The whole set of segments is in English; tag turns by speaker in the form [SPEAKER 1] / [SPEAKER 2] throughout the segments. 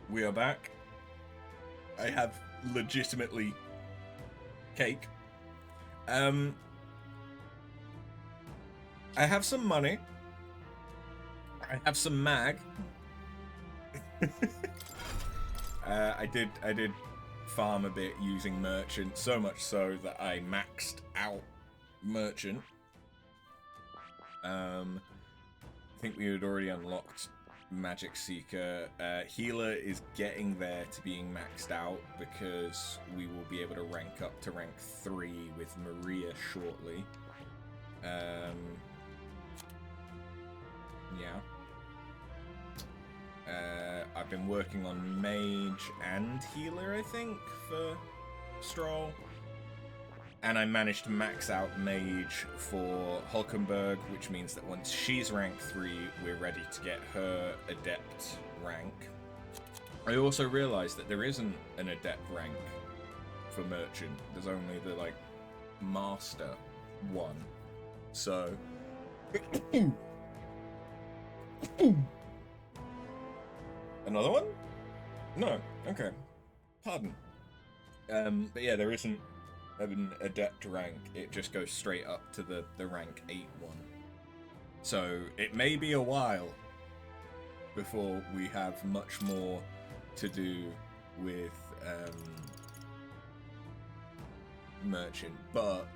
[SPEAKER 1] We are back. I have legitimately cake. I have some money. I have some mag. I did farm a bit using merchant, so much so that I maxed out merchant. I think we had already unlocked Magic Seeker. Healer is getting there to being maxed out because we will be able to rank up to rank 3 with Maria shortly. Yeah. I've been working on Mage and Healer, I think, for Stroll. And I managed to max out Mage for Hulkenberg, which means that once she's rank 3, we're ready to get her Adept rank. I also realised that there isn't an Adept rank for Merchant. There's only the, like, Master one. So... Another one? No. Okay. Pardon. But yeah, there isn't an Adept rank. It just goes straight up to the rank 8 one. So it may be a while before we have much more to do with Merchant, but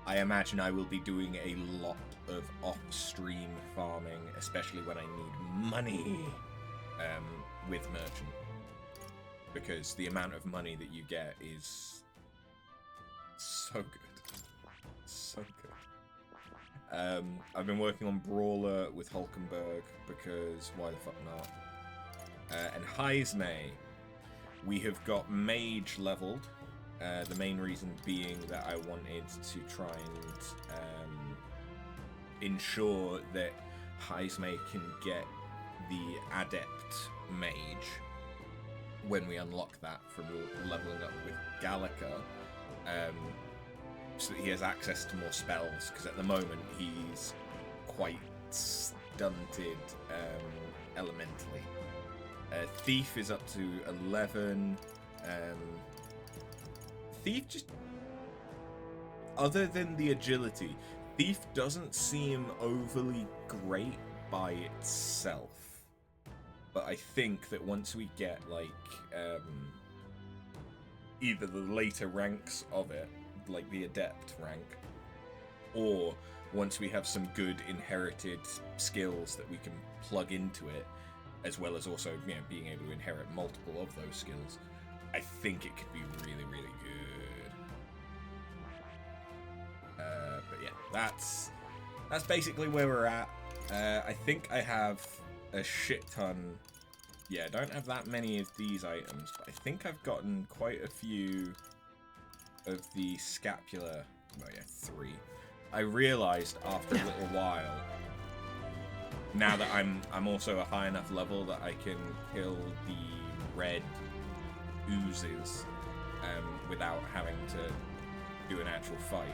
[SPEAKER 1] I imagine I will be doing a lot of off-stream farming, especially when I need money with Merchant, because the amount of money that you get is so good. So good. I've been working on Brawler with Hulkenberg because why the fuck not? And Heismay, we have got Mage leveled. The main reason being that I wanted to try and ensure that Heismay can get the Adept Mage when we unlock that from leveling up with Gallica, so that he has access to more spells, because at the moment he's quite stunted elementally. Thief is up to 11. Thief just... Other than the agility, Thief doesn't seem overly great by itself. But I think that once we get, like, either the later ranks of it, like the Adept rank, or once we have some good inherited skills that we can plug into it, as well as also, you know, being able to inherit multiple of those skills, I think it could be really, really good. But yeah, that's basically where we're at. I think I have a shit ton. Yeah, I don't have that many of these items, but I think I've gotten quite a few of the scapular. Oh yeah, 3. I realized after a little while, now that I'm also a high enough level that I can kill the red oozes without having to do an actual fight.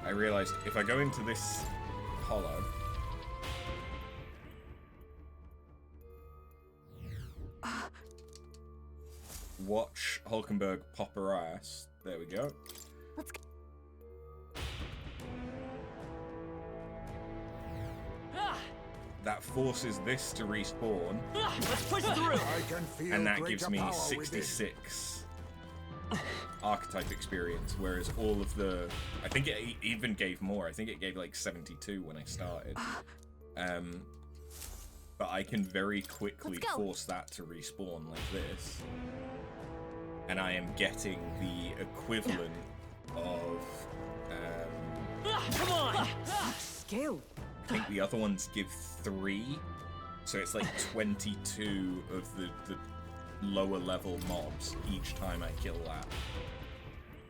[SPEAKER 1] I realized if I go into this hollow, watch Hulkenberg pop her ass. There we go.
[SPEAKER 2] Let's go.
[SPEAKER 1] That forces this to respawn.
[SPEAKER 2] Let's push through.
[SPEAKER 1] And that gives me 66 archetype experience, whereas all of the... I think it even gave more. I think it gave like 72 when I started. But I can very quickly force that to respawn like this. And I am getting the equivalent of...
[SPEAKER 2] Come on! Skill.
[SPEAKER 1] I think the other ones give 3, so it's like 22 of the lower level mobs each time I kill that.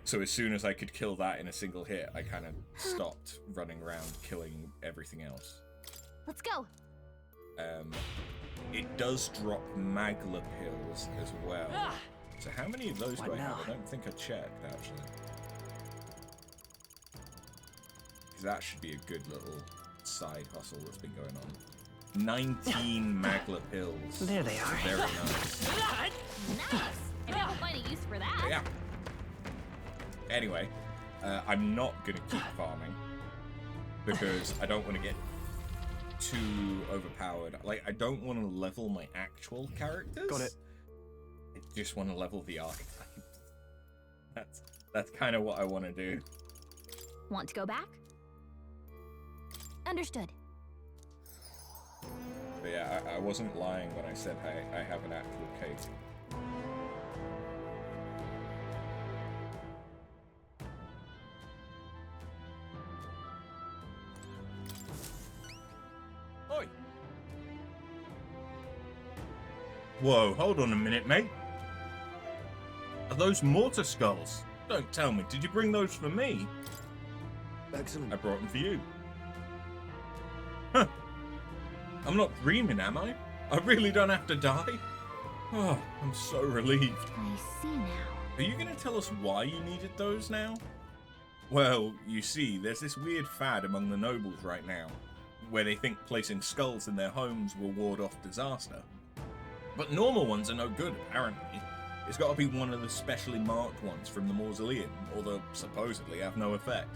[SPEAKER 1] So as soon as I could kill that in a single hit, I kind of stopped running around killing everything else.
[SPEAKER 2] Let's go.
[SPEAKER 1] It does drop Magla pills as well. So how many of those do I have? I don't think I checked, actually. Because that should be a good little side hustle that's been going on. 19 Magla pills.
[SPEAKER 2] There they are.
[SPEAKER 1] Very nice. Anyway, I'm not going to keep farming because I don't want to get too overpowered. Like, I don't want to level my actual characters.
[SPEAKER 3] Got it.
[SPEAKER 1] I just want to level the archetype. That's kind of what I want to do.
[SPEAKER 2] Want to go back? Understood.
[SPEAKER 1] But yeah, I wasn't lying when I said I have an actual case. Oi! Whoa, hold on a minute, mate. Are those mortar skulls? Don't tell me, did you bring those for me?
[SPEAKER 3] Excellent.
[SPEAKER 1] I brought them for you. Huh. I'm not dreaming, am I? I really don't have to die? Oh, I'm so relieved.
[SPEAKER 2] I see now.
[SPEAKER 1] Are you going to tell us why you needed those now? Well, you see, there's this weird fad among the nobles right now, where they think placing skulls in their homes will ward off disaster. But normal ones are no good, apparently. It's got to be one of the specially marked ones from the mausoleum, or they'll supposedly have no effect.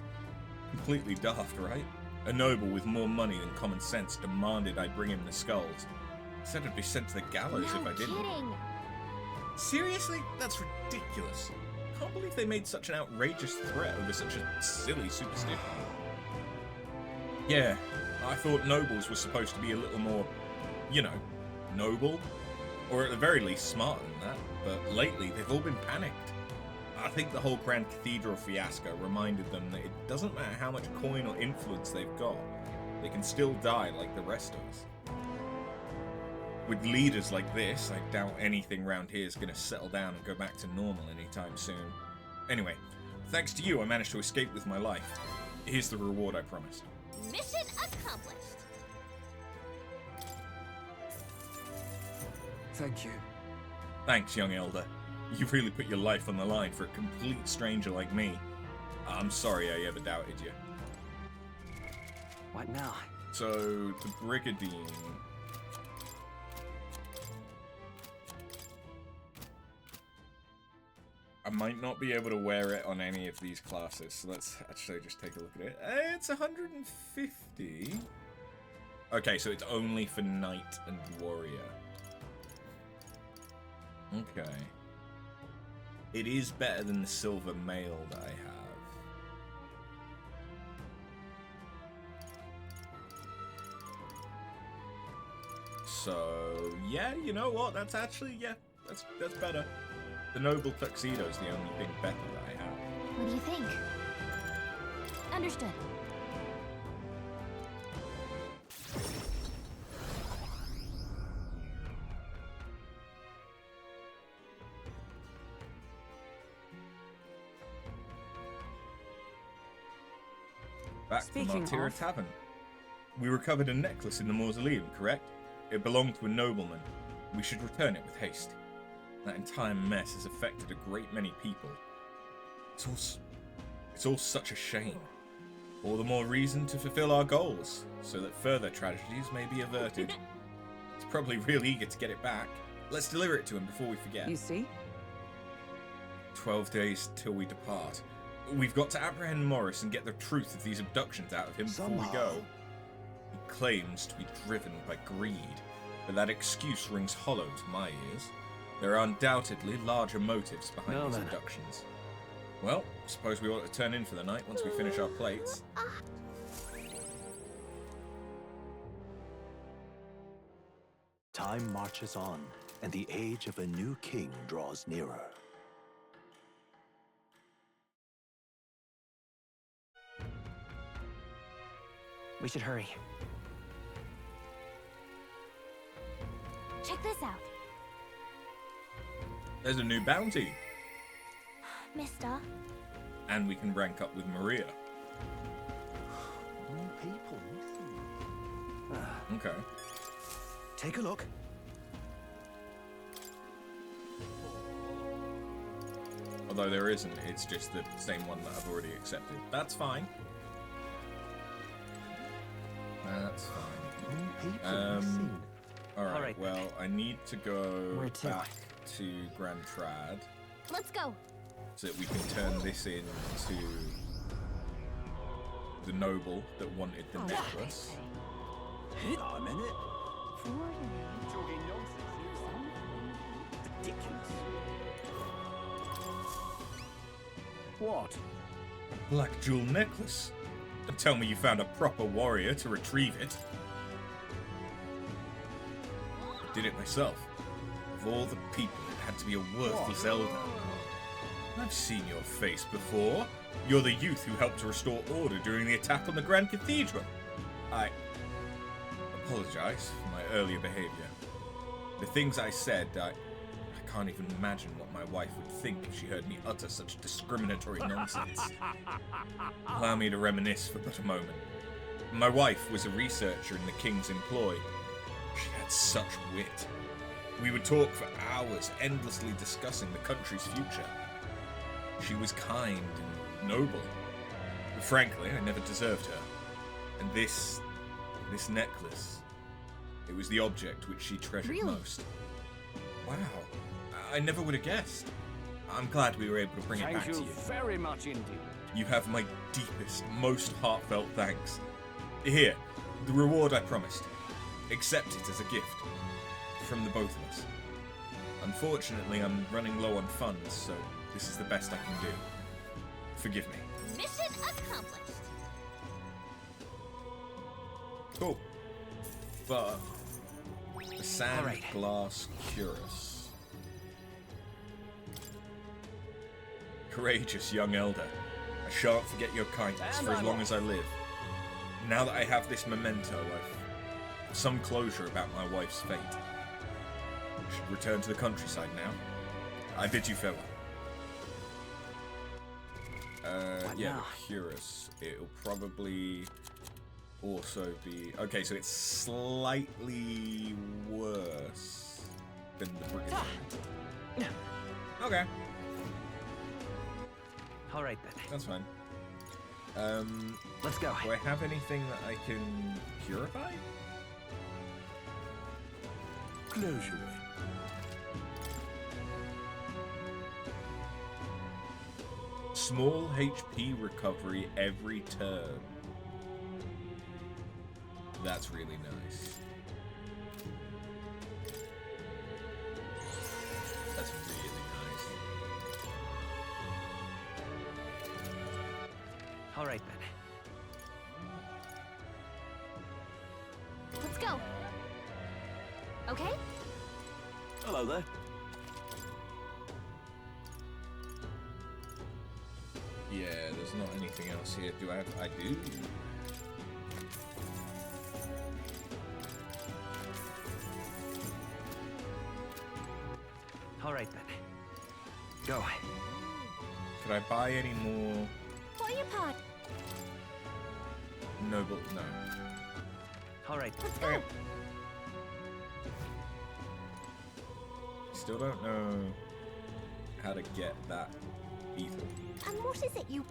[SPEAKER 1] Completely daft, right? A noble with more money than common sense demanded I bring him the skulls. Said I'd be sent to the gallows if I didn't.
[SPEAKER 2] Kidding.
[SPEAKER 1] Seriously? That's ridiculous. Can't believe they made such an outrageous threat over such a silly superstition. Yeah, I thought nobles were supposed to be a little more, you know, noble. Or at the very least smarter than that. But lately, they've all been panicked. I think the whole Grand Cathedral fiasco reminded them that it doesn't matter how much coin or influence they've got, they can still die like the rest of us. With leaders like this, I doubt anything round here is going to settle down and go back to normal anytime soon. Anyway, thanks to you, I managed to escape with my life. Here's the reward I promised.
[SPEAKER 2] Mission accomplished.
[SPEAKER 3] Thank you.
[SPEAKER 1] Thanks, young Elda. You've really put your life on the line for a complete stranger like me. I'm sorry I ever doubted you.
[SPEAKER 3] What now?
[SPEAKER 1] So, the Brigandine. I might not be able to wear it on any of these classes, so let's actually just take a look at it. It's 150. Okay, so it's only for Knight and Warrior. Okay. It is better than the silver mail that I have. So, yeah, you know what? That's actually, yeah, that's better. The noble tuxedo is the only thing better that I have.
[SPEAKER 2] What do you think? Understood.
[SPEAKER 1] Back from
[SPEAKER 2] Speaking
[SPEAKER 1] Martyra
[SPEAKER 2] of-
[SPEAKER 1] Tavern. We recovered a necklace in the mausoleum, correct? It belonged to a nobleman. We should return it with haste. That entire mess has affected a great many people. It's all such a shame. All the more reason to fulfill our goals, so that further tragedies may be averted. He's probably real eager to get it back. Let's deliver it to him before we forget.
[SPEAKER 4] You see?
[SPEAKER 1] 12 days till we depart. We've got to apprehend Morris and get the truth of these abductions out of him before we go. He claims to be driven by greed, but that excuse rings hollow to my ears. There are undoubtedly larger motives behind these abductions. Well, suppose we ought to turn in for the night once we finish our plates.
[SPEAKER 5] Time marches on, and the age of a new king draws nearer.
[SPEAKER 4] We should hurry.
[SPEAKER 2] Check this out.
[SPEAKER 1] There's a new bounty,
[SPEAKER 2] Mister.
[SPEAKER 1] and we can rank up with Maria.
[SPEAKER 5] More people missing.
[SPEAKER 1] Okay.
[SPEAKER 5] Take a look.
[SPEAKER 1] Although there isn't, it's just the same one that I've already accepted. That's fine. That's fine.
[SPEAKER 5] More people missing.
[SPEAKER 1] Alright, well, I need to go
[SPEAKER 4] Where to?
[SPEAKER 1] back to Grand Trad.
[SPEAKER 2] Let's go.
[SPEAKER 1] so that we can turn this into the noble that wanted the necklace.
[SPEAKER 3] I'm in it.
[SPEAKER 6] Talking nonsense here, son. Ridiculous.
[SPEAKER 3] What?
[SPEAKER 1] Black jewel necklace. Don't tell me you found a proper warrior to retrieve it. I did it myself. Of all the people, it had to be a worthless Elda. I've seen your face before. You're the youth who helped to restore order during the attack on the Grand Cathedral. I apologize for my earlier behavior. The things I said, I can't even imagine what my wife would think if she heard me utter such discriminatory nonsense. Allow me to reminisce for but a moment. My wife was a researcher in the King's employ. She had such wit. We would talk for hours, endlessly discussing the country's future. She was kind and noble. But frankly, I never deserved her. And this necklace, it was the object which she treasured most. Wow. I never would have guessed. I'm glad we were able to bring it back to you.
[SPEAKER 6] Thank you very much indeed.
[SPEAKER 1] You have my deepest, most heartfelt thanks. Here, the reward I promised. Accept it as a gift. From the both of us. Unfortunately, I'm running low on funds, so this is the best I can do. Forgive me.
[SPEAKER 2] Mission accomplished.
[SPEAKER 1] Cool. But the sand
[SPEAKER 4] Alright.
[SPEAKER 1] glass cuirass. Courageous young elder. I shan't forget your kindness
[SPEAKER 6] And
[SPEAKER 1] for as
[SPEAKER 6] I'm
[SPEAKER 1] long
[SPEAKER 6] off.
[SPEAKER 1] as I live. Now that I have this memento, I've some closure about my wife's fate. I should return to the countryside now. I bid you farewell. Yeah,
[SPEAKER 4] now?
[SPEAKER 1] the cuirass. It'll probably also be... Okay, so it's slightly worse than the brigand. Okay,
[SPEAKER 4] All right then.
[SPEAKER 1] that's fine.
[SPEAKER 4] Let's go.
[SPEAKER 1] Do I have anything that I can purify?
[SPEAKER 5] Closure.
[SPEAKER 1] Small HP recovery every turn. That's really nice. That's really nice.
[SPEAKER 4] All right then.
[SPEAKER 2] Let's go. Okay?
[SPEAKER 3] Hello there.
[SPEAKER 1] Yeah, there's not anything else here. Do I have... I do.
[SPEAKER 4] All right then. Go.
[SPEAKER 1] Could I buy any more
[SPEAKER 2] For your part.
[SPEAKER 1] noble... No.
[SPEAKER 4] All right.
[SPEAKER 2] Let's go.
[SPEAKER 1] Okay. Still don't know how to get that beetle.
[SPEAKER 2] And what is it you...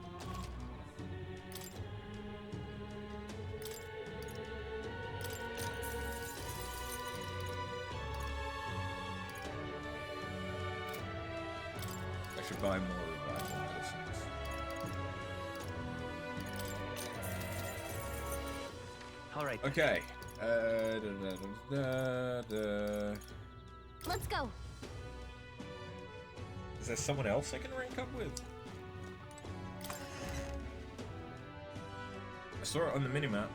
[SPEAKER 1] I should buy more revival medicines.
[SPEAKER 4] All right. Then.
[SPEAKER 1] Okay. Da.
[SPEAKER 2] Let's go.
[SPEAKER 1] Is there someone else I can rank up with? I saw it on the minimap.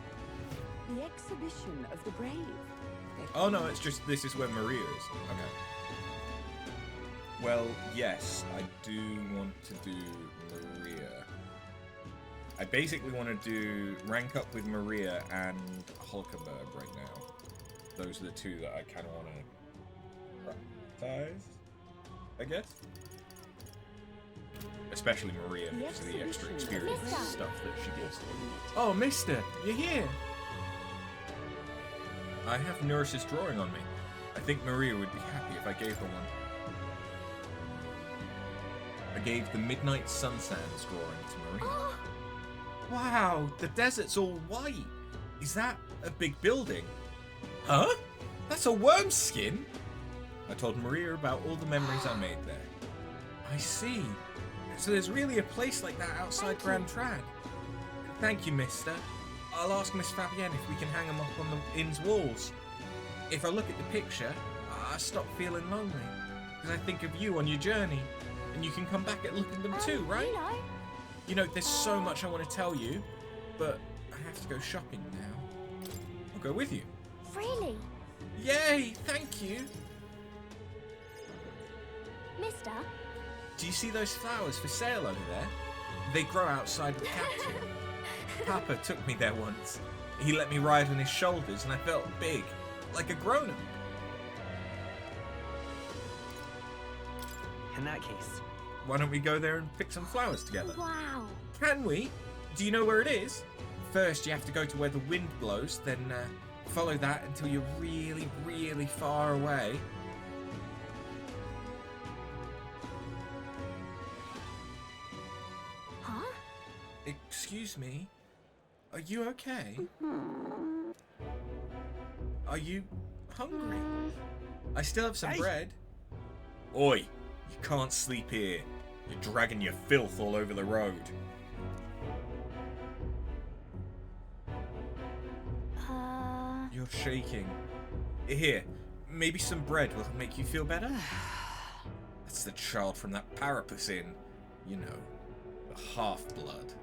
[SPEAKER 7] The exhibition of the brave.
[SPEAKER 1] Oh no, it's just this is where Maria is. Okay. Well, yes, I do want to do Maria. I basically want to do rank up with Maria and Hulkenberg right now. Those are the two that I kind of want to prioritize, I guess. Especially Maria because of the extra experience stuff that she gives. Oh, mister, you're here! I have Nurse's drawing on me. I think Maria would be happy if I gave her one. I gave the Midnight Sun Sands drawing to Maria.
[SPEAKER 2] Oh,
[SPEAKER 1] Wow, the desert's all white. Is that a big building? Huh? That's a worm skin? I told Maria about all the memories I made there. I see. So there's really a place like that outside Grand Trad. Thank you, mister. I'll ask Miss Fabienne if we can hang them up on the inn's walls. If I look at the picture, I stop feeling lonely. Because I think of you on your journey. And you can come back and look at them too, right? You know, there's so much I want to tell you, but I have to go shopping now. I'll go with you.
[SPEAKER 2] Really?
[SPEAKER 1] Yay! Thank you!
[SPEAKER 2] Mister?
[SPEAKER 1] Do you see those flowers for sale over there? They grow outside the capital. Papa took me there once. He let me ride on his shoulders and I felt big, like a grown-up.
[SPEAKER 4] In that case,
[SPEAKER 1] Why don't we go there and pick some flowers together?
[SPEAKER 2] Wow.
[SPEAKER 1] Can we? Do you know where it is? First, you have to go to where the wind blows, then follow that until you're really, really far away.
[SPEAKER 2] Huh?
[SPEAKER 1] Excuse me? Are you okay? Are you hungry? I still have some bread. Oi, you can't sleep here. You're dragging your filth all over the road. You're shaking. Here, maybe some bread will make you feel better? That's the child from that Parapus Inn. You know, the half-blood.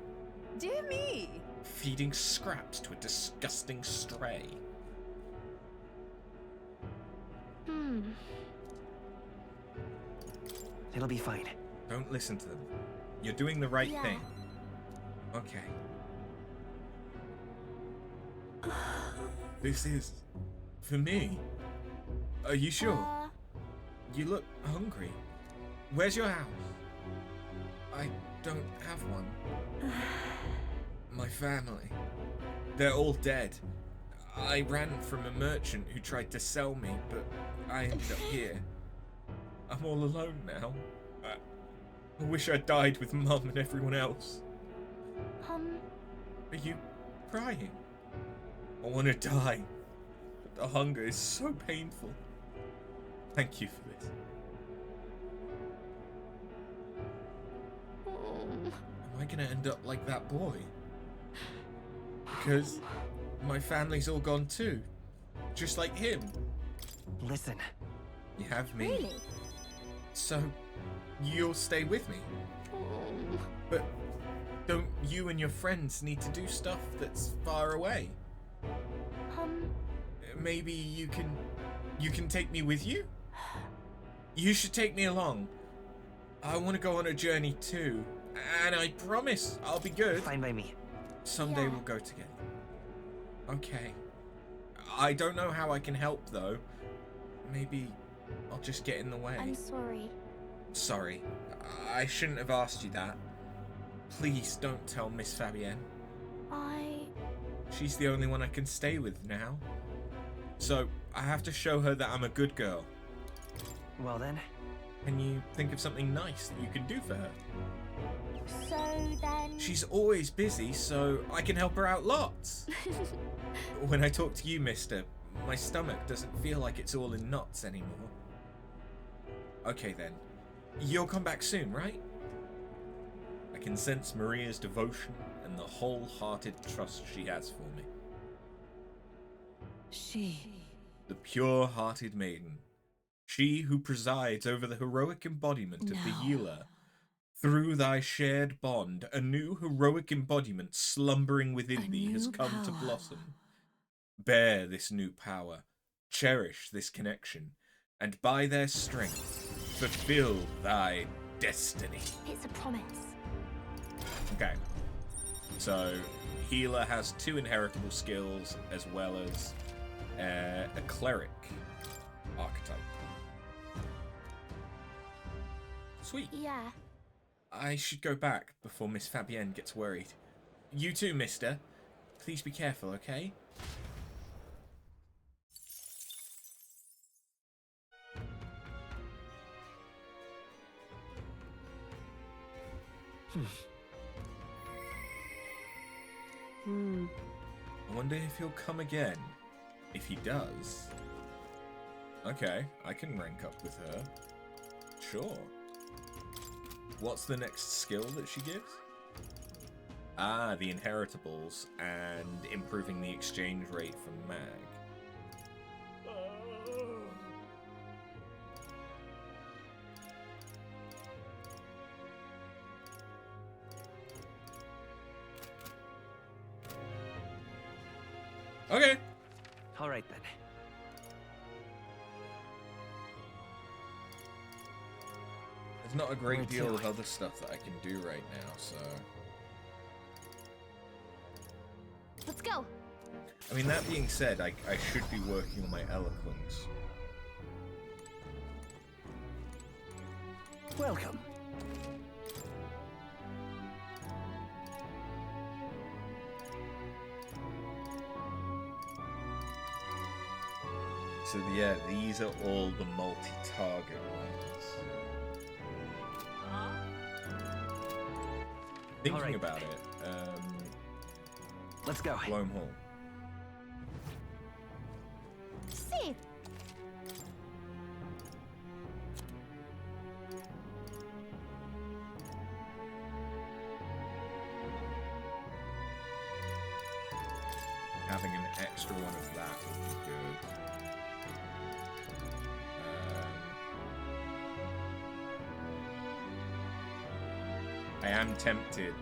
[SPEAKER 7] Dear me!
[SPEAKER 1] Feeding scraps to a disgusting stray.
[SPEAKER 4] it'll be fine.
[SPEAKER 1] Don't listen to them. You're doing the right thing. Okay. This is... for me. Are you sure? You look hungry. Where's your house? I don't have one. My family. They're all dead. I ran from a merchant who tried to sell me, but I ended up here. I'm all alone now. I wish I died with Mum and everyone else. Are you crying? I want to die, but the hunger is so painful. Thank you for this. Am I gonna end up like that boy? Because my family's all gone too, just like him.
[SPEAKER 4] Listen.
[SPEAKER 1] You have me.
[SPEAKER 2] Really?
[SPEAKER 1] So, you'll stay with me. But don't you and your friends need to do stuff that's far away? Maybe you can take me with you? You should take me along. I want to go on a journey too, and I promise I'll be good.
[SPEAKER 4] Fine by me.
[SPEAKER 1] Someday we'll go together. Okay. I don't know how I can help though. Maybe I'll just get in the way.
[SPEAKER 2] I'm sorry.
[SPEAKER 1] Sorry. I shouldn't have asked you that. Please don't tell Miss Fabienne. She's the only one I can stay with now. So, I have to show her that I'm a good girl.
[SPEAKER 4] Well then.
[SPEAKER 1] Can you think of something nice that you can do for her?
[SPEAKER 2] So then...
[SPEAKER 1] She's always busy, so I can help her out lots. When I talk to you, mister, my stomach doesn't feel like it's all in knots anymore. Okay then. You'll come back soon, right? I can sense Maria's devotion and the wholehearted trust she has for me. The pure-hearted maiden. She who presides over the heroic embodiment of the healer. Through thy shared bond, a new heroic embodiment slumbering within thee has come to blossom. Bear this new power, cherish this connection, and by their strength, fulfill thy destiny.
[SPEAKER 2] It's a promise.
[SPEAKER 1] Okay. So, healer has 2 inheritable skills as well as a cleric archetype. Sweet.
[SPEAKER 2] Yeah.
[SPEAKER 1] I should go back before Miss Fabienne gets worried. You too, mister. Please be careful, okay? I wonder if he'll come again. If he does... Okay, I can rank up with her. Sure. What's the next skill that she gives? Ah, the inheritables and improving the exchange rate for mag. Okay.
[SPEAKER 4] All right then.
[SPEAKER 1] There's not a great
[SPEAKER 4] Where
[SPEAKER 1] deal
[SPEAKER 4] to?
[SPEAKER 1] of other stuff that I can do right now, so...
[SPEAKER 2] Let's go.
[SPEAKER 1] I mean, that being said, I should be working on my eloquence.
[SPEAKER 3] Welcome.
[SPEAKER 1] So yeah, these are all the multi-target ones. Thinking
[SPEAKER 4] Alright.
[SPEAKER 1] about it,
[SPEAKER 4] Let's go.
[SPEAKER 1] Gloam Hall.
[SPEAKER 2] See.
[SPEAKER 1] Having an extra one of that would be good. I am tempted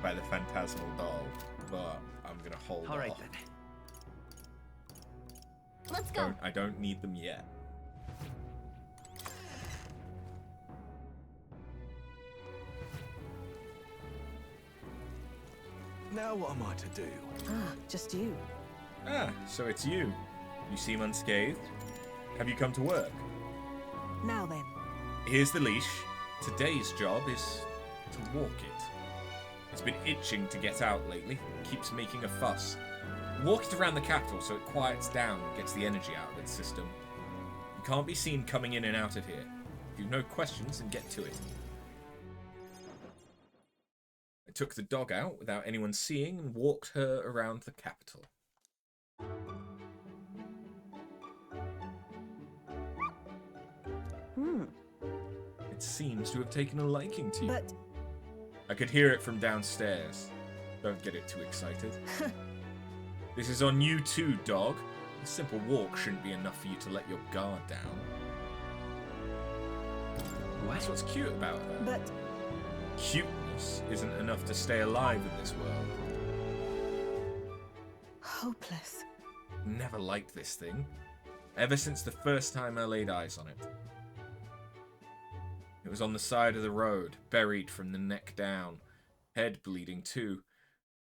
[SPEAKER 1] by the phantasmal doll, but I'm gonna hold
[SPEAKER 4] All right
[SPEAKER 1] off.
[SPEAKER 4] then.
[SPEAKER 2] Let's go.
[SPEAKER 1] I don't need them yet.
[SPEAKER 5] Now what am I to do?
[SPEAKER 7] Ah, just you.
[SPEAKER 1] Ah, so it's you. You seem unscathed. Have you come to work?
[SPEAKER 7] Now then.
[SPEAKER 1] Here's the leash. Today's job is to walk it. It's been itching to get out lately. Keeps making a fuss. Walk it around the capital so it quiets down and gets the energy out of its system. You can't be seen coming in and out of here. If you've no questions, then get to it. I took the dog out without anyone seeing and walked her around the capital. It seems to have taken a liking to you.
[SPEAKER 7] But
[SPEAKER 1] I could hear it from downstairs. Don't get it too excited. This is on you too, dog. A simple walk shouldn't be enough for you to let your guard down. That's what's cute about her.
[SPEAKER 7] but
[SPEAKER 1] Cuteness isn't enough to stay alive in this world.
[SPEAKER 7] hopeless.
[SPEAKER 1] Never liked this thing. Ever since the first time I laid eyes on it. It was on the side of the road, buried from the neck down. Head bleeding too.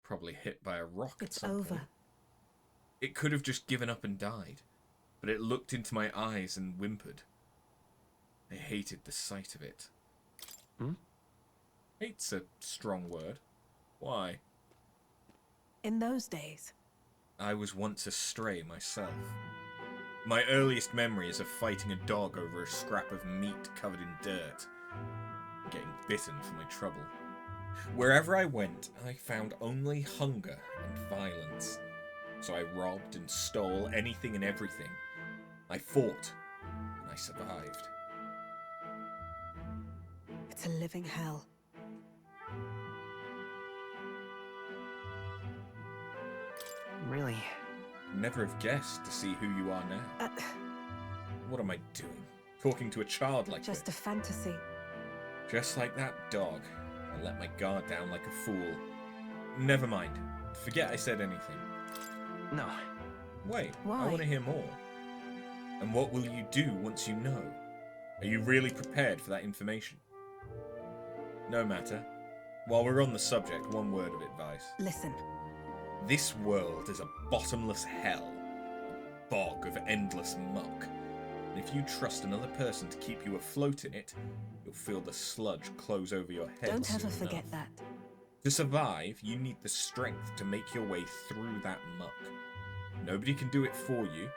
[SPEAKER 1] Probably hit by a rock at
[SPEAKER 7] It's
[SPEAKER 1] some
[SPEAKER 7] over.
[SPEAKER 1] point. It could have just given up and died, but it looked into my eyes and whimpered. I hated the sight of it. Hate's a strong word. Why?
[SPEAKER 7] In those days.
[SPEAKER 1] I was once a stray myself. My earliest memory is of fighting a dog over a scrap of meat covered in dirt, and getting bitten for my trouble. Wherever I went, I found only hunger and violence. So I robbed and stole anything and everything. I fought, and I survived.
[SPEAKER 7] It's a living hell.
[SPEAKER 4] Really?
[SPEAKER 1] Never have guessed to see who you are now. What am I doing? Talking to a child like
[SPEAKER 7] Just a
[SPEAKER 1] this?
[SPEAKER 7] fantasy.
[SPEAKER 1] Just like that dog. I let my guard down like a fool. Never mind. Forget I said anything.
[SPEAKER 4] No.
[SPEAKER 1] Wait, I
[SPEAKER 7] Why?
[SPEAKER 1] want to hear more. And what will you do once you know? Are you really prepared for that information? No matter. While we're on the subject, one word of advice.
[SPEAKER 7] Listen.
[SPEAKER 1] This world is a bottomless hell. A bog of endless muck. And if you trust another person to keep you afloat in it, you'll feel the sludge close over your head.
[SPEAKER 7] Don't
[SPEAKER 1] soon
[SPEAKER 7] ever forget
[SPEAKER 1] enough.
[SPEAKER 7] that.
[SPEAKER 1] To survive, you need the strength to make your way through that muck. Nobody can do it for you,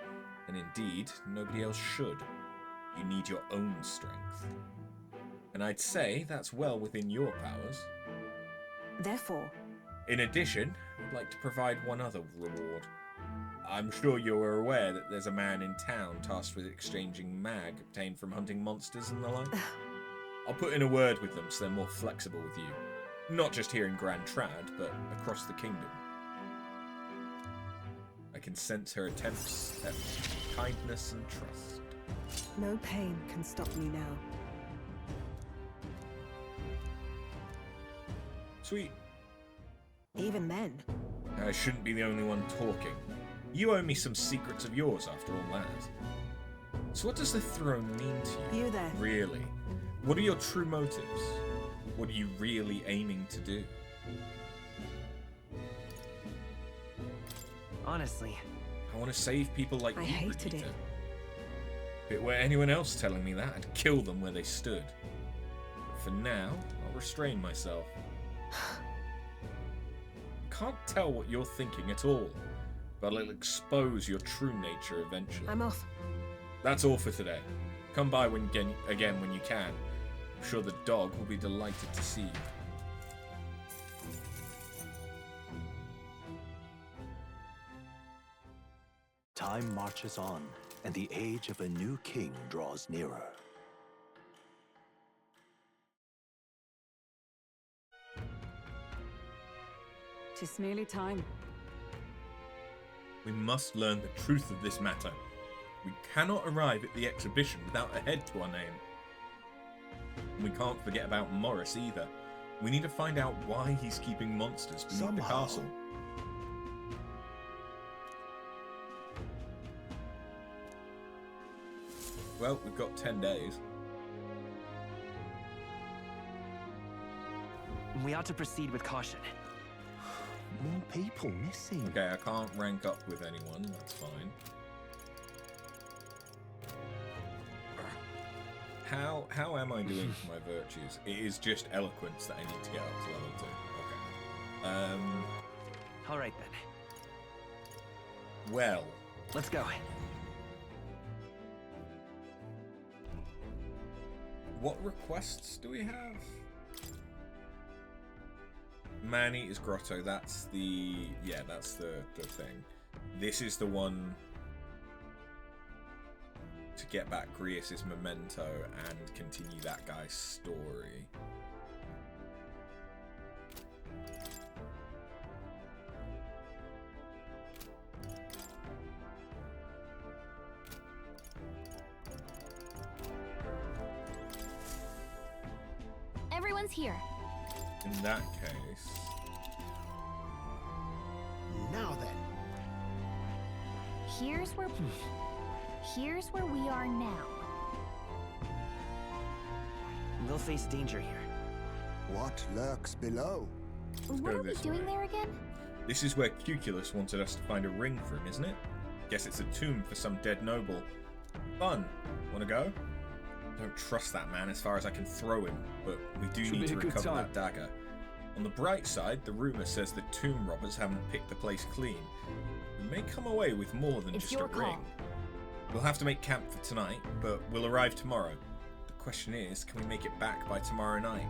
[SPEAKER 1] and indeed, nobody else should. You need your own strength. And I'd say that's well within your powers.
[SPEAKER 7] Therefore,
[SPEAKER 1] In addition, I'd like to provide one other reward. I'm sure you're aware that there's a man in town tasked with exchanging mag obtained from hunting monsters and the like. I'll put in a word with them so they're more flexible with you. Not just here in Grand Trad, but across the kingdom. I can sense her attempts at kindness and trust.
[SPEAKER 7] No pain can stop me now.
[SPEAKER 1] Sweet.
[SPEAKER 7] Even then,
[SPEAKER 1] I shouldn't be the only one talking. You owe me some secrets of yours after all that. So what does the throne mean to you?
[SPEAKER 7] you there.
[SPEAKER 1] Really? What are your true motives? What are you really aiming to do?
[SPEAKER 4] Honestly,
[SPEAKER 1] I want to save people like
[SPEAKER 7] I
[SPEAKER 1] you,
[SPEAKER 7] hated
[SPEAKER 1] Brigitte.
[SPEAKER 7] it.
[SPEAKER 1] If it were anyone else telling me that, I'd kill them where they stood. But for now, I'll restrain myself. I can't tell what you're thinking at all, but I'll expose your true nature eventually.
[SPEAKER 7] I'm off.
[SPEAKER 1] That's all for today. Come by again when you can. I'm sure the dog will be delighted to see you.
[SPEAKER 5] Time marches on, and the age of a new king draws nearer.
[SPEAKER 6] Tis merely time.
[SPEAKER 1] We must learn the truth of this matter. We cannot arrive at the exhibition without a head to our name. And we can't forget about Morris either. We need to find out why he's keeping monsters beneath the
[SPEAKER 5] Somehow.
[SPEAKER 1] castle. Well, we've got 10 days.
[SPEAKER 4] we ought to proceed with caution.
[SPEAKER 5] More people missing.
[SPEAKER 1] Okay, I can't rank up with anyone, that's fine. How am I doing for my virtues? It is just eloquence that I need to get up to level 2. Okay.
[SPEAKER 4] All right then.
[SPEAKER 1] Well,
[SPEAKER 4] Let's go.
[SPEAKER 1] what requests do we have? Man-Eater's Grotto, that's the... yeah, that's the thing. This is the one to get back Grius' memento and continue that guy's story.
[SPEAKER 2] Everyone's here.
[SPEAKER 1] In that case...
[SPEAKER 5] Now then.
[SPEAKER 2] Here's where we are now.
[SPEAKER 4] We'll face danger here.
[SPEAKER 8] What lurks below?
[SPEAKER 2] What
[SPEAKER 1] go
[SPEAKER 2] are we
[SPEAKER 1] this
[SPEAKER 2] doing
[SPEAKER 1] way.
[SPEAKER 2] there again?
[SPEAKER 1] This is where Cuculus wanted us to find a ring for him, isn't it? Guess it's a tomb for some dead noble. Fun. Wanna go? Don't trust that man as far as I can throw him, but we do
[SPEAKER 6] Should
[SPEAKER 1] need
[SPEAKER 6] be
[SPEAKER 1] to
[SPEAKER 6] a good
[SPEAKER 1] recover
[SPEAKER 6] time.
[SPEAKER 1] that dagger. On the bright side, the rumour says that tomb robbers haven't picked the place clean. We may come away with more than
[SPEAKER 2] It's
[SPEAKER 1] just a
[SPEAKER 2] your call.
[SPEAKER 1] ring. We'll have to make camp for tonight, but we'll arrive tomorrow. The question is, can we make it back by tomorrow night?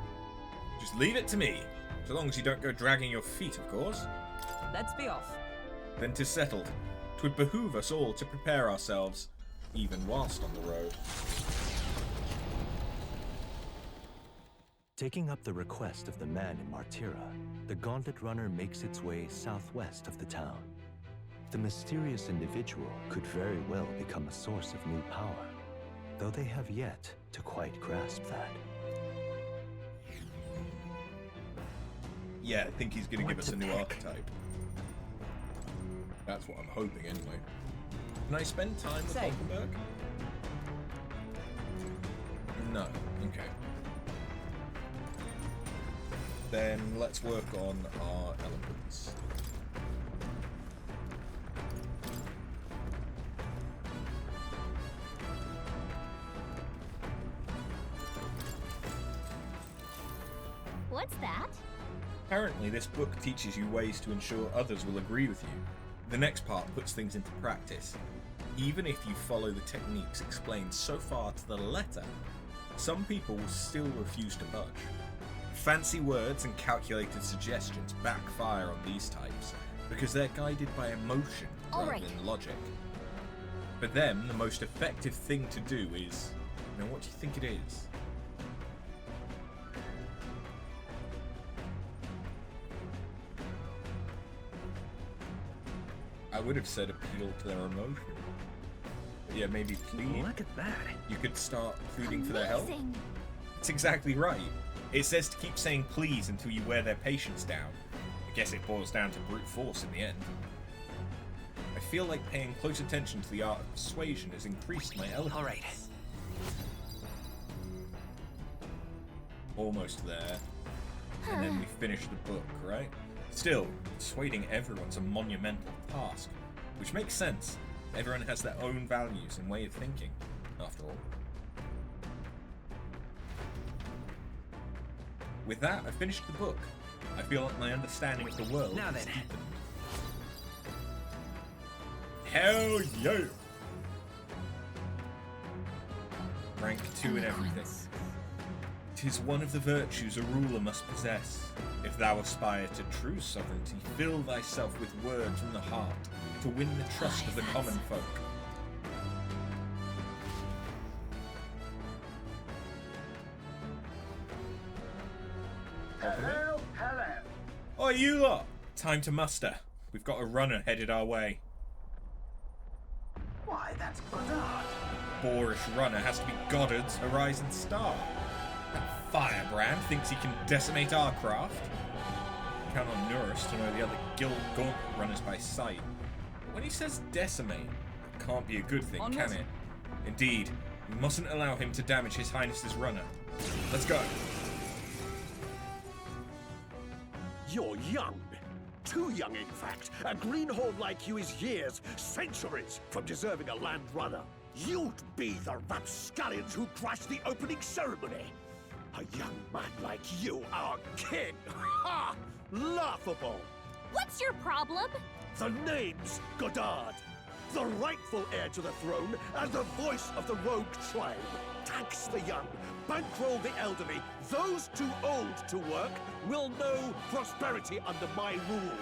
[SPEAKER 1] Just leave it to me, so long as you don't go dragging your feet, of course.
[SPEAKER 6] Let's be off.
[SPEAKER 1] Then 'tis settled. 'Twould behoove us all to prepare ourselves, even whilst on the road.
[SPEAKER 5] Taking up the request of the man in Martyra, the Gauntlet Runner makes its way southwest of the town. The mysterious individual could very well become a source of new power, though they have yet to quite grasp that.
[SPEAKER 1] Yeah, I think he's going to give
[SPEAKER 4] What
[SPEAKER 1] us a
[SPEAKER 4] to
[SPEAKER 1] new
[SPEAKER 4] pick?
[SPEAKER 1] archetype. That's what I'm hoping, anyway. Can I spend time with
[SPEAKER 6] Same.
[SPEAKER 1] Hulkenberg? No. Okay. Then let's work on our elements.
[SPEAKER 2] What's that?
[SPEAKER 1] Apparently, this book teaches you ways to ensure others will agree with you. The next part puts things into practice. Even if you follow the techniques explained so far to the letter, some people will still refuse to budge. Fancy words and calculated suggestions backfire on these types because they're guided by emotion rather
[SPEAKER 2] Alright.
[SPEAKER 1] than logic. For them, the most effective thing to do is... You know, what do you think it is? I would have said appeal to their emotion. Yeah, maybe plead.
[SPEAKER 4] Look at that.
[SPEAKER 1] You could start pleading for their help.
[SPEAKER 2] Amazing.
[SPEAKER 1] That's exactly right. It says to keep saying please until you wear their patience down. I guess it boils down to brute force in the end. I feel like paying close attention to the art of persuasion has increased my eloquence.
[SPEAKER 4] All right.
[SPEAKER 1] Almost there. And then we finish the book, right? Still, persuading everyone's a monumental task, which makes sense. Everyone has their own values and way of thinking, after all. With that, I finished the book. I feel like my understanding of the world
[SPEAKER 4] Now
[SPEAKER 1] has
[SPEAKER 4] then.
[SPEAKER 1] deepened. Hell yeah! Rank 2 and everything. 'Tis one of the virtues a ruler must possess. If thou aspire to true sovereignty, fill thyself with words from the heart to win the trust of the common folk.
[SPEAKER 3] Hello, hello.
[SPEAKER 1] Oh, you lot! Time to muster. We've got a runner headed our way.
[SPEAKER 3] Why, that's Goddard.
[SPEAKER 1] Boorish runner has to be Goddard's Horizon Star. That firebrand thinks he can decimate our craft. Count on Norris to know the other Guild Gauntlet runners by sight. But when he says decimate, it can't be a good thing,
[SPEAKER 6] Onwards.
[SPEAKER 1] can it? Indeed, we mustn't allow him to damage His Highness's runner. Let's go.
[SPEAKER 9] You're young. Too young, in fact. A greenhorn like you is years, centuries from deserving a land runner. You'd be the rapscallions who crashed the opening ceremony. A young man like you, our king. Ha! Laughable.
[SPEAKER 2] What's your problem?
[SPEAKER 9] The name's Goddard. The rightful heir to the throne and the voice of the rogue tribe. Tax the young, bankroll the elderly. Those too old to work will know prosperity under my rule.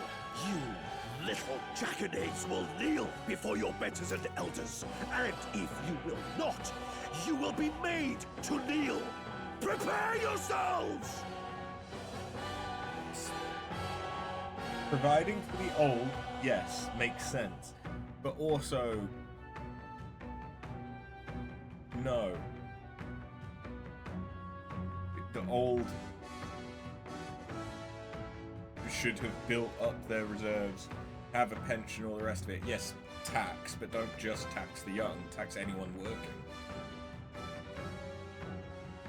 [SPEAKER 9] You little jackanapes will kneel before your betters and elders. And if you will not, you will be made to kneel. Prepare yourselves!
[SPEAKER 1] Providing for the old, yes, makes sense. But also, no. The old should have built up their reserves, have a pension, all the rest of it. Yes, tax, but don't just tax the young, tax anyone working.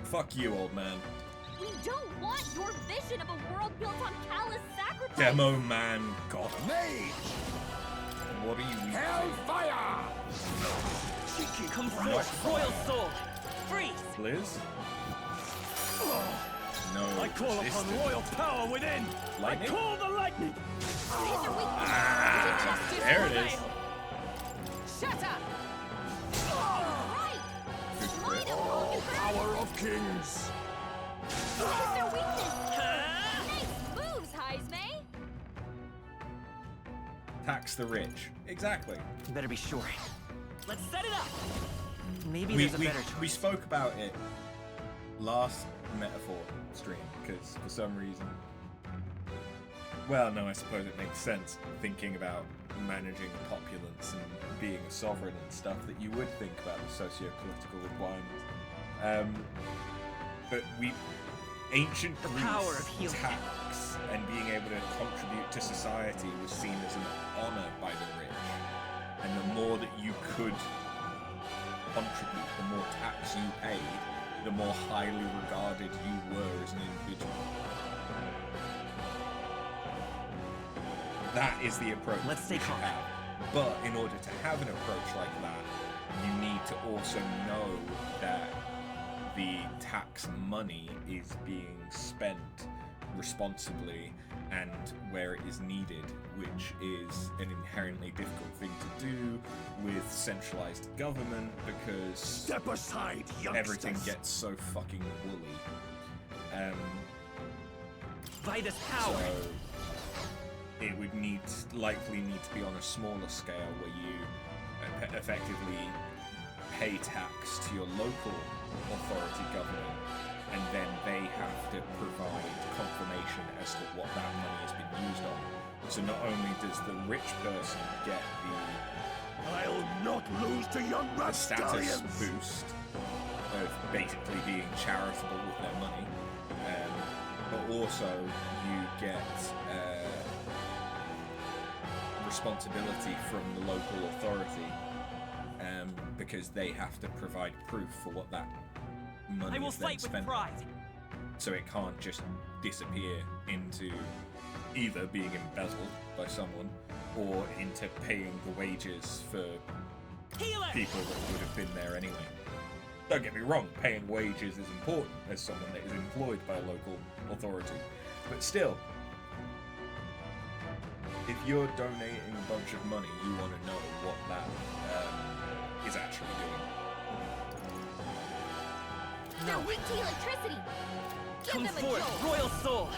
[SPEAKER 1] Fuck you, old man.
[SPEAKER 2] We don't want your vision of a world built on callous sacrifice.
[SPEAKER 1] Demo man, God.
[SPEAKER 8] Mage!
[SPEAKER 1] What are you?
[SPEAKER 8] Hellfire!
[SPEAKER 9] Cheeky
[SPEAKER 4] Come
[SPEAKER 9] brat.
[SPEAKER 4] forth, royal soul. Freeze.
[SPEAKER 1] Blizz? No.
[SPEAKER 9] I call upon
[SPEAKER 1] resistance.
[SPEAKER 9] royal power within!
[SPEAKER 1] Lightning?
[SPEAKER 9] I call the lightning!
[SPEAKER 1] There it is.
[SPEAKER 6] Shut up!
[SPEAKER 2] Right.
[SPEAKER 1] Good
[SPEAKER 2] Slide
[SPEAKER 1] crit.
[SPEAKER 2] him, Vulcan.
[SPEAKER 8] Power of kings!
[SPEAKER 2] What is their weakness? Nice moves, Heisme.
[SPEAKER 1] Tax the rich. Exactly.
[SPEAKER 4] You better be sure. Let's set it up. Maybe
[SPEAKER 1] We,
[SPEAKER 4] there's a
[SPEAKER 1] we,
[SPEAKER 4] better choice.
[SPEAKER 1] we spoke about it last metaphor stream because for some reason, well, no, I suppose it makes sense thinking about managing populace and being a sovereign and stuff that you would think about the socio-political requirements. But ancient
[SPEAKER 4] The
[SPEAKER 1] Greece
[SPEAKER 4] power of healing.
[SPEAKER 1] tax and being able to contribute to society was seen as an honor by the rich, and the more that you could contribute, the more tax you paid, the more highly regarded you were as an individual. That is the approach
[SPEAKER 4] Let's
[SPEAKER 1] we
[SPEAKER 4] stay
[SPEAKER 1] should
[SPEAKER 4] calm.
[SPEAKER 1] have. But in order to have an approach like that, you need to also know that the tax money is being spent responsibly and where it is needed, which is an inherently difficult thing to do with centralized government because
[SPEAKER 9] Step aside, youngsters!
[SPEAKER 1] everything gets so fucking woolly.
[SPEAKER 4] By this power.
[SPEAKER 1] So it would likely need to be on a smaller scale where you effectively pay tax to your local authority government, and then they have to provide confirmation as to what that money has been used on, So not only does the rich person get
[SPEAKER 9] I'll not lose to young
[SPEAKER 1] the status
[SPEAKER 9] rapscallions!
[SPEAKER 1] boost of basically being charitable with their money, but also you get responsibility from the local authority, because they have to provide proof for what that money
[SPEAKER 4] I will
[SPEAKER 1] is then
[SPEAKER 4] fight with
[SPEAKER 1] spent.
[SPEAKER 4] pride.
[SPEAKER 1] So it can't just disappear into either being embezzled by someone or into paying the wages for
[SPEAKER 4] Healer!
[SPEAKER 1] people that would have been there anyway. Don't get me wrong, paying wages is important as someone that is employed by a local authority. But still, if you're donating a bunch of money, you want to know what that is actually doing.
[SPEAKER 2] They're weak to electricity. Give
[SPEAKER 4] Come
[SPEAKER 2] them a
[SPEAKER 4] forth,
[SPEAKER 2] jolt.
[SPEAKER 4] royal soul!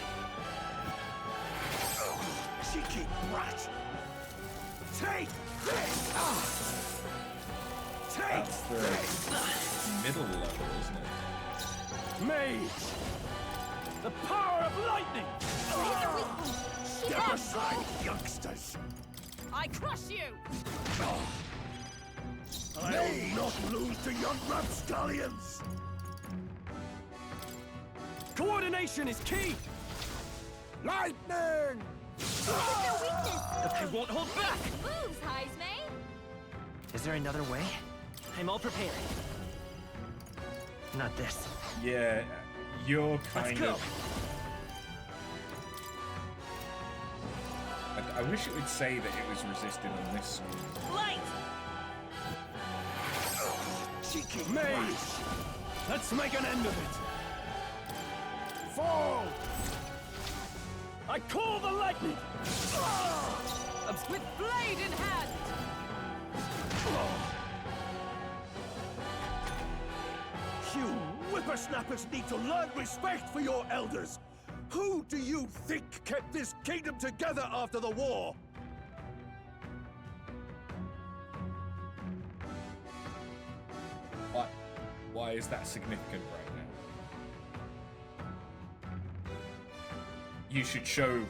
[SPEAKER 9] Cheeky brat! Take this! Take
[SPEAKER 1] That's the middle level, isn't it?
[SPEAKER 9] Mage! The power of lightning!
[SPEAKER 2] Hit their weak point. She
[SPEAKER 9] Step
[SPEAKER 2] has
[SPEAKER 9] aside, youngsters!
[SPEAKER 6] I crush you!
[SPEAKER 9] I'll not lose to young rapscallions! Coordination is key! Lightning!
[SPEAKER 2] hit their weakness.
[SPEAKER 4] I won't hold back!
[SPEAKER 2] Moves, Heisme.
[SPEAKER 4] Is there another way? I'm all prepared. Not this.
[SPEAKER 1] Yeah, you're
[SPEAKER 4] Let's
[SPEAKER 1] kind
[SPEAKER 4] go!
[SPEAKER 1] of... I wish it would say that it was resisted on this screen.
[SPEAKER 4] Light!
[SPEAKER 9] Cheeky mage! Let's make an end of it! Fall! I call the lightning!
[SPEAKER 6] With blade in hand!
[SPEAKER 9] You whippersnappers need to learn respect for your elders! Who do you think kept this kingdom together after the war?
[SPEAKER 1] Why is that significant right now? You should show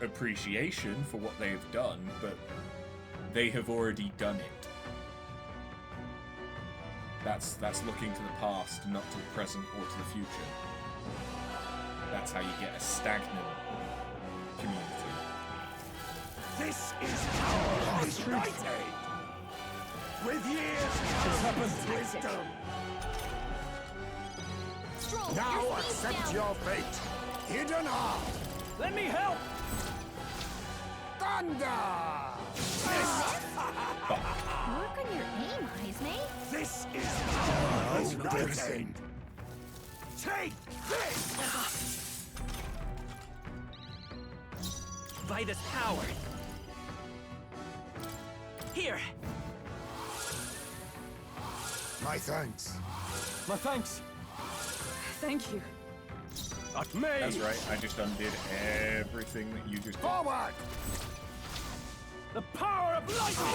[SPEAKER 1] appreciation for what they have done, but they have already done it. That's looking to the past, not to the present or to the future. That's how you get a stagnant community.
[SPEAKER 9] This is our United! With years comes wisdom!
[SPEAKER 2] Stroll,
[SPEAKER 8] Now
[SPEAKER 2] your sleeves
[SPEAKER 8] accept
[SPEAKER 2] down.
[SPEAKER 8] your fate. Hidden heart.
[SPEAKER 4] Let me help!
[SPEAKER 8] Thunder!
[SPEAKER 2] Work on your aim, Heisme.
[SPEAKER 9] This is our United! Take this!
[SPEAKER 4] By this power. Here!
[SPEAKER 8] My thanks.
[SPEAKER 9] My thanks!
[SPEAKER 6] Thank you.
[SPEAKER 9] At me!
[SPEAKER 1] That's right, I just undid everything that you just did.
[SPEAKER 8] Forward!
[SPEAKER 9] The power of lightning!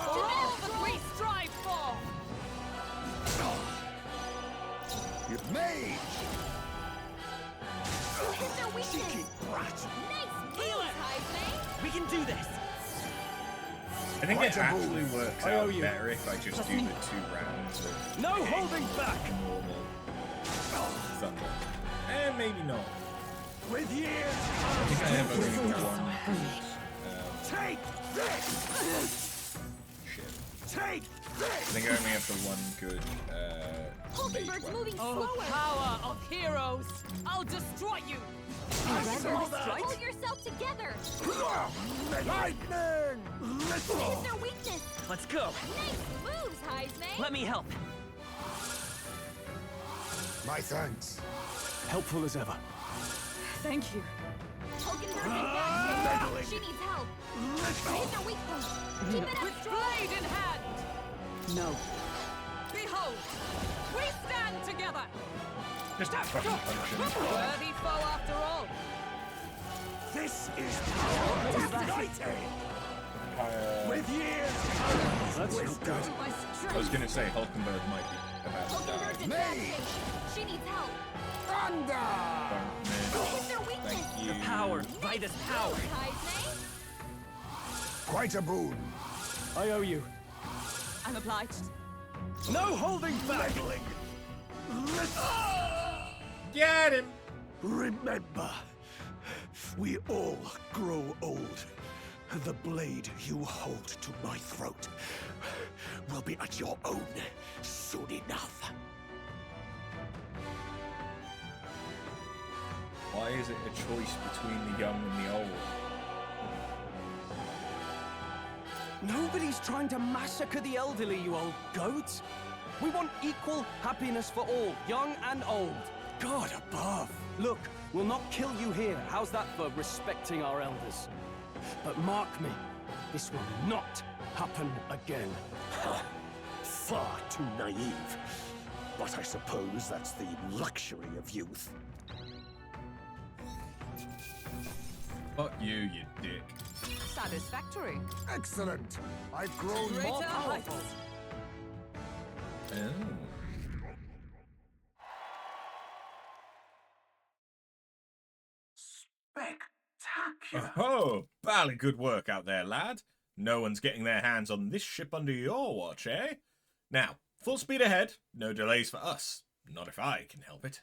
[SPEAKER 6] All that we strive for!
[SPEAKER 8] You mage!
[SPEAKER 2] Hit their weakness.
[SPEAKER 9] Cheeky brat!
[SPEAKER 2] Nice
[SPEAKER 4] Healer.
[SPEAKER 2] moves, Heisme.
[SPEAKER 4] We can do this!
[SPEAKER 1] I think
[SPEAKER 8] Quite
[SPEAKER 1] it
[SPEAKER 8] a
[SPEAKER 1] actually
[SPEAKER 8] move.
[SPEAKER 1] works
[SPEAKER 9] I owe
[SPEAKER 1] out
[SPEAKER 9] you.
[SPEAKER 1] better if I just do the 2 rounds of
[SPEAKER 9] No holding back!
[SPEAKER 1] normal thunder. Maybe not.
[SPEAKER 9] With years
[SPEAKER 1] I think I have only one
[SPEAKER 9] Take this!
[SPEAKER 1] shit.
[SPEAKER 9] Take
[SPEAKER 1] I
[SPEAKER 9] this!
[SPEAKER 1] think I only have the one good mage
[SPEAKER 2] Hulkenberg's
[SPEAKER 1] one.
[SPEAKER 2] moving
[SPEAKER 6] Oh,
[SPEAKER 2] slower.
[SPEAKER 6] power of heroes! I'll destroy you!
[SPEAKER 2] Hold yourself together.
[SPEAKER 8] Lightning!
[SPEAKER 2] Hit their weakness.
[SPEAKER 4] Let's go!
[SPEAKER 2] Nice moves, Heisme.
[SPEAKER 4] Let me help!
[SPEAKER 8] My thanks.
[SPEAKER 9] Helpful as ever.
[SPEAKER 6] Thank you.
[SPEAKER 2] Hulkenberg's in bad shape. She needs help. Hit their weak point. Keep it up,
[SPEAKER 6] With
[SPEAKER 2] Stroll.
[SPEAKER 6] blade in hand! No. Behold! We stand together!
[SPEAKER 1] Just fucking punch him.
[SPEAKER 6] Worthy foe after all!
[SPEAKER 9] This is power of United! With years comes wisdom!
[SPEAKER 2] My
[SPEAKER 1] I was
[SPEAKER 2] strength.
[SPEAKER 1] gonna say Hulkenberg might be about to
[SPEAKER 2] Hulkenberg's
[SPEAKER 1] die.
[SPEAKER 2] in bad shape. She needs help.
[SPEAKER 8] Thunder!
[SPEAKER 1] Don't miss.
[SPEAKER 2] Hit their weakness.
[SPEAKER 1] Thank you.
[SPEAKER 4] Power! By this power!
[SPEAKER 2] Heisme.
[SPEAKER 8] Quite a boon.
[SPEAKER 9] I owe you.
[SPEAKER 6] I'm obliged.
[SPEAKER 9] No holding back!
[SPEAKER 1] Get him!
[SPEAKER 9] Remember, we all grow old. The blade you hold to my throat will be at your own soon enough.
[SPEAKER 1] Why is it a choice between the young and the old?
[SPEAKER 4] Nobody's trying to massacre the elderly, you old goat. We want equal happiness for all, young and old.
[SPEAKER 9] God above!
[SPEAKER 4] Look, we'll not kill you here. How's that for respecting our elders? But mark me, this will not happen again.
[SPEAKER 9] Far too naive. But I suppose that's the luxury of youth.
[SPEAKER 1] Fuck you, you dick.
[SPEAKER 6] Satisfactory.
[SPEAKER 8] Excellent. I've grown
[SPEAKER 6] Greater
[SPEAKER 8] more powerful.
[SPEAKER 6] heights.
[SPEAKER 1] Oh.
[SPEAKER 3] Spectacular.
[SPEAKER 1] Oh, bally good work out there, lad. No one's getting their hands on this ship under your watch, eh? Now, full speed ahead. No delays for us. Not if I can help it.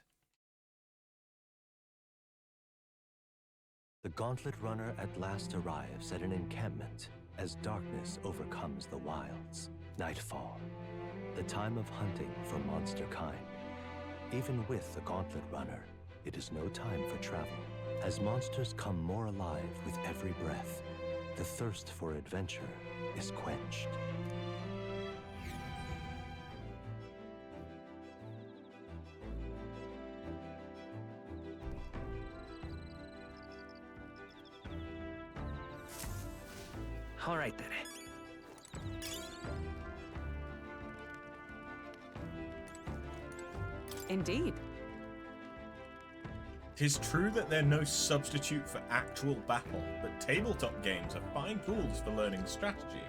[SPEAKER 5] The Gauntlet Runner at last arrives at an encampment as darkness overcomes the wilds. Nightfall, the time of hunting for monster kind. Even with the Gauntlet Runner, it is no time for travel. As monsters come more alive with every breath, the thirst for adventure is quenched.
[SPEAKER 4] All right then.
[SPEAKER 6] Indeed.
[SPEAKER 1] 'Tis true that they're no substitute for actual battle, but tabletop games are fine tools for learning strategy.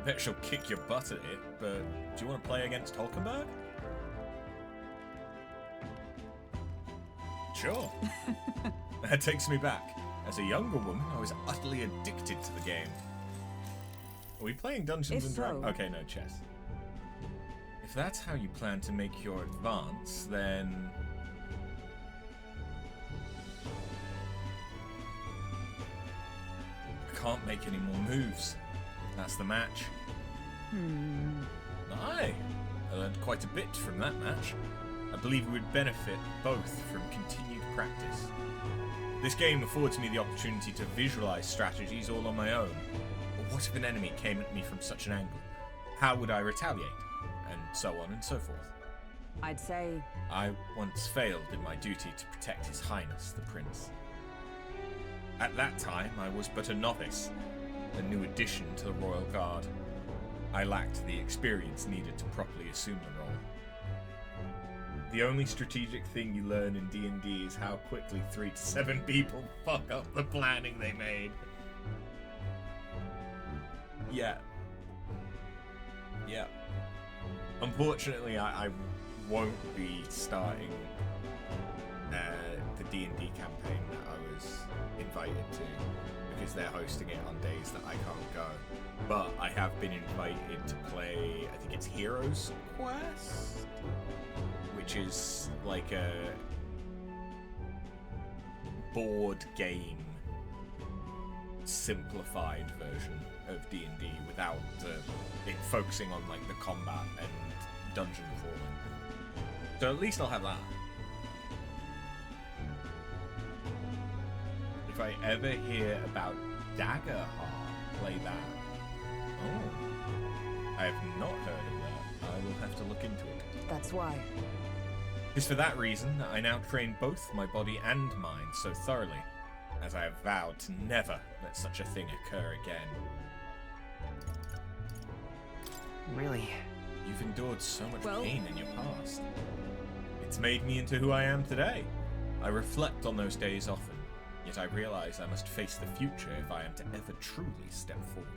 [SPEAKER 1] Bet she'll kick your butt at it, but do you want to play against Hulkenberg? Sure. That takes me back. As a younger woman, I was utterly addicted to the game. Are we playing Dungeons and Dragons?
[SPEAKER 6] so-
[SPEAKER 1] Okay, no, chess. If that's how you plan to make your advance, then... I can't make any more moves. That's the match. Aye, I learned quite a bit from that match. I believe we would benefit both from continued practice. This game affords me the opportunity to visualize strategies all on my own. But what if an enemy came at me from such an angle? How would I retaliate? And so on and so forth.
[SPEAKER 6] I'd say
[SPEAKER 1] I once failed in my duty to protect His Highness the Prince. At that time, I was but a novice, a new addition to the Royal Guard. I lacked the experience needed to properly assume the role. The only strategic thing you learn in D&D is how quickly 3 to 7 people fuck up the planning they made. Yeah. Unfortunately, I won't be starting the D&D campaign that I was invited to because they're hosting it on days that I can't go. But I have been invited to play, I think it's Heroes Quest, which is like a board game simplified version of D&D without it focusing on like the combat and dungeon crawling. So at least I'll have that. If I ever hear about Daggerheart, play that. Oh, I have not heard of that. I will have to look into it.
[SPEAKER 6] that's why.
[SPEAKER 1] It's for that reason that I now train both my body and mind so thoroughly, as I have vowed to never let such a thing occur again.
[SPEAKER 4] Really?
[SPEAKER 1] You've endured so much
[SPEAKER 6] Well-
[SPEAKER 1] pain in your past. It's made me into who I am today. I reflect on those days often, yet I realize I must face the future if I am to ever truly step forward.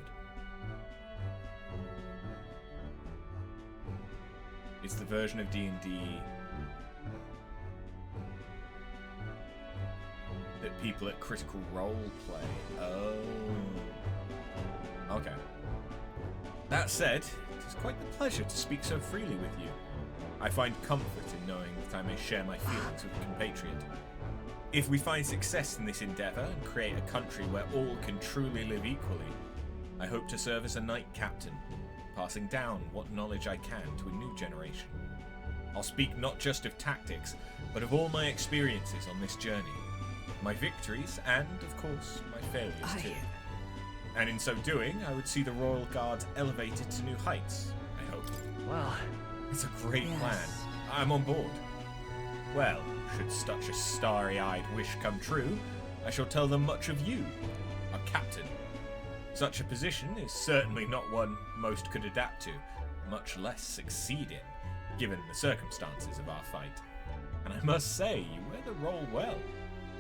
[SPEAKER 1] It's the version of D&D at people at Critical Role Play. Oh. Okay. That said, it is quite the pleasure to speak so freely with you. I find comfort in knowing that I may share my feelings with a compatriot. If we find success in this endeavour and create a country where all can truly live equally, I hope to serve as a knight captain, passing down what knowledge I can to a new generation. I'll speak not just of tactics, but of all my experiences on this journey, my victories and, of course, my failures too. And in so doing, I would see the Royal Guards elevated to new heights, I hope.
[SPEAKER 4] Well,
[SPEAKER 1] it's a great plan. I'm on board. Well, should such a starry-eyed wish come true, I shall tell them much of you, our captain. Such a position is certainly not one most could adapt to, much less succeed in, given the circumstances of our fight. And I must say, you wear the role well.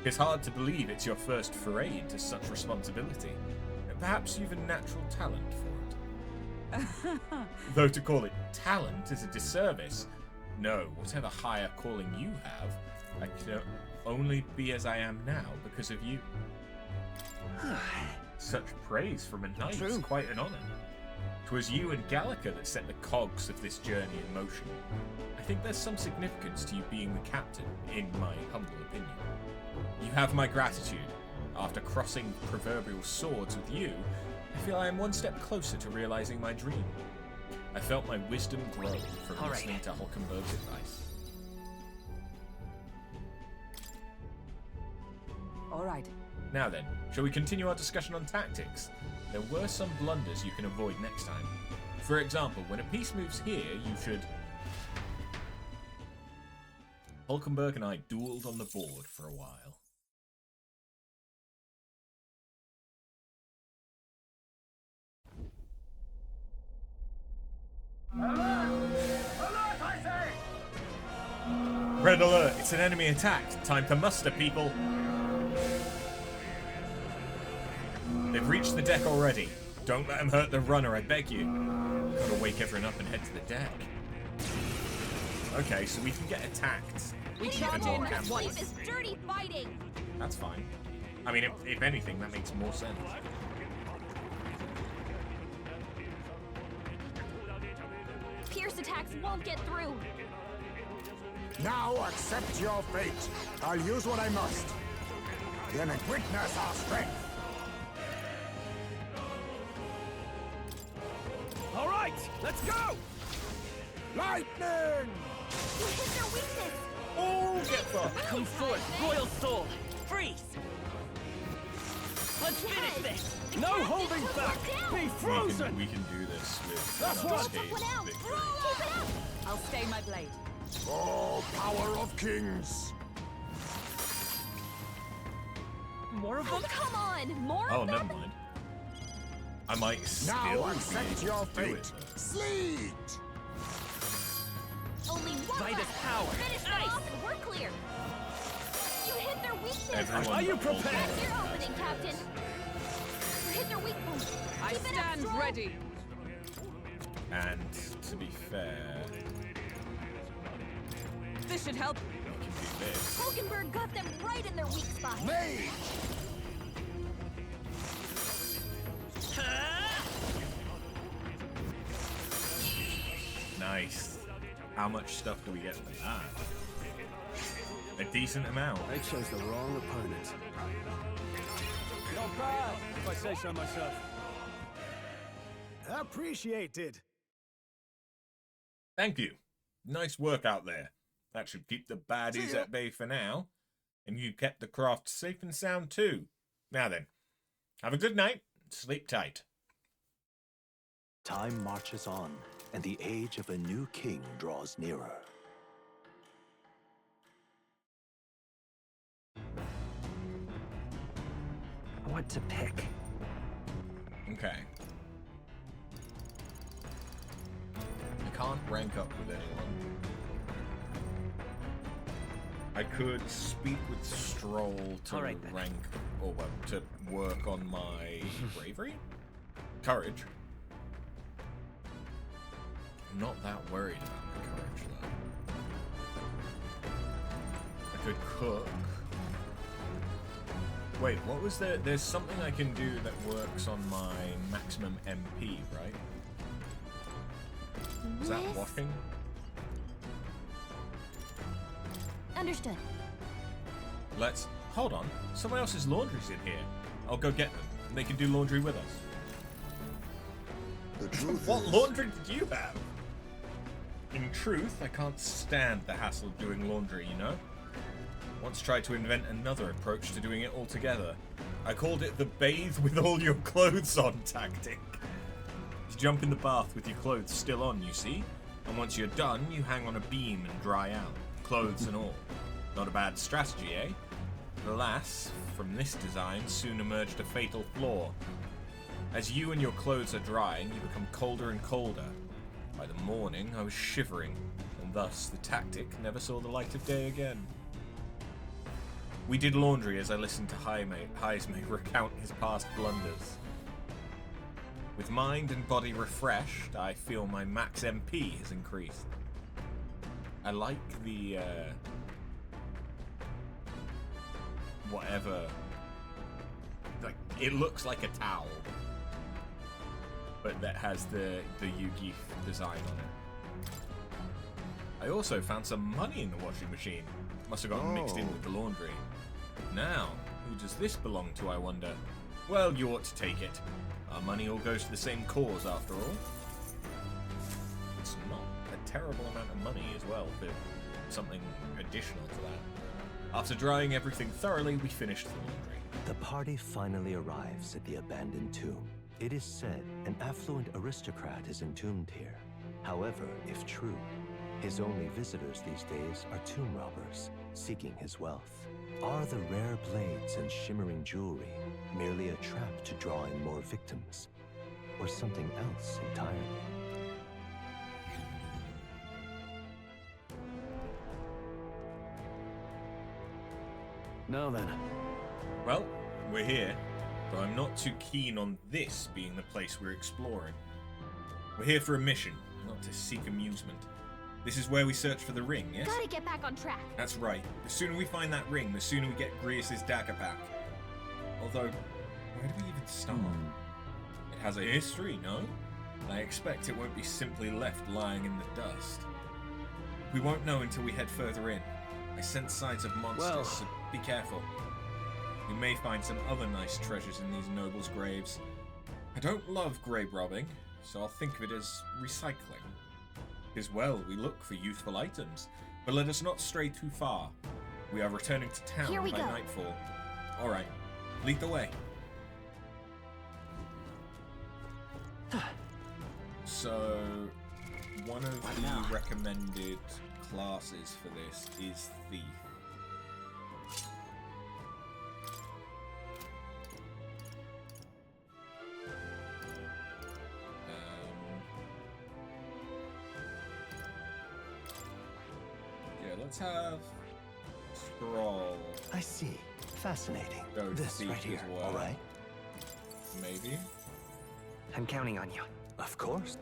[SPEAKER 1] It's hard to believe it's your first foray into such responsibility. Perhaps you've a natural talent for it. Though to call it talent is a disservice. No, whatever higher calling you have, I can only be as I am now because of you. Such praise from a knight is quite an honour. 'Twas you and Gallica that set the cogs of this journey in motion. I think there's some significance to you being the captain, in my humble opinion. You have my gratitude. After crossing proverbial swords with you, I feel I am one step closer to realizing my dream. I felt my wisdom grow from listening to Hulkenberg's advice.
[SPEAKER 6] All right.
[SPEAKER 1] Now then, shall we continue our discussion on tactics? There were some blunders you can avoid next time. For example, when a piece moves here, you should... Hulkenberg and I dueled on the board for a while. Red alert! It's an enemy attack! Time to muster, people! They've reached the deck already. Don't let them hurt the runner, I beg you. Gotta wake everyone up and head to the deck. Okay, so we can get attacked.
[SPEAKER 6] We
[SPEAKER 1] even
[SPEAKER 6] charge
[SPEAKER 1] more,
[SPEAKER 6] in
[SPEAKER 1] can't we?
[SPEAKER 6] once.
[SPEAKER 2] This dirty fighting!
[SPEAKER 1] That's fine. I mean, if anything, that makes more sense.
[SPEAKER 2] Pierce attacks won't get through.
[SPEAKER 8] Now accept your fate. I'll use what I must. Then witness our strength.
[SPEAKER 4] all right, let's go!
[SPEAKER 8] Lightning!
[SPEAKER 2] You hit their weakness!
[SPEAKER 1] Oh, get fucked!
[SPEAKER 6] Come forth, Royal Sword! Freeze! Let's finish this!
[SPEAKER 4] No holding back! Be frozen!
[SPEAKER 1] We can do this with
[SPEAKER 4] That's
[SPEAKER 1] an
[SPEAKER 4] what-
[SPEAKER 1] unscathed
[SPEAKER 2] One out!
[SPEAKER 1] victory.
[SPEAKER 2] Keep it up!
[SPEAKER 6] I'll stay my blade.
[SPEAKER 8] Oh, power of kings!
[SPEAKER 6] More of
[SPEAKER 2] Oh,
[SPEAKER 6] them?
[SPEAKER 2] come on! More
[SPEAKER 1] Oh,
[SPEAKER 2] of them?
[SPEAKER 1] never mind. I might still
[SPEAKER 8] Now
[SPEAKER 1] be
[SPEAKER 8] accept
[SPEAKER 1] able
[SPEAKER 8] your
[SPEAKER 1] to do
[SPEAKER 8] fate.
[SPEAKER 1] it, though.
[SPEAKER 8] Sleet!
[SPEAKER 2] Only one
[SPEAKER 6] Vitus
[SPEAKER 2] left.
[SPEAKER 6] power.
[SPEAKER 2] Finish them
[SPEAKER 6] Nice.
[SPEAKER 2] off and we're clear. You hit their weakness.
[SPEAKER 1] Everyone
[SPEAKER 4] Are you
[SPEAKER 1] but Hulkenberg.
[SPEAKER 4] prepared?
[SPEAKER 2] That's your opening, Captain. You hit their weak point.
[SPEAKER 6] I
[SPEAKER 2] Keep it up,
[SPEAKER 6] stand
[SPEAKER 2] strong.
[SPEAKER 6] ready.
[SPEAKER 1] And to be fair,
[SPEAKER 6] This should help.
[SPEAKER 1] we can do this.
[SPEAKER 2] Hulkenberg got them right in their weak spot.
[SPEAKER 8] Mage!
[SPEAKER 1] Nice. How much stuff do we get from that? A decent amount.
[SPEAKER 4] They chose the wrong opponent. Not bad, if I say so myself. Appreciated.
[SPEAKER 1] Thank you. Nice work out there. That should keep the baddies at bay for now. And you kept the craft safe and sound too. Now then, have a good night. Sleep tight.
[SPEAKER 5] Time marches on, and the age of a new king draws nearer.
[SPEAKER 7] What to pick?
[SPEAKER 1] Okay. I can't rank up with anyone. I could speak with Stroll to
[SPEAKER 7] Alright then.
[SPEAKER 1] rank, or well, to work on my bravery? Courage. I'm not that worried about my courage, though. I could cook. Wait, what was there? There's something I can do that works on my maximum MP, right? Is that
[SPEAKER 2] Yes.
[SPEAKER 1] washing?
[SPEAKER 2] Understood.
[SPEAKER 1] Let's... Hold on. Someone else's laundry's in here. I'll go get them. They can do laundry with us.
[SPEAKER 8] The truth
[SPEAKER 1] What
[SPEAKER 8] is,
[SPEAKER 1] laundry did you have? In truth, I can't stand the hassle of doing laundry, you know? Once tried to invent another approach to doing it altogether. I called it the bathe with all your clothes on tactic. You jump in the bath with your clothes still on, you see? And once you're done, you hang on a beam and dry out. Clothes and all. Not a bad strategy, eh? Alas, from this design soon emerged a fatal flaw. As you and your clothes are drying, you become colder and colder. By the morning, I was shivering, and thus the tactic never saw the light of day again. We did laundry as I listened to Heismay recount his past blunders. With mind and body refreshed, I feel my max MP has increased. I like the, whatever, like, it looks like a towel, but that has the Yu-Gi design on it. I also found some money in the washing machine. Must have gotten mixed in with the laundry. Now, who does this belong to, I wonder? Well, you ought to take it. Our money all goes to the same cause, after all. It's not a terrible amount of money as well, but something additional to that. After drying everything thoroughly, we finished the laundry.
[SPEAKER 5] The party finally arrives at the abandoned tomb. It is said an affluent aristocrat is entombed here. However, if true, his only visitors these days are tomb robbers, seeking his wealth. Are the rare blades and shimmering jewelry merely a trap to draw in more victims, or something else entirely?
[SPEAKER 4] Now then.
[SPEAKER 1] Well, we're here, though I'm not too keen on this being the place we're exploring. We're here for a mission, not to seek amusement. This is where we search for the ring, yes?
[SPEAKER 2] Gotta get back on track.
[SPEAKER 1] That's right. The sooner we find that ring, the sooner we get Grius' dagger back. Although, where do we even start? It has a history, no? I expect it won't be simply left lying in the dust. We won't know until we head further in. I sense signs of monsters, so be careful. We may find some other nice treasures in these nobles' graves. I don't love grave robbing, so I'll think of it as recycling. As well, we look for useful items, but let us not stray too far. We are returning to town
[SPEAKER 2] Here we
[SPEAKER 1] by
[SPEAKER 2] go.
[SPEAKER 1] nightfall. Alright, lead the way. So, one of the recommended classes for this is Thief. Let's have Scroll.
[SPEAKER 5] I see. Fascinating.
[SPEAKER 1] Go
[SPEAKER 5] This
[SPEAKER 1] Thief
[SPEAKER 5] right here,
[SPEAKER 1] as well.
[SPEAKER 5] all right?
[SPEAKER 1] Maybe.
[SPEAKER 7] I'm counting on you.
[SPEAKER 5] Of course.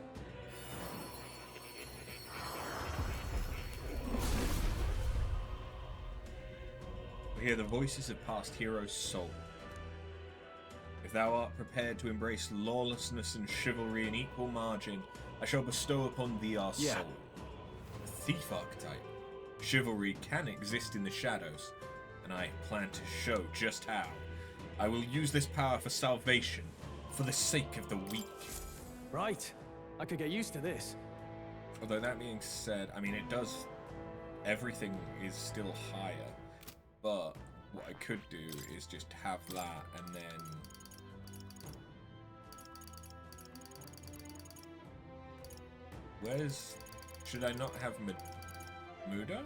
[SPEAKER 1] We hear the voices of past heroes' soul. If thou art prepared to embrace lawlessness and chivalry in equal margin, I shall bestow upon thee our soul. A thief archetype. Chivalry can exist in the shadows, and I plan to show just how. I will use this power for salvation, for the sake of the weak.
[SPEAKER 4] Right. I could get used to this.
[SPEAKER 1] Although that being said, I mean, it does... Everything is still higher, but what I could do is just have that, and then... Where's... Should I not have Mudo?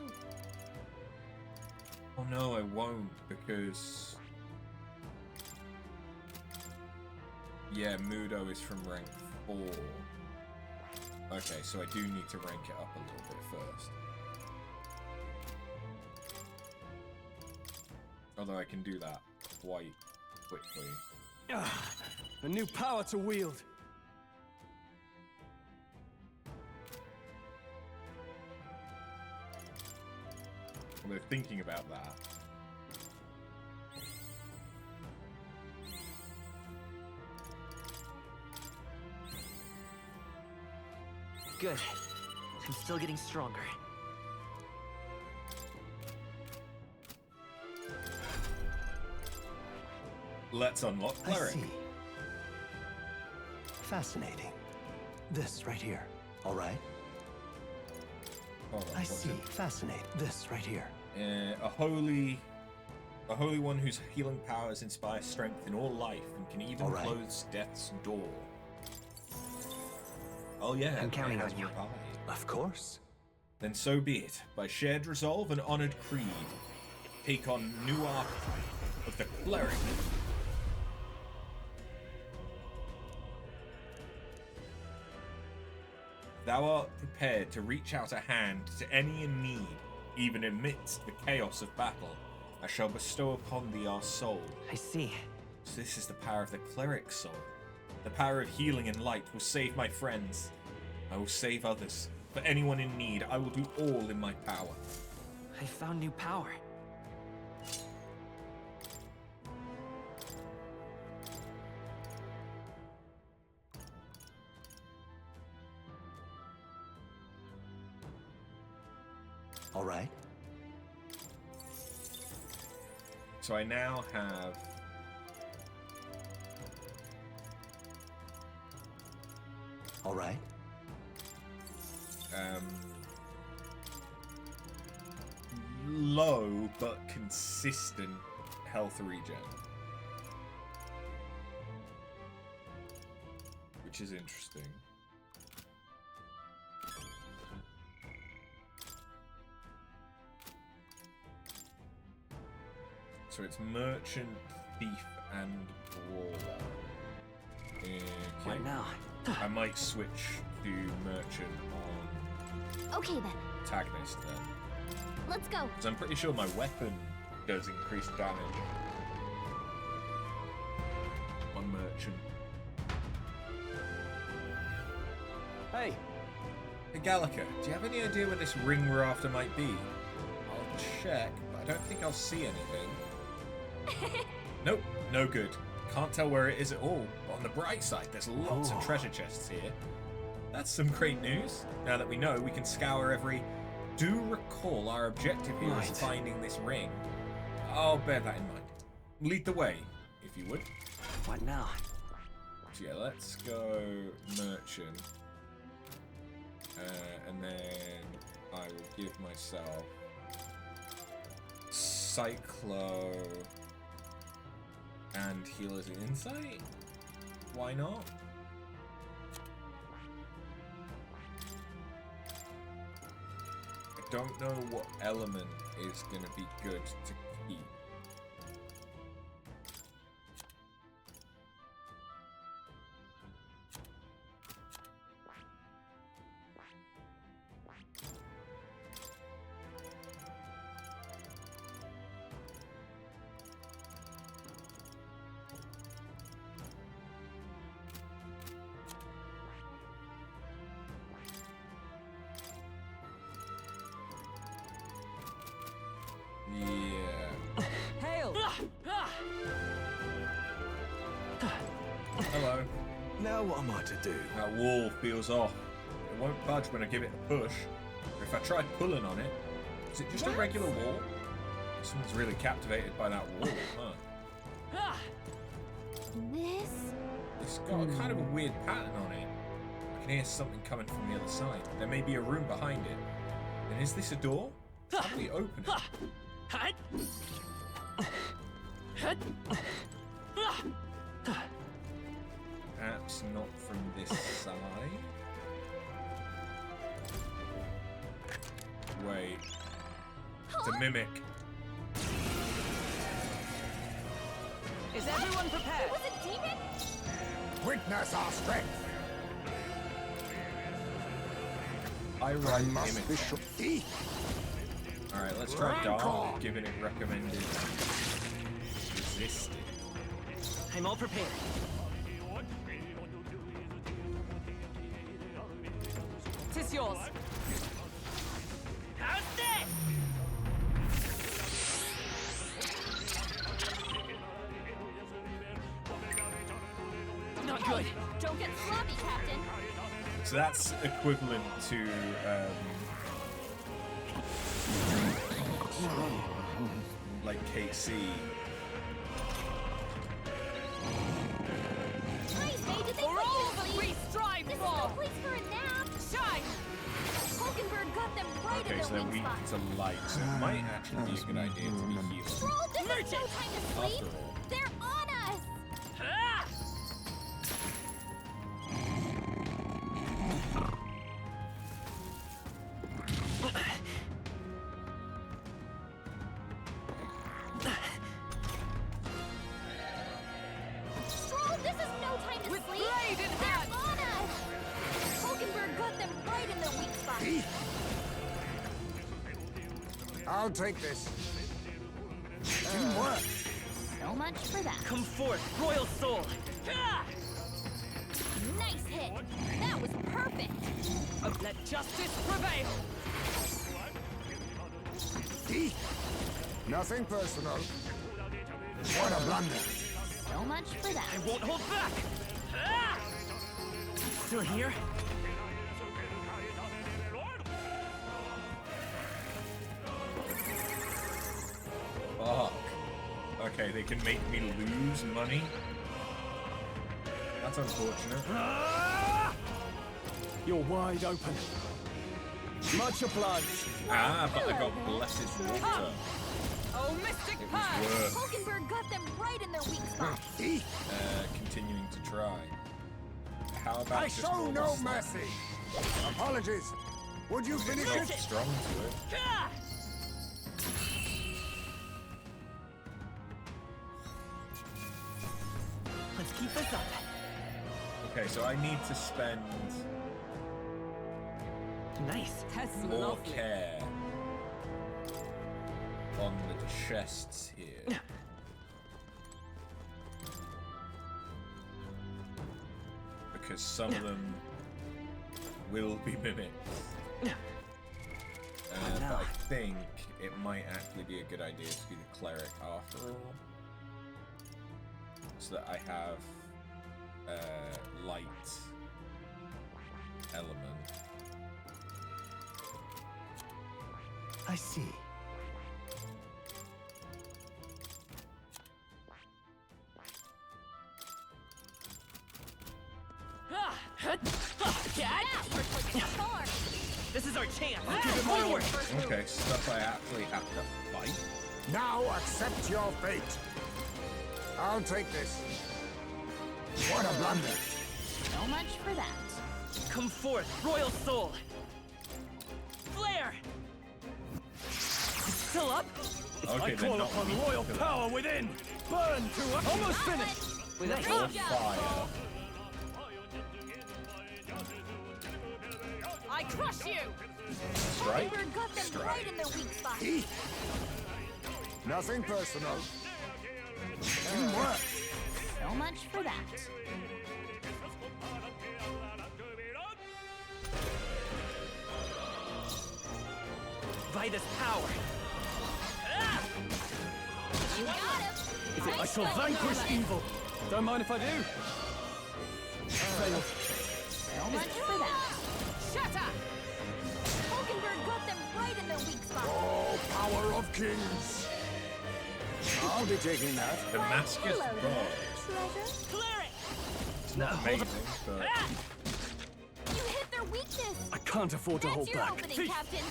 [SPEAKER 1] Oh no, I won't, because... Yeah, Mudo is from rank 4. Okay, so I do need to rank it up a little bit first. Although I can do that quite quickly.
[SPEAKER 4] A new power to wield.
[SPEAKER 1] Although thinking about that...
[SPEAKER 7] Good. I'm still getting stronger.
[SPEAKER 1] Let's unlock
[SPEAKER 5] I
[SPEAKER 1] Cleric.
[SPEAKER 5] see. Fascinating. This right here. All right.
[SPEAKER 1] Hold on,
[SPEAKER 5] I
[SPEAKER 1] what's
[SPEAKER 5] see.
[SPEAKER 1] it?
[SPEAKER 5] Fascinating. This right here.
[SPEAKER 1] A holy one whose healing powers inspire strength in all life and can even
[SPEAKER 5] All right.
[SPEAKER 1] close death's door. Oh yeah,
[SPEAKER 7] I'm
[SPEAKER 1] it
[SPEAKER 7] counting
[SPEAKER 1] has
[SPEAKER 7] on you.
[SPEAKER 1] revived.
[SPEAKER 5] Of course.
[SPEAKER 1] Then so be it. By shared resolve and honored creed, take on new archetype of the cleric. Thou art prepared to reach out a hand to any in need, even amidst the chaos of battle. I shall bestow upon thee our soul.
[SPEAKER 7] I see.
[SPEAKER 1] So this is the power of the cleric soul. The power of healing and light will save my friends. I will save others. For anyone in need, I will do all in my power.
[SPEAKER 7] I found new power.
[SPEAKER 5] All right.
[SPEAKER 1] So I now have
[SPEAKER 5] All right.
[SPEAKER 1] Low but consistent health regen, which is interesting. So it's merchant, thief, and brawler. Okay.
[SPEAKER 7] What now?
[SPEAKER 1] I might switch to merchant on
[SPEAKER 2] Okay then,
[SPEAKER 1] protagonist then.
[SPEAKER 2] let's go.
[SPEAKER 1] Because I'm pretty sure my weapon does increased damage on merchant.
[SPEAKER 4] Hey,
[SPEAKER 1] Hey Gallica, do you have any idea where this ring we're after might be? I'll check, but I don't think I'll see anything. Nope, no good. Can't tell where it is at all. But on the bright side, there's lots of treasure chests here. That's some great news. Now that we know, we can scour every... Do recall our objective here is
[SPEAKER 4] Right.
[SPEAKER 1] finding this ring. I'll bear that in mind. Lead the way, if you would.
[SPEAKER 7] What now?
[SPEAKER 1] So yeah, let's go merchant. And then I will give myself Cyclo and Healer's Insight. Why not? I don't know what element is going to be good to keep. Yeah.
[SPEAKER 6] Hail!
[SPEAKER 1] Hello.
[SPEAKER 8] Now what am I to do?
[SPEAKER 1] That wall feels off. It won't budge when I give it a push. If I try pulling on it, is it just a regular wall? Someone's really captivated by that wall, huh?
[SPEAKER 2] This?
[SPEAKER 1] It's got a kind of a weird pattern on it. I can hear something coming from the other side. There may be a room behind it. And is this a door? How do we open it? Perhaps not from this side. Wait. It's a mimic.
[SPEAKER 6] Is everyone prepared?
[SPEAKER 2] Was it demon?
[SPEAKER 8] Witness our strength.
[SPEAKER 1] I
[SPEAKER 8] I
[SPEAKER 1] run
[SPEAKER 8] must be
[SPEAKER 1] image.
[SPEAKER 8] sure.
[SPEAKER 1] Alright, let's try Dark, giving it recommended resisted.
[SPEAKER 7] I'm all prepared.
[SPEAKER 6] Tis yours.
[SPEAKER 7] Not good.
[SPEAKER 2] Don't get sloppy, Captain.
[SPEAKER 1] So that's equivalent to like KC.
[SPEAKER 2] Nice, hey, did they
[SPEAKER 6] For
[SPEAKER 2] put
[SPEAKER 6] all
[SPEAKER 2] you to
[SPEAKER 6] that
[SPEAKER 2] sleep?
[SPEAKER 6] we strive
[SPEAKER 2] This is
[SPEAKER 6] for!
[SPEAKER 2] no place for a nap.
[SPEAKER 6] Shine!
[SPEAKER 2] Hulkenberg got them right
[SPEAKER 1] Okay,
[SPEAKER 2] in
[SPEAKER 1] so
[SPEAKER 2] their
[SPEAKER 1] they're
[SPEAKER 2] weak
[SPEAKER 1] weak
[SPEAKER 2] spot.
[SPEAKER 1] to light, so it might actually be a good idea to be healing.
[SPEAKER 2] Stroll, this is no time to sleep.
[SPEAKER 1] After all.
[SPEAKER 2] They're on us.
[SPEAKER 6] Ah!
[SPEAKER 2] Stroll, this is no time to
[SPEAKER 6] With
[SPEAKER 2] sleep.
[SPEAKER 6] blade in
[SPEAKER 2] They're
[SPEAKER 6] hand!
[SPEAKER 2] on us. Hulkenberg got them right in their weak spot.
[SPEAKER 8] I'll take this. Teamwork.
[SPEAKER 2] So much for that.
[SPEAKER 7] Come forth, royal soul!
[SPEAKER 6] Ah!
[SPEAKER 2] Nice hit. That was perfect.
[SPEAKER 6] Let justice prevail!
[SPEAKER 8] Nothing personal. What a blunder.
[SPEAKER 2] So much for that.
[SPEAKER 7] I won't hold back! Ah! Still here?
[SPEAKER 1] Fuck. Okay, they can make me lose money. That's unfortunate.
[SPEAKER 4] You're wide open. Much obliged.
[SPEAKER 1] Ah, but I got Blessed Water.
[SPEAKER 6] Oh, mystic
[SPEAKER 1] It was
[SPEAKER 6] purge!
[SPEAKER 1] worth
[SPEAKER 2] Hulkenberg got them right in their weak spot.
[SPEAKER 1] continuing to try. How about
[SPEAKER 8] I
[SPEAKER 1] just
[SPEAKER 8] show
[SPEAKER 1] more
[SPEAKER 8] no
[SPEAKER 1] stuff?
[SPEAKER 8] mercy. Apologies. Would you finish
[SPEAKER 1] Not
[SPEAKER 8] it?
[SPEAKER 1] strong to it.
[SPEAKER 6] Ah!
[SPEAKER 7] Let's keep this up.
[SPEAKER 1] Okay, so I need to spend
[SPEAKER 7] Nice.
[SPEAKER 6] That's
[SPEAKER 1] more
[SPEAKER 6] lovely.
[SPEAKER 1] care on the chests here. Because some of them will be mimics. But I think it might actually be a good idea to be the cleric after all. So that I have light element.
[SPEAKER 5] I see.
[SPEAKER 6] Ah! Cat!
[SPEAKER 2] That worked like a charm.
[SPEAKER 7] This is our chance.
[SPEAKER 6] Give it my word.
[SPEAKER 1] Okay, stuff I actually have to fight.
[SPEAKER 8] Now accept your fate. I'll take this. What a blunder.
[SPEAKER 2] So much for that.
[SPEAKER 7] Come forth, royal soul. Flare. Still up?
[SPEAKER 1] Okay,
[SPEAKER 4] I
[SPEAKER 1] they're
[SPEAKER 4] call
[SPEAKER 1] not
[SPEAKER 4] upon
[SPEAKER 1] weak
[SPEAKER 4] royal
[SPEAKER 1] to that.
[SPEAKER 4] power within. Burn to almost finished.
[SPEAKER 7] With a
[SPEAKER 2] Great
[SPEAKER 1] Or
[SPEAKER 2] job,
[SPEAKER 1] fire.
[SPEAKER 2] Stroll.
[SPEAKER 6] I crush you!
[SPEAKER 1] Strike?
[SPEAKER 2] Hulkenberg got them
[SPEAKER 1] Strike.
[SPEAKER 2] right in their weak spot.
[SPEAKER 8] Nothing personal. Teamwork.
[SPEAKER 2] So much for that.
[SPEAKER 7] By this power. Ah!
[SPEAKER 2] You got him.
[SPEAKER 4] I shall vanquish evil. Don't mind if I do. Failed.
[SPEAKER 2] So much for that.
[SPEAKER 6] Shatter!
[SPEAKER 2] Hulkenberg got them right in their weak spot.
[SPEAKER 8] Oh, power of kings. I'll be taking that.
[SPEAKER 1] Damascus
[SPEAKER 2] Hello
[SPEAKER 1] God.
[SPEAKER 2] there, treasure.
[SPEAKER 6] Clear it!
[SPEAKER 1] It's not amazing, but
[SPEAKER 6] Ah!
[SPEAKER 2] You hit their weakness.
[SPEAKER 4] I can't afford to
[SPEAKER 2] That's
[SPEAKER 4] hold
[SPEAKER 2] your
[SPEAKER 4] back.
[SPEAKER 2] opening,
[SPEAKER 4] Thief.
[SPEAKER 2] Captain.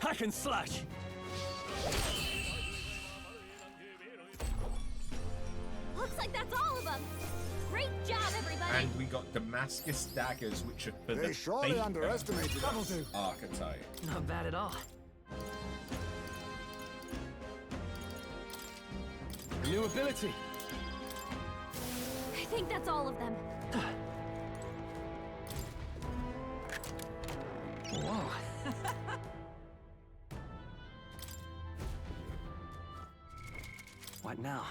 [SPEAKER 4] Hack and slash.
[SPEAKER 2] Looks like that's all of them. Great job, everybody.
[SPEAKER 1] and we got Damascus daggers, which are for
[SPEAKER 8] They
[SPEAKER 1] the
[SPEAKER 8] surely
[SPEAKER 1] Faker
[SPEAKER 8] underestimated us.
[SPEAKER 1] archetype.
[SPEAKER 7] Not bad at all.
[SPEAKER 4] New ability.
[SPEAKER 2] I think that's all of them.
[SPEAKER 7] Whoa. What now?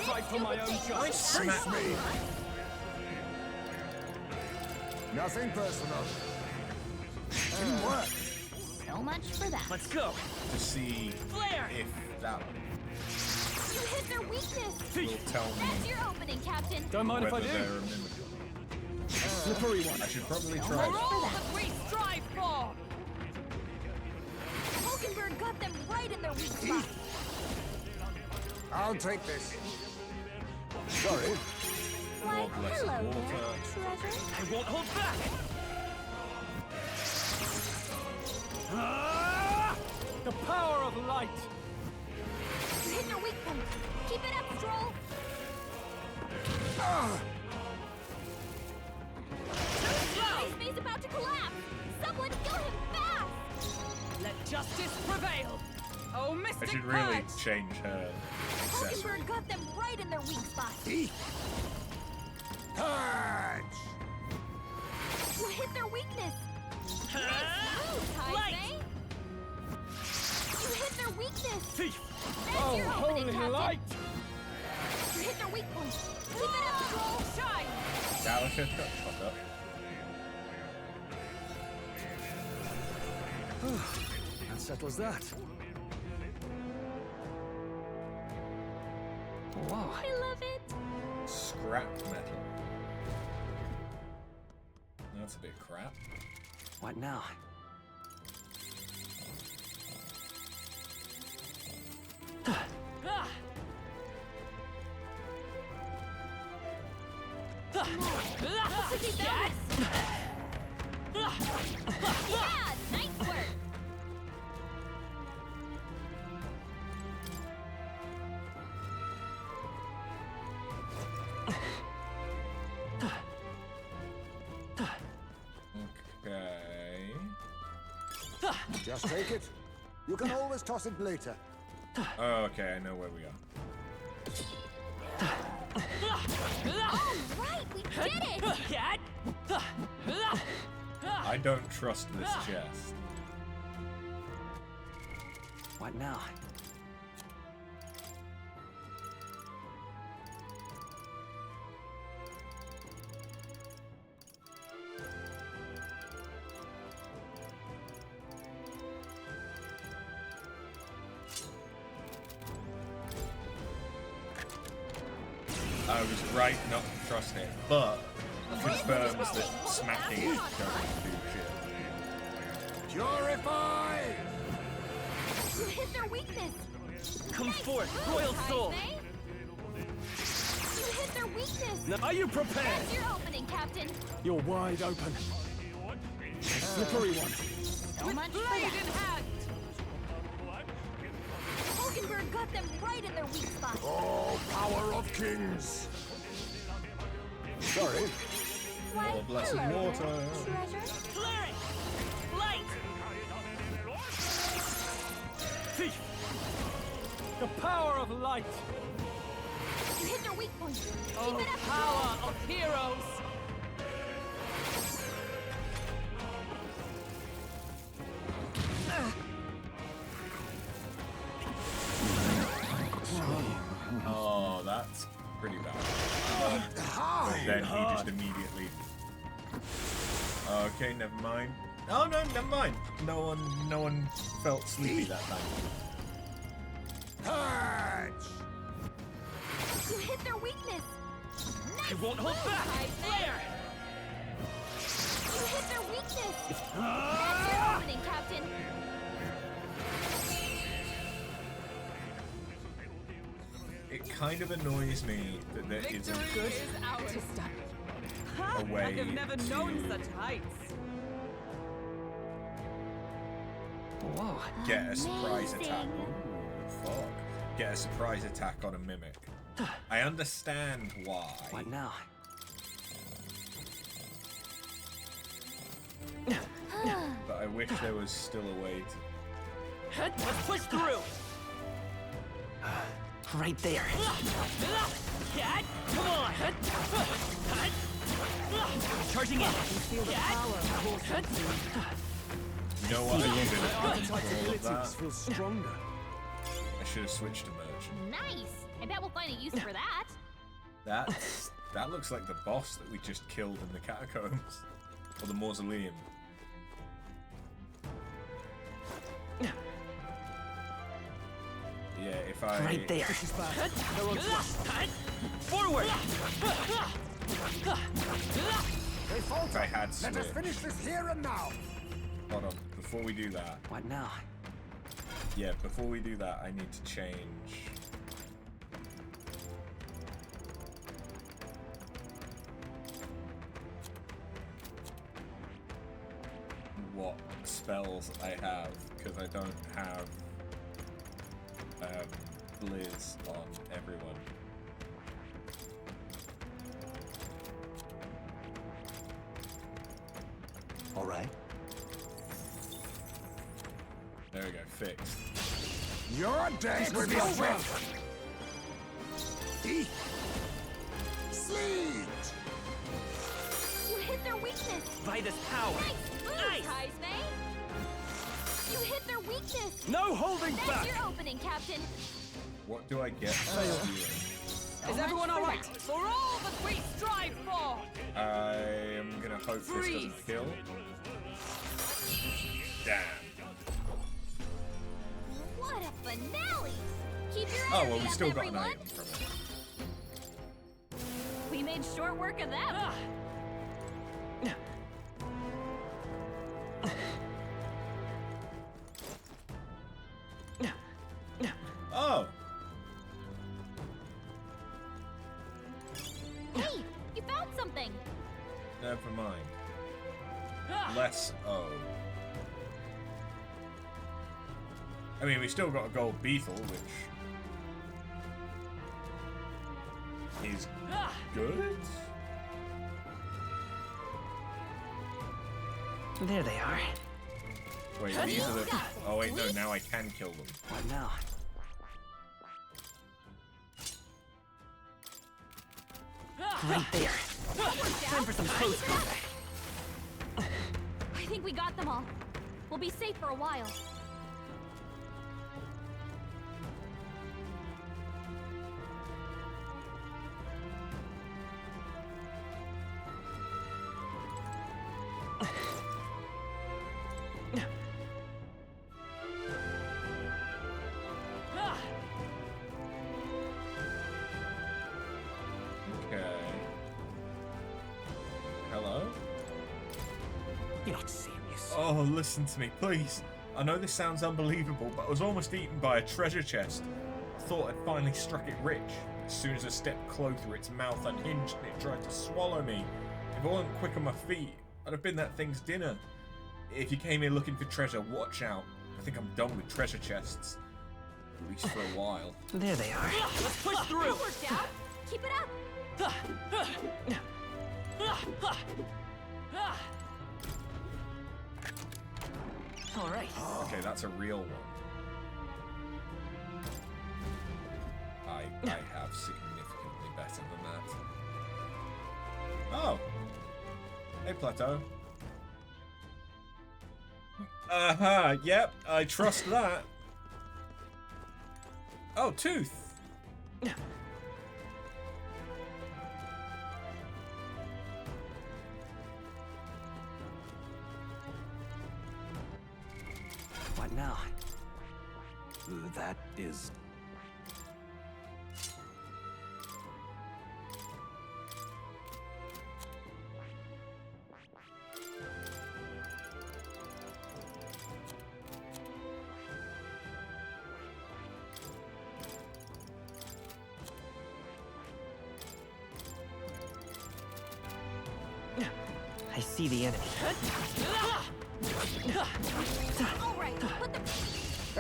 [SPEAKER 4] fight for my own justice.
[SPEAKER 8] Face me! Nothing personal. Teamwork.
[SPEAKER 2] So much for that.
[SPEAKER 4] Let's go.
[SPEAKER 1] To see
[SPEAKER 4] Flare!
[SPEAKER 1] if that
[SPEAKER 2] You hit their weakness.
[SPEAKER 1] will tell
[SPEAKER 2] That's
[SPEAKER 1] me
[SPEAKER 2] your opening, Captain.
[SPEAKER 4] Don't mind if I
[SPEAKER 1] whether
[SPEAKER 4] do.
[SPEAKER 1] they're a mimic.
[SPEAKER 4] Slippery one.
[SPEAKER 1] I should probably
[SPEAKER 2] So
[SPEAKER 1] try
[SPEAKER 2] much
[SPEAKER 1] that.
[SPEAKER 2] for that.
[SPEAKER 6] What we strive for!
[SPEAKER 2] Hulkenberg got them right in their weak spot.
[SPEAKER 8] I'll take this. Sorry.
[SPEAKER 2] Why,
[SPEAKER 1] Lord bless
[SPEAKER 2] hello
[SPEAKER 1] the
[SPEAKER 2] there,
[SPEAKER 1] water.
[SPEAKER 2] treasure.
[SPEAKER 4] I won't hold back. Ah! The power of light.
[SPEAKER 2] You hit their weak point. Keep it up, Stroll. Ice Bay's about to collapse. Someone kill him fast.
[SPEAKER 6] Let justice prevail! Oh,
[SPEAKER 1] I
[SPEAKER 6] Mystic
[SPEAKER 1] should really
[SPEAKER 6] Purge!
[SPEAKER 1] change her accessory.
[SPEAKER 2] Hulkenberg got them right in their weak spot.
[SPEAKER 8] Purge!
[SPEAKER 2] You hit their weakness. Nice move,
[SPEAKER 6] Light!
[SPEAKER 2] Ice Bay. You hit their weakness.
[SPEAKER 4] Thief.
[SPEAKER 2] That's
[SPEAKER 4] Oh,
[SPEAKER 2] your
[SPEAKER 4] holy
[SPEAKER 2] opening, Captain.
[SPEAKER 4] light.
[SPEAKER 2] You hit their weak point. Keep it up, Stroll.
[SPEAKER 6] Shine!
[SPEAKER 1] Galaxy got shot up.
[SPEAKER 4] That settles that. Wow.
[SPEAKER 2] I love it.
[SPEAKER 1] Scrap metal. That's a bit crap.
[SPEAKER 4] What now?
[SPEAKER 6] Ah!
[SPEAKER 2] How could they know this? Yeah, nice work.
[SPEAKER 1] Okay.
[SPEAKER 8] Just take it. You can always toss it later.
[SPEAKER 1] Oh, okay, I know where we are.
[SPEAKER 2] All right, we did it.
[SPEAKER 1] I don't trust this chest.
[SPEAKER 4] What now?
[SPEAKER 1] I was right not to trust it, but confirms that smacking it doesn't do shit.
[SPEAKER 8] Purify!
[SPEAKER 2] You hit their weakness.
[SPEAKER 4] Come
[SPEAKER 2] Nice
[SPEAKER 4] forth,
[SPEAKER 2] move,
[SPEAKER 4] royal soul.
[SPEAKER 2] Ice Bay. You hit their weakness.
[SPEAKER 4] Now, are you prepared?
[SPEAKER 2] That's your opening, Captain.
[SPEAKER 4] You're wide open. A slippery one.
[SPEAKER 2] So
[SPEAKER 6] With
[SPEAKER 2] much for
[SPEAKER 6] blade
[SPEAKER 2] that.
[SPEAKER 6] in hand!
[SPEAKER 2] Hulkenberg got them right in their weak spot.
[SPEAKER 8] Oh, power of kings! Sorry.
[SPEAKER 2] Why,
[SPEAKER 1] Lord bless the
[SPEAKER 2] hello
[SPEAKER 1] water.
[SPEAKER 2] there, treasure.
[SPEAKER 6] Clear it! Light!
[SPEAKER 4] Thief. The power of light.
[SPEAKER 2] You hit their weak point. Keep
[SPEAKER 6] Oh,
[SPEAKER 2] it up,
[SPEAKER 6] power of heroes!
[SPEAKER 1] Oh, that's pretty bad. Then he just immediately. Okay, never mind. Oh no, never mind. No one felt sleepy that time.
[SPEAKER 8] Purge!
[SPEAKER 2] You hit their weakness. Nice
[SPEAKER 4] I won't hold
[SPEAKER 2] move,
[SPEAKER 4] back.
[SPEAKER 2] Ice Bay.
[SPEAKER 6] Flare!
[SPEAKER 2] You hit their weakness. That's your opening, Captain.
[SPEAKER 1] It kind of annoys me that there isn't
[SPEAKER 6] Victory is ours!
[SPEAKER 1] a way
[SPEAKER 6] I have never
[SPEAKER 1] to
[SPEAKER 6] known such heights!
[SPEAKER 4] Whoa.
[SPEAKER 1] get a surprise
[SPEAKER 2] Amazing.
[SPEAKER 1] attack. Ooh, fuck. Get a surprise attack on a mimic. I understand why.
[SPEAKER 4] What now?
[SPEAKER 1] But I wish there was still a way to.
[SPEAKER 4] Let's push through. Right there. Come on. Charging in.
[SPEAKER 6] Feel the power of
[SPEAKER 1] You know what? I needed
[SPEAKER 4] Archetype's
[SPEAKER 1] all of
[SPEAKER 4] abilities
[SPEAKER 1] that.
[SPEAKER 4] feel stronger.
[SPEAKER 1] I should have switched to merchant.
[SPEAKER 2] Nice. I bet we'll find a use for that.
[SPEAKER 1] That looks like the boss that we just killed in the catacombs. Or the mausoleum. Yeah, if I...
[SPEAKER 4] Right there. Forward!
[SPEAKER 8] Hey, Falter,
[SPEAKER 1] I had
[SPEAKER 8] let us
[SPEAKER 1] switch.
[SPEAKER 8] finish this here and now.
[SPEAKER 1] Hold on, before we do that.
[SPEAKER 4] What now?
[SPEAKER 1] Yeah, before we do that, I need to change... what spells I have, because I don't have Blizz on everyone.
[SPEAKER 5] All right.
[SPEAKER 1] There we go, fixed.
[SPEAKER 8] Your day will be over. Eat. Sleet.
[SPEAKER 2] You hit their weakness.
[SPEAKER 4] Vitus power.
[SPEAKER 2] Nice move, Heisme. You hit their weakness.
[SPEAKER 4] No holding
[SPEAKER 2] That's
[SPEAKER 4] back.
[SPEAKER 2] your opening, Captain.
[SPEAKER 1] What do I get for stealing?
[SPEAKER 6] Is everyone all right? For all that we strive for!
[SPEAKER 1] I am gonna hope this
[SPEAKER 6] Freeze.
[SPEAKER 1] doesn't kill. Damn.
[SPEAKER 2] What a finale! Keep your
[SPEAKER 1] Oh,
[SPEAKER 2] energy
[SPEAKER 1] well, we
[SPEAKER 2] up,
[SPEAKER 1] still got an
[SPEAKER 2] everyone.
[SPEAKER 1] item from it.
[SPEAKER 2] We made short work of them.
[SPEAKER 1] Oh!
[SPEAKER 2] Hey, you found something.
[SPEAKER 1] Never mind. Less O. I mean, we still got a gold beetle, which is good.
[SPEAKER 4] There they are.
[SPEAKER 1] Wait, these are the... Oh wait, no, now I can kill them.
[SPEAKER 4] What now? Right there. Time for some close combat.
[SPEAKER 2] I think we got them all. We'll be safe for a while.
[SPEAKER 1] Okay. Hello?
[SPEAKER 4] You're not serious.
[SPEAKER 1] Oh, listen to me, please. I know this sounds unbelievable, but I was almost eaten by a treasure chest. I thought I'd finally struck it rich. As soon as I stepped closer, its mouth unhinged and it tried to swallow me. If I wasn't quick on my feet, I'd have been that thing's dinner. If you came here looking for treasure, watch out. I think I'm done with treasure chests. At least for a while.
[SPEAKER 4] There they are. Let's push through.
[SPEAKER 2] That worked out. Keep it up.
[SPEAKER 4] All right.
[SPEAKER 1] Okay, that's a real one. I have significantly better than that. Oh! Hey, Plateau. Uh-huh, yep, I trust that. Oh, Tooth!
[SPEAKER 4] What now?
[SPEAKER 5] That is...
[SPEAKER 4] I see the enemy.
[SPEAKER 2] All right, put the...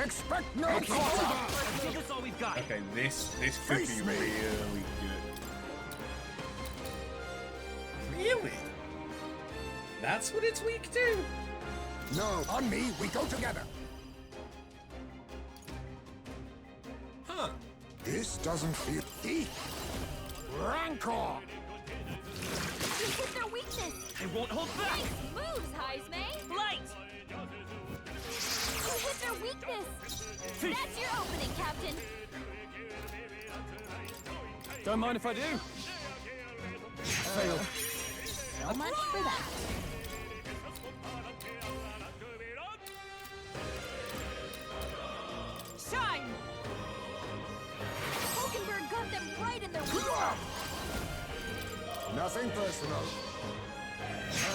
[SPEAKER 8] Expect no quarter.
[SPEAKER 4] Give us all we've got.
[SPEAKER 1] Okay, this could be
[SPEAKER 8] Face me.
[SPEAKER 1] really good. Really? That's what it's weak to?
[SPEAKER 8] No, on me, we go together.
[SPEAKER 1] Huh.
[SPEAKER 8] This doesn't feel deep. Rancor.
[SPEAKER 2] You hit their weakness.
[SPEAKER 4] I won't hold back.
[SPEAKER 2] Nice moves, Heisme.
[SPEAKER 4] Light.
[SPEAKER 2] You hit their weakness. That's your opening, Captain.
[SPEAKER 4] Don't mind if I do. Fail.
[SPEAKER 2] So much for that.
[SPEAKER 6] Shine!
[SPEAKER 2] Hulkenberg got them right in their weak spot.
[SPEAKER 8] Nothing personal.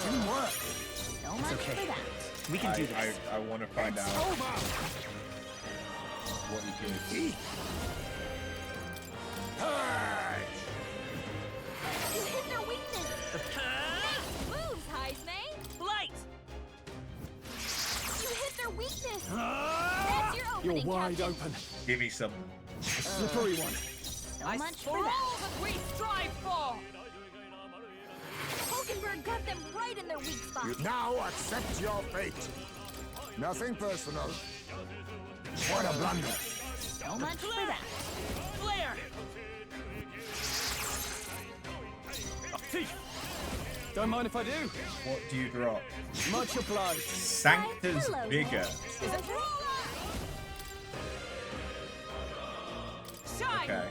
[SPEAKER 8] Didn't work.
[SPEAKER 2] So much for that.
[SPEAKER 10] We can do this.
[SPEAKER 1] I want to find out what he did.
[SPEAKER 2] You hit their weakness. Nice moves, Heisme.
[SPEAKER 6] Light!
[SPEAKER 2] You hit their weakness. That's your
[SPEAKER 4] You're
[SPEAKER 2] opening,
[SPEAKER 4] wide
[SPEAKER 2] Captain.
[SPEAKER 4] open.
[SPEAKER 1] Give me some.
[SPEAKER 4] Slippery one.
[SPEAKER 2] So much
[SPEAKER 6] For
[SPEAKER 2] for
[SPEAKER 6] all
[SPEAKER 2] that.
[SPEAKER 6] that we strive for!
[SPEAKER 2] Hulkenberg got them right in their weak spot.
[SPEAKER 8] Now accept your fate. Nothing personal. What a blunder.
[SPEAKER 2] So much for that.
[SPEAKER 6] Flare!
[SPEAKER 4] A thief. Don't mind if I do.
[SPEAKER 1] What do you drop?
[SPEAKER 4] Much obliged.
[SPEAKER 1] Sanctus
[SPEAKER 2] Hello,
[SPEAKER 1] Vigor.
[SPEAKER 6] Is it Shine!
[SPEAKER 1] Okay.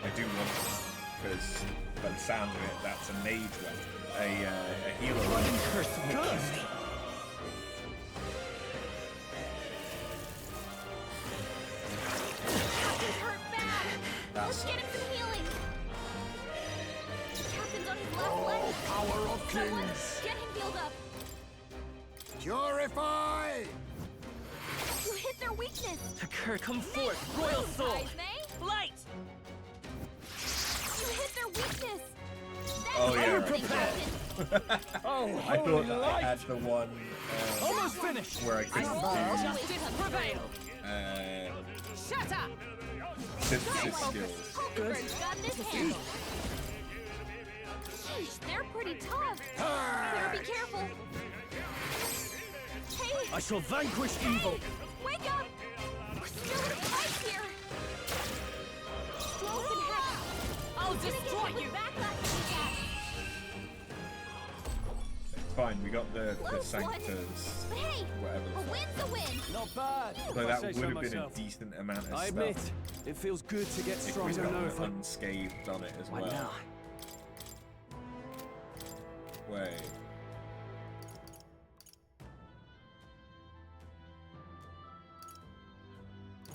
[SPEAKER 1] I do want this, because by the sound of it, that's a mage weapon. A healer weapon.
[SPEAKER 10] Curse.
[SPEAKER 2] Captain's hurt bad.
[SPEAKER 1] That's
[SPEAKER 2] Let's get him some healing. Captain's on his left leg.
[SPEAKER 8] Oh, power of
[SPEAKER 2] Someone
[SPEAKER 8] kings.
[SPEAKER 2] get him healed up.
[SPEAKER 8] Purify.
[SPEAKER 2] You hit their weakness.
[SPEAKER 10] Come forth,
[SPEAKER 2] Nice
[SPEAKER 10] royal
[SPEAKER 2] moves,
[SPEAKER 10] soul.
[SPEAKER 2] Heisme.
[SPEAKER 6] Light!
[SPEAKER 2] You hit their weakness. That's
[SPEAKER 1] Oh,
[SPEAKER 2] your
[SPEAKER 1] yeah,
[SPEAKER 2] opening,
[SPEAKER 1] right.
[SPEAKER 2] Captain.
[SPEAKER 4] Oh,
[SPEAKER 1] I
[SPEAKER 4] holy
[SPEAKER 1] thought that I
[SPEAKER 4] light.
[SPEAKER 1] had the one
[SPEAKER 4] Almost finished.
[SPEAKER 1] where I couldn't
[SPEAKER 6] Justice prevail!
[SPEAKER 1] do
[SPEAKER 6] Shatter!
[SPEAKER 1] synthesis skills.
[SPEAKER 2] Hulkenberg's got this handle. Sheesh, they're pretty tough. Better be careful. Hey,
[SPEAKER 4] I shall vanquish evil.
[SPEAKER 2] wake up! We're still in a fight here. Stroke and heck.
[SPEAKER 6] I'll destroy you!
[SPEAKER 1] Fine, we got the
[SPEAKER 2] Close one.
[SPEAKER 1] Sanctus,
[SPEAKER 2] But hey,
[SPEAKER 1] whatever.
[SPEAKER 2] a win's a win.
[SPEAKER 4] Not bad.
[SPEAKER 1] Though
[SPEAKER 4] if I
[SPEAKER 1] that
[SPEAKER 4] say
[SPEAKER 1] would
[SPEAKER 4] so
[SPEAKER 1] have been
[SPEAKER 4] myself.
[SPEAKER 1] a decent amount of
[SPEAKER 4] I
[SPEAKER 1] stuff.
[SPEAKER 4] admit, it feels good to get
[SPEAKER 1] If we
[SPEAKER 4] stronger
[SPEAKER 1] got
[SPEAKER 4] Nova.
[SPEAKER 1] unscathed on it as
[SPEAKER 10] What
[SPEAKER 1] well.
[SPEAKER 10] now?
[SPEAKER 1] Wait.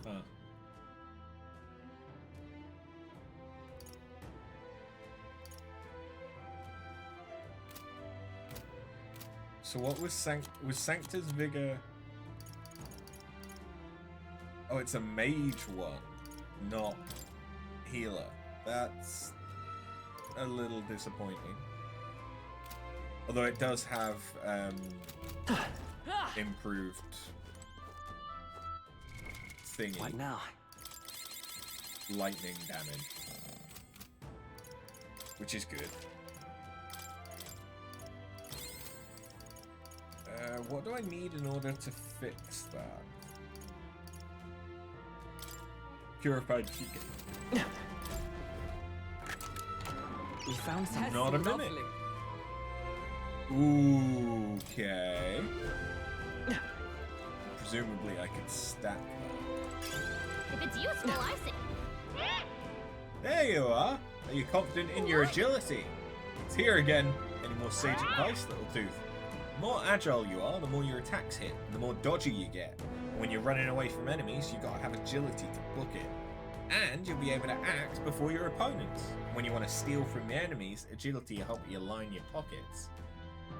[SPEAKER 1] Huh. So what was Sanctus Vigor? Oh, it's a mage one, not healer. That's a little disappointing. Although it does have improved thingy,
[SPEAKER 10] What now?
[SPEAKER 1] lightning damage, which is good. What do I need in order to fix that? Purified chicken.
[SPEAKER 10] We found some.
[SPEAKER 6] That's
[SPEAKER 1] Not a minute.
[SPEAKER 6] lovely.
[SPEAKER 1] Okay. Presumably I could stack that.
[SPEAKER 2] If it's useful, I say.
[SPEAKER 1] There you are. Are you confident in your agility? It's here again. Any more sage advice, little tooth? The more agile you are, the more your attacks hit, and the more dodgy you get. And when you're running away from enemies, you gotta have agility to book it. And you'll be able to act before your opponents. When you want to steal from the enemies, agility will help you line your pockets.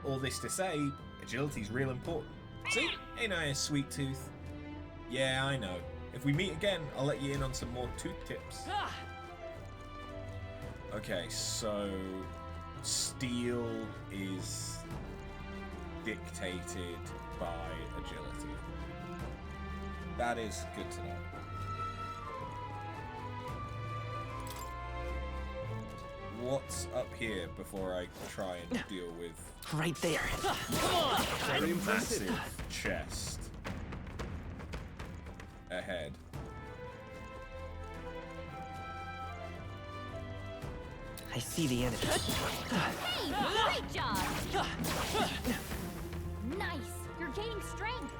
[SPEAKER 1] All this to say, agility's real important. See? Ain't I a sweet tooth? Yeah, I know. If we meet again, I'll let you in on some more tooth tips. Okay, so steal is dictated by agility. That is good to know. What's up here before I try and deal with
[SPEAKER 10] Right there.
[SPEAKER 4] Very impressive.
[SPEAKER 1] massive chest ahead?
[SPEAKER 10] I see the enemy.
[SPEAKER 2] Hey, great job. Nice. You're gaining strength.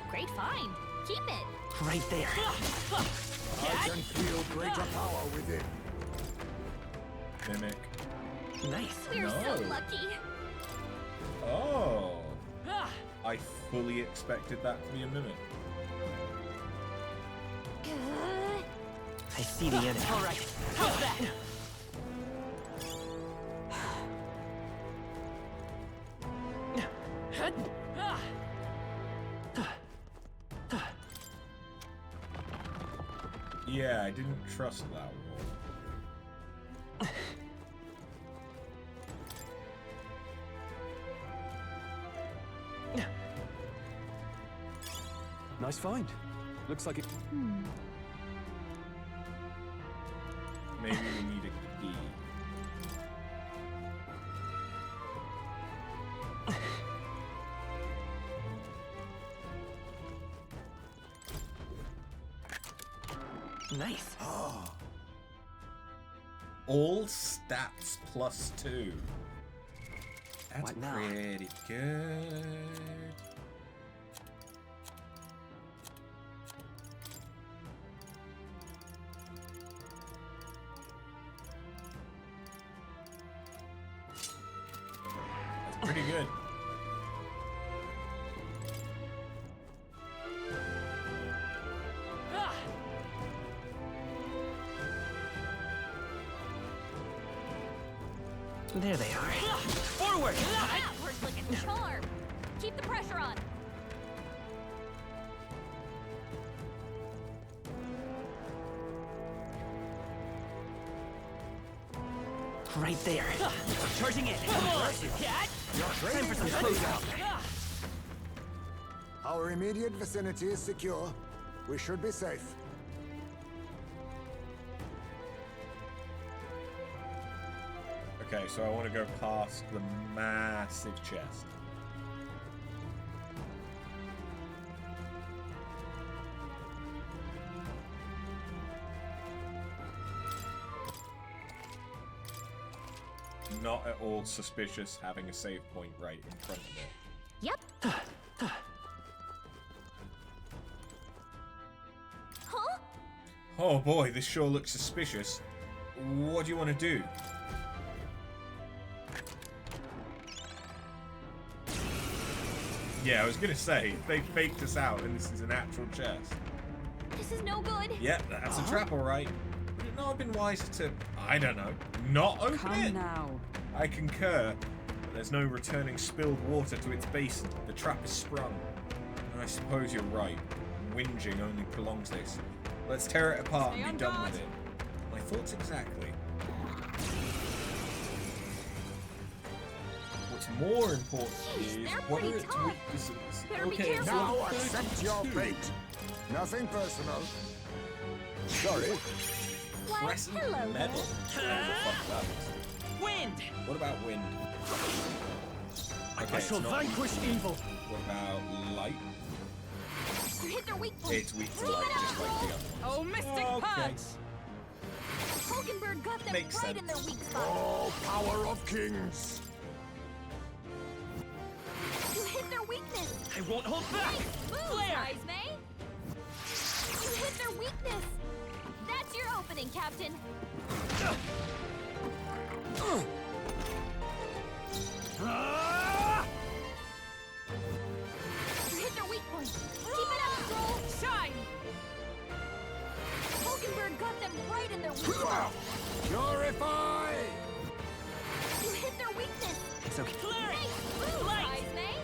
[SPEAKER 2] Great find. Keep it.
[SPEAKER 10] Right there.
[SPEAKER 8] I can feel greater power within.
[SPEAKER 1] Mimic.
[SPEAKER 10] Nice.
[SPEAKER 2] We're so
[SPEAKER 1] No.
[SPEAKER 2] lucky.
[SPEAKER 1] Oh. I fully expected that to be a mimic.
[SPEAKER 10] I see the enemy.
[SPEAKER 6] All right. How's that?
[SPEAKER 1] Yeah, I didn't trust that one.
[SPEAKER 4] Nice find. Looks like it.
[SPEAKER 1] Maybe we need a key.
[SPEAKER 10] Nice.
[SPEAKER 1] All stats +2. That's
[SPEAKER 10] What now?
[SPEAKER 1] pretty good. That's pretty good.
[SPEAKER 10] There they are. Forward!
[SPEAKER 2] That worked like a charm. Keep the pressure on.
[SPEAKER 10] Right there. Charging in.
[SPEAKER 8] You're
[SPEAKER 10] Time
[SPEAKER 8] training
[SPEAKER 10] for some
[SPEAKER 8] to
[SPEAKER 10] closeout.
[SPEAKER 8] Our immediate vicinity is secure. We should be safe.
[SPEAKER 1] Okay, so I want to go past the massive chest. Not at all suspicious having a save point right in front of it.
[SPEAKER 2] Yep. Huh?
[SPEAKER 1] Oh boy, this sure looks suspicious. What do you want to do? Yeah, I was gonna say, they faked us out and this is an actual chest.
[SPEAKER 2] This is no good.
[SPEAKER 1] Yep, that's a trap alright. Would it not have been wiser to, I don't know, not open
[SPEAKER 6] Come
[SPEAKER 1] it?
[SPEAKER 6] now.
[SPEAKER 1] I concur, but there's no returning spilled water to its basin. The trap is sprung. And I suppose you're right. Whinging only prolongs this. Let's tear it apart
[SPEAKER 6] Stay
[SPEAKER 1] and
[SPEAKER 6] on
[SPEAKER 1] be done
[SPEAKER 6] guard.
[SPEAKER 1] with it. My thoughts exactly. What's more important
[SPEAKER 2] Jeez,
[SPEAKER 1] is
[SPEAKER 2] they're
[SPEAKER 1] what are
[SPEAKER 2] pretty
[SPEAKER 1] its
[SPEAKER 2] tough.
[SPEAKER 1] weaknesses.
[SPEAKER 2] Better be
[SPEAKER 1] Okay,
[SPEAKER 2] careful.
[SPEAKER 8] Now
[SPEAKER 1] so
[SPEAKER 8] accept your
[SPEAKER 1] 32.
[SPEAKER 8] fate. Nothing personal. Sorry.
[SPEAKER 2] Why,
[SPEAKER 1] Crescent
[SPEAKER 2] hello
[SPEAKER 1] metal.
[SPEAKER 2] there.
[SPEAKER 1] What the fuck that is.
[SPEAKER 10] Wind!
[SPEAKER 1] What about wind? Okay,
[SPEAKER 9] I
[SPEAKER 1] it's
[SPEAKER 9] shall
[SPEAKER 1] not
[SPEAKER 9] vanquish
[SPEAKER 1] weak.
[SPEAKER 9] evil.
[SPEAKER 1] What about light?
[SPEAKER 2] You hit their weak point.
[SPEAKER 1] It's weak to
[SPEAKER 2] Keep
[SPEAKER 1] light,
[SPEAKER 2] it up,
[SPEAKER 1] just like the other one.
[SPEAKER 6] Oh, Mystic
[SPEAKER 1] Okay.
[SPEAKER 6] Punch!
[SPEAKER 2] Hulkenberg got them
[SPEAKER 1] Makes
[SPEAKER 2] right
[SPEAKER 1] sense.
[SPEAKER 2] in their weak spot.
[SPEAKER 8] Oh, power of kings.
[SPEAKER 2] You hit their weakness.
[SPEAKER 10] I won't hold back!
[SPEAKER 2] Move,
[SPEAKER 10] Flare!
[SPEAKER 2] May. You hit their weakness. That's your opening, Captain. You hit their weak point. Keep it up, Stroll.
[SPEAKER 6] Shine!
[SPEAKER 2] Hulkenberg got them right in their weak spot.
[SPEAKER 8] Purify.
[SPEAKER 2] You hit their weakness.
[SPEAKER 10] It's okay.
[SPEAKER 2] Nice move, May.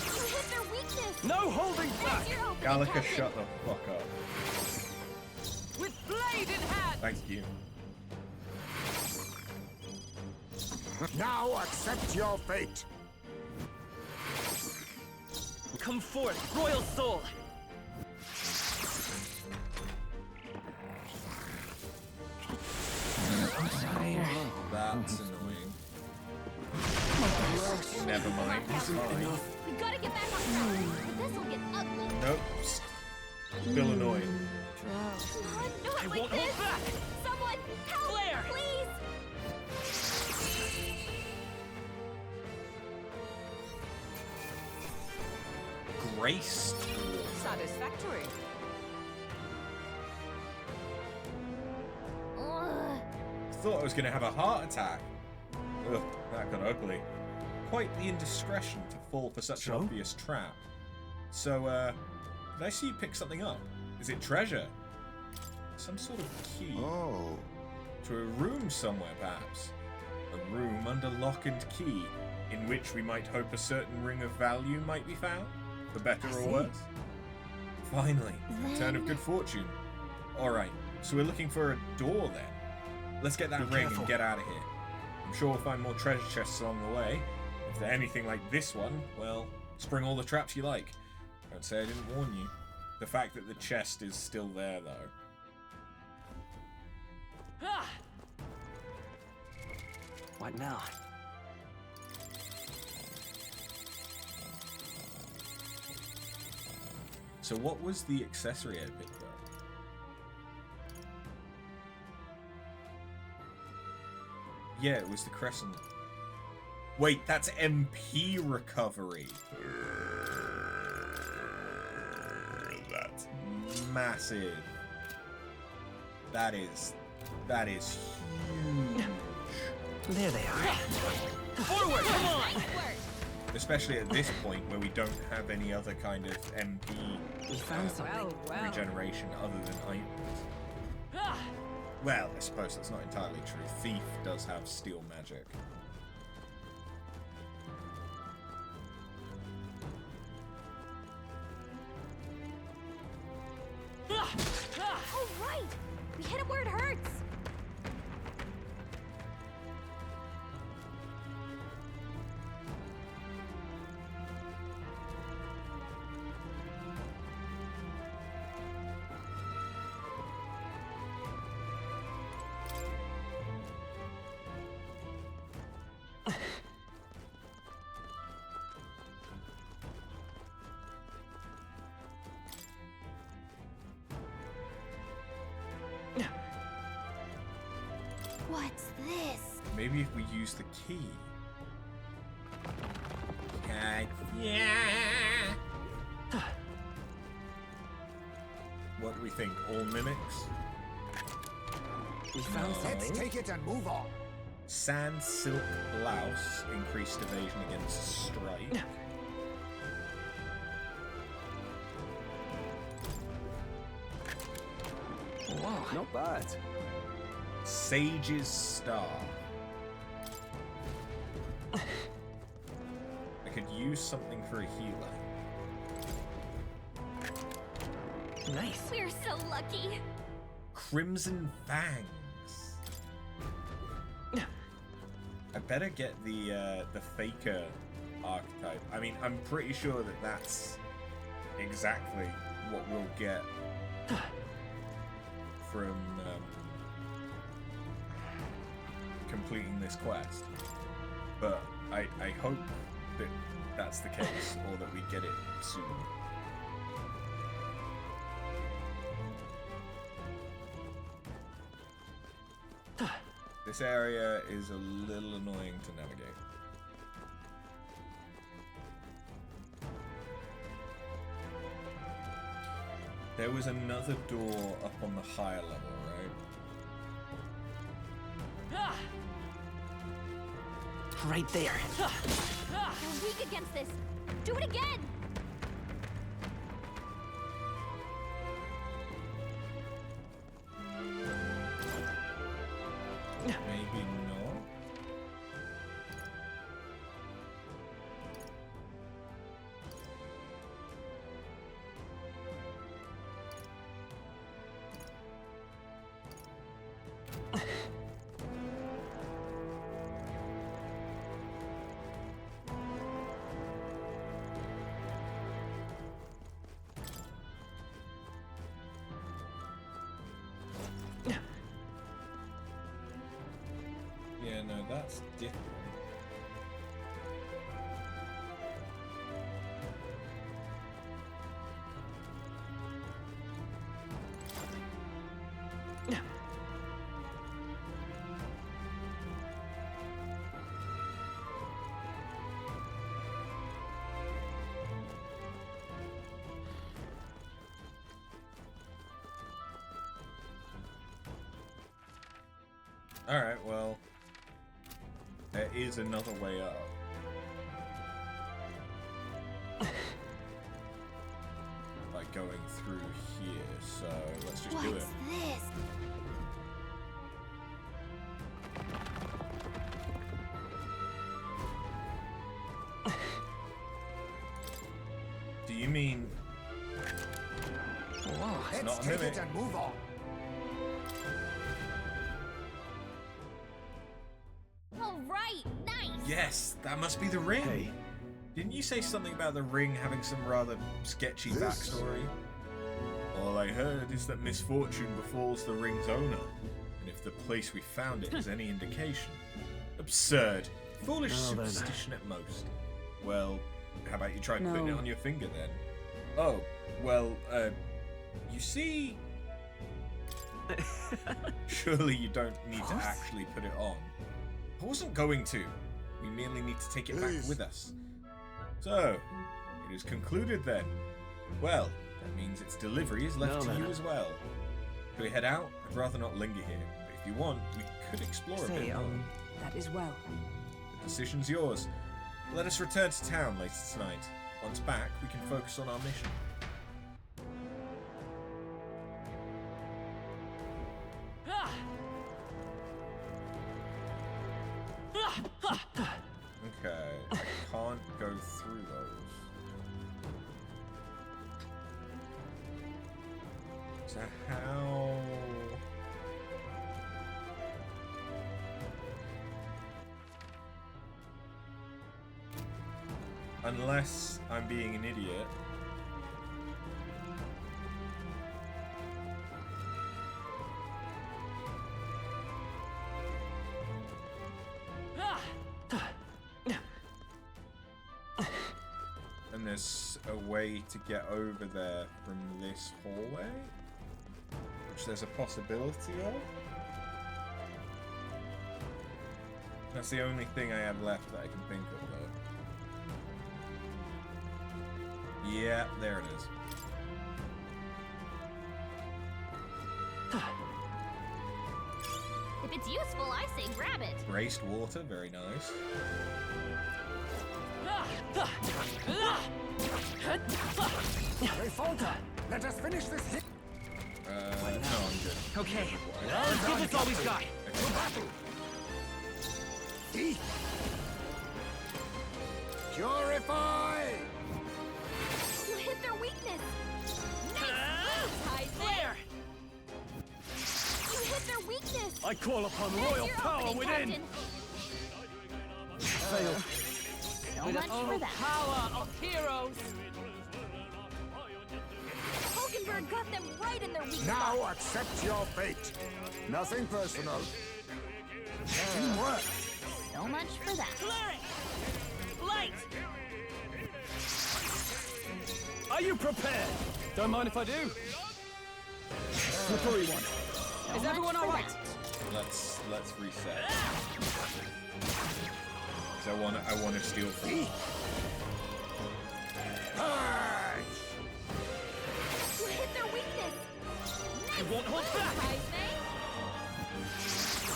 [SPEAKER 2] You hit their weakness.
[SPEAKER 9] No holding back.
[SPEAKER 2] That's your opening,
[SPEAKER 1] Gallica,
[SPEAKER 2] Captain.
[SPEAKER 1] shut the fuck up.
[SPEAKER 6] With blade in hand!
[SPEAKER 1] Thank you.
[SPEAKER 8] Now accept your fate.
[SPEAKER 10] Come forth, royal soul!
[SPEAKER 1] That's annoying. Never mind. It's fine.
[SPEAKER 2] We gotta get back on track. This'll get ugly.
[SPEAKER 1] Nope. Still annoying.
[SPEAKER 2] Come on, not
[SPEAKER 10] I
[SPEAKER 2] like
[SPEAKER 10] won't
[SPEAKER 2] this.
[SPEAKER 10] hold back!
[SPEAKER 2] Someone help,
[SPEAKER 10] Flare!
[SPEAKER 2] please.
[SPEAKER 1] Graced.
[SPEAKER 6] Satisfactory.
[SPEAKER 2] Ugh.
[SPEAKER 1] Thought I was going to have a heart attack. Ugh, that got ugly. Quite the indiscretion to fall for such an obvious trap. So, did I see you pick something up? Is it treasure? Some sort of key.
[SPEAKER 8] Oh.
[SPEAKER 1] To a room somewhere, perhaps. A room under lock and key, in which we might hope a certain ring of value might be found, for better or worse. Finally, return of good fortune. Alright, so we're looking for a door then. Let's get that ring and get out of here. I'm sure we'll find more treasure chests along the way. If they're anything like this one, well, spring all the traps you like. Don't say I didn't warn you. The fact that the chest is still there, though.
[SPEAKER 10] What now?
[SPEAKER 1] So what was the accessory I picked up? Yeah, it was the crescent. Wait, that's MP recovery. That's massive. That is huge.
[SPEAKER 10] There they are. Forward, come on!
[SPEAKER 2] Nice work.
[SPEAKER 1] Especially at this point where we don't have any other kind of MP
[SPEAKER 10] We found something.
[SPEAKER 6] Well.
[SPEAKER 1] regeneration other than items. Well, I suppose that's not entirely true. Thief does have steel magic.
[SPEAKER 2] Oh, right. We hit him where it hurts. What's this?
[SPEAKER 1] Maybe if we use the key. Yeah. What do we think? All mimics?
[SPEAKER 10] We found
[SPEAKER 8] Let's
[SPEAKER 10] something.
[SPEAKER 8] take it and move on.
[SPEAKER 1] Sand silk blouse, increased evasion against strike.
[SPEAKER 10] Whoa.
[SPEAKER 4] Not bad.
[SPEAKER 1] Sage's Star. I could use something for a healer.
[SPEAKER 10] Nice.
[SPEAKER 2] We're so lucky.
[SPEAKER 1] Crimson Fangs. I better get the Faker archetype. I mean, I'm pretty sure that that's exactly what we'll get from completing this quest. But I hope that that's the case, or that we get it soon. This area is a little annoying to navigate. There was another door up on the higher level, right?
[SPEAKER 10] Right there.
[SPEAKER 2] You're weak against this. Do it again.
[SPEAKER 1] Maybe no. Yeah, no, that's different. Alright, well, there is another way up. By going through here, so let's just do it.
[SPEAKER 2] What's this?
[SPEAKER 1] Do you mean...
[SPEAKER 10] Whoa.
[SPEAKER 1] It's not
[SPEAKER 8] Let's
[SPEAKER 1] a
[SPEAKER 8] take
[SPEAKER 1] mimic.
[SPEAKER 8] it and move on.
[SPEAKER 2] All right, nice.
[SPEAKER 1] Yes, that must be the ring.
[SPEAKER 4] Hey.
[SPEAKER 1] Didn't you say something about the ring having some rather sketchy
[SPEAKER 8] This-
[SPEAKER 1] backstory? All I heard is that misfortune befalls the ring's owner, and if the place we found it is any indication. Absurd. Foolish
[SPEAKER 4] Now then.
[SPEAKER 1] superstition at most. Well, how about you try putting it
[SPEAKER 6] No.
[SPEAKER 1] on your finger then? Oh, well, you see... Surely you don't need to actually put it on. I wasn't going to. We merely need to take it back
[SPEAKER 8] Please.
[SPEAKER 1] with us. So, it is concluded then. Well, that means its delivery is left
[SPEAKER 4] Now
[SPEAKER 1] to
[SPEAKER 4] then.
[SPEAKER 1] you as well. Shall we head out? I'd rather not linger here, but if you want, we could explore a
[SPEAKER 6] Say,
[SPEAKER 1] bit more.
[SPEAKER 6] that is well.
[SPEAKER 1] The decision's yours. Let us return to town later tonight. Once back, we can focus on our mission. Okay, I can't go through those. So how... Unless I'm being an idiot. And there's a way to get over there from this hallway, which there's a possibility of. That's the only thing I have left that I can think of, though. Yeah, there it is.
[SPEAKER 2] If it's useful, I say grab it.
[SPEAKER 1] Braced water, very nice.
[SPEAKER 8] Refonta, let us finish this hit.
[SPEAKER 1] No, I'm good.
[SPEAKER 10] Okay.
[SPEAKER 8] Well
[SPEAKER 10] Let's give
[SPEAKER 8] done,
[SPEAKER 10] this all we've got.
[SPEAKER 8] Captain. To battle. Eat. Purify.
[SPEAKER 2] You hit their weakness. Nice moves, Heisman.
[SPEAKER 10] There!
[SPEAKER 2] You hit their weakness.
[SPEAKER 4] I call upon
[SPEAKER 2] There's
[SPEAKER 4] royal
[SPEAKER 2] your
[SPEAKER 4] power
[SPEAKER 2] opening,
[SPEAKER 4] within.
[SPEAKER 2] Captain.
[SPEAKER 4] Fail.
[SPEAKER 2] So much for that.
[SPEAKER 6] Power of heroes!
[SPEAKER 2] Hulkenberg got them right in their weak spot.
[SPEAKER 8] Now accept your fate. Nothing personal. Teamwork.
[SPEAKER 2] So much for that.
[SPEAKER 10] Light!
[SPEAKER 4] Are you prepared? Don't mind if I do. Slippery one.
[SPEAKER 2] So
[SPEAKER 6] Is
[SPEAKER 2] much
[SPEAKER 6] everyone
[SPEAKER 2] for
[SPEAKER 6] all right?
[SPEAKER 2] that.
[SPEAKER 1] Let's reset. 'Cause I want to steal from you.
[SPEAKER 8] Purge.
[SPEAKER 2] You hit their weakness.
[SPEAKER 10] You won't hold
[SPEAKER 2] Nice
[SPEAKER 10] back!
[SPEAKER 2] moves, Heisman.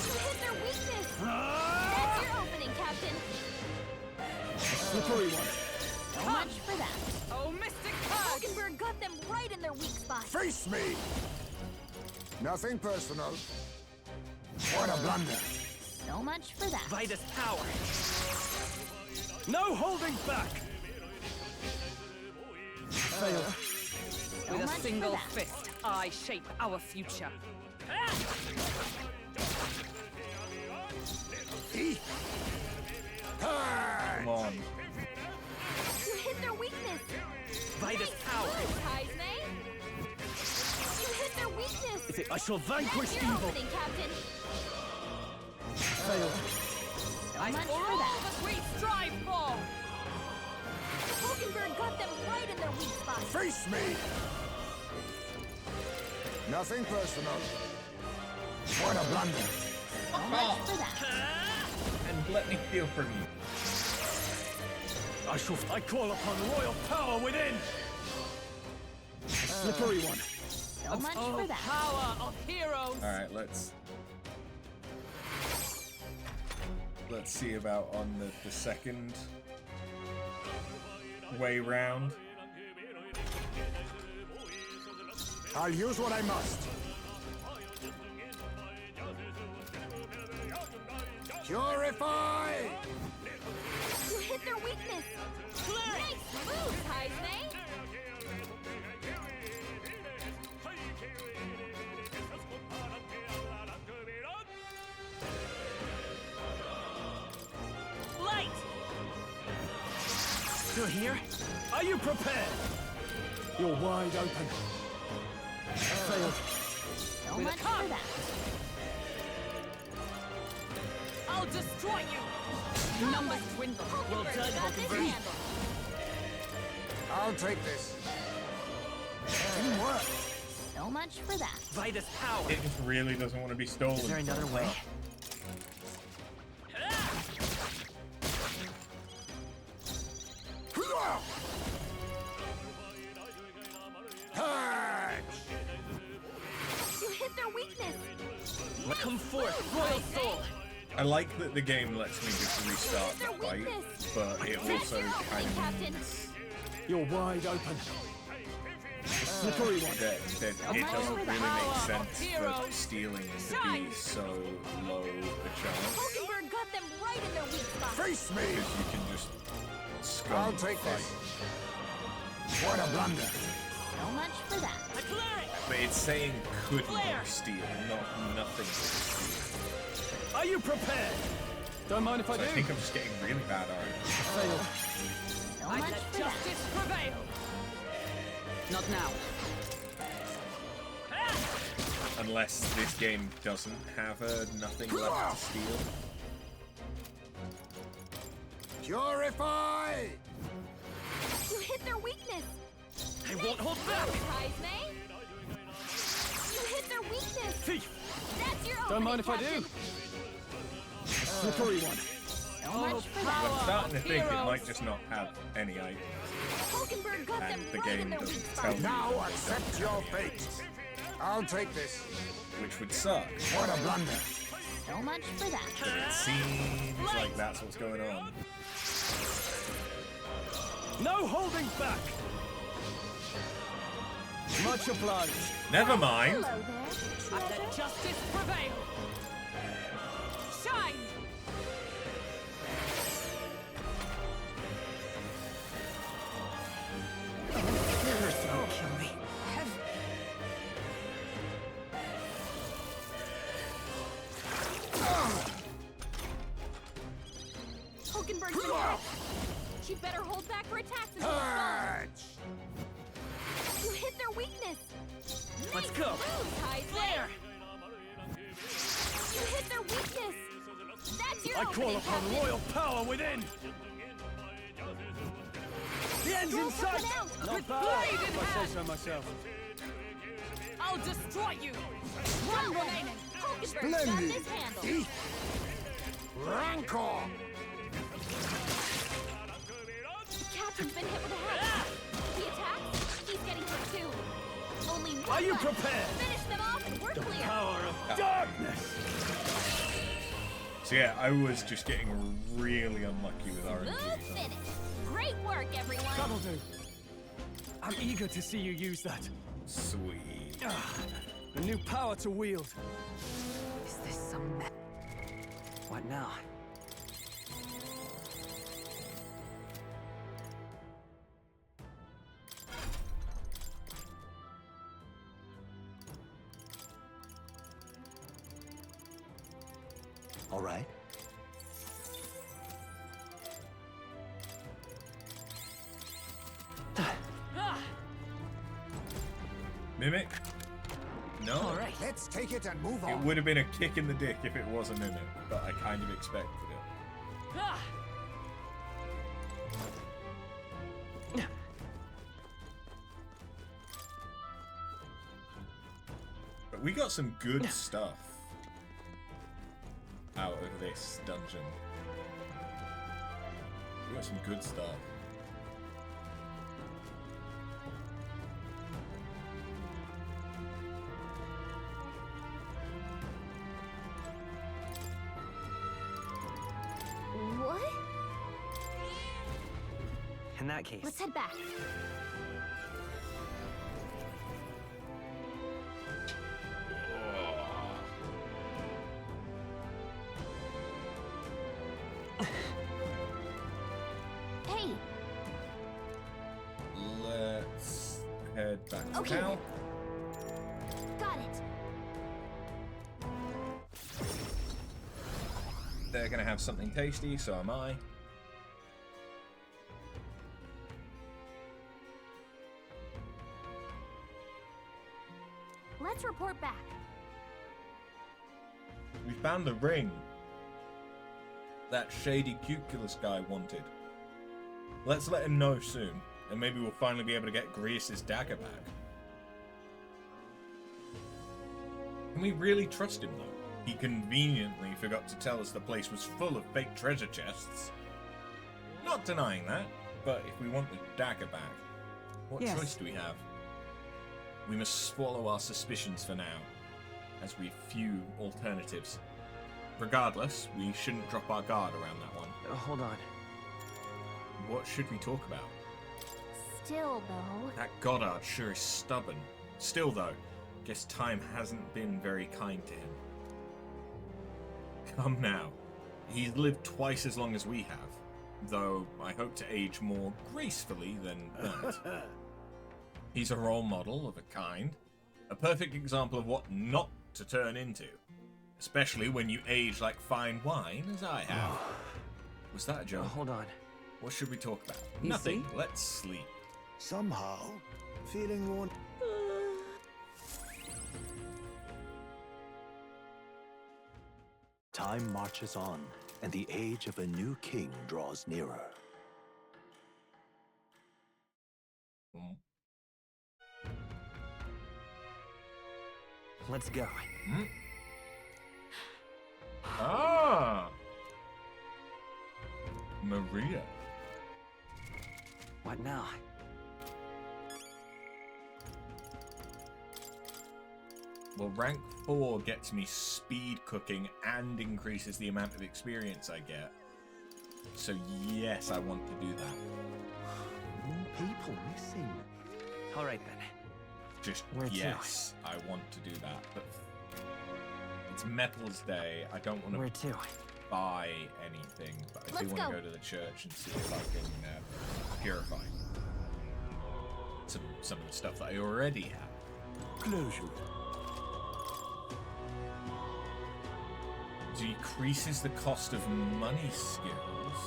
[SPEAKER 2] You hit their weakness. That's your opening, Captain.
[SPEAKER 4] Slippery one.
[SPEAKER 2] So much for that.
[SPEAKER 6] Oh, Mystic Purge!
[SPEAKER 2] Hulkenberg got them right in their weak spot.
[SPEAKER 8] Face me. Nothing personal. What a blunder.
[SPEAKER 2] So much for that.
[SPEAKER 10] Vitus power!
[SPEAKER 4] No holding back. Fail.
[SPEAKER 2] So
[SPEAKER 6] With a
[SPEAKER 2] much for
[SPEAKER 6] single
[SPEAKER 2] that.
[SPEAKER 6] fist, I shape our future.
[SPEAKER 8] Eat. Purge.
[SPEAKER 1] Come on.
[SPEAKER 2] You hit their weakness.
[SPEAKER 10] Vitus power!
[SPEAKER 2] Moves, Heisman. You hit their weakness.
[SPEAKER 4] I shall vanquish
[SPEAKER 2] That's your
[SPEAKER 4] evil.
[SPEAKER 2] opening, Captain.
[SPEAKER 4] Fail.
[SPEAKER 6] I
[SPEAKER 2] much
[SPEAKER 6] for
[SPEAKER 2] for
[SPEAKER 6] all
[SPEAKER 2] that.
[SPEAKER 6] that we strive for!
[SPEAKER 2] Hulkenberg got them right in their weak spot.
[SPEAKER 8] Face me. Nothing personal. What a blunder.
[SPEAKER 2] So much for that.
[SPEAKER 1] And let me steal from you.
[SPEAKER 4] I call upon royal power within. Slippery one.
[SPEAKER 2] So much
[SPEAKER 6] Oh,
[SPEAKER 2] for that.
[SPEAKER 6] power of heroes!
[SPEAKER 1] All right, let's. Let's see about on the second way round.
[SPEAKER 8] I'll use what I must. Purify!
[SPEAKER 2] You hit their weakness. Nice move, Heisney.
[SPEAKER 6] Light!
[SPEAKER 10] Still here?
[SPEAKER 4] Are you prepared? You're wide open. Failed.
[SPEAKER 2] So much for that.
[SPEAKER 6] I'll destroy you! Numbers dwindle.
[SPEAKER 2] Well done, Hulkenberg.
[SPEAKER 8] I'll take this. Didn't work.
[SPEAKER 2] So much for that.
[SPEAKER 10] Vitus power.
[SPEAKER 1] It just really doesn't want to be stolen.
[SPEAKER 10] Is there another way?
[SPEAKER 2] You hit their weakness.
[SPEAKER 10] Come forth, royal soul.
[SPEAKER 1] I like that the game lets me just restart the fight, but it also kind of
[SPEAKER 2] Captain.
[SPEAKER 4] You're wide open. Slippery one.
[SPEAKER 1] that it doesn't really make sense for stealing to be so low a chance,
[SPEAKER 2] Hulkenberg got them right in their weak spot.
[SPEAKER 8] Face me!
[SPEAKER 1] because you can just scum
[SPEAKER 8] I'll
[SPEAKER 1] the
[SPEAKER 8] take
[SPEAKER 1] fight.
[SPEAKER 8] this. What a blunder.
[SPEAKER 2] So much for that.
[SPEAKER 6] A cleric!
[SPEAKER 1] But it's saying couldn't
[SPEAKER 6] Flare.
[SPEAKER 1] steal, not nothing could steal.
[SPEAKER 4] Are you prepared? Don't mind if I
[SPEAKER 1] So I
[SPEAKER 4] do.
[SPEAKER 1] think I'm just getting really bad art.
[SPEAKER 4] Failed.
[SPEAKER 2] So
[SPEAKER 6] I
[SPEAKER 2] much
[SPEAKER 6] let
[SPEAKER 2] for that.
[SPEAKER 6] justice prevail! Not now.
[SPEAKER 1] Unless this game doesn't have nothing left to steal.
[SPEAKER 8] Purify!
[SPEAKER 2] You hit their weakness.
[SPEAKER 10] I won't hold back.
[SPEAKER 2] Heisney. You hit their weakness.
[SPEAKER 4] Thief.
[SPEAKER 2] That's your
[SPEAKER 4] Don't mind if I
[SPEAKER 2] opening,
[SPEAKER 4] do. Slippery one.
[SPEAKER 2] So much for that.
[SPEAKER 1] I'm starting to think it might just not have any items,
[SPEAKER 2] Hulkenberg got them
[SPEAKER 1] and the
[SPEAKER 2] right in
[SPEAKER 1] game
[SPEAKER 2] their weak
[SPEAKER 1] doesn't
[SPEAKER 2] spot.
[SPEAKER 1] tell me,
[SPEAKER 8] Now accept your fate. I'll take this.
[SPEAKER 1] which would suck.
[SPEAKER 8] What a blunder.
[SPEAKER 2] So much for that.
[SPEAKER 1] But it seems like that's what's going on.
[SPEAKER 4] No holding back. Much obliged.
[SPEAKER 1] Never mind.
[SPEAKER 2] Hello there,
[SPEAKER 6] I let
[SPEAKER 2] treasure.
[SPEAKER 6] justice prevail! Shine!
[SPEAKER 10] Don't kill me.
[SPEAKER 2] Hulkenberg's been hit. She better hold back her attacks until it's gone.
[SPEAKER 8] Touch!
[SPEAKER 2] You hit their weakness.
[SPEAKER 10] Let's
[SPEAKER 2] Nice
[SPEAKER 10] go.
[SPEAKER 2] move, Heisey.
[SPEAKER 6] Flare!
[SPEAKER 2] You hit their weakness. That's your
[SPEAKER 4] I call
[SPEAKER 2] opening,
[SPEAKER 4] upon
[SPEAKER 2] Captain.
[SPEAKER 4] royal power within. The end's in sight.
[SPEAKER 2] Something else.
[SPEAKER 4] Not
[SPEAKER 6] With
[SPEAKER 4] bad,
[SPEAKER 6] blade in
[SPEAKER 4] if I
[SPEAKER 6] hand.
[SPEAKER 4] say so myself.
[SPEAKER 6] I'll destroy you!
[SPEAKER 2] One remaining. Hulkenberg's got
[SPEAKER 8] Splendid.
[SPEAKER 2] this handled.
[SPEAKER 8] Rancor!
[SPEAKER 2] The captain's been hit with a head. He attacks. He's getting hit too. Only one
[SPEAKER 4] Are you
[SPEAKER 2] left.
[SPEAKER 4] prepared?
[SPEAKER 2] Finish them off and we're clear.
[SPEAKER 4] Power of darkness.
[SPEAKER 1] So yeah, I was just getting really unlucky with
[SPEAKER 2] Smooth
[SPEAKER 1] RNG.
[SPEAKER 2] finish. Great work, everyone.
[SPEAKER 4] That'll do. I'm eager to see you use that.
[SPEAKER 1] Sweet.
[SPEAKER 4] A new power to wield.
[SPEAKER 6] Is this some
[SPEAKER 10] What now?
[SPEAKER 5] All right.
[SPEAKER 1] Mimic? No.
[SPEAKER 10] All right.
[SPEAKER 8] Let's take it and move
[SPEAKER 1] It
[SPEAKER 8] on.
[SPEAKER 1] would have been a kick in the dick if it was a mimic, but I kind of expected it.
[SPEAKER 6] Ah!
[SPEAKER 1] But we got some good stuff out of this dungeon. We got some good stuff.
[SPEAKER 10] In that case...
[SPEAKER 2] Let's head back. Hey!
[SPEAKER 1] Let's head back to
[SPEAKER 2] Okay.
[SPEAKER 1] town.
[SPEAKER 2] Got it.
[SPEAKER 1] They're gonna have something tasty, so am I.
[SPEAKER 2] Let's report back.
[SPEAKER 1] We found the ring that shady cuculus guy wanted. Let's let him know soon, and maybe we'll finally be able to get Grease's dagger back. Can we really trust him, though? He conveniently forgot to tell us the place was full of fake treasure chests. Not denying that, but if we want the dagger back, what
[SPEAKER 10] Yes.
[SPEAKER 1] choice do we have? We must swallow our suspicions for now, as we've few alternatives. Regardless, we shouldn't drop our guard around that one.
[SPEAKER 10] Hold on.
[SPEAKER 1] What should we talk about?
[SPEAKER 2] Still, though.
[SPEAKER 1] That Goddard sure is stubborn. Still, though, guess time hasn't been very kind to him. Come now. He's lived twice as long as we have, though I hope to age more gracefully than that. He's a role model of a kind, a perfect example of what not to turn into, especially when you age like fine wine, as I have. Was that a joke?
[SPEAKER 10] Hold on.
[SPEAKER 1] What should we talk about?
[SPEAKER 6] You
[SPEAKER 1] Nothing.
[SPEAKER 6] see?
[SPEAKER 1] Let's sleep.
[SPEAKER 8] Somehow, feeling worn.
[SPEAKER 5] Time marches on, and the age of a new king draws nearer.
[SPEAKER 1] Mm.
[SPEAKER 10] Let's go.
[SPEAKER 1] Hmm? Ah! Maria.
[SPEAKER 10] What now?
[SPEAKER 1] Well, rank 4 gets me speed cooking and increases the amount of experience I get. So yes, I want to do that.
[SPEAKER 5] More people missing.
[SPEAKER 10] All right, then.
[SPEAKER 1] Just
[SPEAKER 10] Where to?
[SPEAKER 1] yes, I want to do that. But it's Metals Day. I don't want
[SPEAKER 10] Where
[SPEAKER 1] to
[SPEAKER 10] to?
[SPEAKER 1] buy anything, but I do
[SPEAKER 2] Let's
[SPEAKER 1] want to
[SPEAKER 2] go.
[SPEAKER 1] go to the church and see if I can purify some of the stuff that I already have.
[SPEAKER 5] Closure.
[SPEAKER 1] Decreases the cost of money skills.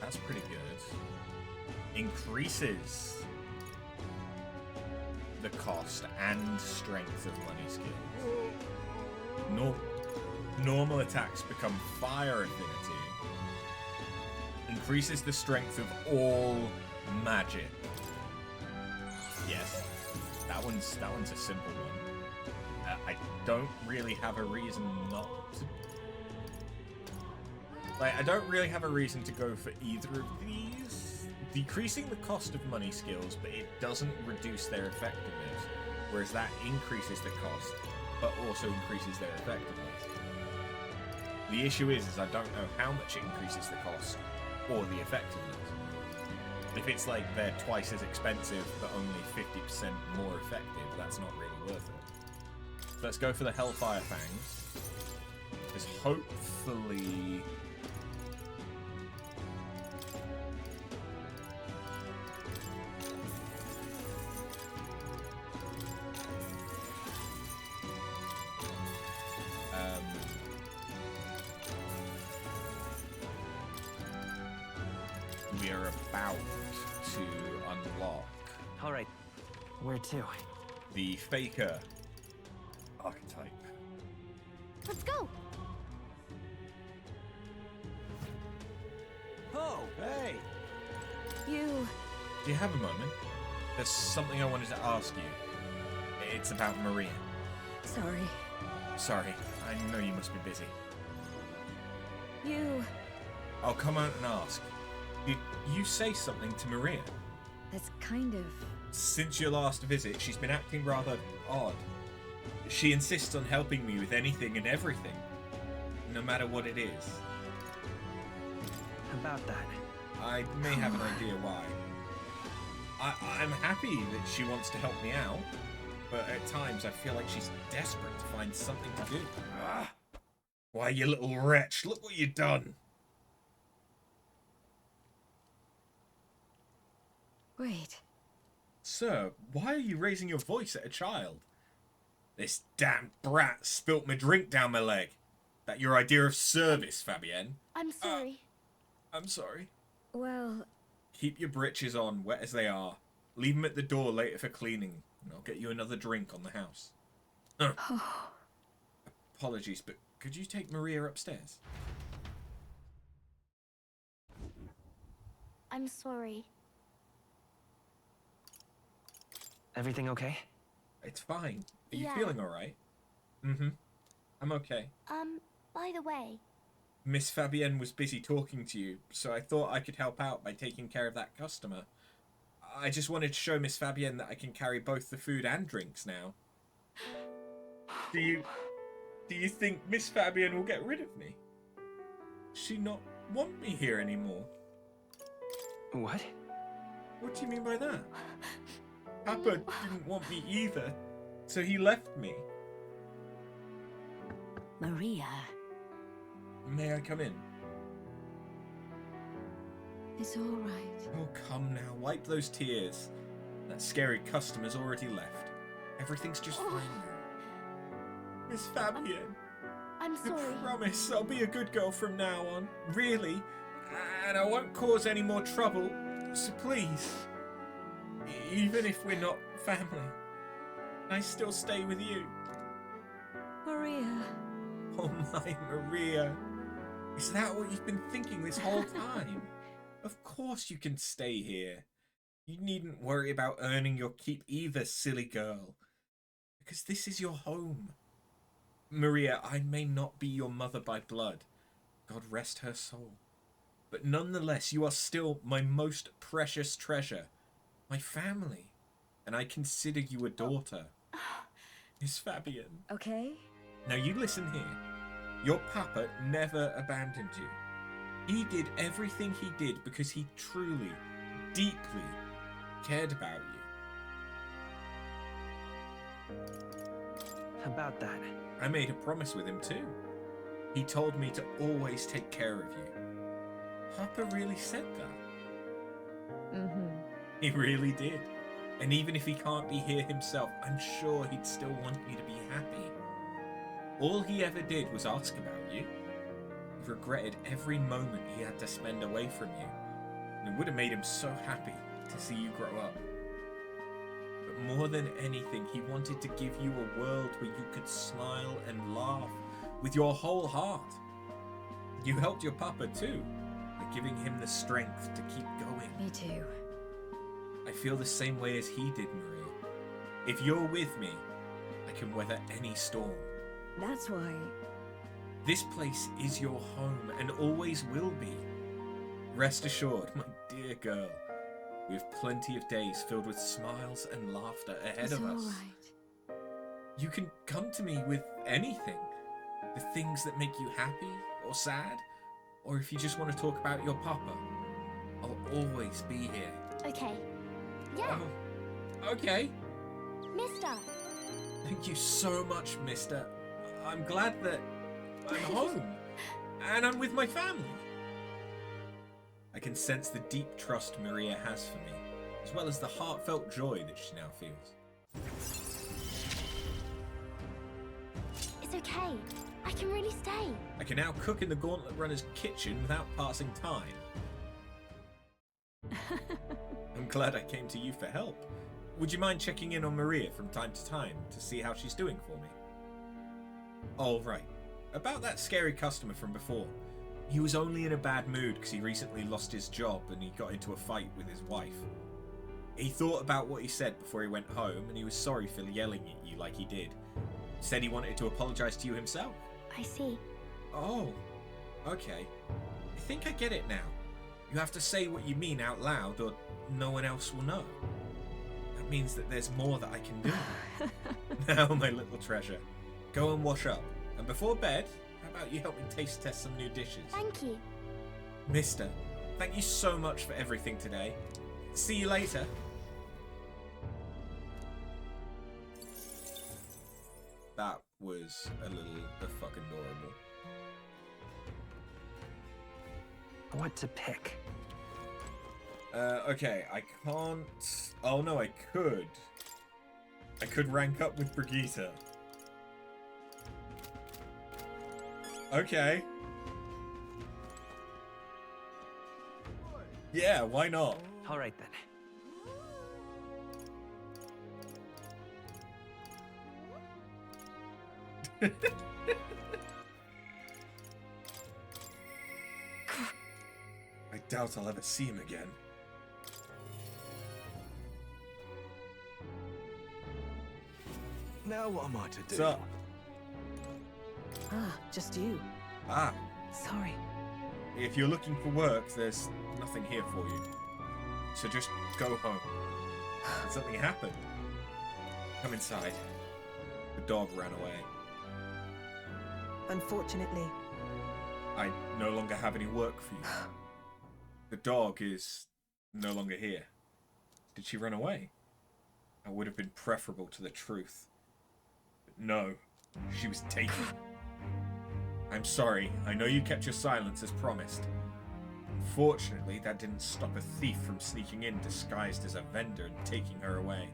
[SPEAKER 1] That's pretty good. Increases the cost and strength of money skills. Normal attacks become fire affinity. Increases the strength of all magic. Yes, that one's a simple one. I don't really have a reason not to. I don't really have a reason to go for either of these. Decreasing the cost of money skills, but it doesn't reduce their effectiveness. Whereas that increases the cost, but also increases their effectiveness. The issue is I don't know how much it increases the cost or the effectiveness. If it's like they're twice as expensive, but only 50% more effective, that's not really worth it. Let's go for the Hellfire Fangs. Because hopefully... we are about to unlock
[SPEAKER 10] All right. Where to?
[SPEAKER 1] the Faker archetype.
[SPEAKER 2] Let's go.
[SPEAKER 4] Oh, hey!
[SPEAKER 2] You...
[SPEAKER 1] Do you have a moment? There's something I wanted to ask you. It's about Maria.
[SPEAKER 2] Sorry.
[SPEAKER 1] Sorry, I know you must be busy.
[SPEAKER 2] You...
[SPEAKER 1] I'll come out and ask. Did you say something to Maria?
[SPEAKER 2] That's kind of...
[SPEAKER 1] Since your last visit, she's been acting rather odd. She insists on helping me with anything and everything, no matter what it is.
[SPEAKER 10] About that.
[SPEAKER 1] I may have an idea why. I'm happy that she wants to help me out, but at times I feel like she's desperate to find something to do. Ah, why, you little wretch, look what you've done.
[SPEAKER 6] Wait.
[SPEAKER 1] Sir, why are you raising your voice at a child? This damn brat spilt my drink down my leg. That your idea of service, Fabienne?
[SPEAKER 2] I'm sorry.
[SPEAKER 1] I'm sorry.
[SPEAKER 6] Well...
[SPEAKER 1] Keep your britches on, wet as they are. Leave them at the door later for cleaning, and I'll get you another drink on the house. Apologies, but could you take Maria upstairs?
[SPEAKER 2] I'm sorry.
[SPEAKER 10] Everything okay?
[SPEAKER 1] It's fine. Are you
[SPEAKER 2] Yeah.
[SPEAKER 1] feeling alright? Mm-hmm. I'm okay.
[SPEAKER 2] By the way,
[SPEAKER 1] Miss Fabienne was busy talking to you, so I thought I could help out by taking care of that customer. I just wanted to show Miss Fabienne that I can carry both the food and drinks now. Do you think Miss Fabienne will get rid of me? Does she not want me here anymore?
[SPEAKER 10] What?
[SPEAKER 1] What do you mean by that? Papa didn't want me either, so he left me.
[SPEAKER 6] Maria.
[SPEAKER 1] May I come in?
[SPEAKER 6] It's all right.
[SPEAKER 1] Oh, come now. Wipe those tears. That scary customer's already left. Everything's just fine now. Miss Fabienne,
[SPEAKER 2] I'm
[SPEAKER 1] I
[SPEAKER 2] sorry.
[SPEAKER 1] promise I'll be a good girl from now on. Really. And I won't cause any more trouble. So please, even if we're not family, I still stay with you.
[SPEAKER 6] Maria.
[SPEAKER 1] Oh my Maria. Is that what you've been thinking this whole time? Of course you can stay here. You needn't worry about earning your keep either, silly girl. Because this is your home. Maria, I may not be your mother by blood. God rest her soul. But nonetheless, you are still my most precious treasure. My family. And I consider you a daughter. Miss Fabienne.
[SPEAKER 6] Okay?
[SPEAKER 1] Now you listen here. Your papa never abandoned you. He did everything he did because he truly, deeply cared about you.
[SPEAKER 10] About that.
[SPEAKER 1] I made a promise with him too. He told me to always take care of you. Papa really said that.
[SPEAKER 6] Mm-hmm.
[SPEAKER 1] He really did. And even if he can't be here himself, I'm sure he'd still want you to be happy. All he ever did was ask about you. He regretted every moment he had to spend away from you. And it would have made him so happy to see you grow up. But more than anything, he wanted to give you a world where you could smile and laugh with your whole heart. You helped your papa too, by giving him the strength to keep going.
[SPEAKER 6] Me too.
[SPEAKER 1] I feel the same way as he did, Maria. If you're with me, I can weather any storm.
[SPEAKER 6] That's why...
[SPEAKER 1] This place is your home and always will be. Rest assured, my dear girl, we have plenty of days filled with smiles and laughter ahead of us.
[SPEAKER 6] It's all right.
[SPEAKER 1] You can come to me with anything. The things that make you happy or sad, or if you just want to talk about your papa. I'll always be here.
[SPEAKER 2] Okay. Yeah,
[SPEAKER 1] Oh, okay.
[SPEAKER 2] mister.
[SPEAKER 1] Thank you so much, mister. I'm glad that I'm home. And I'm with my family. I can sense the deep trust Maria has for me, as well as the heartfelt joy that she now feels.
[SPEAKER 2] It's okay. I can really stay.
[SPEAKER 1] I can now cook in the Gauntlet Runner's kitchen without passing time. I'm glad I came to you for help. Would you mind checking in on Maria from time to time to see how she's doing for me? Oh, right. About that scary customer from before. He was only in a bad mood because he recently lost his job and he got into a fight with his wife. He thought about what he said before he went home and he was sorry for yelling at you like he did. Said he wanted to apologize to you himself.
[SPEAKER 2] I see.
[SPEAKER 1] Oh, okay. I think I get it now. You have to say what you mean out loud or no one else will know. That means that there's more that I can do. Now, my little treasure, go and wash up. And before bed, how about you help me taste test some new dishes?
[SPEAKER 2] Thank you.
[SPEAKER 1] Mister, thank you so much for everything today. See you later. That was a fucking adorable.
[SPEAKER 10] What to pick?
[SPEAKER 1] Okay, I can't... Oh no, I could. I could rank up with Brigitte. Okay. Yeah, why not?
[SPEAKER 10] All right then.
[SPEAKER 1] I doubt I'll ever see him again.
[SPEAKER 5] Now what am I to do?
[SPEAKER 1] What's up?
[SPEAKER 6] Ah, just you.
[SPEAKER 1] Ah,
[SPEAKER 6] Sorry.
[SPEAKER 1] if you're looking for work, there's nothing here for you. So just go home. Did something happen? Come inside. The dog ran away.
[SPEAKER 6] Unfortunately.
[SPEAKER 1] I no longer have any work for you. The dog is no longer here. Did she run away? That would have been preferable to the truth. But no, she was taken. I'm sorry, I know you kept your silence as promised. Unfortunately, that didn't stop a thief from sneaking in disguised as a vendor and taking her away.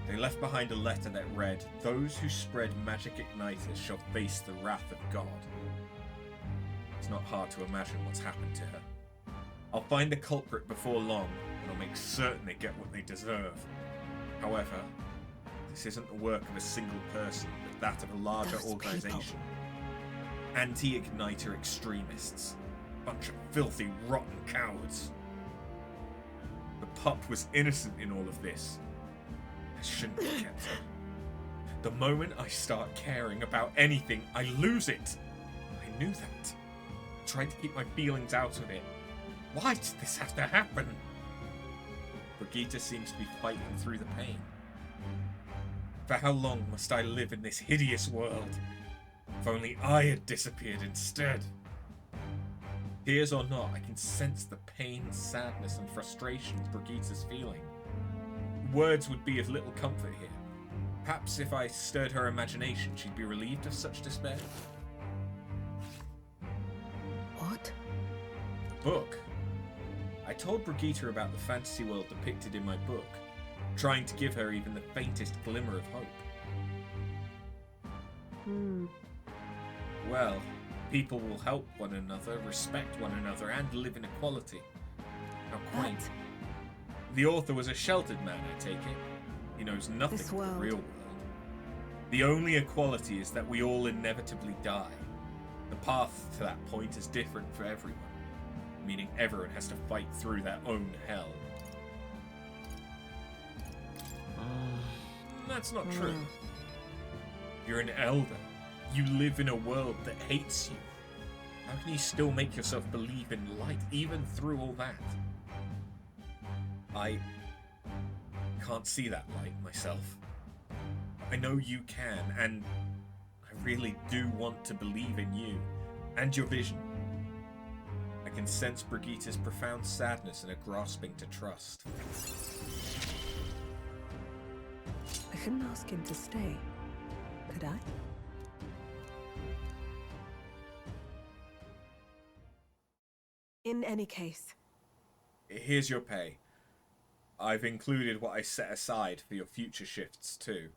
[SPEAKER 1] They left behind a letter that read, "Those who spread magic igniters shall face the wrath of God." It's not hard to imagine what's happened to her. I'll find the culprit before long, and I'll make certain they get what they deserve. However, this isn't the work of a single person, but that of a larger
[SPEAKER 6] Those
[SPEAKER 1] organization.
[SPEAKER 6] people.
[SPEAKER 1] Anti-Igniter extremists. Bunch of filthy, rotten cowards. The pup was innocent in all of this. I shouldn't have kept her. The moment I start caring about anything, I lose it. I knew that. I tried to keep my feelings out of it. Why did this have to happen? Brigitte seems to be fighting through the pain. For how long must I live in this hideous world? If only I had disappeared instead. Tears or not, I can sense the pain, sadness, and frustrations Brigitte is feeling. Words would be of little comfort here. Perhaps if I stirred her imagination, she'd be relieved of such despair.
[SPEAKER 6] What?
[SPEAKER 1] The book. I told Brigitte about the fantasy world depicted in my book, trying to give her even the faintest glimmer of hope. Well, people will help one another, respect one another, and live in equality. How quaint.
[SPEAKER 6] What?
[SPEAKER 1] The author was a sheltered man, I take it. He knows nothing
[SPEAKER 6] This
[SPEAKER 1] of the
[SPEAKER 6] world.
[SPEAKER 1] real world. The only equality is that we all inevitably die. The path to that point is different for everyone, meaning everyone has to fight through their own hell. That's not true. You're an Elda. You live in a world that hates you. How can you still make yourself believe in light, even through all that? I can't see that light myself. I know you can, and I really do want to believe in you and your vision. I can sense Brigitte's profound sadness and a grasping to trust.
[SPEAKER 6] I couldn't ask him to stay, could I? In any case.
[SPEAKER 1] Here's your pay. I've included what I set aside for your future shifts, too.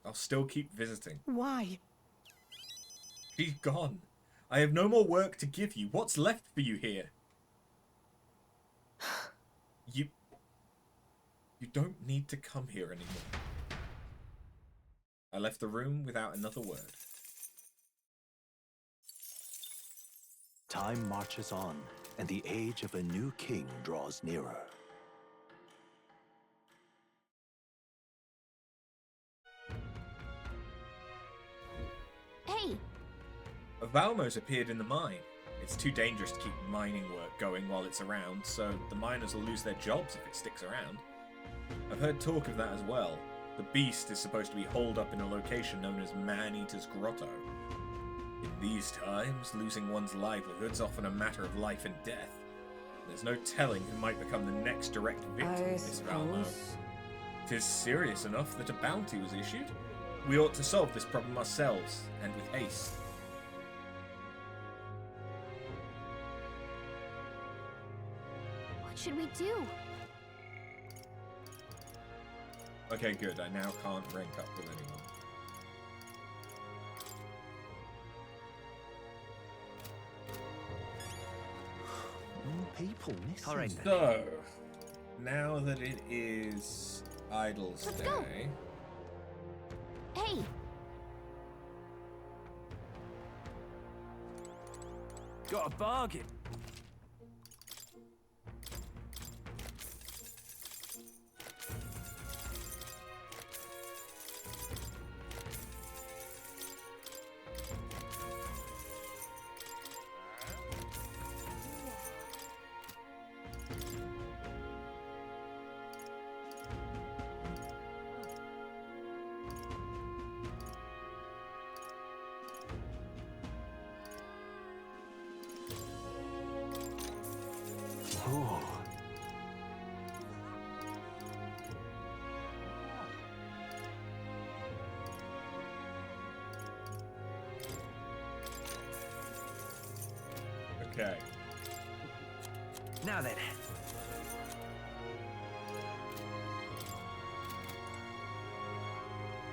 [SPEAKER 1] I'll still keep visiting.
[SPEAKER 6] Why?
[SPEAKER 1] She's gone. I have no more work to give you. What's left for you here? You don't need to come here anymore. I left the room without another word.
[SPEAKER 5] Time marches on, and the age of a new king draws nearer.
[SPEAKER 2] Hey,
[SPEAKER 1] Valmo's appeared in the mine. It's too dangerous to keep mining work going while it's around, so the miners will lose their jobs if it sticks around. I've heard talk of that as well. The beast is supposed to be holed up in a location known as Man-Eater's Grotto. In these times, losing one's livelihood's often a matter of life and death. There's no telling who might become the next direct victim of this foul mode. It is serious enough that a bounty was issued. We ought to solve this problem ourselves, and with haste.
[SPEAKER 2] What should we do?
[SPEAKER 1] Okay, good. I now can't rank up with anyone.
[SPEAKER 10] People missing.
[SPEAKER 5] All right, then.
[SPEAKER 1] So, now that it is Idle's
[SPEAKER 2] Let's go.
[SPEAKER 1] Day...
[SPEAKER 2] Hey!
[SPEAKER 4] Got a bargain.
[SPEAKER 5] Oh.
[SPEAKER 1] Okay.
[SPEAKER 10] Now then.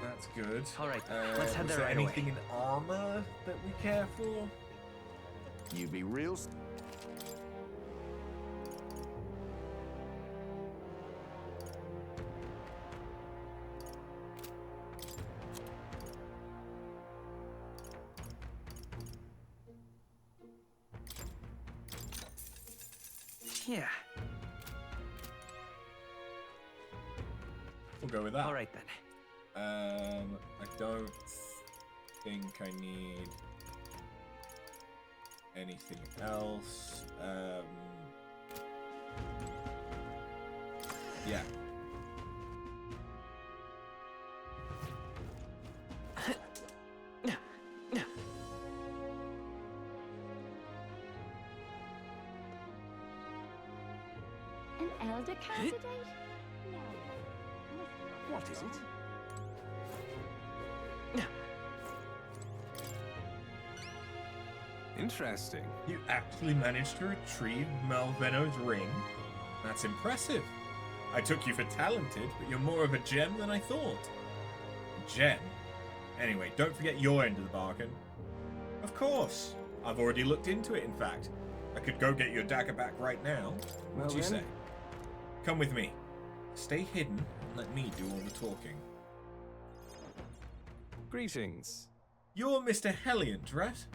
[SPEAKER 1] That's good.
[SPEAKER 10] All right, let's head
[SPEAKER 1] was
[SPEAKER 10] there
[SPEAKER 1] there
[SPEAKER 10] right away.
[SPEAKER 1] anything in armor that we care for?
[SPEAKER 8] You be real.
[SPEAKER 10] Yeah.
[SPEAKER 1] We'll go with that.
[SPEAKER 10] All right then.
[SPEAKER 1] I don't think I need anything else. Yeah.
[SPEAKER 2] An Elda candidate? No.
[SPEAKER 4] What is it?
[SPEAKER 11] Interesting.
[SPEAKER 1] You actually managed to retrieve Malveno's ring? That's impressive. I took you for talented, but you're more of a gem than I thought. A gem? Anyway, don't forget your end of the bargain. Of course. I've already looked into it, in fact. I could go get your dagger back right now. What do you say? Come with me. Stay hidden and let me do all the talking.
[SPEAKER 11] Greetings.
[SPEAKER 1] You're Mr. Helliant, right?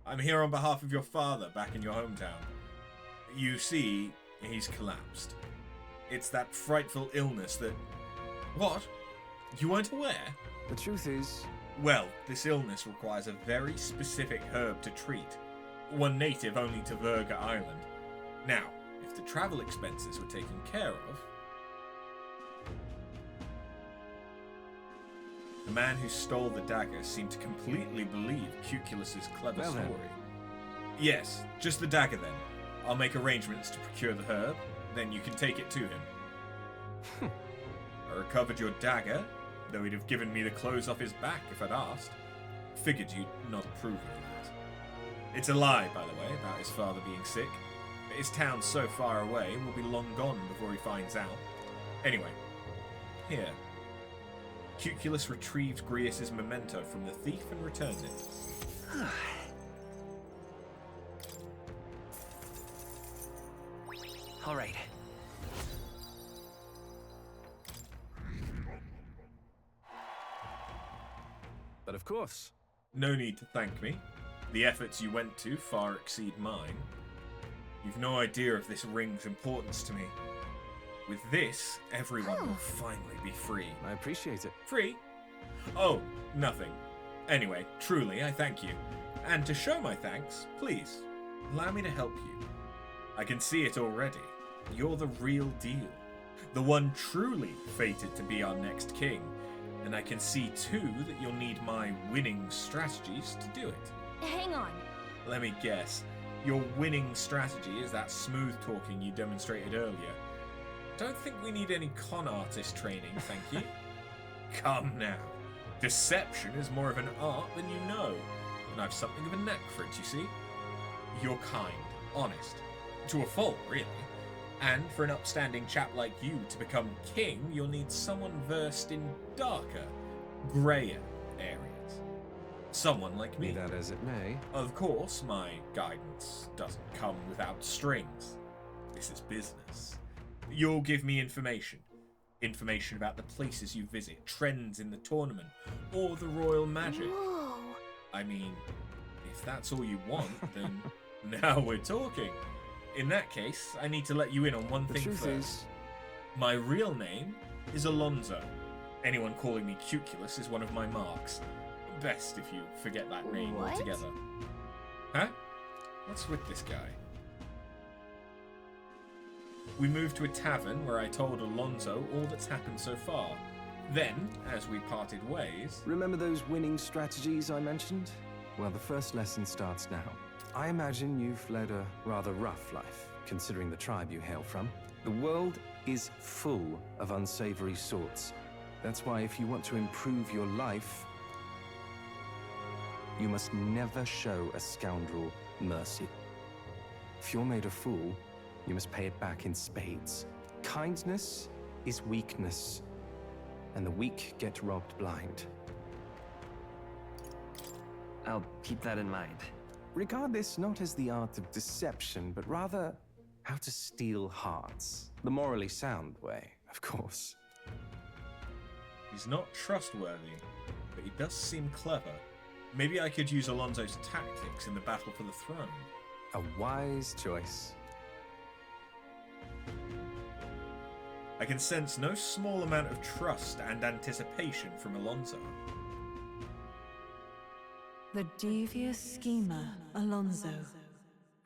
[SPEAKER 1] I'm here on behalf of your father back in your hometown. You see, he's collapsed. It's that frightful illness that... What? You weren't aware?
[SPEAKER 11] The truth is...
[SPEAKER 1] Well, this illness requires a very specific herb to treat. One native only to Verga Island. Now, if the travel expenses were taken care of... The man who stole the dagger seemed to completely believe Cuculus's clever
[SPEAKER 11] Well then.
[SPEAKER 1] story. Yes, just the dagger then. I'll make arrangements to procure the herb, then you can take it to him. I recovered your dagger, though he'd have given me the clothes off his back if I'd asked. Figured you'd not approve of that. It's a lie, by the way, about his father being sick. But his town's so far away, we'll be long gone before he finds out. Anyway, here. Cuculus retrieved Grius's memento from the thief and returned it.
[SPEAKER 10] All right.
[SPEAKER 11] But of course.
[SPEAKER 1] No need to thank me. The efforts you went to far exceed mine. You've no idea of this ring's importance to me. With this, everyone will finally be free.
[SPEAKER 11] I appreciate it.
[SPEAKER 1] Free? Oh, nothing. Anyway, truly, I thank you. And to show my thanks, please, allow me to help you. I can see it already. You're the real deal. The one truly fated to be our next king. And I can see too that you'll need my winning strategies to do it.
[SPEAKER 2] Hang on.
[SPEAKER 1] Let me guess. Your winning strategy is that smooth talking you demonstrated earlier. Don't think we need any con artist training, thank you. Come now. Deception is more of an art than you know, and I've something of a knack for it, you see. You're kind, honest, to a fault, really. And for an upstanding chap like you to become king, you'll need someone versed in darker, greyer areas. Someone like me.
[SPEAKER 11] Be that as it may.
[SPEAKER 1] Of course, my guidance doesn't come without strings. This is business. You'll give me information. Information about the places you visit, trends in the tournament, or the royal magic.
[SPEAKER 2] Whoa.
[SPEAKER 1] I mean, if that's all you want, then now we're talking. In that case, I need to let you in on one thing first.
[SPEAKER 11] Is...
[SPEAKER 1] My real name is Alonso. Anyone calling me Cuculus is one of my marks. Best if you forget that name
[SPEAKER 2] What?
[SPEAKER 1] altogether. Huh? What's with this guy? We moved to a tavern where I told Alonso all that's happened so far. Then, as we parted ways...
[SPEAKER 11] Remember those winning strategies I mentioned? Well, the first lesson starts now. I imagine you've led a rather rough life, considering the tribe you hail from. The world is full of unsavory sorts. That's why if you want to improve your life, you must never show a scoundrel mercy. If you're made a fool, you must pay it back in spades. Kindness is weakness, and the weak get robbed blind.
[SPEAKER 10] I'll keep that in mind.
[SPEAKER 11] Regard this not as the art of deception, but rather how to steal hearts. The morally sound way, of course.
[SPEAKER 1] He's not trustworthy, but he does seem clever. Maybe I could use Alonso's tactics in the battle for the throne.
[SPEAKER 11] A wise choice.
[SPEAKER 1] I can sense no small amount of trust and anticipation from Alonso.
[SPEAKER 6] The devious schemer, Alonso.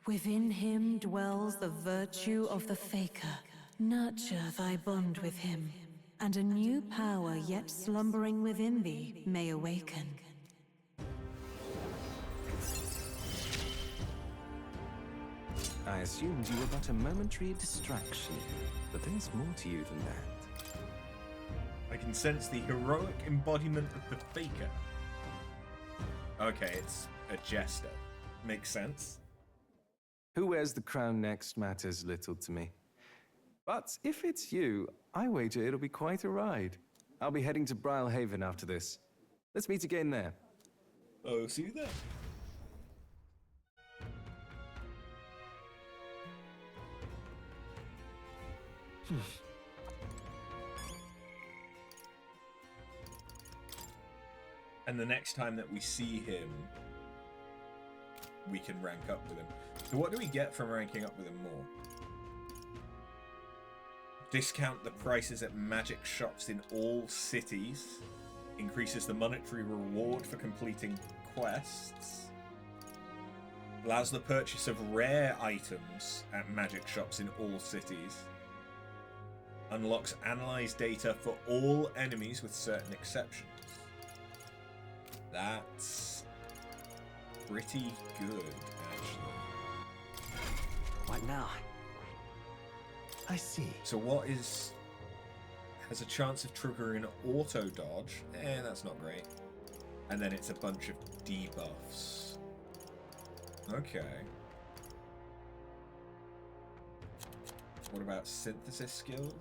[SPEAKER 6] Within him dwells the virtue of the faker. Nurture thy bond with him, and a new power yet slumbering within thee may awaken.
[SPEAKER 11] I assumed you were but a momentary distraction, but there's more to you than that.
[SPEAKER 1] I can sense the heroic embodiment of the faker. Okay, it's a jester. Makes sense.
[SPEAKER 11] Who wears the crown next matters little to me. But if it's you, I wager it'll be quite a ride. I'll be heading to Brylehaven after this. Let's meet again there.
[SPEAKER 1] Oh, see you there. And the next time that we see him, we can rank up with him. So what do we get from ranking up with him more? Discount the prices at magic shops in all cities. Increases the monetary reward for completing quests. Allows the purchase of rare items at magic shops in all cities. Unlocks analyzed data for all enemies with certain exceptions. That's pretty good, actually.
[SPEAKER 10] What now?
[SPEAKER 5] I see.
[SPEAKER 1] So what is... has a chance of triggering auto dodge. That's not great. And then it's a bunch of debuffs. Okay. What about synthesis skills?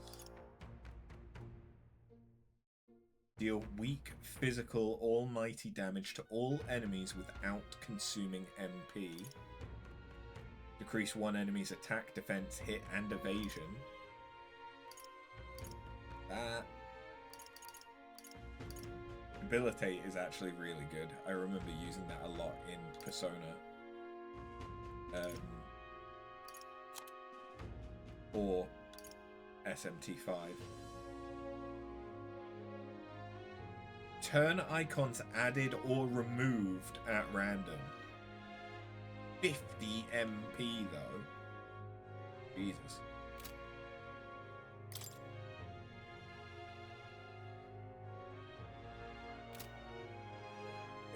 [SPEAKER 1] Deal weak, physical, almighty damage to all enemies without consuming MP. Decrease one enemy's attack, defense, hit, and evasion. That... Debilitate is actually really good. I remember using that a lot in Persona. Or SMT5. Turn icons added or removed at random. 50 MP though. Jesus.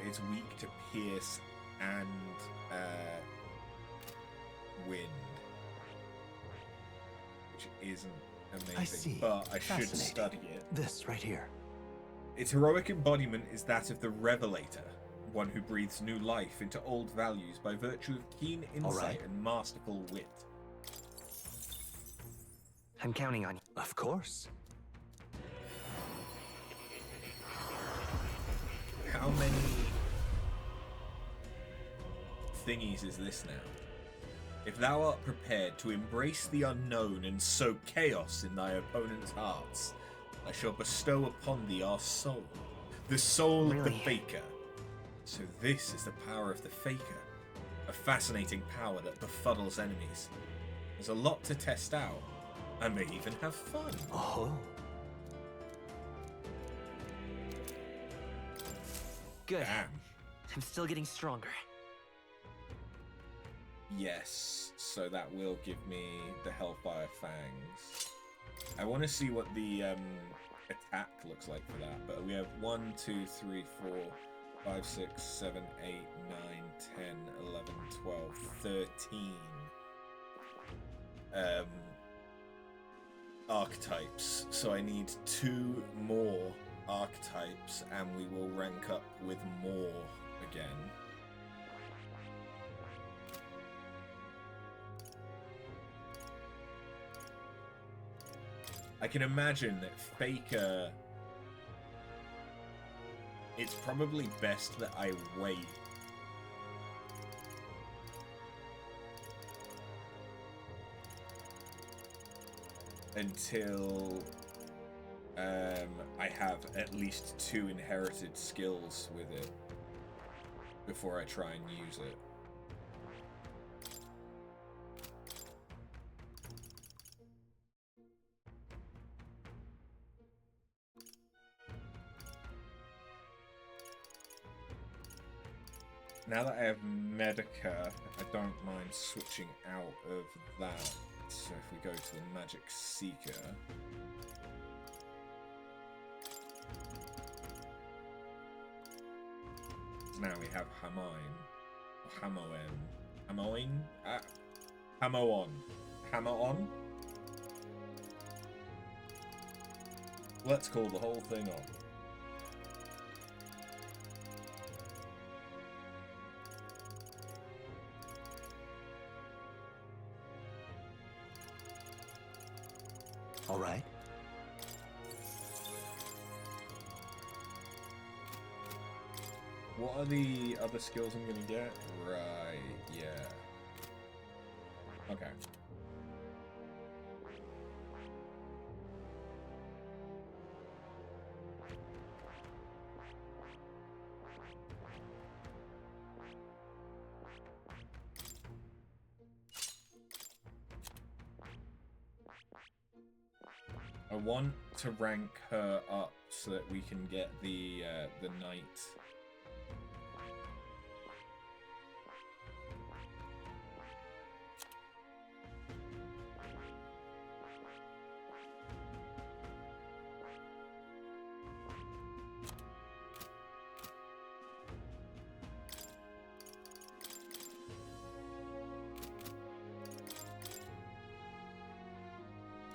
[SPEAKER 1] it's weak to pierce and wind, which isn't amazing.
[SPEAKER 5] I see.
[SPEAKER 1] But I should
[SPEAKER 5] Fascinating.
[SPEAKER 1] study it.
[SPEAKER 5] This right here.
[SPEAKER 1] Its heroic embodiment is that of the Revelator, one who breathes new life into old values by virtue of keen insight and masterful wit.
[SPEAKER 10] I'm counting on you.
[SPEAKER 5] Of course.
[SPEAKER 1] How many thingies is this now? If thou art prepared to embrace the unknown and sow chaos in thy opponent's hearts, I shall bestow upon thee our soul, the soul of the Faker. So this is the power of the Faker, a fascinating power that befuddles enemies. There's a lot to test out. I may even have fun.
[SPEAKER 5] Oh.
[SPEAKER 10] Good.
[SPEAKER 1] Damn.
[SPEAKER 10] I'm still getting stronger.
[SPEAKER 1] Yes, so that will give me the Hellfire Fangs. I want to see what the attack looks like for that, but we have 1, 2, 3, 4, 5, 6, 7, 8, 9, 10, 11, 12, 13 archetypes. So I need 2 more archetypes and we will rank up with more again. I can imagine that Faker... It's probably best that I wait until I have at least 2 inherited skills with it before I try and use it. Now that I have Medica, I don't mind switching out of that. So if we go to the Magic Seeker... Now we have Hamoin. Or Hamoen. Hamoin? Hamoon. Hamoon? Let's call the whole thing on.
[SPEAKER 5] All right.
[SPEAKER 1] What are the other skills I'm gonna get? Right, yeah. Okay. I want to rank her up so that we can get the knight.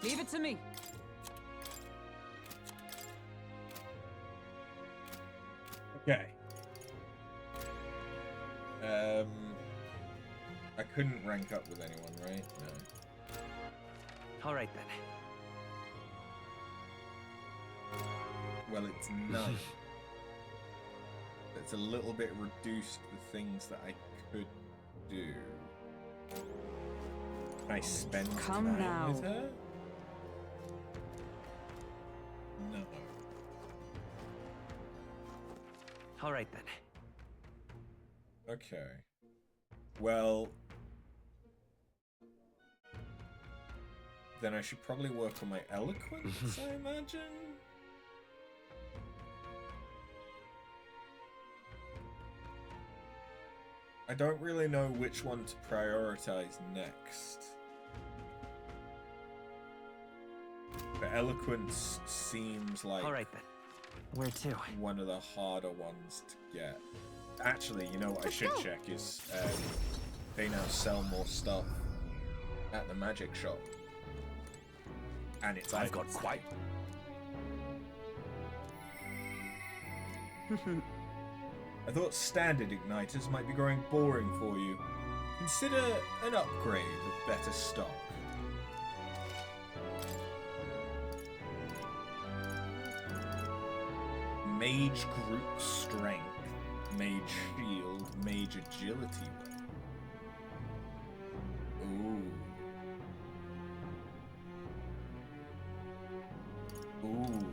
[SPEAKER 12] Leave it to me.
[SPEAKER 1] Okay. I couldn't rank up with anyone, right? No.
[SPEAKER 10] All right then.
[SPEAKER 1] Well, it's none. It's a little bit reduced the things that I could do. Can I spend
[SPEAKER 12] Come
[SPEAKER 1] time
[SPEAKER 12] now.
[SPEAKER 1] with her? No.
[SPEAKER 10] All right then.
[SPEAKER 1] Okay. Well, then I should probably work on my eloquence, I imagine. I don't really know which one to prioritize next. But eloquence seems like
[SPEAKER 10] All right then. Where to?
[SPEAKER 1] one of the harder ones to get. Actually, you know what I should check is they now sell more stuff at the magic shop. And it's
[SPEAKER 4] I've got quite...
[SPEAKER 1] I thought standard igniters might be growing boring for you. Consider an upgrade with better stock. Mage group strength, mage shield, mage agility. Ooh. Ooh.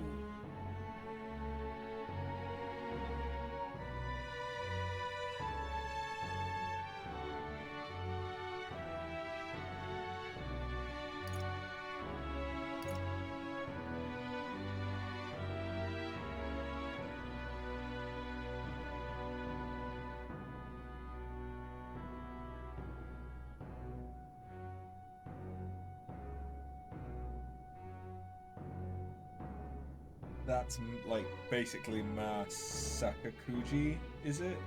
[SPEAKER 1] That's like basically Masakakuji, is it?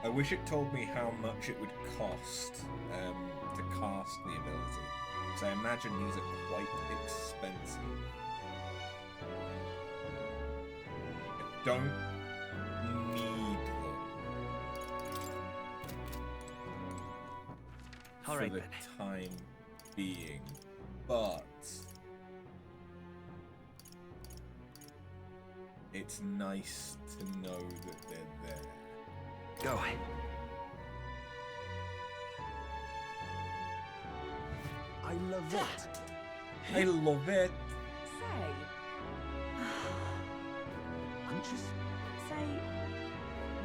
[SPEAKER 1] I wish it told me how much it would cost to cast the ability, because I imagine these are quite expensive. I don't need them for the time being. But it's nice to know that they're there.
[SPEAKER 10] Go.
[SPEAKER 9] I love it.
[SPEAKER 1] I love it.
[SPEAKER 2] Say.
[SPEAKER 9] I'm just...
[SPEAKER 2] Say.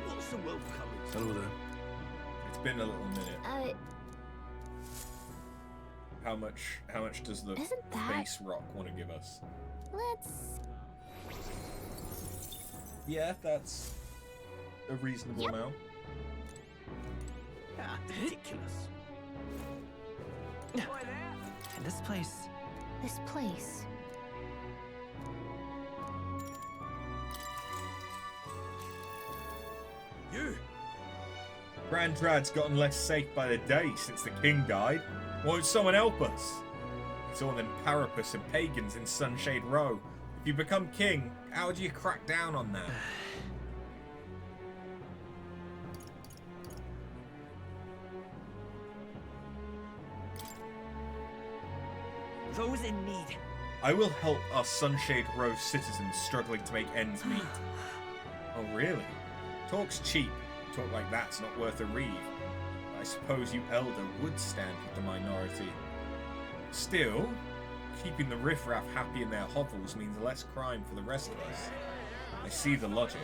[SPEAKER 9] What's the world coming to?
[SPEAKER 11] Elda.
[SPEAKER 1] It's been a little minute. How much does the face rock want to give us?
[SPEAKER 2] Let's...
[SPEAKER 1] Yeah, that's a reasonable amount.
[SPEAKER 9] Ah, ridiculous.
[SPEAKER 10] And this place...
[SPEAKER 2] This place.
[SPEAKER 9] You!
[SPEAKER 1] Grandrad's gotten less safe by the day since the king died. Won't someone help us? It's all them Parapus and pagans in Sunshade Row. If you become king, how do you crack down on that?
[SPEAKER 10] Those in need.
[SPEAKER 1] I will help our Sunshade Row citizens struggling to make ends meet. Oh, really? Talk's cheap. Talk like that's not worth a reeve. I suppose you Elder would stand with the minority. Still, keeping the riffraff happy in their hovels means less crime for the rest of us. I see the logic.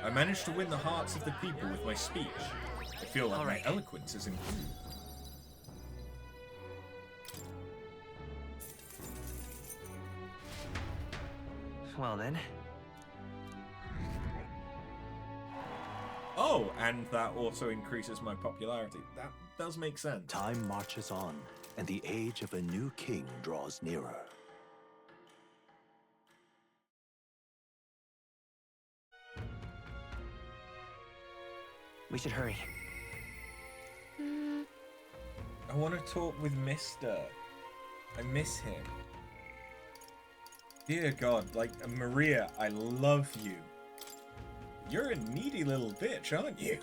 [SPEAKER 1] I managed to win the hearts of the people with my speech. I feel like my eloquence has improved.
[SPEAKER 10] Well then.
[SPEAKER 1] Oh, and that also increases my popularity. That does make sense.
[SPEAKER 5] Time marches on, and the age of a new king draws nearer.
[SPEAKER 10] We should hurry.
[SPEAKER 1] I want to talk with Mr. I miss him. Dear God, like, Maria, I love you. You're a needy little bitch, aren't you?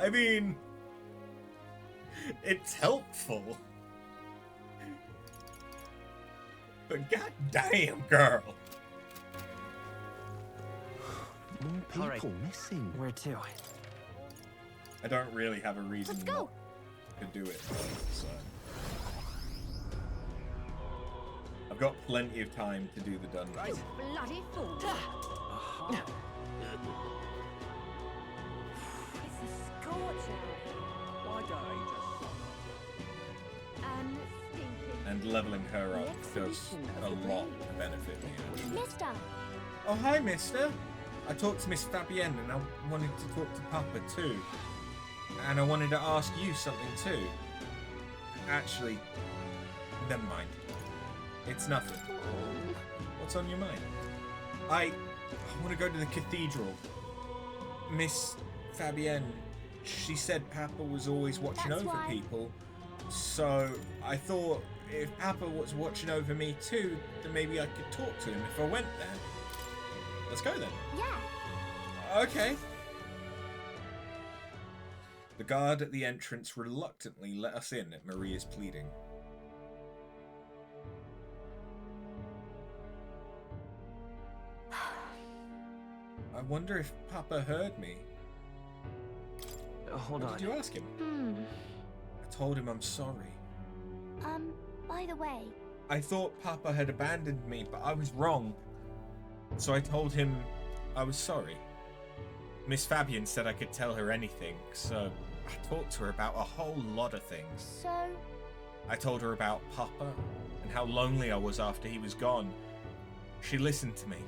[SPEAKER 1] I mean, it's helpful. But goddamn, girl.
[SPEAKER 5] More people missing.
[SPEAKER 10] Where to?
[SPEAKER 1] I don't really have a reason
[SPEAKER 2] Let's go.
[SPEAKER 1] not to do it, though, so. I've got plenty of time to do the dungeon.
[SPEAKER 2] You bloody fool. It's a scorcher.
[SPEAKER 9] Why don't I
[SPEAKER 2] And stinking.
[SPEAKER 1] And leveling her up does a lot to benefit me, actually.
[SPEAKER 2] Mister.
[SPEAKER 1] Oh, hi, mister. I talked to Miss Fabienne and I wanted to talk to Papa too. And I wanted to ask you something too. Actually, never mind. It's nothing. What's on your mind? I want to go to the cathedral. Miss Fabienne, she said Papa was always watching over people. So I thought if Papa was watching over me too, then maybe I could talk to him if I went there. Let's go then.
[SPEAKER 2] Yeah.
[SPEAKER 1] Okay. The guard at the entrance reluctantly let us in at Maria's pleading. I wonder if Papa heard me.
[SPEAKER 10] Hold on.
[SPEAKER 1] What did you ask him? I told him I'm sorry.
[SPEAKER 2] By the way...
[SPEAKER 1] I thought Papa had abandoned me, but I was wrong. So I told him I was sorry. Miss Fabienne said I could tell her anything, so I talked to her about a whole lot of things.
[SPEAKER 2] So...
[SPEAKER 1] I told her about Papa and how lonely I was after he was gone. She listened to me.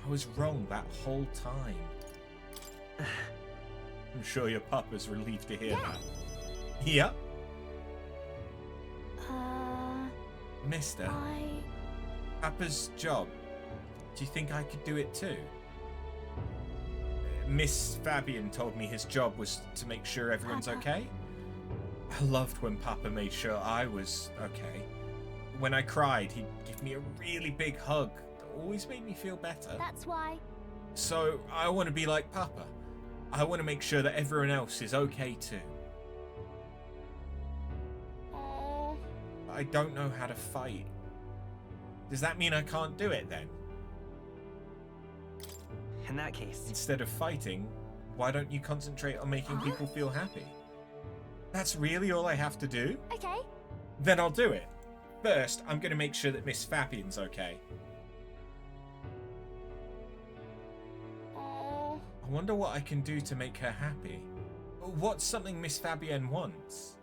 [SPEAKER 1] I was wrong that whole time. I'm sure your Papa's relieved to hear that. Yeah? Mister, Papa's job. Do you think I could do it too? Miss Fabienne told me his job was to make sure everyone's okay. I loved when Papa made sure I was okay. When I cried, he'd give me a really big hug that always made me feel better.
[SPEAKER 2] That's why.
[SPEAKER 1] So I want to be like Papa. I want to make sure that everyone else is okay too. I don't know how to fight. Does that mean I can't do it then?
[SPEAKER 10] In that case...
[SPEAKER 1] Instead of fighting, why don't you concentrate on making people feel happy? That's really all I have to do?
[SPEAKER 2] Okay.
[SPEAKER 1] Then I'll do it. First, I'm going to make sure that Miss Fabienne's okay. I wonder what I can do to make her happy. What's something Miss Fabienne wants?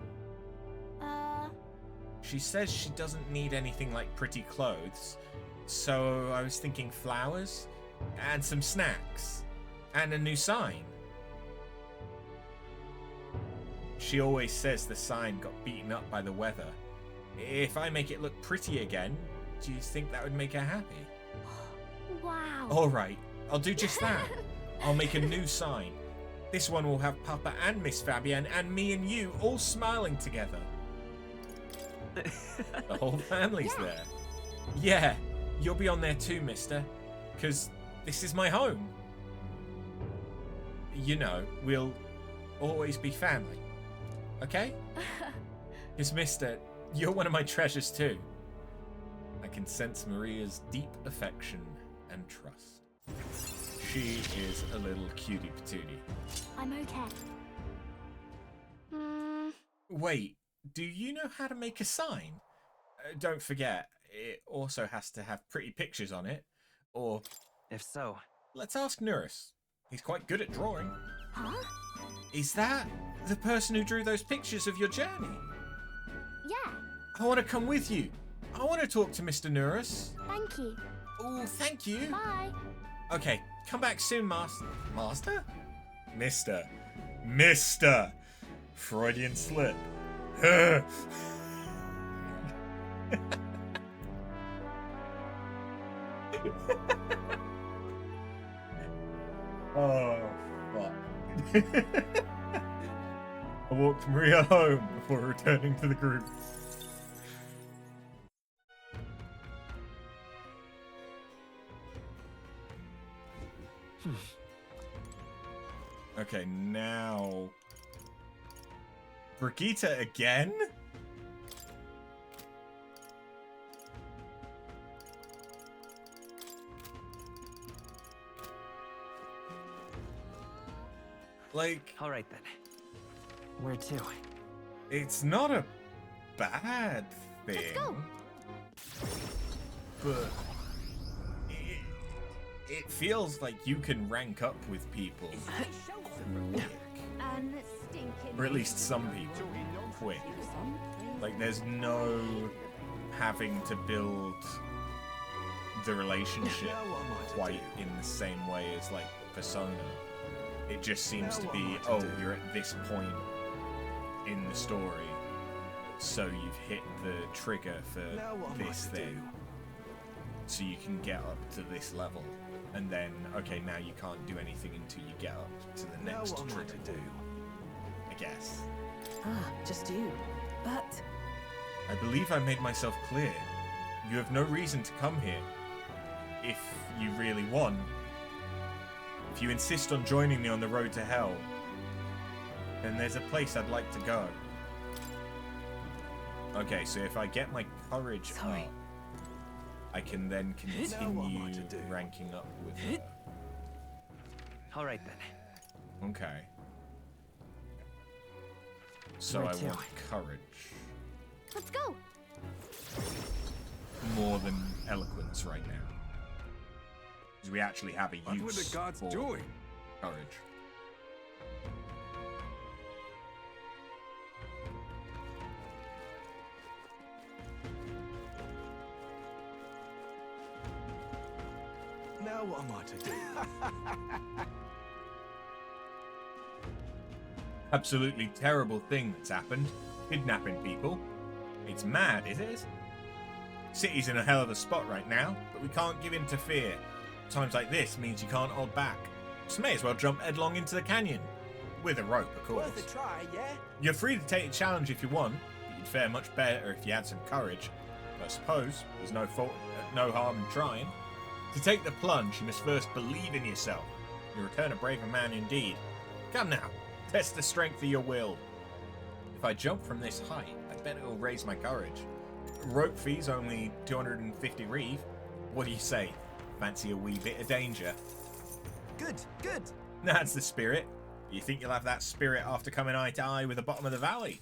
[SPEAKER 1] She says she doesn't need anything like pretty clothes, so I was thinking flowers, and some snacks, and a new sign. She always says the sign got beaten up by the weather. If I make it look pretty again, do you think that would make her happy?
[SPEAKER 2] Wow.
[SPEAKER 1] Alright, I'll do just that. I'll make a new sign. This one will have Papa and Miss Fabienne and me and you all smiling together. The whole family's there. Yeah, you'll be on there too, mister. Because this is my home. You know, we'll always be family. Okay? Because, mister, you're one of my treasures too. I can sense Maria's deep affection and trust. She is a little cutie patootie.
[SPEAKER 2] I'm okay.
[SPEAKER 1] Wait, do you know how to make a sign? Don't forget, it also has to have pretty pictures on it. Or...
[SPEAKER 10] If so...
[SPEAKER 1] Let's ask Nurus. He's quite good at drawing.
[SPEAKER 2] Huh?
[SPEAKER 1] Is that the person who drew those pictures of your journey?
[SPEAKER 2] Yeah.
[SPEAKER 1] I want to come with you. I want to talk to Mr. Nurus.
[SPEAKER 2] Thank you.
[SPEAKER 1] Oh, thank you.
[SPEAKER 2] Bye.
[SPEAKER 1] Okay, come back soon, Master. Master? Mister. Freudian slip. Oh, fuck. I walked Maria home before returning to the group. Okay, now... Brigitte again? Like...
[SPEAKER 10] Alright then. Where to?
[SPEAKER 1] It's not a bad thing.
[SPEAKER 2] Let's go.
[SPEAKER 1] But... It feels like you can rank up with people quick. Or at least some people quick. Like there's no having to build the relationship quite in the same way as like Persona. It just seems to be, oh, you're at this point in the story. So you've hit the trigger for this thing. So you can get up to this level. And then, okay, now you can't do anything until you get up to the next trigger. I guess.
[SPEAKER 6] Ah, just you. But...
[SPEAKER 1] I believe I made myself clear. You have no reason to come here. If you really want. If you insist on joining me on the road to hell, then there's a place I'd like to go. Okay, so if I get my courage up, I can then continue ranking up with her.
[SPEAKER 10] All right then.
[SPEAKER 1] Okay. So I want courage.
[SPEAKER 2] Let's go.
[SPEAKER 1] More than eloquence right now. Because we actually have a use
[SPEAKER 8] What were the gods
[SPEAKER 1] for
[SPEAKER 8] doing?
[SPEAKER 1] courage.
[SPEAKER 8] Now what am I to do?
[SPEAKER 1] Absolutely terrible thing that's happened. Kidnapping people. It's mad, is it? City's in a hell of a spot right now, but we can't give in to fear. Times like this means you can't hold back. Just may as well jump headlong into the canyon. With a rope, of course.
[SPEAKER 9] Worth a try, yeah?
[SPEAKER 1] You're free to take a challenge if you want, but you'd fare much better if you had some courage. But I suppose there's no harm in trying. To take the plunge, you must first believe in yourself. You return a braver man indeed. Come now, test the strength of your will. If I jump from this height, I bet it'll raise my courage. Rope fee's only 250 reeve. What do you say? Fancy a wee bit of danger?
[SPEAKER 10] Good, good.
[SPEAKER 1] That's the spirit. You think you'll have that spirit after coming eye to eye with the bottom of the valley?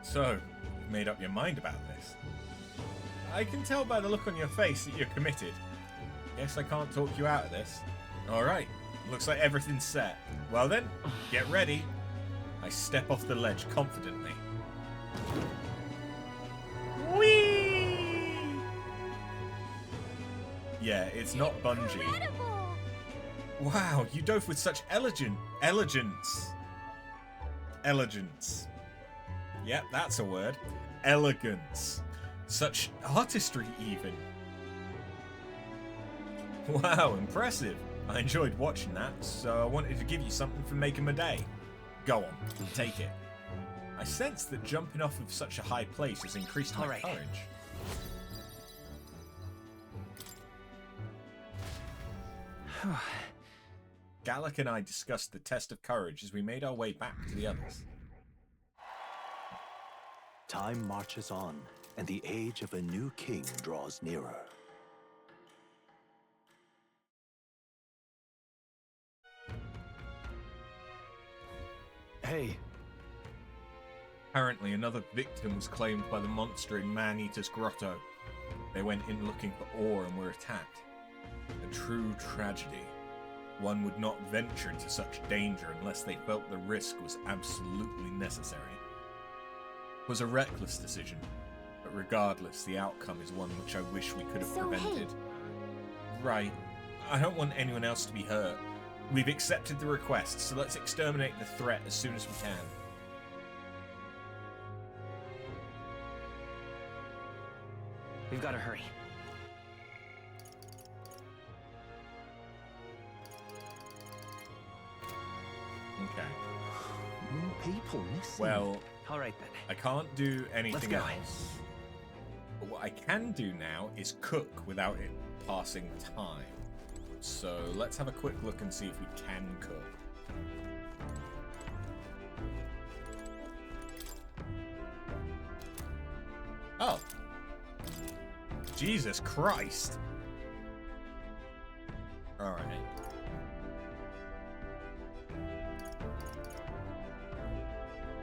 [SPEAKER 1] So, you've made up your mind about this. I can tell by the look on your face that you're committed. Guess I can't talk you out of this. Alright, looks like everything's set. Well then, get ready. I step off the ledge confidently. Whee! Yeah, it's not bungee.
[SPEAKER 2] Incredible!
[SPEAKER 1] Wow, you dove with such elegance. Yep, that's a word. Elegance. Such artistry, even. Wow, impressive. I enjoyed watching that, so I wanted to give you something for making my day. Go on, take it. I sense that jumping off of such a high place has increased my courage. Gallic and I discussed the test of courage as we made our way back to the others.
[SPEAKER 5] Time marches on, and the age of a new king draws nearer.
[SPEAKER 4] Hey.
[SPEAKER 1] Apparently, another victim was claimed by the monster in Man-Eater's grotto. They went in looking for ore and were attacked. A true tragedy. One would not venture into such danger unless they felt the risk was absolutely necessary. It was a reckless decision, but regardless, the outcome is one which I wish we could have prevented. Right. I don't want anyone else to be hurt. We've accepted the request, so let's exterminate the threat as soon as we can.
[SPEAKER 10] We've got to hurry.
[SPEAKER 1] Okay.
[SPEAKER 5] More people missing.
[SPEAKER 1] Well,
[SPEAKER 10] all right then.
[SPEAKER 1] I can't do anything
[SPEAKER 10] Let's go.
[SPEAKER 1] else. But what I can do now is cook without it passing time. So let's have a quick look and see if we can cook. Oh. Jesus Christ. Alright.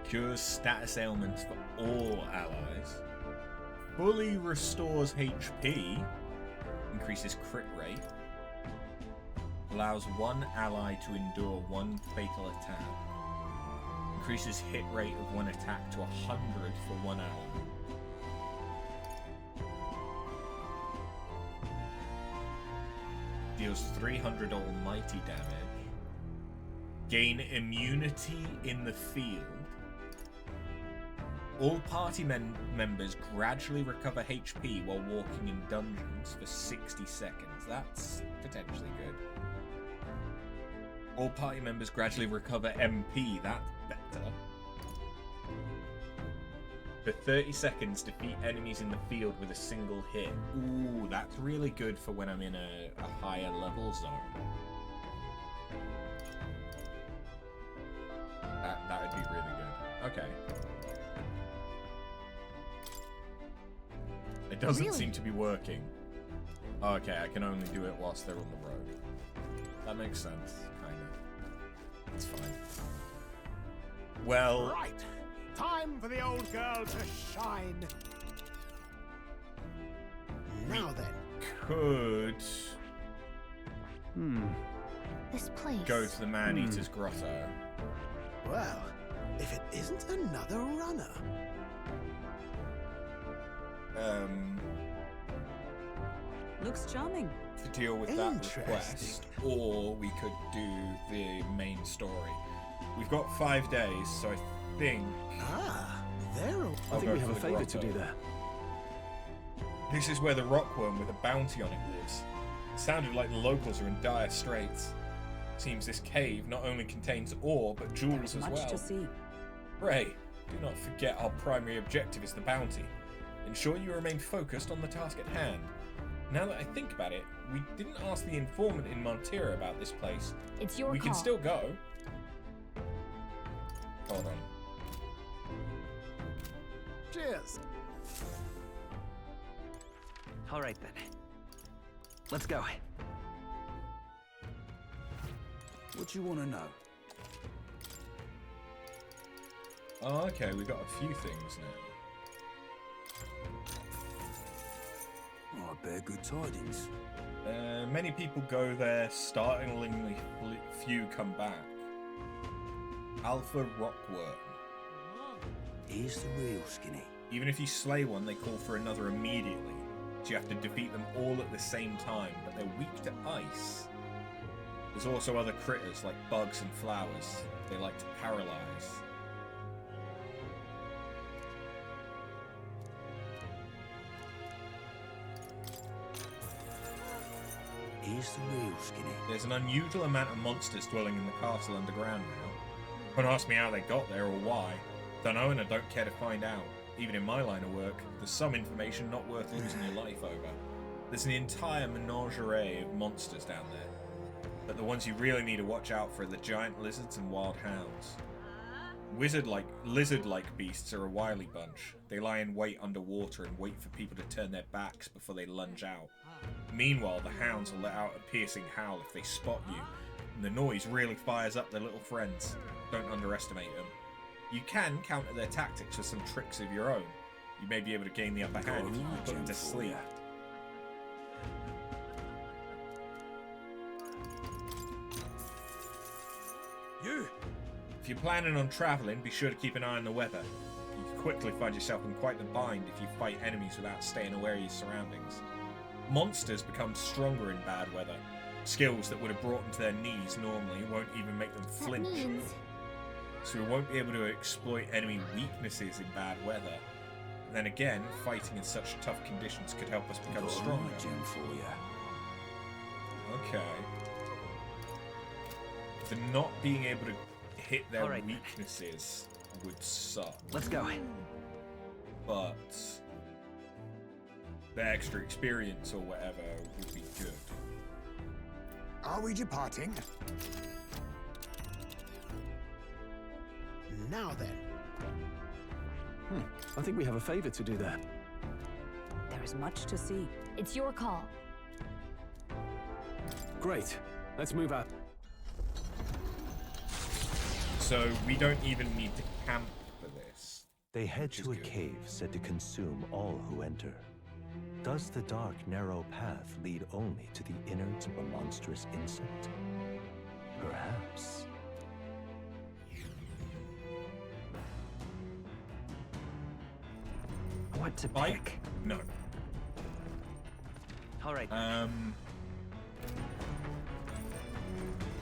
[SPEAKER 1] Cures status ailments for all allies. Fully restores HP. Increases crit rate. Allows one ally to endure one fatal attack. Increases hit rate of one attack to 100 for one ally. Deals 300 almighty damage. Gain immunity in the field. All party members gradually recover HP while walking in dungeons for 60 seconds. That's potentially good. All party members gradually recover MP. That's better. For 30 seconds, defeat enemies in the field with a single hit. Ooh, that's really good for when I'm in a higher level zone. That would be really good. Okay. It doesn't seem to be working. Oh, okay, I can only do it whilst they're on the road. That makes sense, kind of. It's fine. Well...
[SPEAKER 8] Right! Time for the old girl to shine! Now then.
[SPEAKER 1] Could...
[SPEAKER 2] This place.
[SPEAKER 1] Go to the Man-Eater's Grotto.
[SPEAKER 8] Well, if it isn't another runner.
[SPEAKER 6] Looks charming.
[SPEAKER 1] To deal with that request, or we could do the main story. We've got 5 days, so I think...
[SPEAKER 8] Ah, there.
[SPEAKER 4] I think we have a favour to do there.
[SPEAKER 1] This is where the rockworm with a bounty on it lives. It sounded like the locals are in dire straits. Seems this cave not only contains ore, but jewels as well.
[SPEAKER 6] Much to see.
[SPEAKER 1] Ray, do not forget our primary objective is the bounty. Ensure you remain focused on the task at hand. Now that I think about it, we didn't ask the informant in Montira about this place.
[SPEAKER 2] It's your
[SPEAKER 1] call. We can still go. Hold on.
[SPEAKER 8] Cheers.
[SPEAKER 10] All right then. Let's go.
[SPEAKER 11] What do you want to know?
[SPEAKER 1] Oh, okay, we got a few things now.
[SPEAKER 11] Oh, I bear good tidings.
[SPEAKER 1] Many people go there, startlingly few come back. Alpha Rockworm.
[SPEAKER 11] Here's the real skinny.
[SPEAKER 1] Even if you slay one, they call for another immediately. So you have to defeat them all at the same time, but they're weak to ice. There's also other critters like bugs and flowers. They like to paralyze.
[SPEAKER 11] Here's the real skinny.
[SPEAKER 1] There's an unusual amount of monsters dwelling in the castle underground now. Don't ask me how they got there or why. Don't know, and I don't care to find out. Even in my line of work, there's some information not worth losing your life over. There's an entire menagerie of monsters down there. But the ones you really need to watch out for are the giant lizards and wild hounds. Lizard-like beasts are a wily bunch. They lie in wait underwater and wait for people to turn their backs before they lunge out. Meanwhile, the hounds will let out a piercing howl if they spot you, and the noise really fires up their little friends. Don't underestimate them. You can counter their tactics with some tricks of your own. You may be able to gain the upper hand if you can put them to sleep. If you're planning on travelling, be sure to keep an eye on the weather. You can quickly find yourself in quite the bind if you fight enemies without staying aware of your surroundings. Monsters become stronger in bad weather. Skills that would have brought them to their knees normally won't even make them flinch.
[SPEAKER 2] That means...
[SPEAKER 1] So we won't be able to exploit enemy weaknesses in bad weather. And then again, fighting in such tough conditions could help us become stronger.
[SPEAKER 11] For you.
[SPEAKER 1] Okay. The not being able to hit their
[SPEAKER 10] All right.
[SPEAKER 1] weaknesses would suck.
[SPEAKER 10] Let's go.
[SPEAKER 1] But the extra experience or whatever would be good.
[SPEAKER 8] Are we departing? Now then.
[SPEAKER 4] I think we have a favor to do there.
[SPEAKER 6] There is much to see.
[SPEAKER 2] It's your call.
[SPEAKER 4] Great. Let's move out.
[SPEAKER 1] So we don't even need to camp for this.
[SPEAKER 5] They head
[SPEAKER 1] Which is
[SPEAKER 5] to a
[SPEAKER 1] good.
[SPEAKER 5] cave said to consume all who enter. Does the dark, narrow path lead only to the innards of a monstrous insect? Perhaps.
[SPEAKER 10] What to
[SPEAKER 1] Bike?
[SPEAKER 10] pick?
[SPEAKER 1] No.
[SPEAKER 10] All right.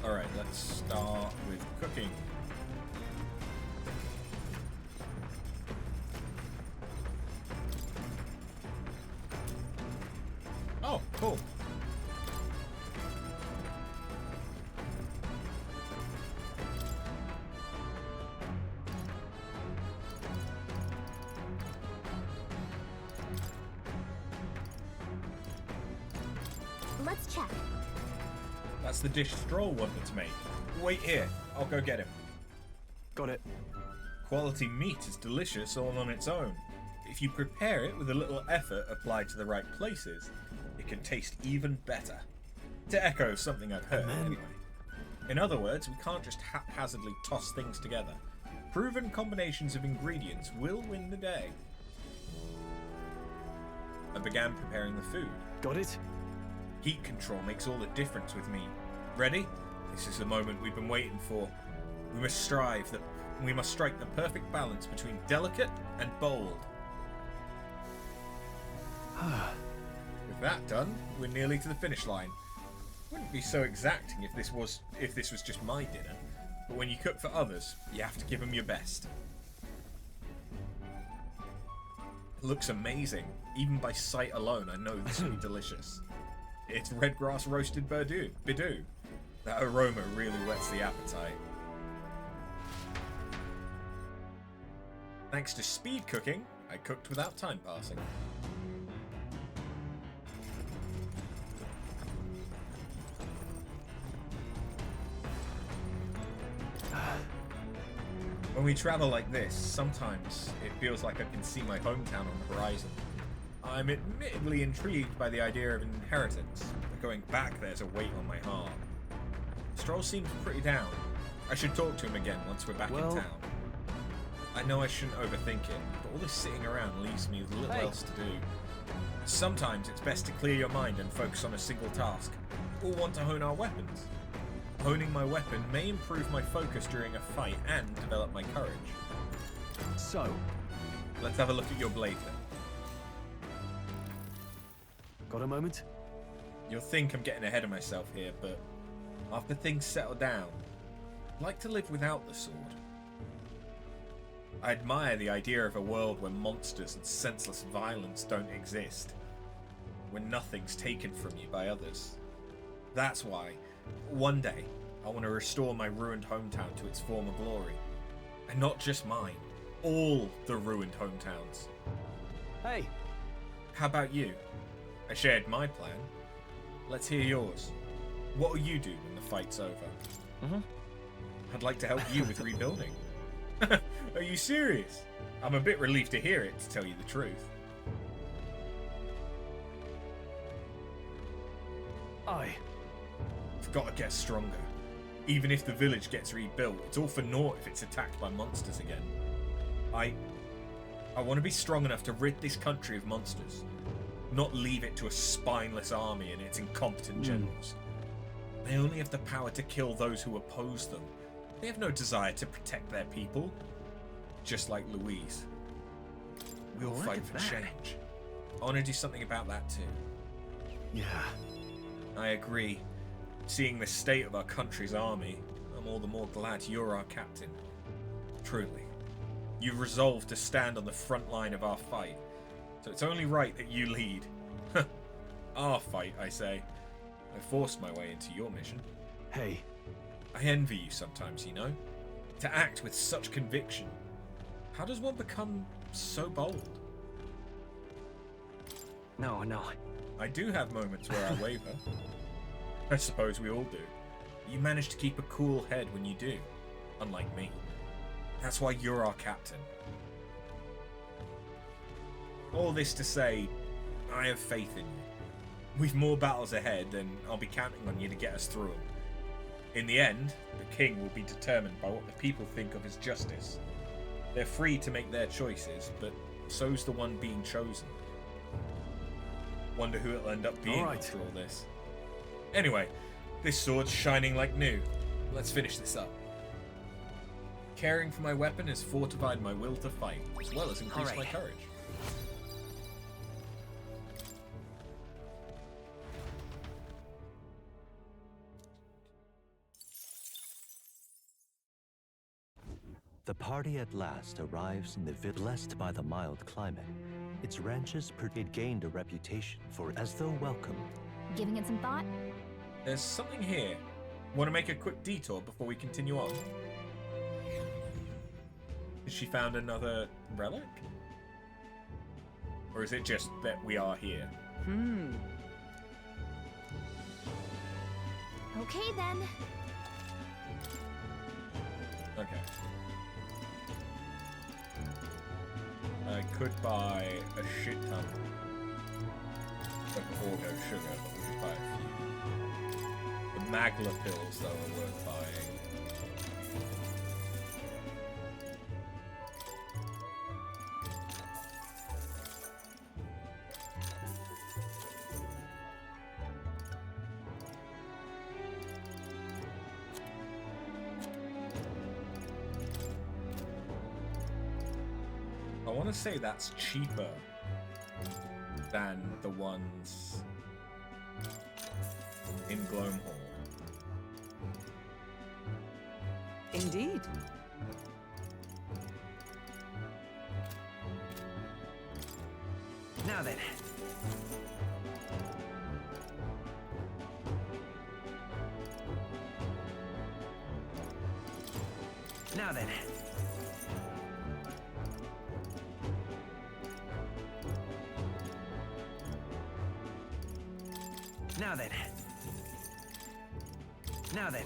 [SPEAKER 1] Alright, let's start with cooking. Oh, cool.
[SPEAKER 2] Let's check.
[SPEAKER 1] That's the dish Stroll wanted to make. Wait here, I'll go get him.
[SPEAKER 4] Got it.
[SPEAKER 1] Quality meat is delicious all on its own. If you prepare it with a little effort applied to the right places, it can taste even better. To echo something I've heard, anyway. In other words, we can't just haphazardly toss things together. Proven combinations of ingredients will win the day. I began preparing the food.
[SPEAKER 4] Got it?
[SPEAKER 1] Heat control makes all the difference with meat. Ready? This is the moment we've been waiting for. We must strike the perfect balance between delicate and bold. With that done, we're nearly to the finish line. Wouldn't be so exacting if this was just my dinner, but when you cook for others, you have to give them your best. It looks amazing. Even by sight alone, I know this will be delicious. It's red grass roasted bidou. That aroma really whets the appetite. Thanks to speed cooking, I cooked without time passing. When we travel like this, sometimes it feels like I can see my hometown on the horizon. I'm admittedly intrigued by the idea of an inheritance, but going back there's a weight on my heart. Stroll seems pretty down. I should talk to him again once we're back in town. I know I shouldn't overthink it, but all this sitting around leaves me with little else to do. Sometimes it's best to clear your mind and focus on a single task. We'll want to hone our weapons. Honing my weapon may improve my focus during a fight and develop my courage.
[SPEAKER 4] So,
[SPEAKER 1] let's have a look at your blade then.
[SPEAKER 4] got a moment?
[SPEAKER 1] You'll think I'm getting ahead of myself here, but after things settle down, I'd like to live without the sword. I admire the idea of a world where monsters and senseless violence don't exist, when nothing's taken from you by others. That's why, one day, I want to restore my ruined hometown to its former glory. And not just mine, all the ruined hometowns.
[SPEAKER 4] Hey!
[SPEAKER 1] How about you? I shared my plan. Let's hear yours. What will you do when the fight's over? I'd like to help you with rebuilding. Are you serious? I'm a bit relieved to hear it, to tell you the truth. I've got to get stronger. Even if the village gets rebuilt, it's all for naught if it's attacked by monsters again. I want to be strong enough to rid this country of monsters, not leave it to a spineless army and its incompetent generals. They only have the power to kill those who oppose them. They have no desire to protect their people. Just like Louise. We'll fight for change. I want to do something about that too.
[SPEAKER 4] Yeah.
[SPEAKER 1] I agree. Seeing the state of our country's army, I'm all the more glad you're our captain. Truly. You've resolved to stand on the front line of our fight, so it's only right that you lead. Our fight, I say. I forced my way into your mission.
[SPEAKER 4] Hey.
[SPEAKER 1] I envy you sometimes, you know? To act with such conviction. How does one become so bold?
[SPEAKER 10] No.
[SPEAKER 1] I do have moments where I waver. I suppose we all do. You manage to keep a cool head when you do, unlike me. That's why you're our captain. All this to say, I have faith in you. We've more battles ahead, and I'll be counting on you to get us through them. In the end, the king will be determined by what the people think of as justice. They're free to make their choices, but so's the one being chosen. Wonder who it'll end up being after all this. Anyway, this sword's shining like new. Let's finish this up. Caring for my weapon has fortified my will to fight, as well as increased my courage.
[SPEAKER 5] party at last arrives in the village. Blessed by the mild climate, its ranches it gained a reputation for as though welcome.
[SPEAKER 2] Giving it some thought?
[SPEAKER 1] There's something here. Want to make a quick detour before we continue on? Has she found another relic? Or is it just that we are here?
[SPEAKER 2] Okay then.
[SPEAKER 1] Okay. I could buy a shit ton of orgo sugar, but we'll just buy a few. The Magla pills, though, are worth buying. I want to say that's cheaper than the ones in Gloam Hall.
[SPEAKER 6] Indeed.
[SPEAKER 10] Now then. Now then. Now then. Now then.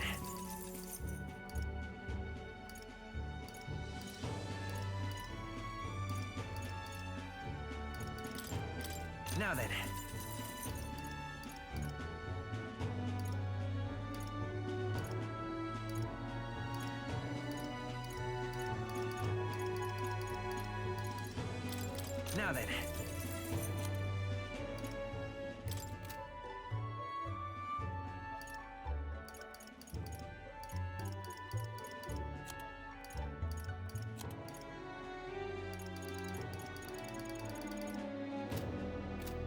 [SPEAKER 10] Now then. Now then.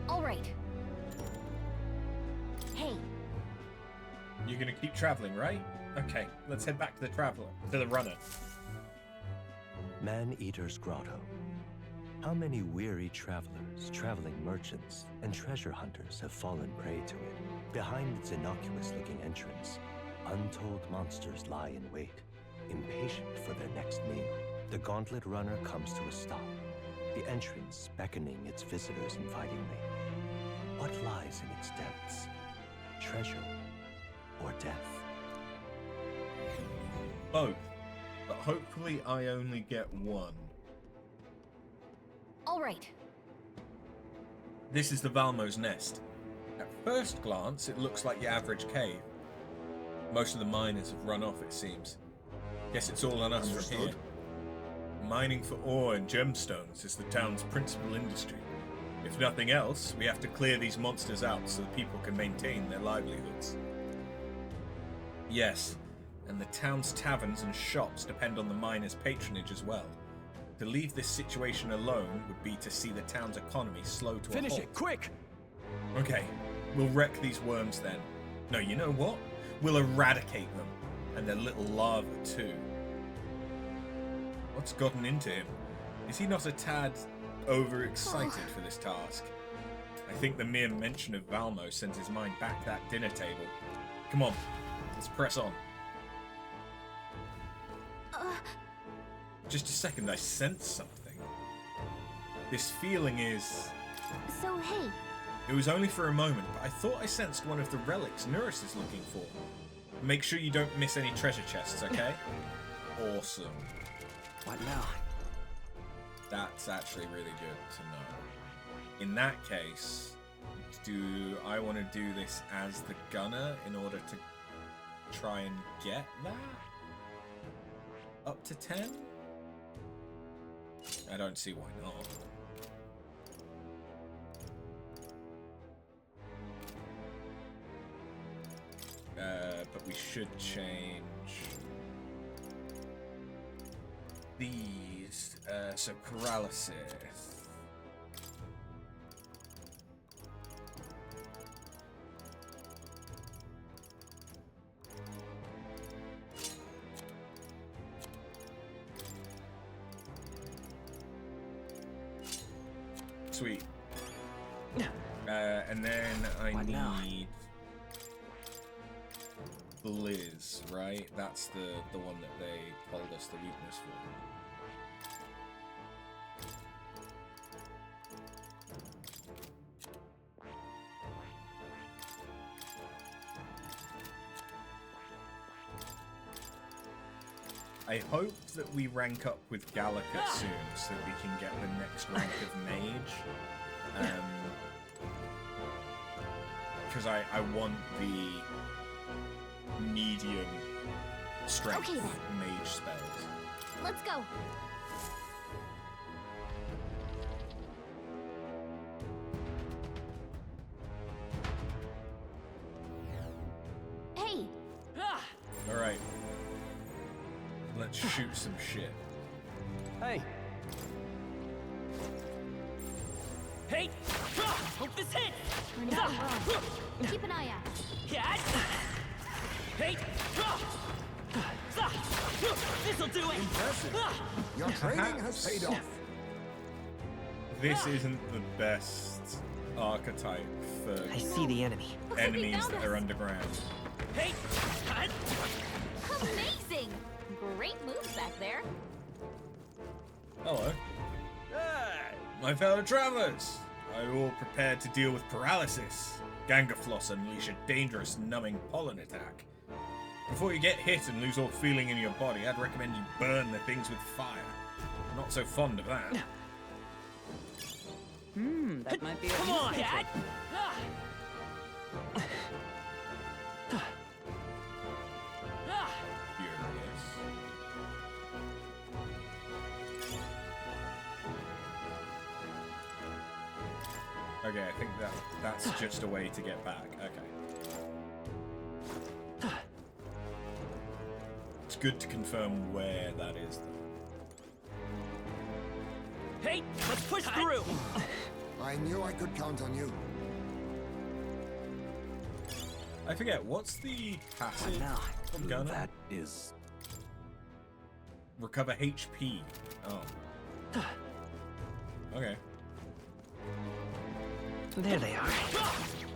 [SPEAKER 2] All right. Hey,
[SPEAKER 1] You're gonna keep traveling, right? Okay, let's head back to the traveler, to the runner.
[SPEAKER 5] Man-Eater's Grotto. How many weary travelers, traveling merchants, and treasure hunters have fallen prey to it? Behind its innocuous-looking entrance, untold monsters lie in wait, impatient for their next meal. The gauntlet runner comes to a stop, the entrance beckoning its visitors invitingly. What lies in its depths? Treasure or death?
[SPEAKER 1] Both, but hopefully I only get one.
[SPEAKER 2] all right.
[SPEAKER 1] This is the Valmo's nest. At first glance, it looks like your average cave. Most of the miners have run off, it seems. Guess it's all on us from here. Mining for ore and gemstones is the town's principal industry. If nothing else, we have to clear these monsters out so that people can maintain their livelihoods. Yes, and the town's taverns and shops depend on the miners' patronage as well. To leave this situation alone would be to see the town's economy slow to a halt.
[SPEAKER 4] Finish it, quick!
[SPEAKER 1] Okay, we'll wreck these worms then. No, you know what? We'll eradicate them, and their little larvae too. What's gotten into him? Is he not a tad overexcited for this task? I think the mere mention of Valmo sends his mind back to that dinner table. Come on, let's press on. Just a second, I sense something. This feeling is...
[SPEAKER 2] So, hey,
[SPEAKER 1] It was only for a moment, but I thought I sensed one of the relics Nurse is looking for. Make sure you don't miss any treasure chests, okay? Awesome.
[SPEAKER 4] What now?
[SPEAKER 1] That's actually really good to know. In that case, do I want to do this as the gunner in order to try and get that? Up to 10? I don't see why not. But we should change these. So paralysis. Sweet. And then I
[SPEAKER 10] What now?
[SPEAKER 1] need Blizz, right? That's the one that they told us the weakness for. I hope that we rank up with Gallica soon so that we can get the next rank of Mage. Because I want the medium strength
[SPEAKER 2] Okay, then.
[SPEAKER 1] mage spells.
[SPEAKER 2] Let's go. Hey,
[SPEAKER 1] Alright. Let's shoot some shit.
[SPEAKER 4] Hey,
[SPEAKER 7] Hey! Hope this hits!
[SPEAKER 2] we're not wrong. Keep an eye out.
[SPEAKER 7] Catch! Hey! This'll do it!
[SPEAKER 8] Impressive. Your training has paid off.
[SPEAKER 1] This isn't the best archetype for
[SPEAKER 10] I see the enemy.
[SPEAKER 2] Looks like they
[SPEAKER 1] enemies
[SPEAKER 2] found
[SPEAKER 1] that
[SPEAKER 2] us.
[SPEAKER 1] are underground.
[SPEAKER 7] Hey! Cut!
[SPEAKER 2] Amazing! Great moves back there.
[SPEAKER 1] Hello. My fellow travelers! Are you all prepared to deal with paralysis? Gangafloss unleash a dangerous, numbing pollen attack. Before you get hit and lose all feeling in your body, I'd recommend you burn the things with fire. I'm not so fond of that.
[SPEAKER 6] That might be
[SPEAKER 7] Come on, Cat!
[SPEAKER 1] Furious. Okay, I think that's just a way to get back. Okay. It's good to confirm where that is, though.
[SPEAKER 7] Hey! Let's push through!
[SPEAKER 8] I knew I could count on you.
[SPEAKER 1] I forget, what's the passive
[SPEAKER 10] Now,
[SPEAKER 1] from Gunner?
[SPEAKER 5] That is...
[SPEAKER 1] Recover HP. Oh. Okay.
[SPEAKER 10] There they are.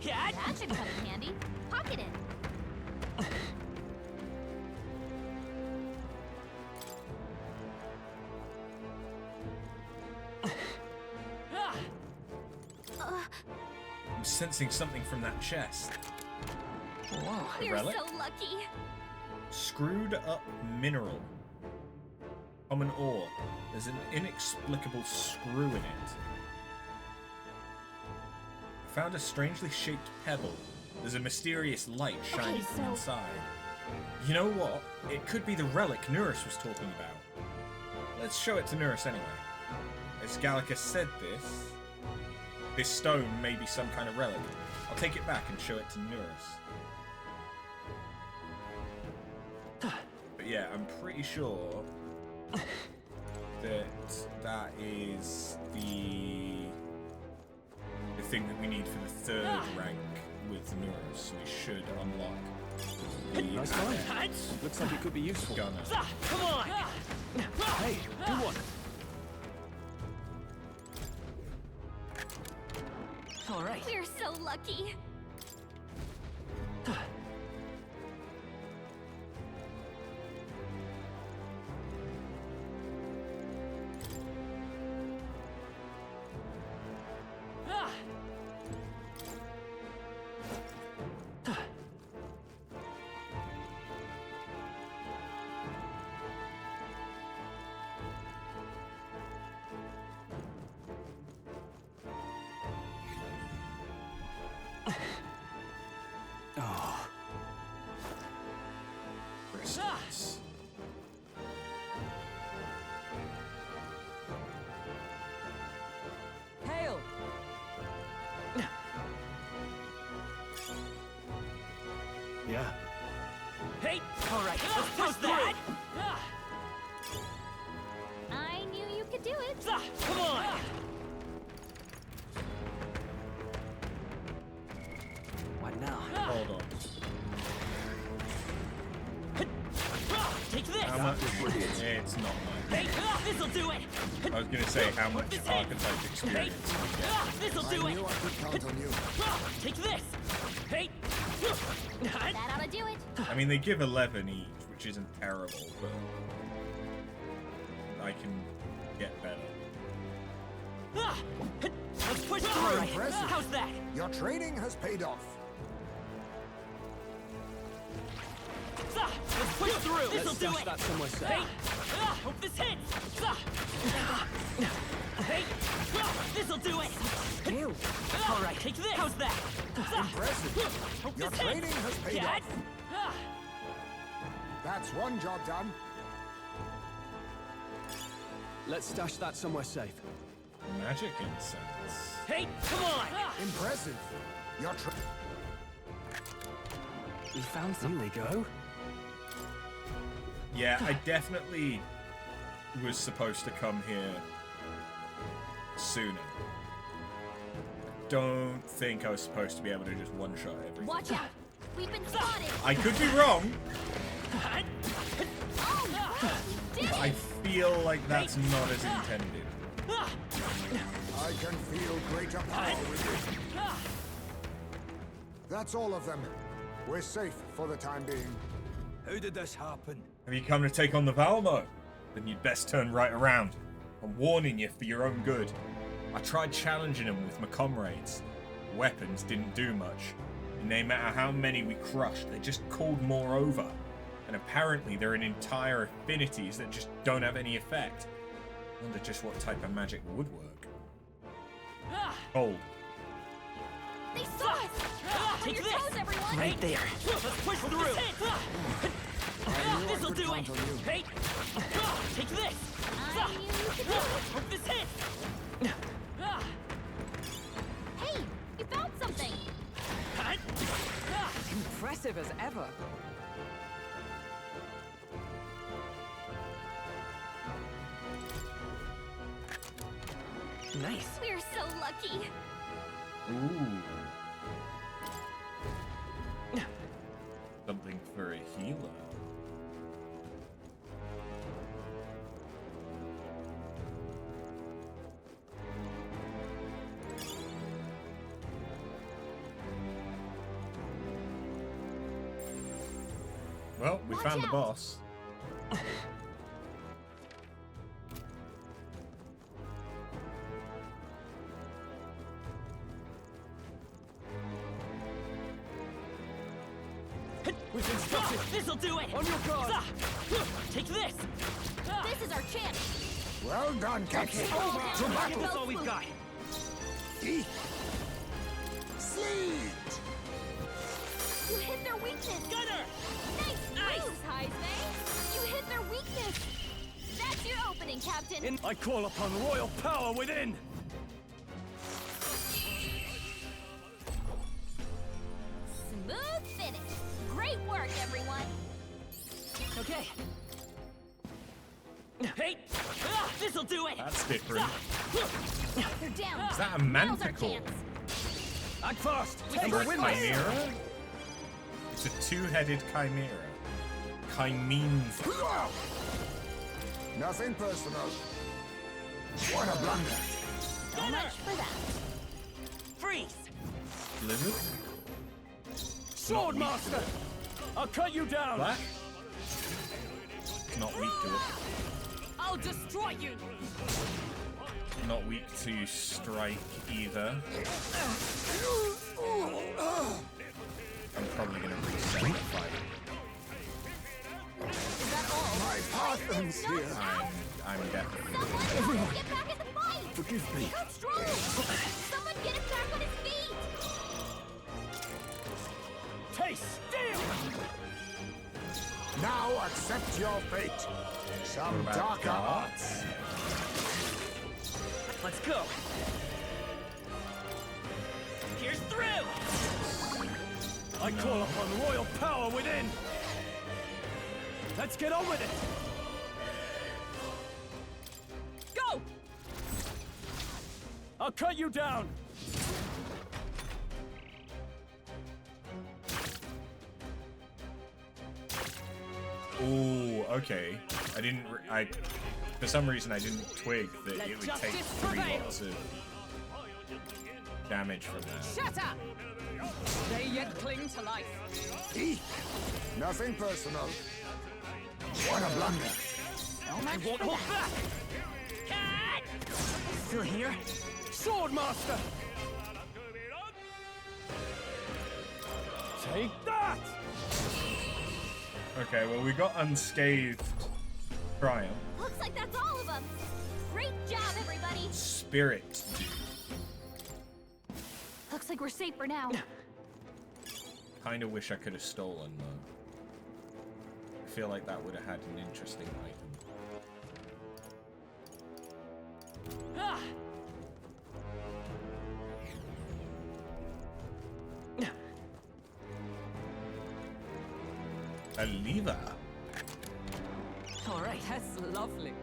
[SPEAKER 7] Cat!
[SPEAKER 2] That should come in handy. Pocket it.
[SPEAKER 1] I'm sensing something from that chest.
[SPEAKER 10] Whoa.
[SPEAKER 2] We're
[SPEAKER 1] relic?
[SPEAKER 2] so lucky.
[SPEAKER 1] Screwed up mineral. Common ore. There's an inexplicable screw in it. Found a strangely shaped pebble. There's a mysterious light shining from
[SPEAKER 2] so-
[SPEAKER 1] inside. You know what? It could be the relic Nurus was talking about. Let's show it to Nurus anyway. As Gallica said this stone may be some kind of relic. I'll take it back and show it to Nurus. But yeah, I'm pretty sure that is the thing that we need for the third rank with Nurus. So we should unlock the
[SPEAKER 4] nice line. Looks like it could be useful.
[SPEAKER 1] Gunner.
[SPEAKER 7] Come on!
[SPEAKER 4] Hey, good one.
[SPEAKER 10] All right.
[SPEAKER 2] We're so lucky.
[SPEAKER 4] Oh,
[SPEAKER 1] Crystals.
[SPEAKER 6] Hail!
[SPEAKER 4] yeah.
[SPEAKER 7] Hey! All right, let's push that!
[SPEAKER 2] I knew you could do it.
[SPEAKER 7] Come on!
[SPEAKER 10] What now?
[SPEAKER 1] Hold on.
[SPEAKER 7] Take this!
[SPEAKER 1] How much It's not mine.
[SPEAKER 4] Hey, this'll do it.
[SPEAKER 1] I was gonna say how much archetype experience we get.
[SPEAKER 4] This'll do
[SPEAKER 8] I
[SPEAKER 4] it.
[SPEAKER 8] knew I could count on you.
[SPEAKER 4] Take this. Hey.
[SPEAKER 2] That ought to do it.
[SPEAKER 1] I mean, they give 11 each, which isn't terrible, but I can get better.
[SPEAKER 4] Let's push through.
[SPEAKER 8] How impressive.
[SPEAKER 4] How's that?
[SPEAKER 8] Your training has paid off.
[SPEAKER 4] Let's push through. This'll do it.
[SPEAKER 11] That somewhere safe.
[SPEAKER 4] Hey. Hope this hits. Hey. This'll do it.
[SPEAKER 10] You.
[SPEAKER 4] All right, take this. How's that?
[SPEAKER 8] Impressive.
[SPEAKER 4] Hope
[SPEAKER 8] Your
[SPEAKER 4] this hits.
[SPEAKER 8] training has paid
[SPEAKER 4] Dad?
[SPEAKER 8] off. That's one job done.
[SPEAKER 11] Let's stash that somewhere safe.
[SPEAKER 1] Magic incense.
[SPEAKER 4] Hey, come on.
[SPEAKER 8] Impressive. Your
[SPEAKER 10] We found some.
[SPEAKER 11] Here we go.
[SPEAKER 1] Yeah, I definitely was supposed to come here sooner. Don't think I was supposed to be able to just one-shot everything.
[SPEAKER 2] Watch out. We've been spotted.
[SPEAKER 1] I could be wrong,
[SPEAKER 2] Oh, wow, we did
[SPEAKER 1] but I
[SPEAKER 2] it.
[SPEAKER 1] feel like that's not as intended.
[SPEAKER 8] I can feel greater power within. That's all of them. We're safe for the time being.
[SPEAKER 9] How did this happen?
[SPEAKER 1] Have you come to take on the Valmo? Then you'd best turn right around. I'm warning you for your own good. I tried challenging them with my comrades. Weapons didn't do much. And no matter how many we crushed, they just called more over. And apparently they're in entire affinities that just don't have any effect. I wonder just what type of magic would work. Cold.
[SPEAKER 2] They saw us. On
[SPEAKER 4] Take
[SPEAKER 2] your
[SPEAKER 4] this.
[SPEAKER 2] toes, everyone.
[SPEAKER 10] Right there.
[SPEAKER 4] Let's push through. This'll do it. Hey. Take this.
[SPEAKER 2] I knew you could do it.
[SPEAKER 4] Hope this hits.
[SPEAKER 2] Hey, you found something.
[SPEAKER 10] Impressive as ever. Nice.
[SPEAKER 2] We're so lucky.
[SPEAKER 1] Ooh. Something for a healer. Well, we
[SPEAKER 2] Watch
[SPEAKER 1] found the
[SPEAKER 2] out.
[SPEAKER 1] boss.
[SPEAKER 4] We've been spotted. This'll do it. On your guard. Take this.
[SPEAKER 2] This is our chance.
[SPEAKER 8] Well done, Captain.
[SPEAKER 2] Over.
[SPEAKER 8] To battle.
[SPEAKER 4] That's all we've got.
[SPEAKER 8] Eat. Sleet.
[SPEAKER 2] You hit their weakness.
[SPEAKER 4] Gunner.
[SPEAKER 2] Nice moves, Heisman. You hit their weakness. That's your opening, Captain.
[SPEAKER 4] I call upon royal power within.
[SPEAKER 2] Smooth finish. Great work, everyone.
[SPEAKER 4] Okay. Hey. This'll do it.
[SPEAKER 1] That's different.
[SPEAKER 2] You're down.
[SPEAKER 1] Is that a
[SPEAKER 2] Now's our
[SPEAKER 1] manticore?
[SPEAKER 2] chance.
[SPEAKER 4] Act fast. We
[SPEAKER 1] Or
[SPEAKER 4] can
[SPEAKER 1] a
[SPEAKER 4] win this.
[SPEAKER 1] chimera? It's a two-headed chimera. Chimeans.
[SPEAKER 8] Nothing personal. What a blunder.
[SPEAKER 2] So much for that.
[SPEAKER 4] Freeze.
[SPEAKER 1] Lizard?
[SPEAKER 4] Sword master. I'll cut you down.
[SPEAKER 1] Black? Not weak to it.
[SPEAKER 4] I'll destroy you.
[SPEAKER 1] Not weak to strike either. I'm probably gonna reset the fight.
[SPEAKER 2] Is that all?
[SPEAKER 8] My Parthen's
[SPEAKER 2] Knocked
[SPEAKER 8] here.
[SPEAKER 2] out?
[SPEAKER 1] I'm definitely
[SPEAKER 2] Someone get back in the fight.
[SPEAKER 11] Forgive me.
[SPEAKER 2] How strong? Someone get him back on his feet.
[SPEAKER 4] Taste steel.
[SPEAKER 8] Now accept your fate. Some
[SPEAKER 1] about
[SPEAKER 8] darker
[SPEAKER 1] God?
[SPEAKER 8] arts.
[SPEAKER 4] Let's go. Here's through. I call upon royal power within. Let's get on with it. Go. I'll cut you down.
[SPEAKER 1] Ooh, okay. I didn't. For some reason, I didn't twig that it would take 3 lots of damage from that.
[SPEAKER 12] Shut up! They yet cling to life.
[SPEAKER 8] Eek! Nothing personal. What a blunder.
[SPEAKER 12] I won't hold back!
[SPEAKER 10] Still here?
[SPEAKER 4] Swordmaster! Take that!
[SPEAKER 1] Okay, well, we got unscathed triumph.
[SPEAKER 2] Looks like that's all of them. Great job, everybody.
[SPEAKER 1] Spirit dude.
[SPEAKER 2] Looks like we're safe for now.
[SPEAKER 1] Kinda wish I could have stolen, though. I feel like that would have had an interesting item. A lever.
[SPEAKER 12] All right, that's lovely.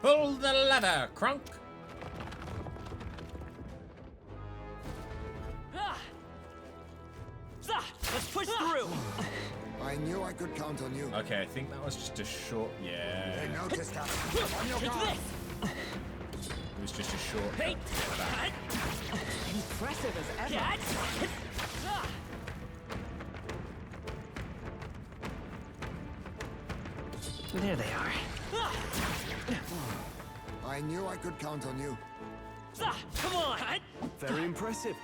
[SPEAKER 1] Pull the lever, Crunk.
[SPEAKER 10] Let's push through.
[SPEAKER 8] I knew I could count on you.
[SPEAKER 1] Okay, I think that was just a short. Yeah.
[SPEAKER 8] They noticed us. On your
[SPEAKER 10] Take
[SPEAKER 8] guard.
[SPEAKER 10] this.
[SPEAKER 1] It was just a short.
[SPEAKER 10] Hey.
[SPEAKER 12] Impressive as ever.
[SPEAKER 10] Catch. There they are.
[SPEAKER 8] I knew I could count on you.
[SPEAKER 10] Come on.
[SPEAKER 4] Very impressive.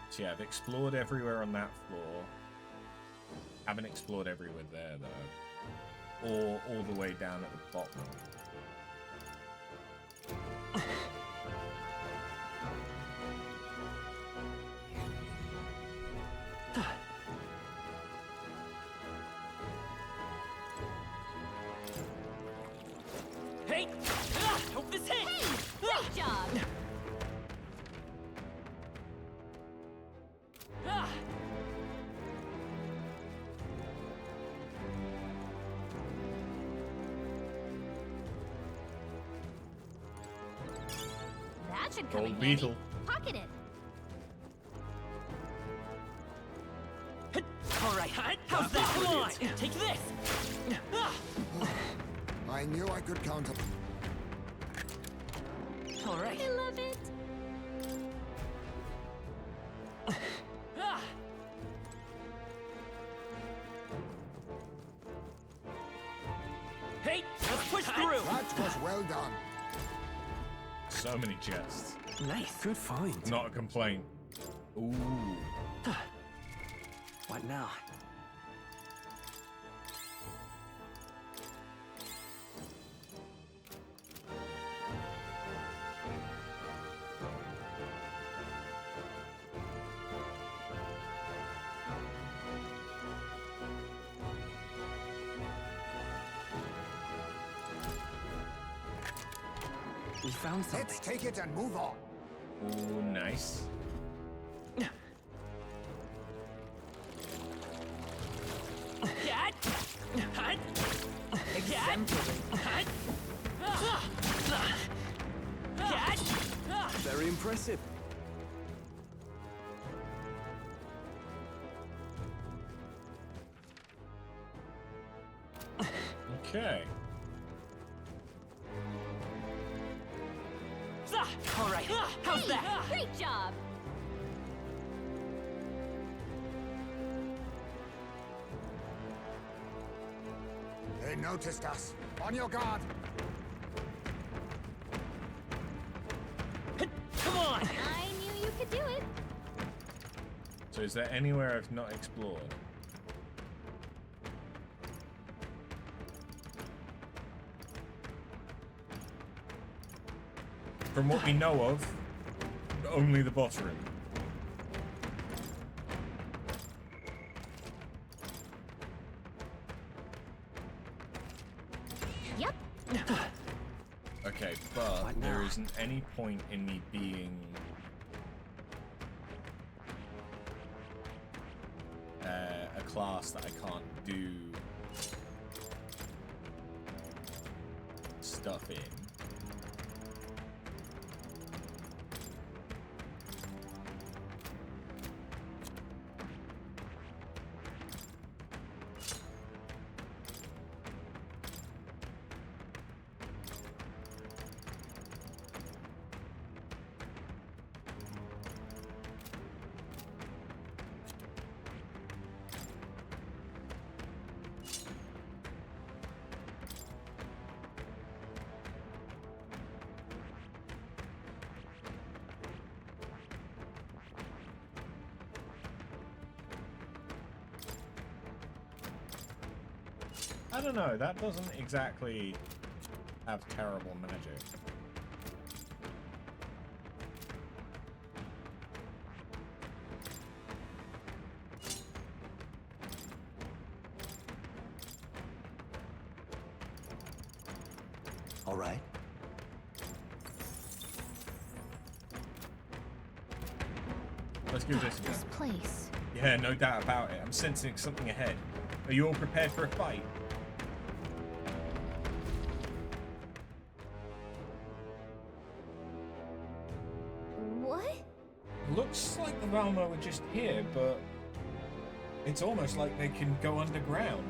[SPEAKER 1] So yeah, I've explored everywhere on that floor. Haven't explored everywhere there though. Or all the way down at the bottom.
[SPEAKER 10] Hey. Hope this hits.
[SPEAKER 2] Hey, great job. That should come in
[SPEAKER 1] Gold
[SPEAKER 2] handy.
[SPEAKER 1] beetle.
[SPEAKER 2] Pocket it.
[SPEAKER 10] All right. How's that? Come on. Take this.
[SPEAKER 8] I knew I could count on.
[SPEAKER 10] All right.
[SPEAKER 2] I love it.
[SPEAKER 10] Hey, let's push through.
[SPEAKER 8] That was well done.
[SPEAKER 1] So many chests.
[SPEAKER 10] Nice.
[SPEAKER 4] Good find.
[SPEAKER 1] Not a complaint. Ooh.
[SPEAKER 10] What now?
[SPEAKER 11] We found something.
[SPEAKER 8] Let's take it and move on.
[SPEAKER 1] Ooh, nice.
[SPEAKER 10] Cat. Cat. Cat.
[SPEAKER 4] Very impressive.
[SPEAKER 1] Okay.
[SPEAKER 10] All right. How's
[SPEAKER 2] Hey,
[SPEAKER 10] that?
[SPEAKER 2] great job.
[SPEAKER 8] They noticed us. On your guard.
[SPEAKER 10] Come on.
[SPEAKER 2] I knew you could do it.
[SPEAKER 1] So is there anywhere I've not explored? From what we know of, only the boss room.
[SPEAKER 2] Yep.
[SPEAKER 1] Okay, but there isn't any point in me being a class that I can't do stuff in. I don't know, that doesn't exactly have terrible magic.
[SPEAKER 5] All right.
[SPEAKER 1] Let's do this again.
[SPEAKER 2] This place.
[SPEAKER 1] Yeah, no doubt about it. I'm sensing something ahead. Are you all prepared for a fight?
[SPEAKER 2] What?
[SPEAKER 1] Looks like the Valmo are just here, but it's almost like they can go underground.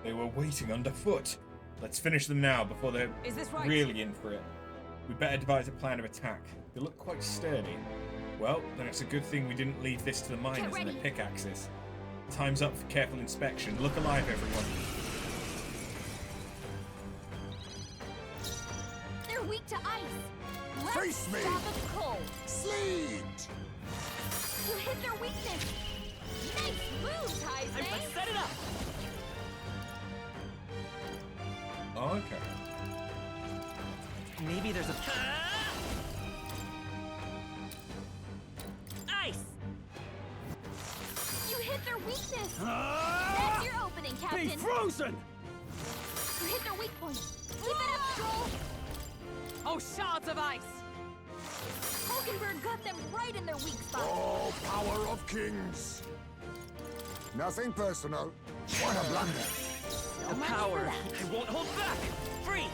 [SPEAKER 1] They were waiting underfoot. Let's finish them now before they're
[SPEAKER 12] Is this right?
[SPEAKER 1] really in for it. We better devise a plan of attack. They look quite sturdy. Well, then it's a good thing we didn't leave this to the miners and the
[SPEAKER 2] ready.
[SPEAKER 1] pickaxes. Time's up for careful inspection. Look alive, everyone.
[SPEAKER 2] They're weak to ice. Let's
[SPEAKER 8] Face me.
[SPEAKER 2] stop them cold.
[SPEAKER 8] Sleet!
[SPEAKER 2] You hit their weakness. Nice moves, Heisman.
[SPEAKER 10] Let's set it up.
[SPEAKER 1] Oh, okay.
[SPEAKER 10] Maybe there's a... Ice!
[SPEAKER 2] You hit their weakness. That's your opening, Captain.
[SPEAKER 9] Be frozen!
[SPEAKER 2] You hit their weak point. Keep it up, Stroll.
[SPEAKER 12] Oh, shards of ice!
[SPEAKER 2] Hulkenberg got them right in their weak spot.
[SPEAKER 8] Oh, power of kings! Nothing personal. What a blunder.
[SPEAKER 10] The
[SPEAKER 2] much
[SPEAKER 10] power!
[SPEAKER 2] for that.
[SPEAKER 10] I won't hold back! Freeze!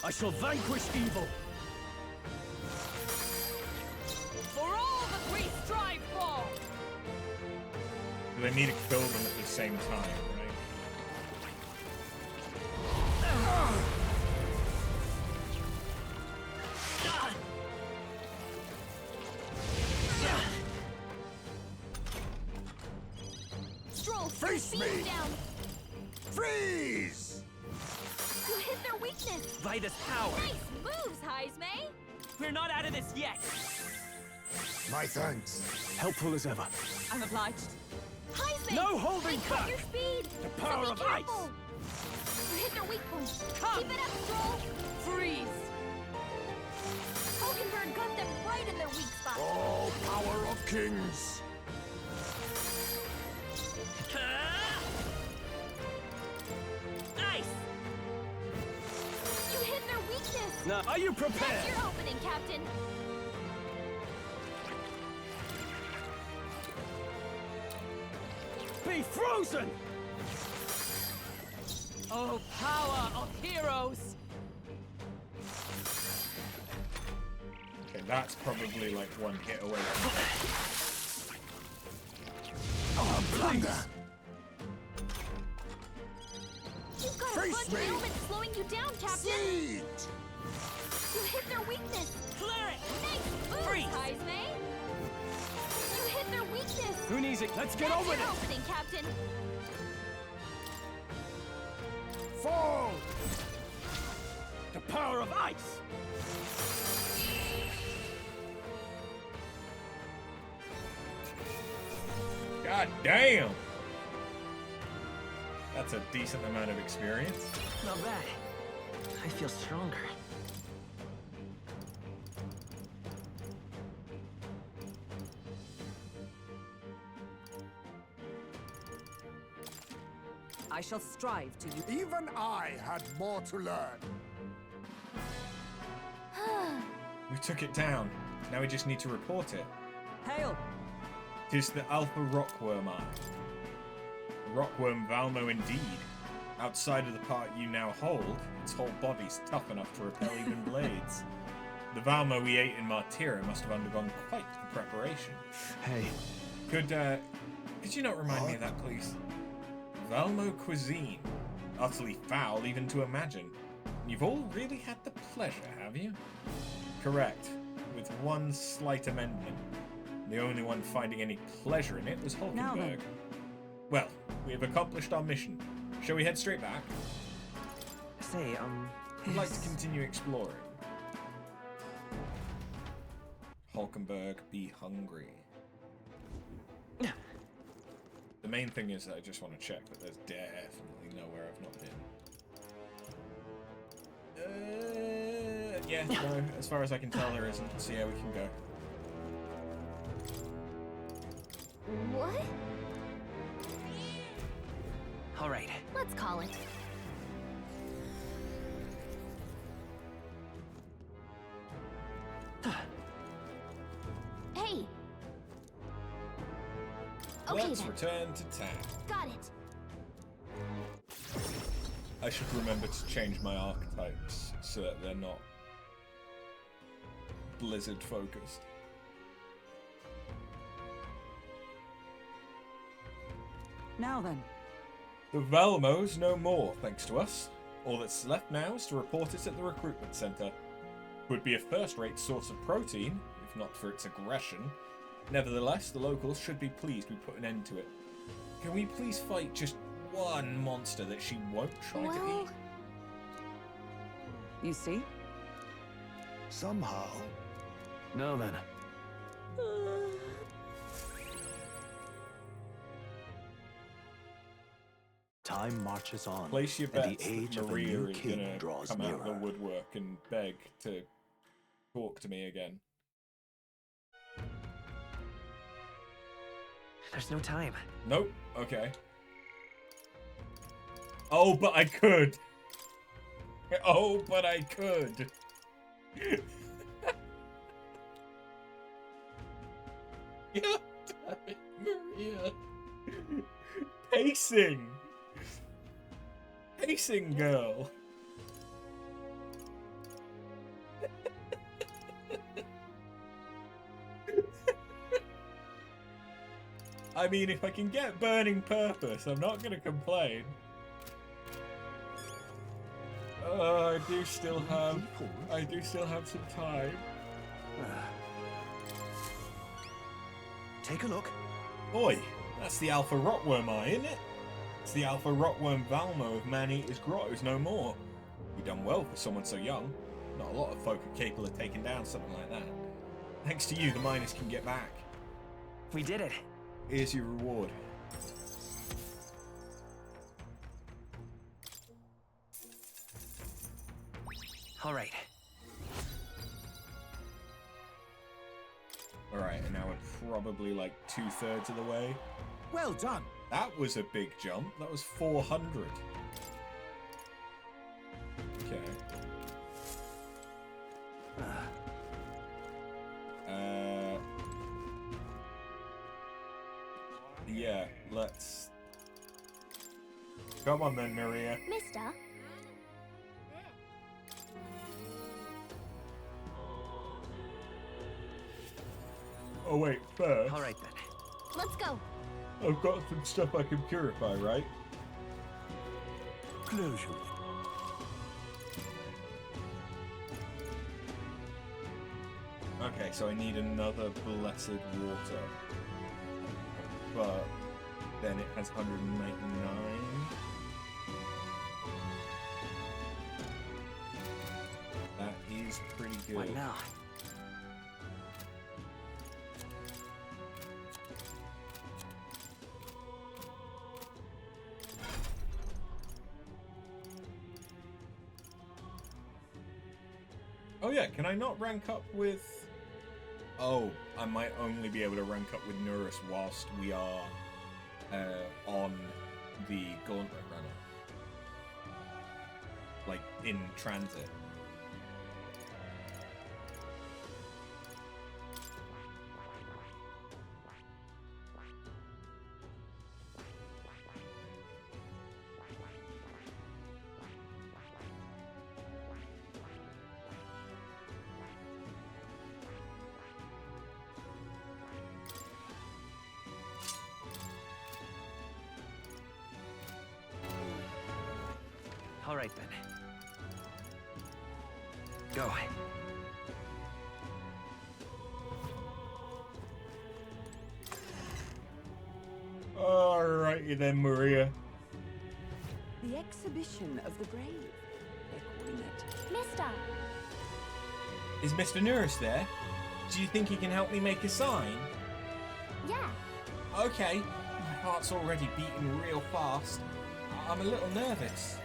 [SPEAKER 9] I shall vanquish evil.
[SPEAKER 12] For all that we strive for!
[SPEAKER 1] They need to kill them at the same time, right?
[SPEAKER 2] Stroll,
[SPEAKER 8] Face
[SPEAKER 2] speed
[SPEAKER 8] me.
[SPEAKER 2] down.
[SPEAKER 8] Freeze!
[SPEAKER 2] You hit their weakness.
[SPEAKER 10] Vitus power!
[SPEAKER 2] Nice moves, Heisman.
[SPEAKER 10] We're not out of this yet!
[SPEAKER 8] My thanks.
[SPEAKER 11] Helpful as ever.
[SPEAKER 12] I'm obliged.
[SPEAKER 2] Heisman.
[SPEAKER 9] No holding
[SPEAKER 2] they cut
[SPEAKER 9] back.
[SPEAKER 2] your speed.
[SPEAKER 9] The power
[SPEAKER 2] so
[SPEAKER 9] of
[SPEAKER 2] be
[SPEAKER 9] ice.
[SPEAKER 2] careful. You hit their weak point.
[SPEAKER 12] Come.
[SPEAKER 2] Keep it up, Stroll.
[SPEAKER 12] Freeze!
[SPEAKER 2] Hulkenberg got them right in their weak spot.
[SPEAKER 8] Oh, power of kings!
[SPEAKER 10] Ice!
[SPEAKER 2] You hit their weakness.
[SPEAKER 9] Now, are you prepared?
[SPEAKER 2] That's your opening, Captain.
[SPEAKER 9] Be frozen!
[SPEAKER 12] Oh, power of heroes!
[SPEAKER 1] Okay, that's probably like one hit away.
[SPEAKER 8] Oh, blunder!
[SPEAKER 2] You've got a
[SPEAKER 8] Face
[SPEAKER 2] bunch
[SPEAKER 8] me.
[SPEAKER 2] of ailments slowing you down, Captain.
[SPEAKER 8] Sleet!
[SPEAKER 2] You hit their weakness.
[SPEAKER 10] Clear it!
[SPEAKER 2] Nice moves,
[SPEAKER 10] Freeze.
[SPEAKER 2] Heisman. You hit their weakness.
[SPEAKER 9] Who needs it? Let's get
[SPEAKER 2] That's
[SPEAKER 9] on with
[SPEAKER 2] your
[SPEAKER 9] it!
[SPEAKER 2] opening, Captain.
[SPEAKER 8] Fall!
[SPEAKER 9] The power of ice!
[SPEAKER 1] God damn! That's a decent amount of experience.
[SPEAKER 10] Not bad. I feel stronger.
[SPEAKER 12] I shall strive to you.
[SPEAKER 8] Even I had more to learn.
[SPEAKER 1] We took it down. Now we just need to report it.
[SPEAKER 12] Hail!
[SPEAKER 1] Tis the Alpha Rockworm Eye. A rockworm Valmo indeed. Outside of the part you now hold, its whole body's tough enough to repel even blades. The Valmo we ate in Martira must have undergone quite the preparation.
[SPEAKER 11] Hey,
[SPEAKER 1] Could you not remind me of that, please? Valmo cuisine. Utterly foul even to imagine. You've all really had the pleasure, have you? Correct. With one slight amendment. The only one finding any pleasure in it was
[SPEAKER 6] Now then.
[SPEAKER 1] Hulkenberg. Well, we have accomplished our mission. Shall we head straight back?
[SPEAKER 10] Say,
[SPEAKER 1] I'd like to continue exploring. Hulkenberg be hungry? The main thing is that I just want to check that there's definitely nowhere I've not been. Yeah, no, as far as I can tell there isn't, so yeah, we can go.
[SPEAKER 2] What?
[SPEAKER 10] All right.
[SPEAKER 2] Let's call it. Hey! Okay,
[SPEAKER 1] Let's
[SPEAKER 2] then.
[SPEAKER 1] return to town.
[SPEAKER 2] Got it.
[SPEAKER 1] I should remember to change my archetypes so that they're not Blizzard focused.
[SPEAKER 6] Now then.
[SPEAKER 1] The Valmo's no more, thanks to us. All that's left now is to report it at the recruitment center. Would be a first-rate source of protein, if not for its aggression. Nevertheless, the locals should be pleased we put an end to it. Can we please fight just one monster that she won't try to eat?
[SPEAKER 6] You see?
[SPEAKER 8] Somehow.
[SPEAKER 11] Now then.
[SPEAKER 5] Time marches on,
[SPEAKER 1] Place your
[SPEAKER 5] and
[SPEAKER 1] bets
[SPEAKER 5] the age
[SPEAKER 1] that
[SPEAKER 5] of a
[SPEAKER 1] Maria
[SPEAKER 5] new
[SPEAKER 1] is
[SPEAKER 5] king
[SPEAKER 1] gonna
[SPEAKER 5] draws
[SPEAKER 1] come out of the
[SPEAKER 5] nearer.
[SPEAKER 1] woodwork and beg to talk to me again.
[SPEAKER 10] There's no time.
[SPEAKER 1] Nope. Okay. Oh, but I could. Oh, but I could. God damn it, Maria. Pacing. Pacing, girl. I mean, if I can get Burning Purpose, I'm not going to complain. I do still have some time.
[SPEAKER 10] Take a look.
[SPEAKER 1] Oi, that's the Alpha Rotworm Eye, isn't it? It's the Alpha Rotworm Valmo of Man-Eater's Grottos no more. You done well for someone so young. Not a lot of folk are capable of taking down something like that. Thanks to you, the miners can get back.
[SPEAKER 10] We did it.
[SPEAKER 1] Here's your reward.
[SPEAKER 10] All right.
[SPEAKER 1] Alright, and now we're probably like 2/3 of the way.
[SPEAKER 8] Well done.
[SPEAKER 1] That was a big jump. That was 400. Okay. Yeah, let's... Come on then, Maria.
[SPEAKER 2] Mister?
[SPEAKER 1] Oh wait, first...
[SPEAKER 10] All right then.
[SPEAKER 2] Let's go.
[SPEAKER 1] I've got some stuff I can purify, right?
[SPEAKER 8] Closure.
[SPEAKER 1] Okay, so I need another blessed water. But then it has 199. That is pretty good.
[SPEAKER 10] What now?
[SPEAKER 1] Oh yeah, can I not rank up with... Oh, I might only be able to rank up with Nurus whilst we are on the Gauntlet Runner. Like, in transit.
[SPEAKER 10] All right then. Go.
[SPEAKER 1] Alrighty then, Maria.
[SPEAKER 6] The exhibition of the brave, they're calling it.
[SPEAKER 2] Mister!
[SPEAKER 1] Is Mr. Nurus there? Do you think you can help me make a sign?
[SPEAKER 2] Yeah.
[SPEAKER 1] Okay. My heart's already beating real fast. I'm a little nervous.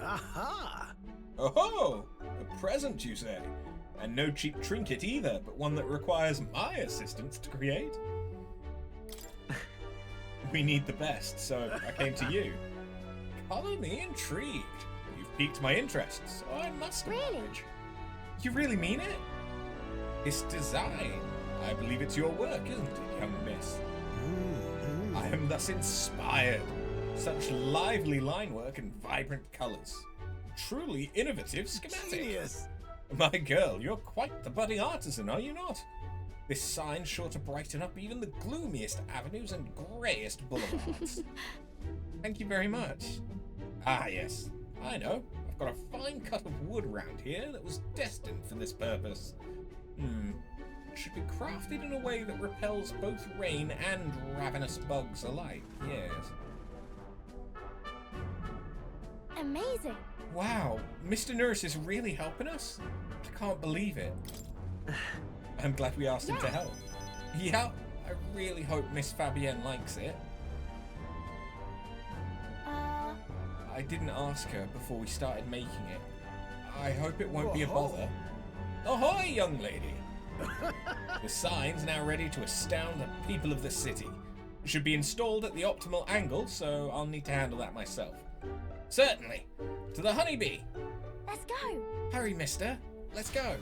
[SPEAKER 9] Aha!
[SPEAKER 1] Oh-ho! A present, you say? And no cheap trinket either, but one that requires my assistance to create. We need the best, so I came to you. Color me intrigued. You've piqued my interest, so I must acknowledge. You really mean it? This design, I believe it's your work, isn't it, young miss? I am thus inspired. Such lively line work and vibrant colours. Truly innovative schematic.
[SPEAKER 9] Genius!
[SPEAKER 1] My girl, you're quite the budding artisan, are you not? This sign's sure to brighten up even the gloomiest avenues and greyest boulevards. Thank you very much. Ah, yes. I know. I've got a fine cut of wood round here that was destined for this purpose. It should be crafted in a way that repels both rain and ravenous bugs alike, yes.
[SPEAKER 2] Amazing.
[SPEAKER 1] Wow, Mr. Nurse is really helping us? I can't believe it. I'm glad we asked him to help. Yeah, I really hope Miss Fabienne likes it. I didn't ask her before we started making it. I hope it won't be a bother. Ahoy, young lady! The sign's now ready to astound the people of the city. It should be installed at the optimal angle, so I'll need to handle that myself. Certainly. To the honeybee.
[SPEAKER 2] Let's go.
[SPEAKER 1] Hurry, mister. Let's go.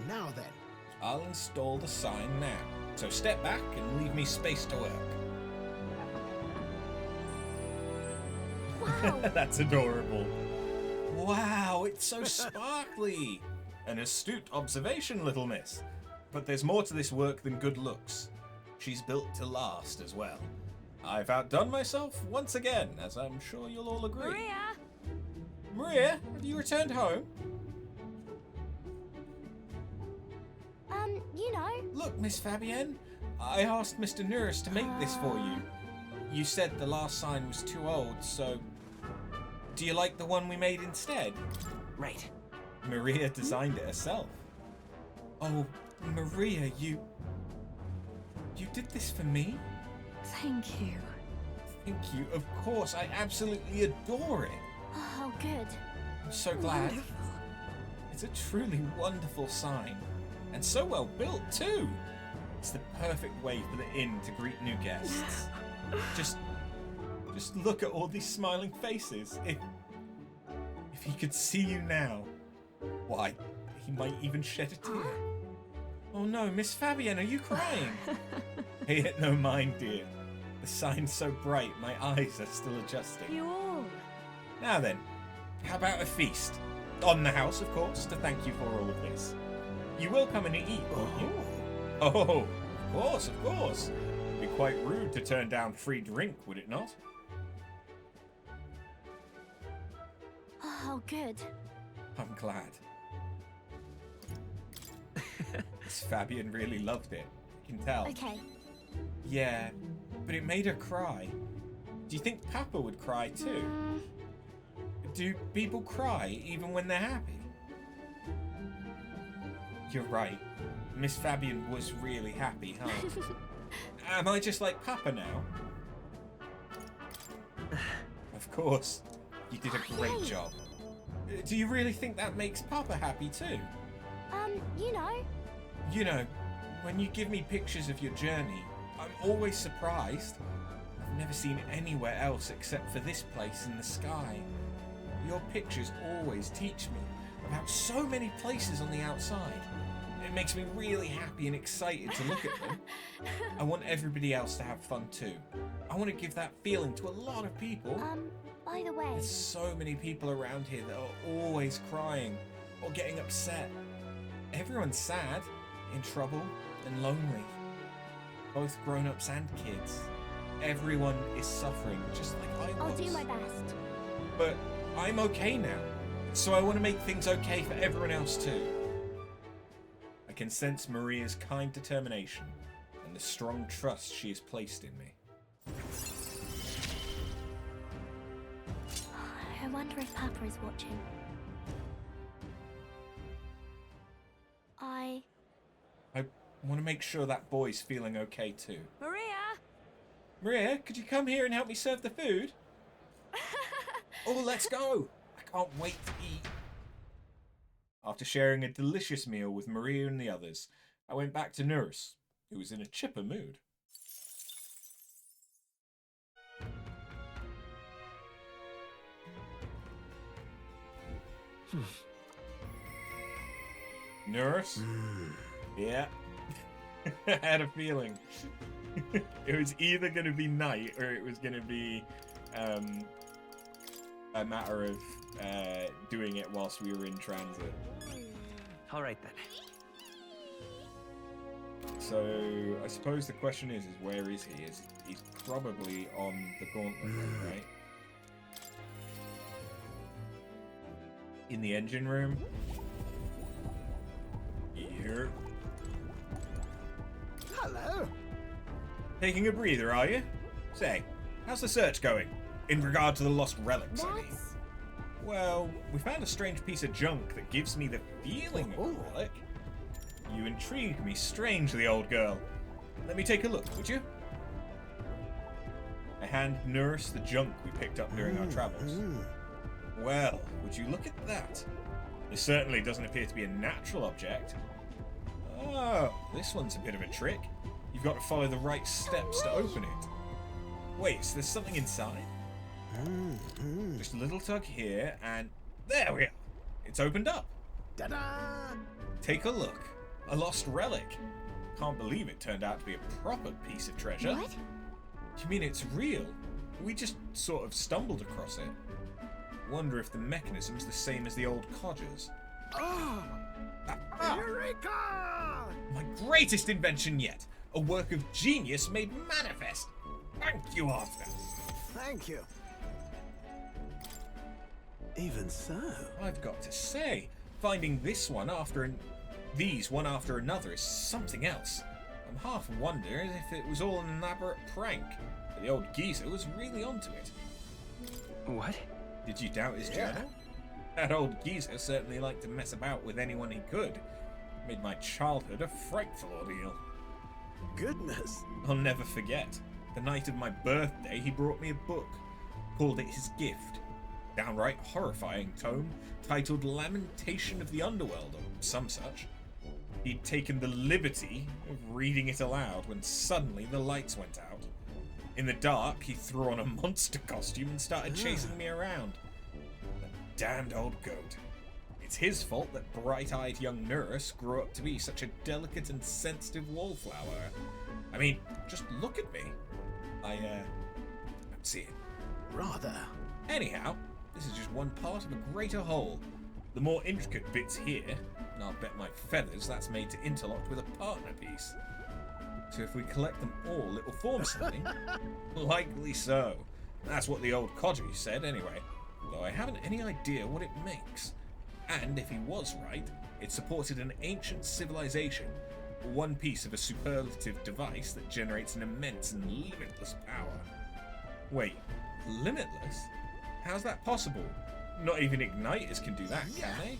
[SPEAKER 9] Now then.
[SPEAKER 1] I'll install the sign now. So step back and leave me space to work.
[SPEAKER 2] Wow.
[SPEAKER 1] That's adorable. Wow, it's so sparkly. An astute observation, little miss. But there's more to this work than good looks. She's built to last as well. I've outdone myself once again, as I'm sure you'll all agree.
[SPEAKER 2] Maria!
[SPEAKER 1] Maria, have you returned home?
[SPEAKER 2] You know.
[SPEAKER 1] Look, Miss Fabienne, I asked Mr. Nurse to make this for you. You said the last sign was too old, so... Do you like the one we made instead?
[SPEAKER 10] Right.
[SPEAKER 1] Maria designed it herself. Oh, Maria, you did this for me?
[SPEAKER 6] Thank you.
[SPEAKER 1] Thank you. Of course, I absolutely adore it.
[SPEAKER 2] Oh, good.
[SPEAKER 1] I'm so glad.
[SPEAKER 6] Wonderful.
[SPEAKER 1] It's a truly wonderful sign. And so well built, too. It's the perfect way for the inn to greet new guests. Just look at all these smiling faces. If he could see you now, why, he might even shed a tear. Oh no, Miss Fabienne, are you crying? Pay it no mind, dear. The sign's so bright, my eyes are still adjusting.
[SPEAKER 2] You're...
[SPEAKER 1] Now then, how about a feast? On the house, of course, to thank you for all of this. You will come and eat, won't you? Oh, of course, of course. It'd be quite rude to turn down free drink, would it not?
[SPEAKER 2] Oh, good.
[SPEAKER 1] I'm glad. Miss Fabienne really loved it. I can tell.
[SPEAKER 2] Okay.
[SPEAKER 1] Yeah, but it made her cry. Do you think Papa would cry too? Do people cry even when they're happy? You're right. Miss Fabienne was really happy, huh? Am I just like Papa now? Of course. You did a great job. Do you really think that makes Papa happy too?
[SPEAKER 2] You know.
[SPEAKER 1] You know, when you give me pictures of your journey, I'm always surprised. I've never seen anywhere else except for this place in the sky. Your pictures always teach me about so many places on the outside. It makes me really happy and excited to look at them. I want everybody else to have fun too. I want to give that feeling to a lot of people.
[SPEAKER 2] By the way...
[SPEAKER 1] There's so many people around here that are always crying or getting upset. Everyone's sad, in trouble, and lonely. Both grown-ups and kids. Everyone is suffering just like I was.
[SPEAKER 2] I'll do my best.
[SPEAKER 1] But I'm okay now, so I want to make things okay for everyone else too. I can sense Maria's kind determination and the strong trust she has placed in me.
[SPEAKER 2] wonder if Papa is watching. I
[SPEAKER 1] want to make sure that boy's feeling okay too.
[SPEAKER 12] Maria!
[SPEAKER 1] Maria, could you come here and help me serve the food? Oh, let's go! I can't wait to eat. After sharing a delicious meal with Maria and the others, I went back to Nurse, who was in a chipper mood. Nurse? Yeah. I had a feeling. It was either going to be night or it was going to be a matter of doing it whilst we were in transit.
[SPEAKER 10] All right then.
[SPEAKER 1] So I suppose the question is where is he? He's probably on the gauntlet, right? In the engine room. Here.
[SPEAKER 9] Hello.
[SPEAKER 1] Taking a breather, are you? Say, how's the search going? In regard to the lost relics, I mean. Well, we found a strange piece of junk that gives me the feeling of a relic. You intrigue me strangely, old girl. Let me take a look, would you? I hand Nurse the junk we picked up during our travels. Well, would you look at that? This certainly doesn't appear to be a natural object. Oh, this one's a bit of a trick. You've got to follow the right steps to open it. Wait, so there's something inside? Just a little tug here, and there we are. It's opened up.
[SPEAKER 9] Ta-da!
[SPEAKER 1] Take a look. A lost relic. Can't believe it turned out to be a proper piece of treasure.
[SPEAKER 2] What?
[SPEAKER 1] You mean it's real? We just sort of stumbled across it. Wonder if the mechanism's the same as the old codgers.
[SPEAKER 9] Oh! Eureka!
[SPEAKER 1] My greatest invention yet! A work of genius made manifest! Thank you, Arthur!
[SPEAKER 9] Thank you. Even so.
[SPEAKER 1] I've got to say, finding these one after another is something else. I'm half wondering if it was all an elaborate prank, but the old geezer was really onto it.
[SPEAKER 10] What?
[SPEAKER 1] Did you doubt his journal? That old geezer certainly liked to mess about with anyone he could. Made my childhood a frightful ordeal.
[SPEAKER 9] Goodness.
[SPEAKER 1] I'll never forget. The night of my birthday, he brought me a book. Called it his gift. Downright horrifying tome, titled Lamentation of the Underworld, or some such. He'd taken the liberty of reading it aloud when suddenly the lights went out. In the dark, he threw on a monster costume and started chasing me around. The damned old goat. It's his fault that bright-eyed young Nurse grew up to be such a delicate and sensitive wallflower. I mean, just look at me. I don't see it.
[SPEAKER 9] Rather.
[SPEAKER 1] Anyhow, this is just one part of a greater whole. The more intricate bits here, and I'll bet my feathers that's made to interlock with a partner piece. So if we collect them all, it will form something. Likely so. That's what the old codger said anyway, though I haven't any idea what it makes. And if he was right, it supported an ancient civilization, one piece of a superlative device that generates an immense and limitless power. Wait, limitless? How's that possible? Not even igniters can do that, can they?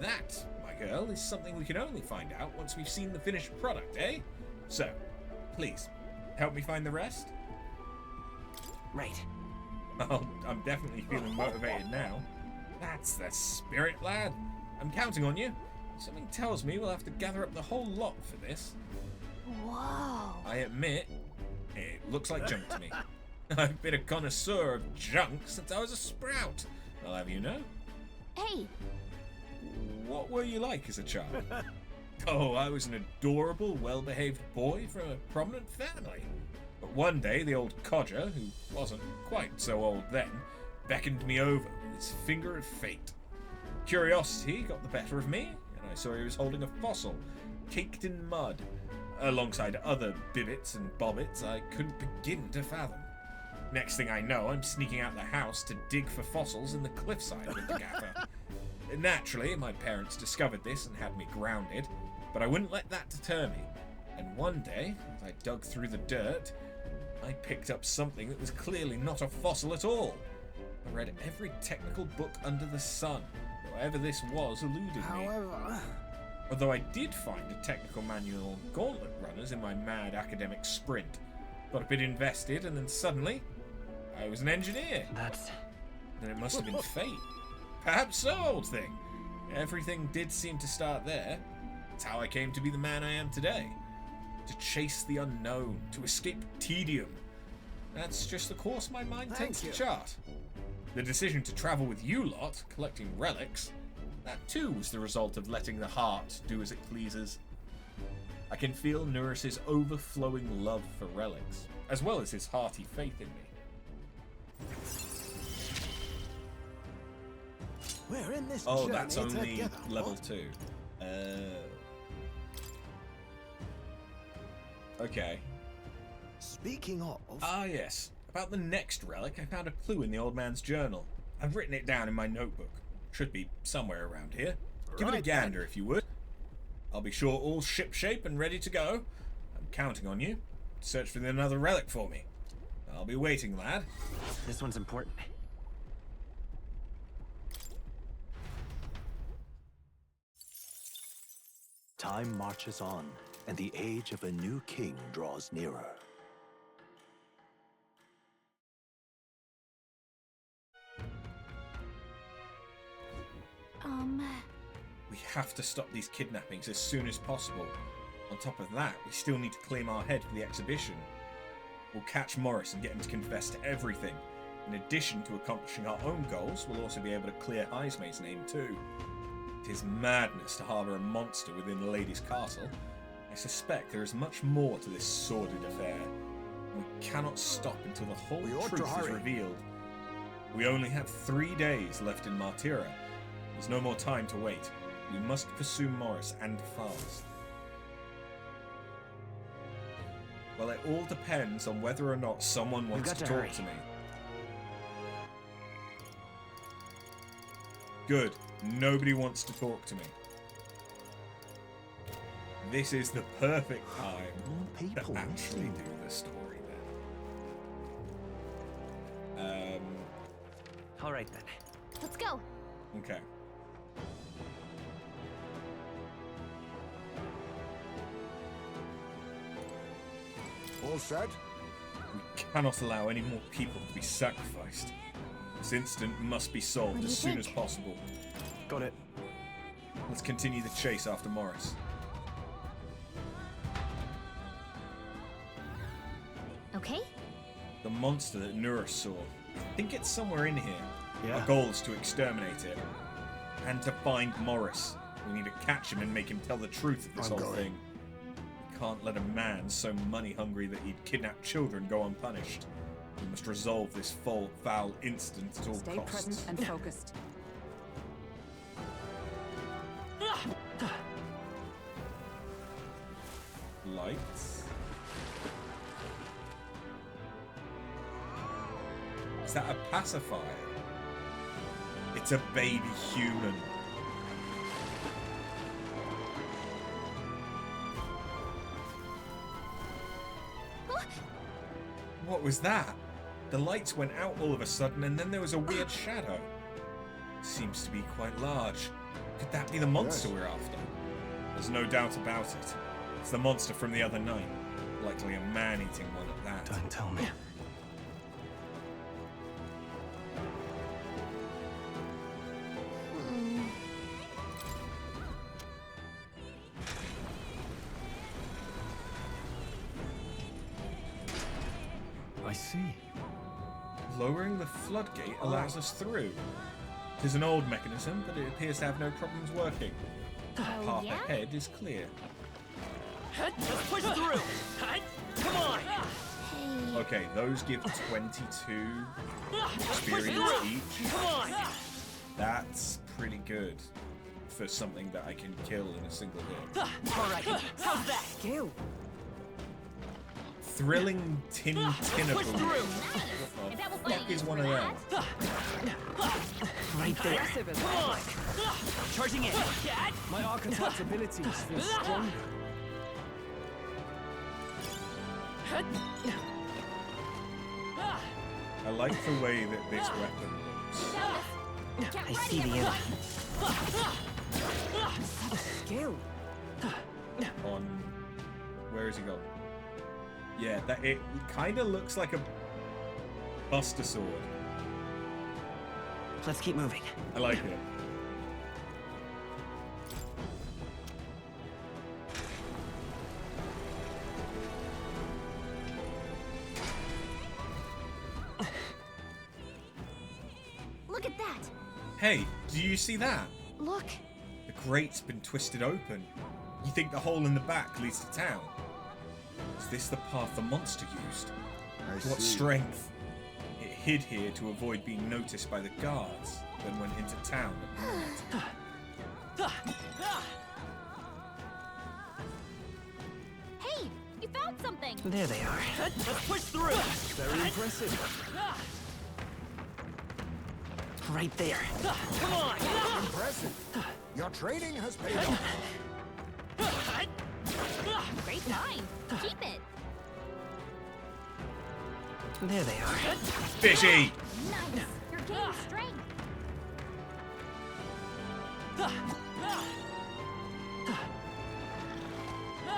[SPEAKER 1] That, my girl, is something we can only find out once we've seen the finished product, eh? So, please, help me find the rest?
[SPEAKER 10] Right.
[SPEAKER 1] Oh, I'm definitely feeling motivated now. That's the spirit, lad. I'm counting on you. Something tells me we'll have to gather up the whole lot for this.
[SPEAKER 2] Whoa.
[SPEAKER 1] I admit, it looks like junk to me. I've been a connoisseur of junk since I was a sprout. I'll have you know.
[SPEAKER 2] Hey.
[SPEAKER 1] What were you like as a child? Oh, I was an adorable, well-behaved boy from a prominent family. But one day, the old codger, who wasn't quite so old then, beckoned me over with his finger of fate. Curiosity got the better of me, and I saw he was holding a fossil, caked in mud, alongside other bibbits and bobbits I couldn't begin to fathom. Next thing I know, I'm sneaking out the house to dig for fossils in the cliffside with the gaffer. Naturally, my parents discovered this and had me grounded, but I wouldn't let that deter me. And one day, as I dug through the dirt, I picked up something that was clearly not a fossil at all. I read every technical book under the sun. Whatever this was eluded me.
[SPEAKER 11] However...
[SPEAKER 1] Although I did find a technical manual on gauntlet runners in my mad academic sprint. Got a bit invested, and then suddenly, I was an engineer. Then it must have been fate. Perhaps so, old thing. Everything did seem to start there. It's how I came to be the man I am today. To chase the unknown, to escape tedium. That's just the course my mind takes to chart. The decision to travel with you lot, collecting relics, that too was the result of letting the heart do as it pleases. I can feel Nurse's overflowing love for relics, as well as his hearty faith in me.
[SPEAKER 8] We're in this
[SPEAKER 1] Oh,
[SPEAKER 8] journey
[SPEAKER 1] that's only
[SPEAKER 8] together.
[SPEAKER 1] level 2. Okay.
[SPEAKER 8] Speaking of...
[SPEAKER 1] Ah, yes. About the next relic, I found a clue in the old man's journal. I've written it down in my notebook. Should be somewhere around here. Give it a gander if you would. I'll be sure all shipshape and ready to go. I'm counting on you. Search for another relic for me. I'll be waiting, lad.
[SPEAKER 10] This one's important.
[SPEAKER 5] Time marches on, and the age of a new king draws nearer.
[SPEAKER 1] We have to stop these kidnappings as soon as possible. On top of that, we still need to claim our head for the exhibition. We'll catch Morris and get him to confess to everything. In addition to accomplishing our own goals, we'll also be able to clear Heismay's name too. It is madness to harbour a monster within the lady's castle. I suspect there is much more to this sordid affair. We cannot stop until the whole truth is revealed. We only have 3 days left in Martira. There's no more time to wait. We must pursue Morris and fast. Well, it all depends on whether or not someone wants to talk to me. Good. Nobody wants to talk to me. This is the perfect time to actually do the story then.
[SPEAKER 10] All right then.
[SPEAKER 2] Let's go.
[SPEAKER 1] Okay.
[SPEAKER 8] All set?
[SPEAKER 1] We cannot allow any more people to be sacrificed. This incident must be solved as soon as possible.
[SPEAKER 10] Got it.
[SPEAKER 1] Let's continue the chase after Morris.
[SPEAKER 2] Okay.
[SPEAKER 1] The monster that Nurse saw. I think it's somewhere in here.
[SPEAKER 10] Yeah.
[SPEAKER 1] Our goal is to exterminate it. And to find Morris. We need to catch him and make him tell the truth of this whole thing. We can't let a man so money-hungry that he'd kidnap children go unpunished. We must resolve this foul incident at all costs.
[SPEAKER 12] Stay present and focused.
[SPEAKER 1] Lights. Is that a pacifier? It's a baby human. What was that? The lights went out all of a sudden and then there was a weird shadow. Seems to be quite large. Could that be the monster we're after? There's no doubt about it. It's the monster from the other night. Likely a man-eating one at that.
[SPEAKER 10] Don't tell me.
[SPEAKER 11] I see.
[SPEAKER 1] Lowering the floodgate allows us through. It is an old mechanism, but it appears to have no problems working. The path ahead is clear.
[SPEAKER 12] Let's push through. Come on.
[SPEAKER 1] Okay, those give 22 experience each.
[SPEAKER 12] Come on.
[SPEAKER 1] That's pretty good for something that I can kill in a single hit.
[SPEAKER 12] All right. How's that? Skill.
[SPEAKER 1] Thrilling Tinable. What the fuck is one of them?
[SPEAKER 12] Right there. Come on. Charging in.
[SPEAKER 11] My archetype's abilities feel stronger.
[SPEAKER 1] I like the way that this weapon looks.
[SPEAKER 10] I see the enemy.
[SPEAKER 12] Skill.
[SPEAKER 1] On where is he gone? Yeah, that it kind of looks like a Buster Sword.
[SPEAKER 10] Let's keep moving.
[SPEAKER 1] I like it.
[SPEAKER 2] Look at that!
[SPEAKER 1] Hey, do you see that?
[SPEAKER 2] Look!
[SPEAKER 1] The grate's been twisted open. You think the hole in the back leads to town? Is this the path the monster used? What strength? It hid here to avoid being noticed by the guards, then went into town at night.
[SPEAKER 2] Hey! You found something!
[SPEAKER 10] There they are.
[SPEAKER 12] Let's push through!
[SPEAKER 11] Very impressive.
[SPEAKER 10] Right there.
[SPEAKER 12] Come on!
[SPEAKER 8] Impressive. Your training has paid off.
[SPEAKER 2] Great find! Keep it!
[SPEAKER 10] There they are.
[SPEAKER 1] Fishy!
[SPEAKER 2] Nice! You're gaining strength!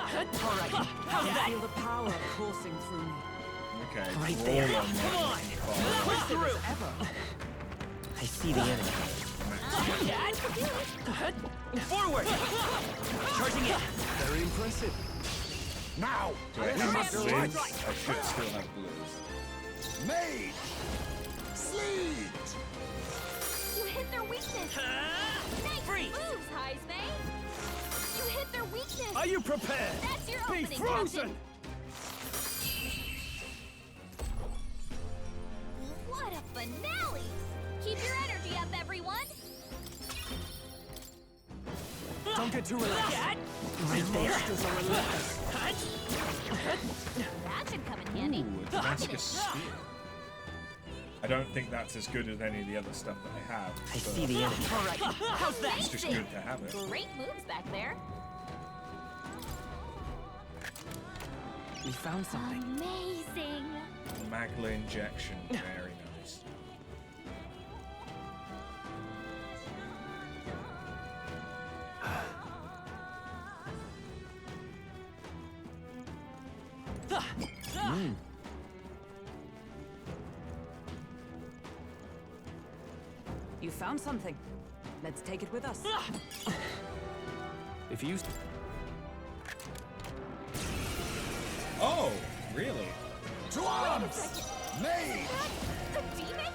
[SPEAKER 12] All right. How's that? Feel the power coursing through me.
[SPEAKER 1] Okay,
[SPEAKER 10] Right
[SPEAKER 1] roll
[SPEAKER 10] there.
[SPEAKER 1] on
[SPEAKER 12] Come on!
[SPEAKER 1] that.
[SPEAKER 12] Push through!
[SPEAKER 10] I see the enemy.
[SPEAKER 12] Forward! Charging in!
[SPEAKER 11] Very impressive.
[SPEAKER 8] Now,
[SPEAKER 1] Do I
[SPEAKER 8] we
[SPEAKER 1] have
[SPEAKER 8] must
[SPEAKER 1] blues?
[SPEAKER 8] fight.
[SPEAKER 1] I should still have blues.
[SPEAKER 8] Made. Sleet.
[SPEAKER 2] You hit their weakness! Nice
[SPEAKER 12] Freeze.
[SPEAKER 2] moves, Heisme! You hit their weakness!
[SPEAKER 4] Are you prepared?
[SPEAKER 2] That's your
[SPEAKER 4] Be
[SPEAKER 2] opening,
[SPEAKER 4] frozen!
[SPEAKER 2] Captain! What a finale! Keep your energy up, everyone!
[SPEAKER 4] Don't get too relaxed.
[SPEAKER 10] Right there.
[SPEAKER 4] Monsters are relentless.
[SPEAKER 2] That should come in handy.
[SPEAKER 1] Ooh, a Damascus spear. I don't think that's as good as any of the other stuff that I have.
[SPEAKER 10] I
[SPEAKER 1] but
[SPEAKER 10] see the enemy.
[SPEAKER 12] All right. How's that?
[SPEAKER 1] It's just good to have it.
[SPEAKER 2] Great moves back there.
[SPEAKER 12] We found something.
[SPEAKER 2] Amazing!
[SPEAKER 1] Magla injection, very nice.
[SPEAKER 12] You found something. Let's take it with us.
[SPEAKER 11] If you...
[SPEAKER 1] Oh, really?
[SPEAKER 8] To arms. Made.
[SPEAKER 2] A demon?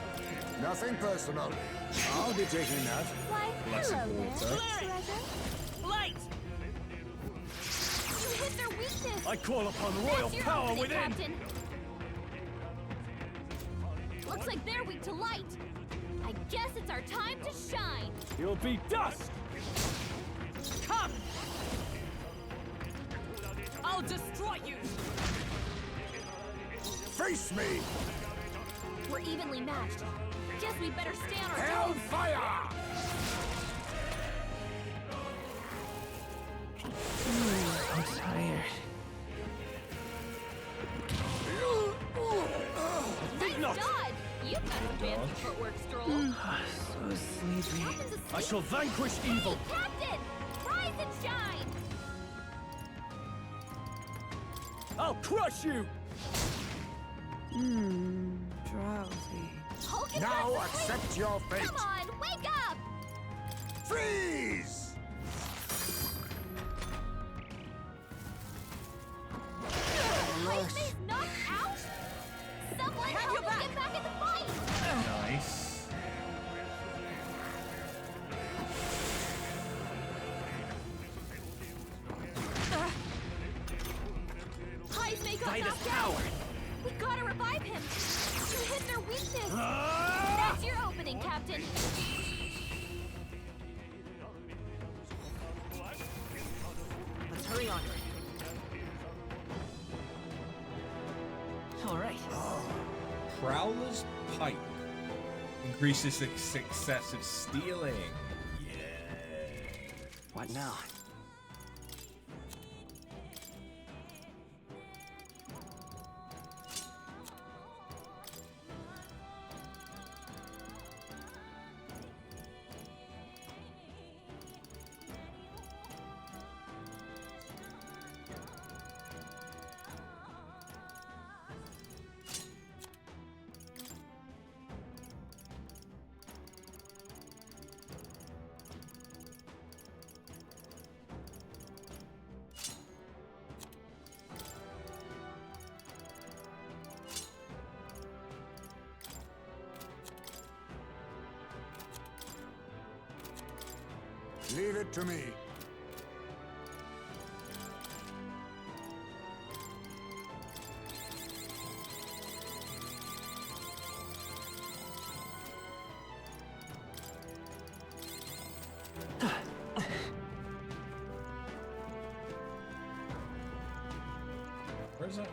[SPEAKER 8] Nothing personal. I'll be taking that.
[SPEAKER 2] Why,
[SPEAKER 1] Blessed
[SPEAKER 2] hello
[SPEAKER 1] water.
[SPEAKER 2] there, treasure.
[SPEAKER 12] Light!
[SPEAKER 2] You hit their weakness!
[SPEAKER 4] I call upon royal
[SPEAKER 2] That's your
[SPEAKER 4] power
[SPEAKER 2] opening,
[SPEAKER 4] within!
[SPEAKER 2] Captain. Looks like they're weak to light. I guess it's our time to shine.
[SPEAKER 4] You'll be dust!
[SPEAKER 12] Come! I'll destroy you!
[SPEAKER 8] Face me.
[SPEAKER 2] We're evenly matched. Guess we better stay on our toes.
[SPEAKER 8] Hellfire.
[SPEAKER 10] I'm tired.
[SPEAKER 2] Nice dodge! You've got some fancy footwork, Stroll.
[SPEAKER 10] So sleepy.
[SPEAKER 2] Captain's asleep.
[SPEAKER 4] I shall vanquish evil!
[SPEAKER 2] Hey, Captain! Rise and shine!
[SPEAKER 4] I'll crush you!
[SPEAKER 6] Drowsy.
[SPEAKER 2] Hulk is
[SPEAKER 8] Now
[SPEAKER 2] fast asleep.
[SPEAKER 8] accept your fate.
[SPEAKER 2] Come on, wake up!
[SPEAKER 8] Freeze.
[SPEAKER 2] Heise's knocked out? Someone help us get back in the fight!
[SPEAKER 1] Nice.
[SPEAKER 2] Heise got
[SPEAKER 12] By this
[SPEAKER 2] knocked
[SPEAKER 12] power!
[SPEAKER 2] out! We gotta revive him! You hit their weakness! That's your opening, Captain!
[SPEAKER 12] Let's hurry on. All right.
[SPEAKER 1] Prowler's Pipe. Increases the success of stealing. Yeah.
[SPEAKER 10] What now?
[SPEAKER 8] Leave it to me.
[SPEAKER 1] Where's that?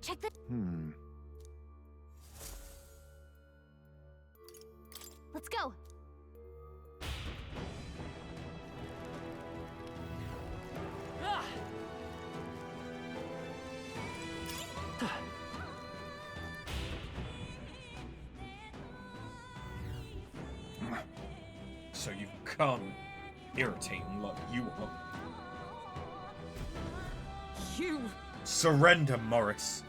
[SPEAKER 2] Check the. Let's go.
[SPEAKER 1] So you can't irritate him like you are.
[SPEAKER 12] You!
[SPEAKER 1] Surrender, Morris.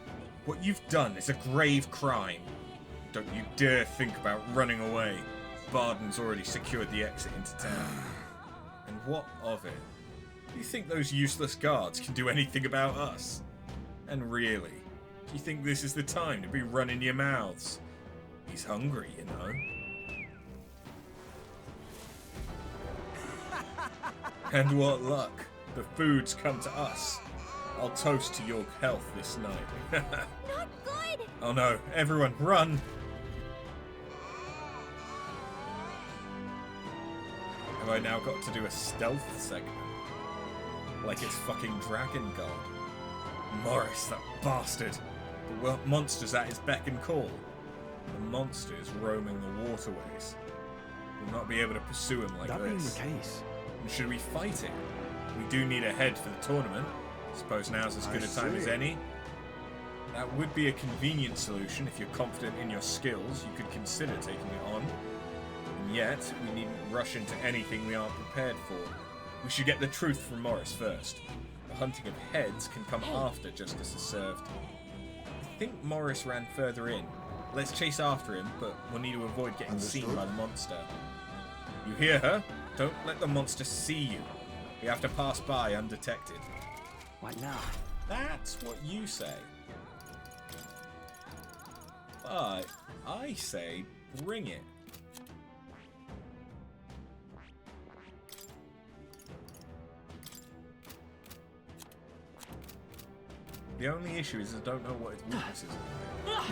[SPEAKER 1] What you've done is a grave crime. Don't you dare think about running away. Barden's already secured the exit into town. And what of it? Do you think those useless guards can do anything about us? And really, do you think this is the time to be running your mouths? He's hungry, you know. And what luck. The food's come to us. I'll toast to your health this night.
[SPEAKER 2] Not good!
[SPEAKER 1] Oh no, everyone, run! Have I now got to do a stealth segment? Like it's fucking Dragon God. Morris, that bastard! The monster's at his beck and call. The monster's roaming the waterways. We'll not be able to pursue him like
[SPEAKER 11] That
[SPEAKER 1] this.
[SPEAKER 11] being the case,
[SPEAKER 1] And should we fight it? We do need a head for the tournament. Suppose now's as good a time as any. That would be a convenient solution if you're confident in your skills. You could consider taking it on. And yet, we needn't rush into anything we aren't prepared for. We should get the truth from Morris first. The hunting of heads can come after justice is served. I think Morris ran further in. Let's chase after him, but we'll need to avoid getting seen by the monster. You hear her? Don't let the monster see you. We have to pass by undetected.
[SPEAKER 4] What now?
[SPEAKER 1] That's what you say. But I say bring it. The only issue is I don't know what its weaknesses are.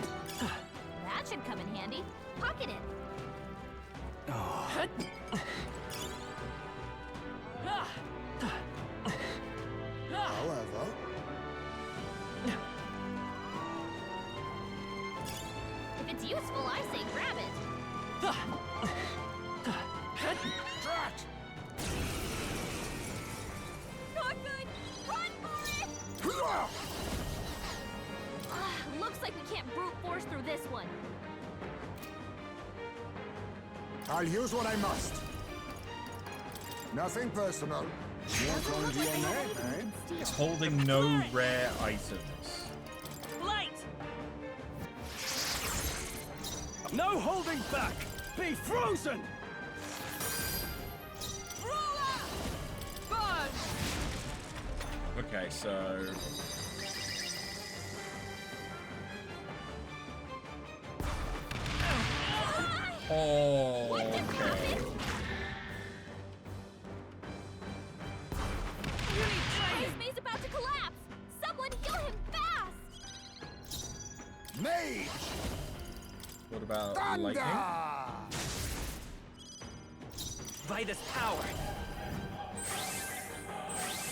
[SPEAKER 2] That should come in handy. Pocket it.
[SPEAKER 8] However,
[SPEAKER 2] If it's useful, I say grab it.
[SPEAKER 8] drat!
[SPEAKER 2] Not good! Run for it! Looks like we can't brute force through this one.
[SPEAKER 8] I'll use what I must. Nothing personal. Not on DNA, eh?
[SPEAKER 1] It's holding no rare items.
[SPEAKER 12] Light!
[SPEAKER 4] No holding back! Be frozen!
[SPEAKER 12] Ruler! Burn!
[SPEAKER 1] Okay, so... Oh,
[SPEAKER 2] What just
[SPEAKER 1] okay.
[SPEAKER 2] happened? His maze about to collapse! Someone heal him fast!
[SPEAKER 8] Mage!
[SPEAKER 1] What about
[SPEAKER 8] Thunder!
[SPEAKER 1] lightning?
[SPEAKER 10] Vitus power.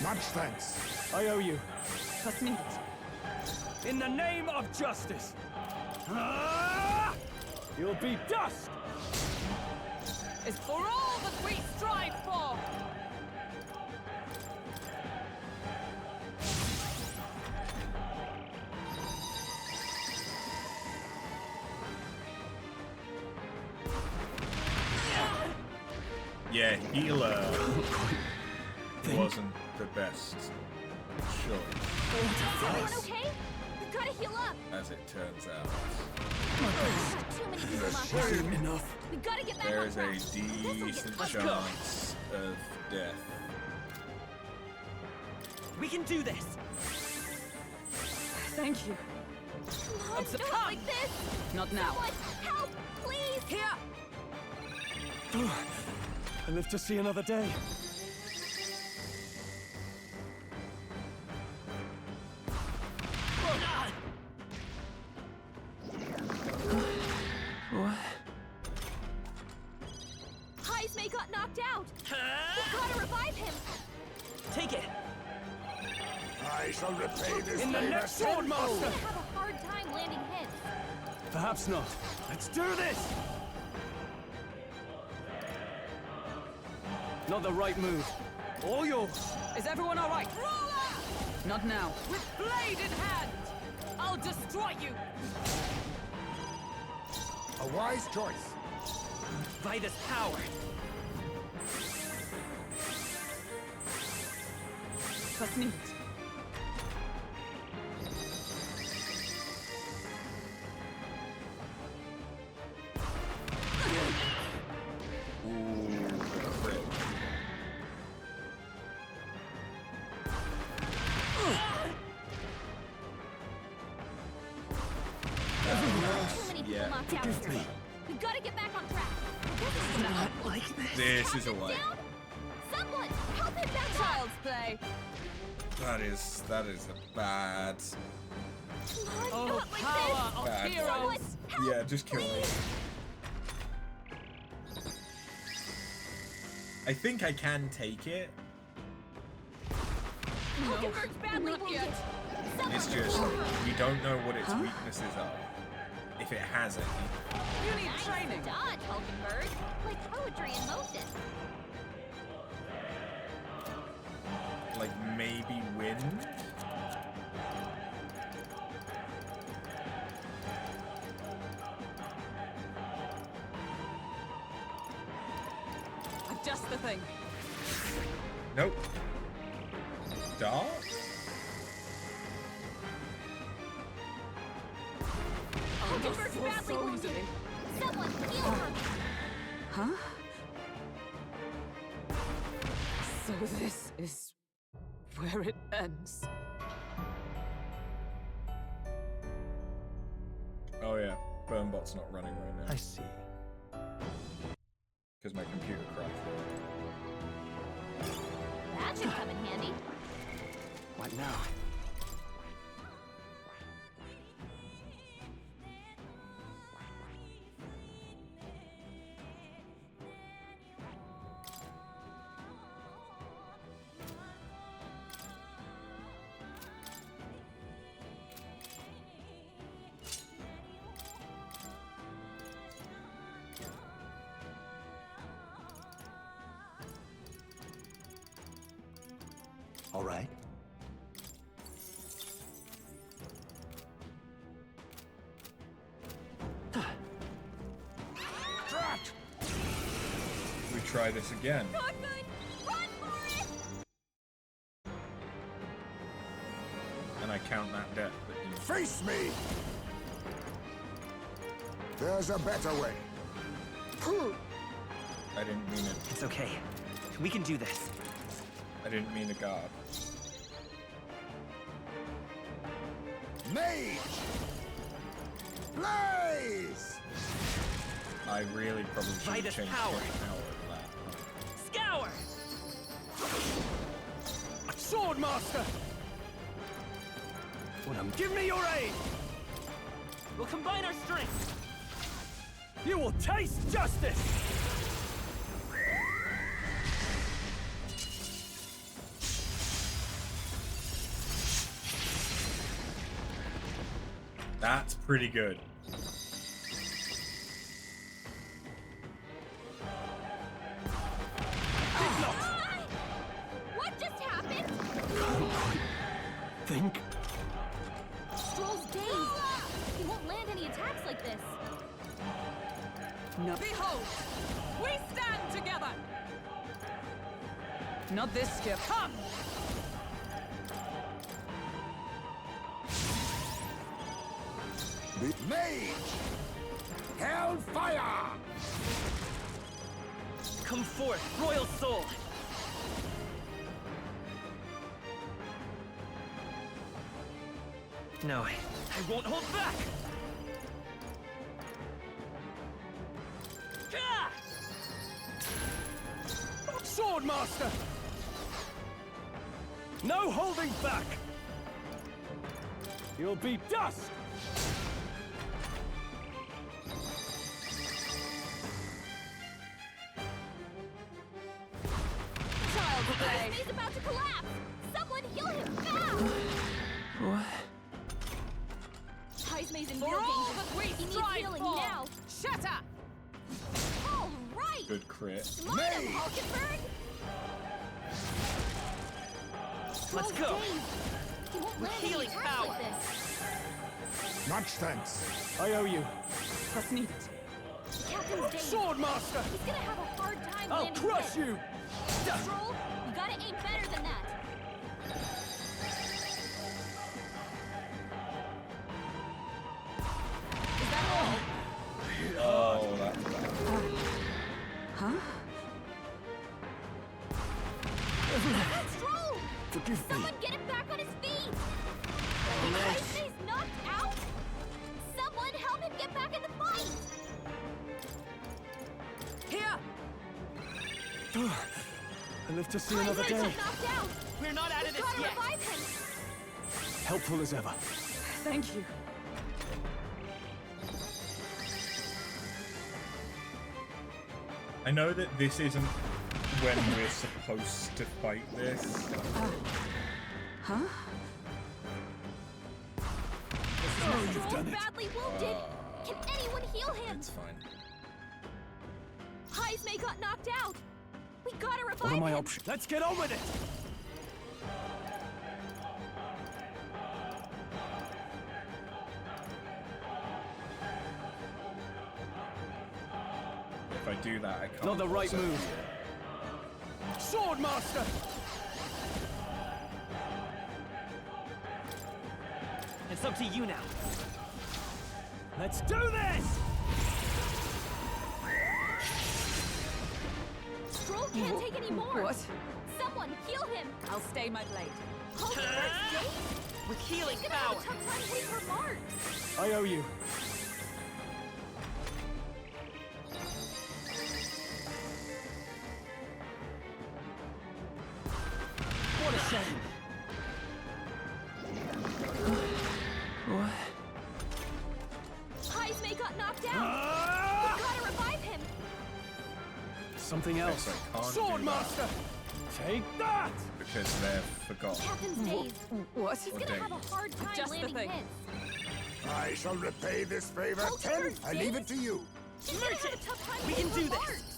[SPEAKER 8] Much thanks.
[SPEAKER 4] I owe you. Just need it. In the name of justice! You'll be dust!
[SPEAKER 12] Is for all that we strive for!
[SPEAKER 1] Yeah, healer wasn't the best choice,
[SPEAKER 2] Is everyone okay? We've gotta heal up!
[SPEAKER 1] as it turns out.
[SPEAKER 2] Too many people left.
[SPEAKER 4] Enough.
[SPEAKER 2] We gotta get back
[SPEAKER 1] There
[SPEAKER 2] on
[SPEAKER 1] is
[SPEAKER 2] track.
[SPEAKER 1] a decent
[SPEAKER 10] Let's go.
[SPEAKER 1] chance of death.
[SPEAKER 10] We can do this.
[SPEAKER 12] Thank you.
[SPEAKER 2] Come on, don't like this!
[SPEAKER 12] Not now.
[SPEAKER 2] Someone, help! Please!
[SPEAKER 12] Here!
[SPEAKER 4] I live to see another day.
[SPEAKER 2] Heismay got knocked out! We've gotta revive him!
[SPEAKER 10] Take it.
[SPEAKER 8] I shall repay this
[SPEAKER 4] In the
[SPEAKER 8] favor
[SPEAKER 4] next sword,
[SPEAKER 2] He's
[SPEAKER 4] master!
[SPEAKER 2] gonna have a hard time landing hits.
[SPEAKER 4] Perhaps not. Let's do this! Not the right move. All yours.
[SPEAKER 12] Is everyone all right? Not now. With blade in hand! I'll destroy you!
[SPEAKER 8] A wise choice.
[SPEAKER 10] By this power.
[SPEAKER 12] Was nicht.
[SPEAKER 2] Too many people knocked out here. We've gotta get back on track. This is
[SPEAKER 10] Not like this.
[SPEAKER 1] This is a way.
[SPEAKER 2] down! Someone, help him back up!
[SPEAKER 12] Child's play.
[SPEAKER 1] That is a bad.
[SPEAKER 2] Come on, not like
[SPEAKER 12] Power
[SPEAKER 2] this!
[SPEAKER 12] of
[SPEAKER 1] Bad.
[SPEAKER 12] heroes.
[SPEAKER 2] Someone, help,
[SPEAKER 1] Yeah, just kill me.
[SPEAKER 2] please.
[SPEAKER 1] I think I can take it.
[SPEAKER 2] Hulkenberg's badly
[SPEAKER 12] not
[SPEAKER 2] wounded.
[SPEAKER 12] yet.
[SPEAKER 2] Someone,
[SPEAKER 1] It's just
[SPEAKER 2] help her.
[SPEAKER 1] we don't know what its weaknesses are, if it has any.
[SPEAKER 12] You need training.
[SPEAKER 2] Dodge, Hulkenberg. Like poetry in motion.
[SPEAKER 1] Like maybe wind.
[SPEAKER 12] Adjust the thing.
[SPEAKER 1] Nope. Dark.
[SPEAKER 2] Hulkenberg's badly
[SPEAKER 12] so
[SPEAKER 2] wounded.
[SPEAKER 12] easily.
[SPEAKER 2] Someone, heal her.
[SPEAKER 12] Huh? So this is where it ends.
[SPEAKER 1] Oh yeah, Burnbot's not running right now
[SPEAKER 5] I see.
[SPEAKER 1] because my computer crashed.
[SPEAKER 2] That should come in handy.
[SPEAKER 4] What now?
[SPEAKER 5] All right.
[SPEAKER 8] Drat!
[SPEAKER 1] We try this again.
[SPEAKER 2] Not good. Run for it.
[SPEAKER 1] And I count that death.
[SPEAKER 8] Face me! There's a better way.
[SPEAKER 1] I didn't mean it.
[SPEAKER 10] It's okay. We can do this.
[SPEAKER 1] I didn't mean to guard.
[SPEAKER 8] Mage! Blaze!
[SPEAKER 1] I really probably should
[SPEAKER 10] By
[SPEAKER 1] have
[SPEAKER 10] this
[SPEAKER 1] changed
[SPEAKER 10] power.
[SPEAKER 1] the power of that.
[SPEAKER 10] Scour!
[SPEAKER 4] Sword master! Give me your aid!
[SPEAKER 10] We'll combine our strength.
[SPEAKER 4] You will taste justice!
[SPEAKER 1] That's pretty good.
[SPEAKER 2] What just happened?
[SPEAKER 4] Think.
[SPEAKER 2] Stroll's dazed. He won't land any attacks like this.
[SPEAKER 12] No. Behold! We stand together! Not this skip. Come!
[SPEAKER 8] The Mage! Hellfire!
[SPEAKER 10] Come forth, royal soul. No, I won't hold back!
[SPEAKER 4] Swordmaster! No holding back! You'll be dust!
[SPEAKER 12] Child's play!
[SPEAKER 2] He's about to collapse! Someone heal him fast!
[SPEAKER 10] What?
[SPEAKER 2] Heismay's in
[SPEAKER 12] For
[SPEAKER 2] real
[SPEAKER 12] all
[SPEAKER 2] danger.
[SPEAKER 12] that we
[SPEAKER 2] He needs
[SPEAKER 12] strive
[SPEAKER 2] healing
[SPEAKER 12] for!
[SPEAKER 2] now.
[SPEAKER 12] Shatter!
[SPEAKER 2] All right!
[SPEAKER 1] Good crit.
[SPEAKER 2] Smite him, Hulkenberg!
[SPEAKER 10] Let's go!
[SPEAKER 2] He won't
[SPEAKER 10] With
[SPEAKER 2] land any
[SPEAKER 10] healing
[SPEAKER 2] attacks
[SPEAKER 10] power.
[SPEAKER 2] like this.
[SPEAKER 8] Much thanks.
[SPEAKER 4] I owe you.
[SPEAKER 12] Trust me.
[SPEAKER 2] Captain's Dave.
[SPEAKER 4] Swordmaster!
[SPEAKER 2] He's gonna have a hard time
[SPEAKER 4] I'll
[SPEAKER 2] landing
[SPEAKER 4] crush
[SPEAKER 2] hits.
[SPEAKER 4] you!
[SPEAKER 2] Stroll, you gotta aim better than that.
[SPEAKER 12] Is that all?
[SPEAKER 1] Oh, that's bad.
[SPEAKER 6] Huh?
[SPEAKER 2] Stroll!
[SPEAKER 4] Forgive me.
[SPEAKER 2] Someone get him back on his feet! Heismay's knocked out? Someone help him get back in the fight!
[SPEAKER 12] Here!
[SPEAKER 4] I live to see another
[SPEAKER 2] Heismay's
[SPEAKER 4] day.
[SPEAKER 2] knocked out!
[SPEAKER 10] We're not out of
[SPEAKER 2] We've
[SPEAKER 10] this
[SPEAKER 2] gotta
[SPEAKER 10] yet!
[SPEAKER 2] revive him!
[SPEAKER 4] Helpful as ever.
[SPEAKER 12] Thank you.
[SPEAKER 1] I know that this isn't when we're supposed to fight this.
[SPEAKER 6] Huh?
[SPEAKER 2] Stroll's badly wounded! Can anyone heal him?
[SPEAKER 1] It's fine.
[SPEAKER 2] Heismay got knocked out! We gotta revive
[SPEAKER 4] What are my
[SPEAKER 2] him!
[SPEAKER 4] options? Let's get on with it!
[SPEAKER 1] If I do that, I can't.
[SPEAKER 4] Not the right
[SPEAKER 1] also-
[SPEAKER 4] move. Swordmaster!
[SPEAKER 10] It's up to you now.
[SPEAKER 4] Let's do this!
[SPEAKER 2] Stroll can't take any more!
[SPEAKER 12] What?
[SPEAKER 2] Someone heal him!
[SPEAKER 12] I'll stay my blade.
[SPEAKER 2] Hulkenberg's Dave?
[SPEAKER 10] With healing
[SPEAKER 2] He's gonna have
[SPEAKER 10] power!
[SPEAKER 2] a tough time hitting her marks!
[SPEAKER 4] I owe you. What a shame.
[SPEAKER 10] What?
[SPEAKER 2] Heismay got knocked out!
[SPEAKER 4] Ah!
[SPEAKER 2] We gotta revive him!
[SPEAKER 4] Something else.
[SPEAKER 1] so I can't do
[SPEAKER 4] Swordmaster! Take that!
[SPEAKER 1] Because they've forgotten.
[SPEAKER 2] Captain's Dave.
[SPEAKER 12] What?
[SPEAKER 2] He's gonna have a hard time
[SPEAKER 12] Just the
[SPEAKER 2] landing
[SPEAKER 12] thing.
[SPEAKER 2] hits.
[SPEAKER 8] I shall repay this favor.
[SPEAKER 2] Hulkenberg
[SPEAKER 8] 10, I leave it to you.
[SPEAKER 2] She's gonna have a tough time
[SPEAKER 10] We
[SPEAKER 2] hitting
[SPEAKER 10] can
[SPEAKER 2] her
[SPEAKER 10] do this.
[SPEAKER 2] marks.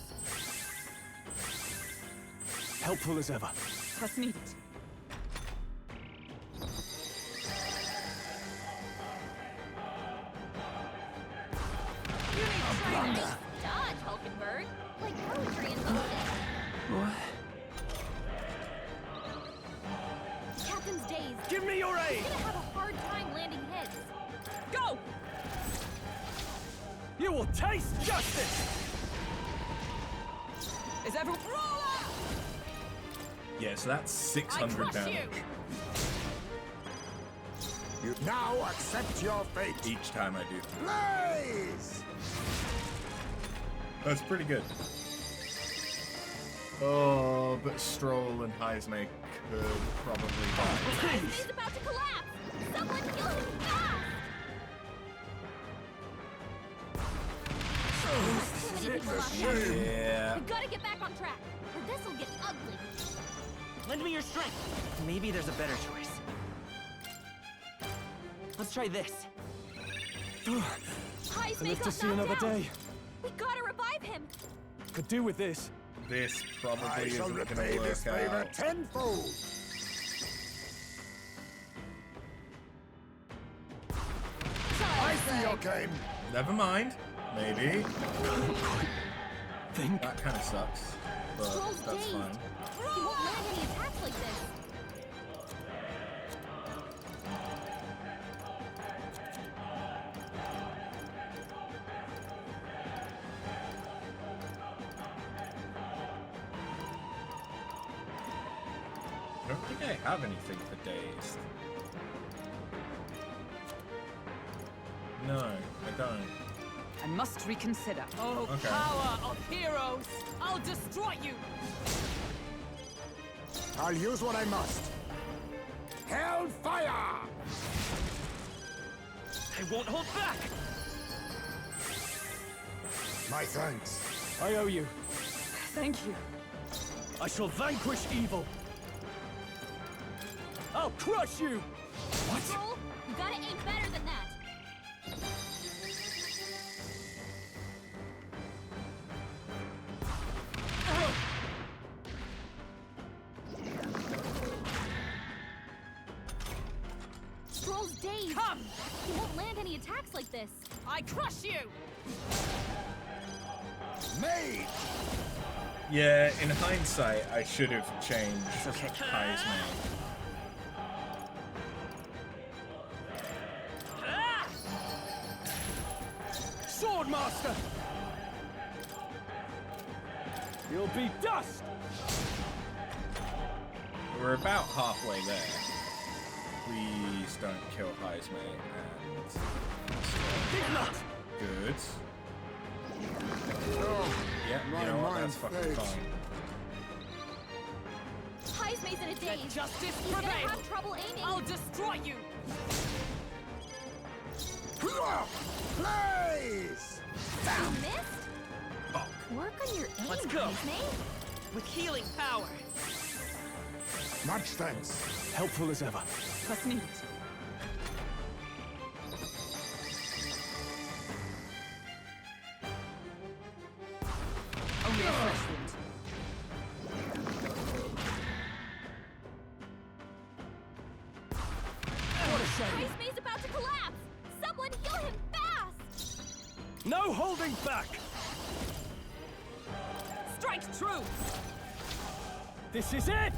[SPEAKER 4] Helpful as ever.
[SPEAKER 12] Trust me.
[SPEAKER 2] You need to try to dodge, Hulkenberg. Like poetry and music.
[SPEAKER 10] What?
[SPEAKER 2] Captain's Dave.
[SPEAKER 4] Give me your aid!
[SPEAKER 2] He's gonna have a hard time landing hits.
[SPEAKER 12] Go!
[SPEAKER 4] You will taste justice!
[SPEAKER 12] Is everyone... Roller!
[SPEAKER 1] Yeah, so that's
[SPEAKER 12] I
[SPEAKER 1] 600
[SPEAKER 12] crush
[SPEAKER 1] damage
[SPEAKER 12] you!
[SPEAKER 8] You now accept your fate.
[SPEAKER 1] each time I do.
[SPEAKER 8] Blaze!
[SPEAKER 1] That's pretty good. Oh, but Stroll and Heismay could probably die.
[SPEAKER 2] Heismay's about to collapse! Someone heal him fast!
[SPEAKER 8] This is a shame.
[SPEAKER 1] Yeah.
[SPEAKER 2] We gotta get back on track, or this'll get ugly.
[SPEAKER 10] Lend me your strength. Maybe there's a better choice. Let's try this.
[SPEAKER 2] Heismay
[SPEAKER 4] live to
[SPEAKER 2] got
[SPEAKER 4] see
[SPEAKER 2] knocked
[SPEAKER 4] another
[SPEAKER 2] out.
[SPEAKER 4] day.
[SPEAKER 2] We gotta revive him.
[SPEAKER 4] Could do with this.
[SPEAKER 1] This
[SPEAKER 8] I
[SPEAKER 1] probably
[SPEAKER 8] shall
[SPEAKER 1] isn't
[SPEAKER 8] repay
[SPEAKER 1] going to
[SPEAKER 8] this
[SPEAKER 1] work
[SPEAKER 8] favor
[SPEAKER 1] out.
[SPEAKER 8] tenfold. I see your game.
[SPEAKER 1] Never mind. Maybe.
[SPEAKER 4] Think.
[SPEAKER 1] That kind of sucks. But
[SPEAKER 2] Stroll's
[SPEAKER 1] that's
[SPEAKER 2] dazed.
[SPEAKER 1] fine.
[SPEAKER 2] He won't land any attacks like this.
[SPEAKER 1] I don't think I have anything for days. No, I don't.
[SPEAKER 12] I must reconsider. Oh,
[SPEAKER 1] Okay.
[SPEAKER 12] power of heroes! I'll destroy you!
[SPEAKER 8] I'll use what I must. Hellfire!
[SPEAKER 10] I won't hold back!
[SPEAKER 8] My thanks.
[SPEAKER 4] I owe you.
[SPEAKER 12] Thank you.
[SPEAKER 4] I shall vanquish evil. I'll crush you!
[SPEAKER 2] Roll, you gotta aim better than that. Stroll's dazed.
[SPEAKER 12] Come!
[SPEAKER 2] He won't land any attacks like this.
[SPEAKER 12] I crush you!
[SPEAKER 8] Mage!
[SPEAKER 1] Yeah, in hindsight, I should have changed Kai's name.
[SPEAKER 4] Swordmaster! You'll be dust!
[SPEAKER 1] We're about halfway there. Please don't kill Heisme and... Good. Yeah, you know what? That's fucking fine.
[SPEAKER 2] Heisme's in a daze.
[SPEAKER 12] Justice
[SPEAKER 2] He's gonna
[SPEAKER 12] prevail!
[SPEAKER 2] have trouble aiming.
[SPEAKER 12] I'll destroy you!
[SPEAKER 8] Blaze!
[SPEAKER 2] You missed? Work on your aim,
[SPEAKER 10] Let's go.
[SPEAKER 2] Heisme.
[SPEAKER 10] With healing power!
[SPEAKER 8] Much thanks.
[SPEAKER 4] Helpful as ever.
[SPEAKER 12] Must need it. Only a fresh wound.
[SPEAKER 4] What a shame.
[SPEAKER 2] Heisme's about to collapse. Someone heal him fast.
[SPEAKER 4] No holding back!
[SPEAKER 12] Strike true!
[SPEAKER 4] This is it!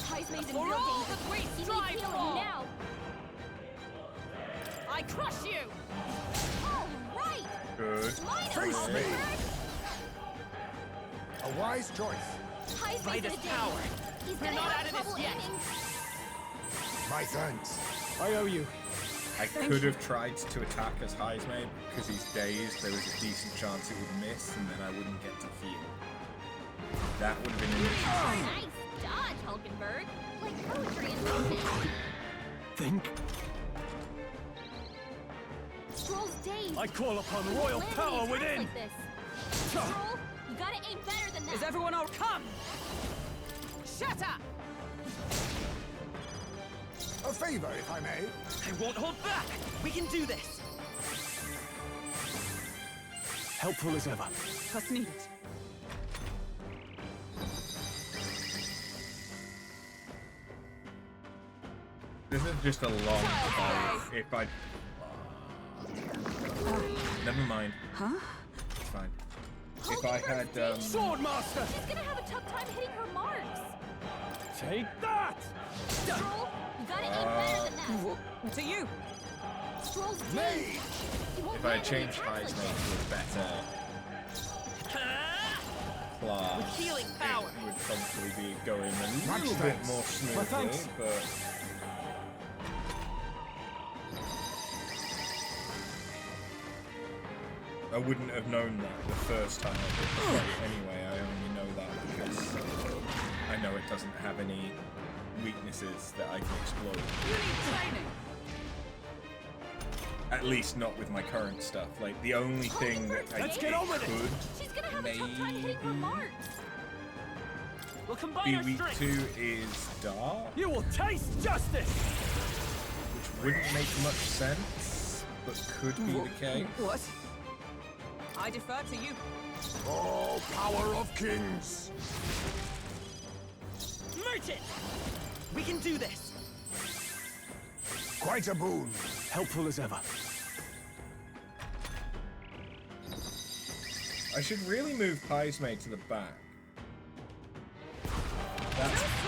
[SPEAKER 2] Heisme's in
[SPEAKER 12] For
[SPEAKER 2] real
[SPEAKER 12] all
[SPEAKER 2] danger.
[SPEAKER 12] that we
[SPEAKER 2] He needs
[SPEAKER 12] strive
[SPEAKER 2] healing
[SPEAKER 12] for.
[SPEAKER 2] now.
[SPEAKER 12] I crush you!
[SPEAKER 2] All right.
[SPEAKER 1] Good.
[SPEAKER 8] Face me! A wise choice.
[SPEAKER 2] Heisme's
[SPEAKER 10] By
[SPEAKER 2] in a
[SPEAKER 10] this
[SPEAKER 2] daze.
[SPEAKER 10] power.
[SPEAKER 2] He's
[SPEAKER 10] We're
[SPEAKER 2] gonna
[SPEAKER 10] not
[SPEAKER 2] have
[SPEAKER 10] out of this
[SPEAKER 2] trouble
[SPEAKER 10] yet.
[SPEAKER 2] aiming.
[SPEAKER 8] My thanks.
[SPEAKER 4] I owe you.
[SPEAKER 1] I could have tried to attack as Heisme because he's dazed. There was a decent chance it would miss, and then I wouldn't get to heal. That would have been interesting.
[SPEAKER 2] Nice dodge, Hulkenberg. Like poetry in motion.
[SPEAKER 4] Think?
[SPEAKER 2] Stroll's dazed.
[SPEAKER 4] I call upon
[SPEAKER 2] He won't
[SPEAKER 4] royal
[SPEAKER 2] land any
[SPEAKER 4] power
[SPEAKER 2] attacks
[SPEAKER 4] within!
[SPEAKER 2] Like this. Stroll, you gotta aim better than that.
[SPEAKER 12] Is everyone all come? Shatter!
[SPEAKER 8] A favor, if I may.
[SPEAKER 10] I won't hold back! We can do this!
[SPEAKER 4] Helpful as ever.
[SPEAKER 12] Must need it.
[SPEAKER 1] This is just a long fight. If I... Never mind.
[SPEAKER 12] Huh?
[SPEAKER 1] It's fine. If I had,
[SPEAKER 4] Swordmaster!
[SPEAKER 2] She's gonna have a tough time hitting her marks.
[SPEAKER 4] Take that!
[SPEAKER 2] Stroll, you gotta aim better than that.
[SPEAKER 12] To you!
[SPEAKER 2] Stroll's
[SPEAKER 8] Mage!
[SPEAKER 2] dazed. He won't
[SPEAKER 1] if I
[SPEAKER 2] land any
[SPEAKER 1] changed
[SPEAKER 2] attacks
[SPEAKER 1] Heisme
[SPEAKER 2] like
[SPEAKER 1] to a better class,
[SPEAKER 10] With healing power.
[SPEAKER 1] it would probably be going a
[SPEAKER 8] Much
[SPEAKER 1] little bit
[SPEAKER 8] thanks.
[SPEAKER 1] more
[SPEAKER 4] My
[SPEAKER 1] smoothly,
[SPEAKER 4] thanks.
[SPEAKER 1] but... I wouldn't have known that the first time I did the fight anyway. I only know that because I know it doesn't have any weaknesses that I can exploit.
[SPEAKER 12] You need training!
[SPEAKER 1] At least not with my current stuff. Like, the only thing that I
[SPEAKER 4] Let's get on with it.
[SPEAKER 1] could
[SPEAKER 2] She's gonna have a tough time hitting her marks.
[SPEAKER 10] We'll combine
[SPEAKER 1] be
[SPEAKER 10] our
[SPEAKER 1] weak
[SPEAKER 10] strength!
[SPEAKER 1] to is Dark,
[SPEAKER 4] You will taste justice!
[SPEAKER 1] which wouldn't make much sense, but could be the case.
[SPEAKER 12] What? I defer to you.
[SPEAKER 8] Oh, power of kings!
[SPEAKER 10] Merchant! We can do this!
[SPEAKER 8] Quite a boon.
[SPEAKER 4] Helpful as ever.
[SPEAKER 1] I should really move Heisme to the back.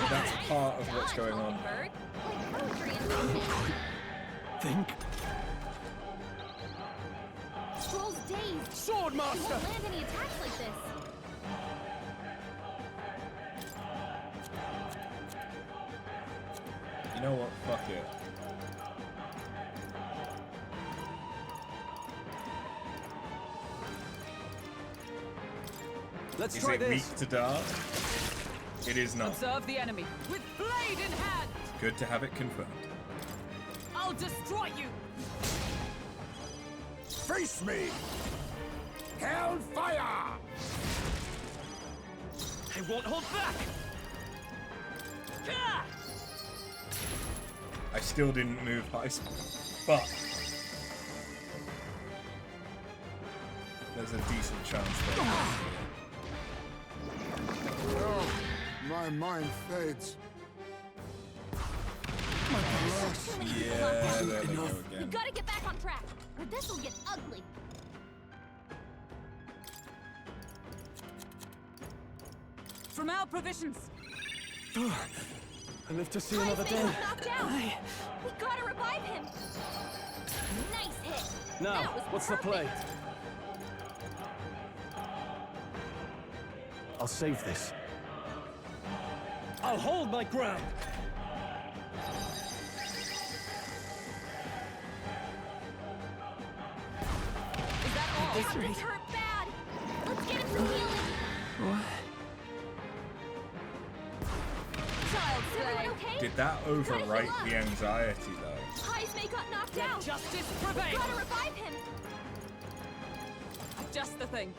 [SPEAKER 1] That's part of what's going on.
[SPEAKER 2] Hulkenberg. Like poetry in motion.
[SPEAKER 4] Think?
[SPEAKER 2] Stroll's dazed. He
[SPEAKER 4] Swordmaster!
[SPEAKER 2] won't land any attacks like this.
[SPEAKER 1] You know what? Fuck it.
[SPEAKER 4] Let's
[SPEAKER 1] Is
[SPEAKER 4] try
[SPEAKER 1] it
[SPEAKER 4] this.
[SPEAKER 1] weak to dart? It is not.
[SPEAKER 12] Observe the enemy with blade in hand.
[SPEAKER 1] Good to have it confirmed.
[SPEAKER 12] I'll destroy you.
[SPEAKER 8] Face me! Hellfire!
[SPEAKER 10] I won't hold back! Gah!
[SPEAKER 1] I still didn't move high, but there's a decent chance that.
[SPEAKER 8] Oh, my mind fades.
[SPEAKER 2] Too many people
[SPEAKER 1] Yeah,
[SPEAKER 2] locked down.
[SPEAKER 1] there we go
[SPEAKER 2] You
[SPEAKER 1] again.
[SPEAKER 2] gotta get back on track, or this'll get ugly.
[SPEAKER 12] From our provisions.
[SPEAKER 4] I live to see
[SPEAKER 2] High's
[SPEAKER 4] another
[SPEAKER 2] mate
[SPEAKER 4] day.
[SPEAKER 2] was knocked out. We gotta revive him. Nice hit.
[SPEAKER 4] Now,
[SPEAKER 2] That was
[SPEAKER 4] what's the
[SPEAKER 2] perfect.
[SPEAKER 4] play? I'll save this. I'll hold my ground.
[SPEAKER 12] Is that all?
[SPEAKER 2] Captain's hurt bad. Let's get him some healing.
[SPEAKER 12] Child's
[SPEAKER 2] Is everyone
[SPEAKER 12] play.
[SPEAKER 2] okay?
[SPEAKER 1] Did that overwrite the anxiety though?
[SPEAKER 2] High's mate got knocked
[SPEAKER 12] Let
[SPEAKER 2] out.
[SPEAKER 12] justice prevail.
[SPEAKER 2] Gotta revive him.
[SPEAKER 12] Just the thing.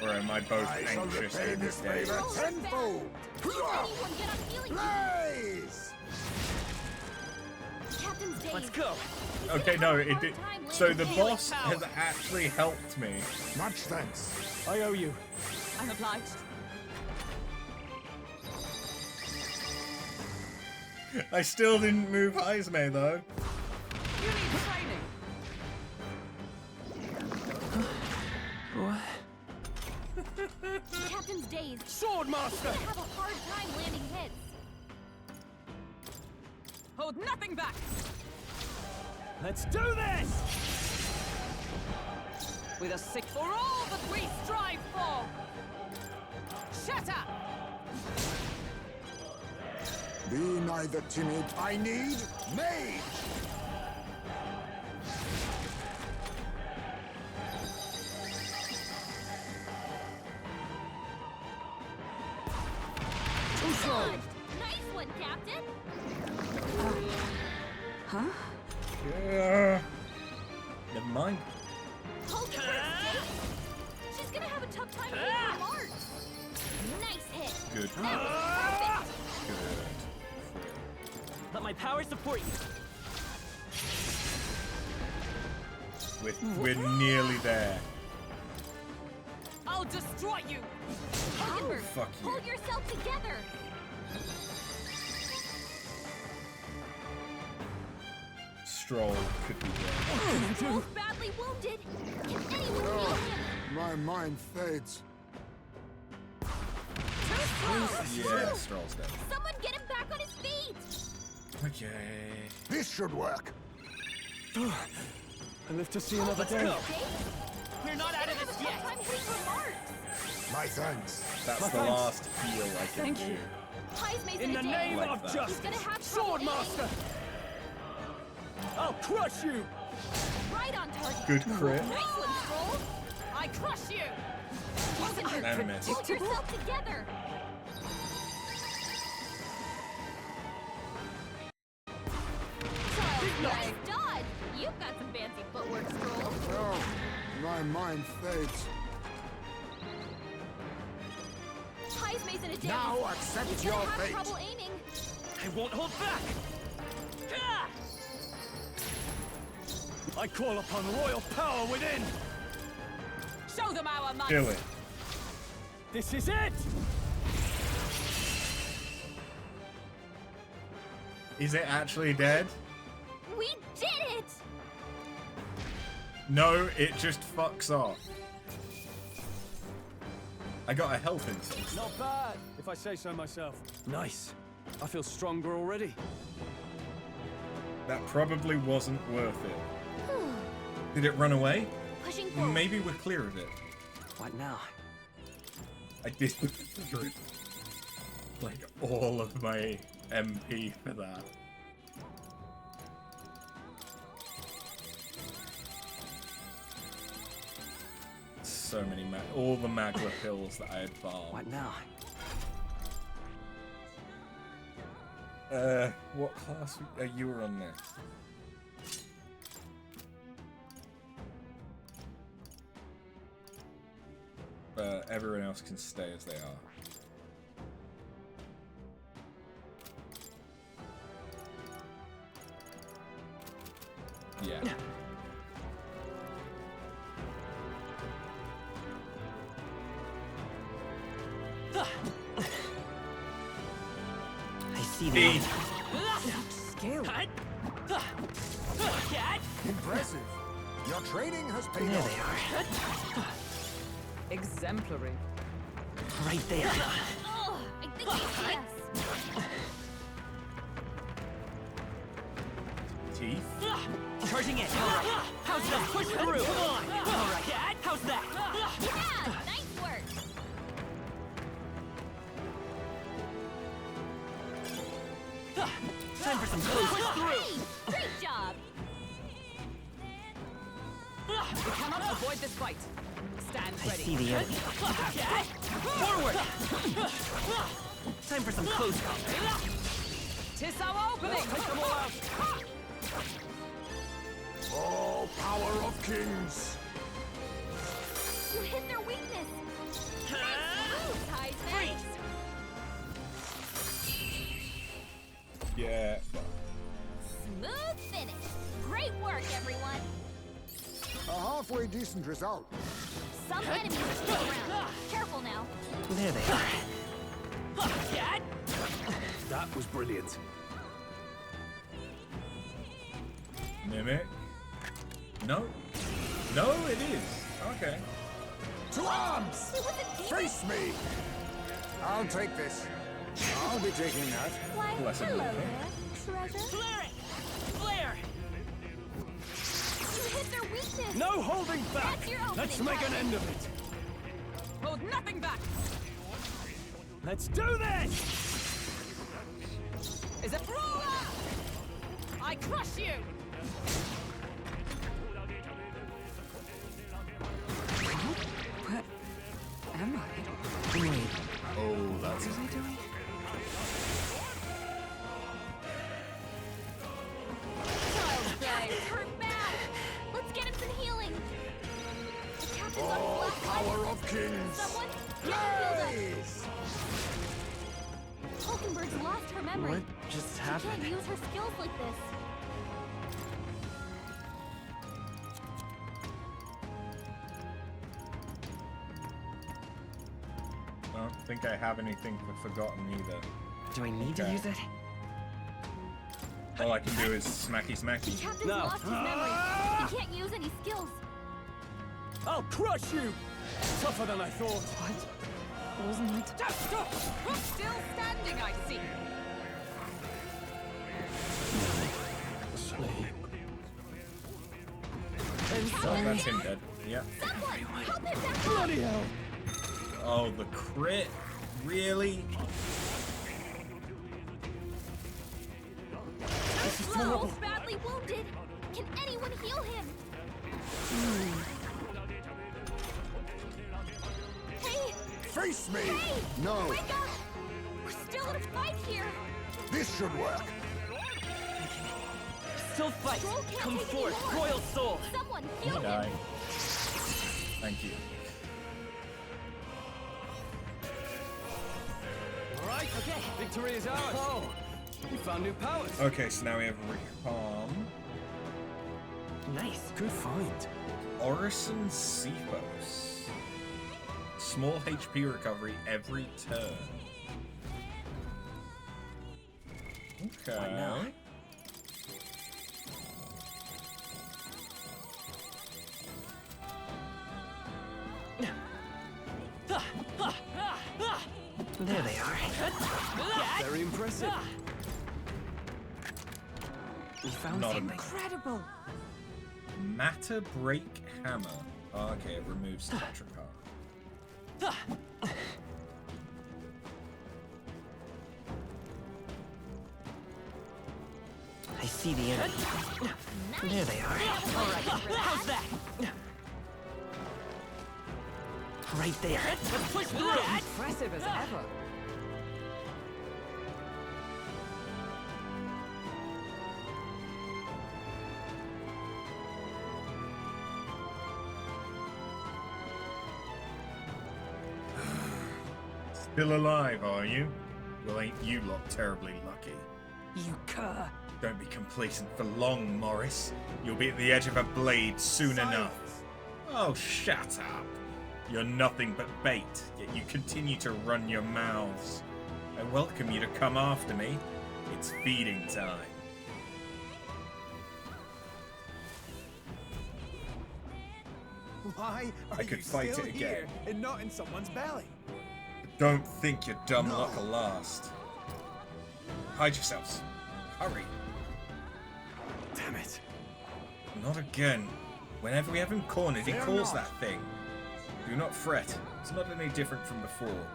[SPEAKER 1] Or am I both
[SPEAKER 8] I shall
[SPEAKER 1] anxious
[SPEAKER 8] repay
[SPEAKER 1] in
[SPEAKER 8] this
[SPEAKER 1] this day?
[SPEAKER 8] favor tenfold!
[SPEAKER 2] Anyone get on healing?
[SPEAKER 8] Blaze!
[SPEAKER 2] Captain's dazed.
[SPEAKER 10] Let's go!
[SPEAKER 1] Okay, no, it did. So the
[SPEAKER 12] Healing
[SPEAKER 1] boss
[SPEAKER 12] power.
[SPEAKER 1] has actually helped me.
[SPEAKER 8] Much thanks.
[SPEAKER 4] I owe you.
[SPEAKER 12] I'm obliged.
[SPEAKER 1] I still didn't move Heisme though.
[SPEAKER 12] You need training.
[SPEAKER 2] Captain's dazed.
[SPEAKER 4] Swordmaster!
[SPEAKER 2] He's gonna have a hard time landing hits.
[SPEAKER 12] Hold nothing back.
[SPEAKER 4] Let's do this!
[SPEAKER 12] With a sick for all that we strive for. Shatter.
[SPEAKER 8] Be neither timid. I need mage!
[SPEAKER 2] Dodged. Nice one, Captain.
[SPEAKER 1] Yeah. Never mind.
[SPEAKER 2] Hold your breath, Dave. She's gonna have a tough time hitting her marks. Nice hit.
[SPEAKER 1] Good.
[SPEAKER 2] That was perfect.
[SPEAKER 1] Good.
[SPEAKER 10] Let my power support you!
[SPEAKER 1] We're nearly there.
[SPEAKER 12] I'll destroy you.
[SPEAKER 2] Hugenberg,
[SPEAKER 1] fuck you.
[SPEAKER 2] hold yourself together.
[SPEAKER 1] Stroll could be there.
[SPEAKER 2] Both badly wounded. Can anyone heal him?
[SPEAKER 8] My mind fades.
[SPEAKER 2] Too slow.
[SPEAKER 1] Yeah, Stroll's dead.
[SPEAKER 2] Someone get him back on his feet.
[SPEAKER 1] Okay.
[SPEAKER 8] This should work.
[SPEAKER 4] I live to see another day.
[SPEAKER 10] Go!
[SPEAKER 2] Dave,
[SPEAKER 10] You're not out of
[SPEAKER 2] have a
[SPEAKER 10] this
[SPEAKER 2] tough
[SPEAKER 10] yet!
[SPEAKER 2] time hitting her marks.
[SPEAKER 8] My thanks.
[SPEAKER 1] That's
[SPEAKER 4] My
[SPEAKER 1] the
[SPEAKER 4] thanks.
[SPEAKER 1] last heal I can
[SPEAKER 12] Thank
[SPEAKER 1] do.
[SPEAKER 12] you.
[SPEAKER 2] Heisme's
[SPEAKER 4] In the
[SPEAKER 2] a day.
[SPEAKER 4] name
[SPEAKER 1] Like
[SPEAKER 4] of
[SPEAKER 1] that.
[SPEAKER 2] He's
[SPEAKER 4] justice!
[SPEAKER 2] gonna have trouble
[SPEAKER 4] Swordmaster! I'll crush you!
[SPEAKER 2] aiming. Right on target.
[SPEAKER 1] Good crit.
[SPEAKER 2] Nice one, Stroll.
[SPEAKER 12] I crush you.
[SPEAKER 1] And miss.
[SPEAKER 2] Hold yourself together. Nice dodge. You've got some fancy footwork, Stroll.
[SPEAKER 8] Oh, my mind fades.
[SPEAKER 2] Heisme's in a daze.
[SPEAKER 8] Now accept
[SPEAKER 2] He's
[SPEAKER 8] your
[SPEAKER 2] gonna have
[SPEAKER 8] fate.
[SPEAKER 2] trouble aiming.
[SPEAKER 10] I won't hold back! Gah!
[SPEAKER 4] I call upon royal power within!
[SPEAKER 12] Show them our might.
[SPEAKER 1] Kill it.
[SPEAKER 4] This is it!
[SPEAKER 1] Is it actually dead?
[SPEAKER 2] We did it!
[SPEAKER 1] No, it just fucks off. I got a health insult.
[SPEAKER 4] Not bad, if I say so myself. Nice. I feel stronger already.
[SPEAKER 1] That probably wasn't worth it. Did it run away?
[SPEAKER 2] Pushing forward.
[SPEAKER 1] Maybe we're clear of it.
[SPEAKER 4] What now?
[SPEAKER 1] I did like all of my MP for that. so many all the magma pills that I had farmed.
[SPEAKER 10] What now?
[SPEAKER 1] What class? You were on next. Everyone else can stay as they are. Yeah.
[SPEAKER 10] I see the
[SPEAKER 12] Skill.
[SPEAKER 8] Impressive. Your training has paid
[SPEAKER 10] There
[SPEAKER 8] off.
[SPEAKER 10] they are.
[SPEAKER 12] Exemplary.
[SPEAKER 10] Right there.
[SPEAKER 2] Oh, I think he see us.
[SPEAKER 1] Teeth?
[SPEAKER 10] Charging in. How's that? Push through. Come on. All right. How's that?
[SPEAKER 2] Yeah, nice work.
[SPEAKER 10] Time for some close. Push through.
[SPEAKER 2] Hey, great job.
[SPEAKER 12] We cannot avoid this fight. Stand
[SPEAKER 10] I
[SPEAKER 12] ready.
[SPEAKER 10] see the enemy. Forward. Time for some close combat.
[SPEAKER 12] Tis our opening.
[SPEAKER 8] Oh, power of kings.
[SPEAKER 2] You hit their weakness. Nice move, Heisman.
[SPEAKER 1] Yeah.
[SPEAKER 2] Smooth finish. Great work, everyone.
[SPEAKER 8] A halfway decent result.
[SPEAKER 2] Some enemies are still around. Careful now.
[SPEAKER 10] There they are.
[SPEAKER 9] That was brilliant.
[SPEAKER 1] Mimic? No? No, it is. Okay.
[SPEAKER 8] To arms! Face me! I'll take this. I'll be taking that.
[SPEAKER 2] Why,
[SPEAKER 1] Bless him.
[SPEAKER 2] hello there, treasure.
[SPEAKER 10] Flare it. Flare.
[SPEAKER 2] You hit their weakness.
[SPEAKER 4] No holding back!
[SPEAKER 2] That's your opening.
[SPEAKER 4] Let's make an end of it!
[SPEAKER 12] Hold nothing back.
[SPEAKER 4] Let's do this!
[SPEAKER 12] Is it Rolla? I crush you. Where am I?
[SPEAKER 10] Wait.
[SPEAKER 1] Oh, that's
[SPEAKER 12] What am I doing?
[SPEAKER 2] Child's play. Hurt bad. Let's get him some healing. The captain's on his
[SPEAKER 8] Oh,
[SPEAKER 2] last
[SPEAKER 8] power
[SPEAKER 2] life.
[SPEAKER 8] of kings.
[SPEAKER 2] Someone get him healed
[SPEAKER 8] Blaze!
[SPEAKER 2] up. Hulkenberg's lost her memory.
[SPEAKER 10] What just
[SPEAKER 2] She
[SPEAKER 10] happened?
[SPEAKER 2] can't use her skills like this.
[SPEAKER 1] I don't think I have anything for Forgotten either.
[SPEAKER 10] Do I need to
[SPEAKER 1] Okay.
[SPEAKER 10] use it?
[SPEAKER 1] All I can do is smacky
[SPEAKER 2] The
[SPEAKER 1] smacky.
[SPEAKER 2] captain's
[SPEAKER 4] No.
[SPEAKER 2] lost his memory. He can't use any skills.
[SPEAKER 4] I'll crush you! Tougher than I thought.
[SPEAKER 12] What? Wasn't it? Stop! Still standing, I see.
[SPEAKER 1] Oh, that's him dead. Yeah.
[SPEAKER 2] Someone, help him back up.
[SPEAKER 4] Bloody hell!
[SPEAKER 1] Oh, the crit? Really?
[SPEAKER 2] Slow, badly wounded. Can anyone heal him? Hey,
[SPEAKER 8] Face me!
[SPEAKER 2] hey!
[SPEAKER 8] No,
[SPEAKER 2] Wake up! We're still in a fight here.
[SPEAKER 8] this should work.
[SPEAKER 10] Still fight.
[SPEAKER 2] Stroll can't
[SPEAKER 10] Come
[SPEAKER 2] take
[SPEAKER 10] forth,
[SPEAKER 2] anymore.
[SPEAKER 10] royal soul.
[SPEAKER 2] Someone
[SPEAKER 1] He
[SPEAKER 2] heal him.
[SPEAKER 1] died. Thank you.
[SPEAKER 4] All right, okay. Victory is ours.
[SPEAKER 10] Oh,
[SPEAKER 4] We found new powers.
[SPEAKER 1] Okay, so now we have Recalm.
[SPEAKER 10] nice.
[SPEAKER 4] Good find.
[SPEAKER 1] Orison Cephos. Small HP recovery every turn. Okay.
[SPEAKER 10] Why not? There they are.
[SPEAKER 4] Very impressive.
[SPEAKER 10] We found
[SPEAKER 1] Not
[SPEAKER 10] something.
[SPEAKER 12] Incredible.
[SPEAKER 1] Matter Break Hammer. Oh, okay, it removes Tetracar.
[SPEAKER 10] I see the enemy. There they are.
[SPEAKER 2] All right.
[SPEAKER 10] How's that? right there. Let's push through!
[SPEAKER 12] Impressive as ever.
[SPEAKER 1] Still alive, are you? Well, ain't you lot terribly lucky?
[SPEAKER 10] You cur.
[SPEAKER 1] Don't be complacent for long, Morris. You'll be at the edge of a blade soon enough. Oh, shut up. You're nothing but bait, yet you continue to run your mouths. I welcome you to come after me. It's feeding time.
[SPEAKER 13] Why are
[SPEAKER 1] I could
[SPEAKER 13] you
[SPEAKER 1] fight
[SPEAKER 13] still
[SPEAKER 1] it
[SPEAKER 13] here
[SPEAKER 1] again.
[SPEAKER 13] and not in someone's belly?
[SPEAKER 1] Don't think your dumb luck will last. Hide yourselves. Hurry.
[SPEAKER 13] Damn it.
[SPEAKER 1] Not again. Whenever we have him cornered, he calls that thing. Do not fret. It's not any different from before.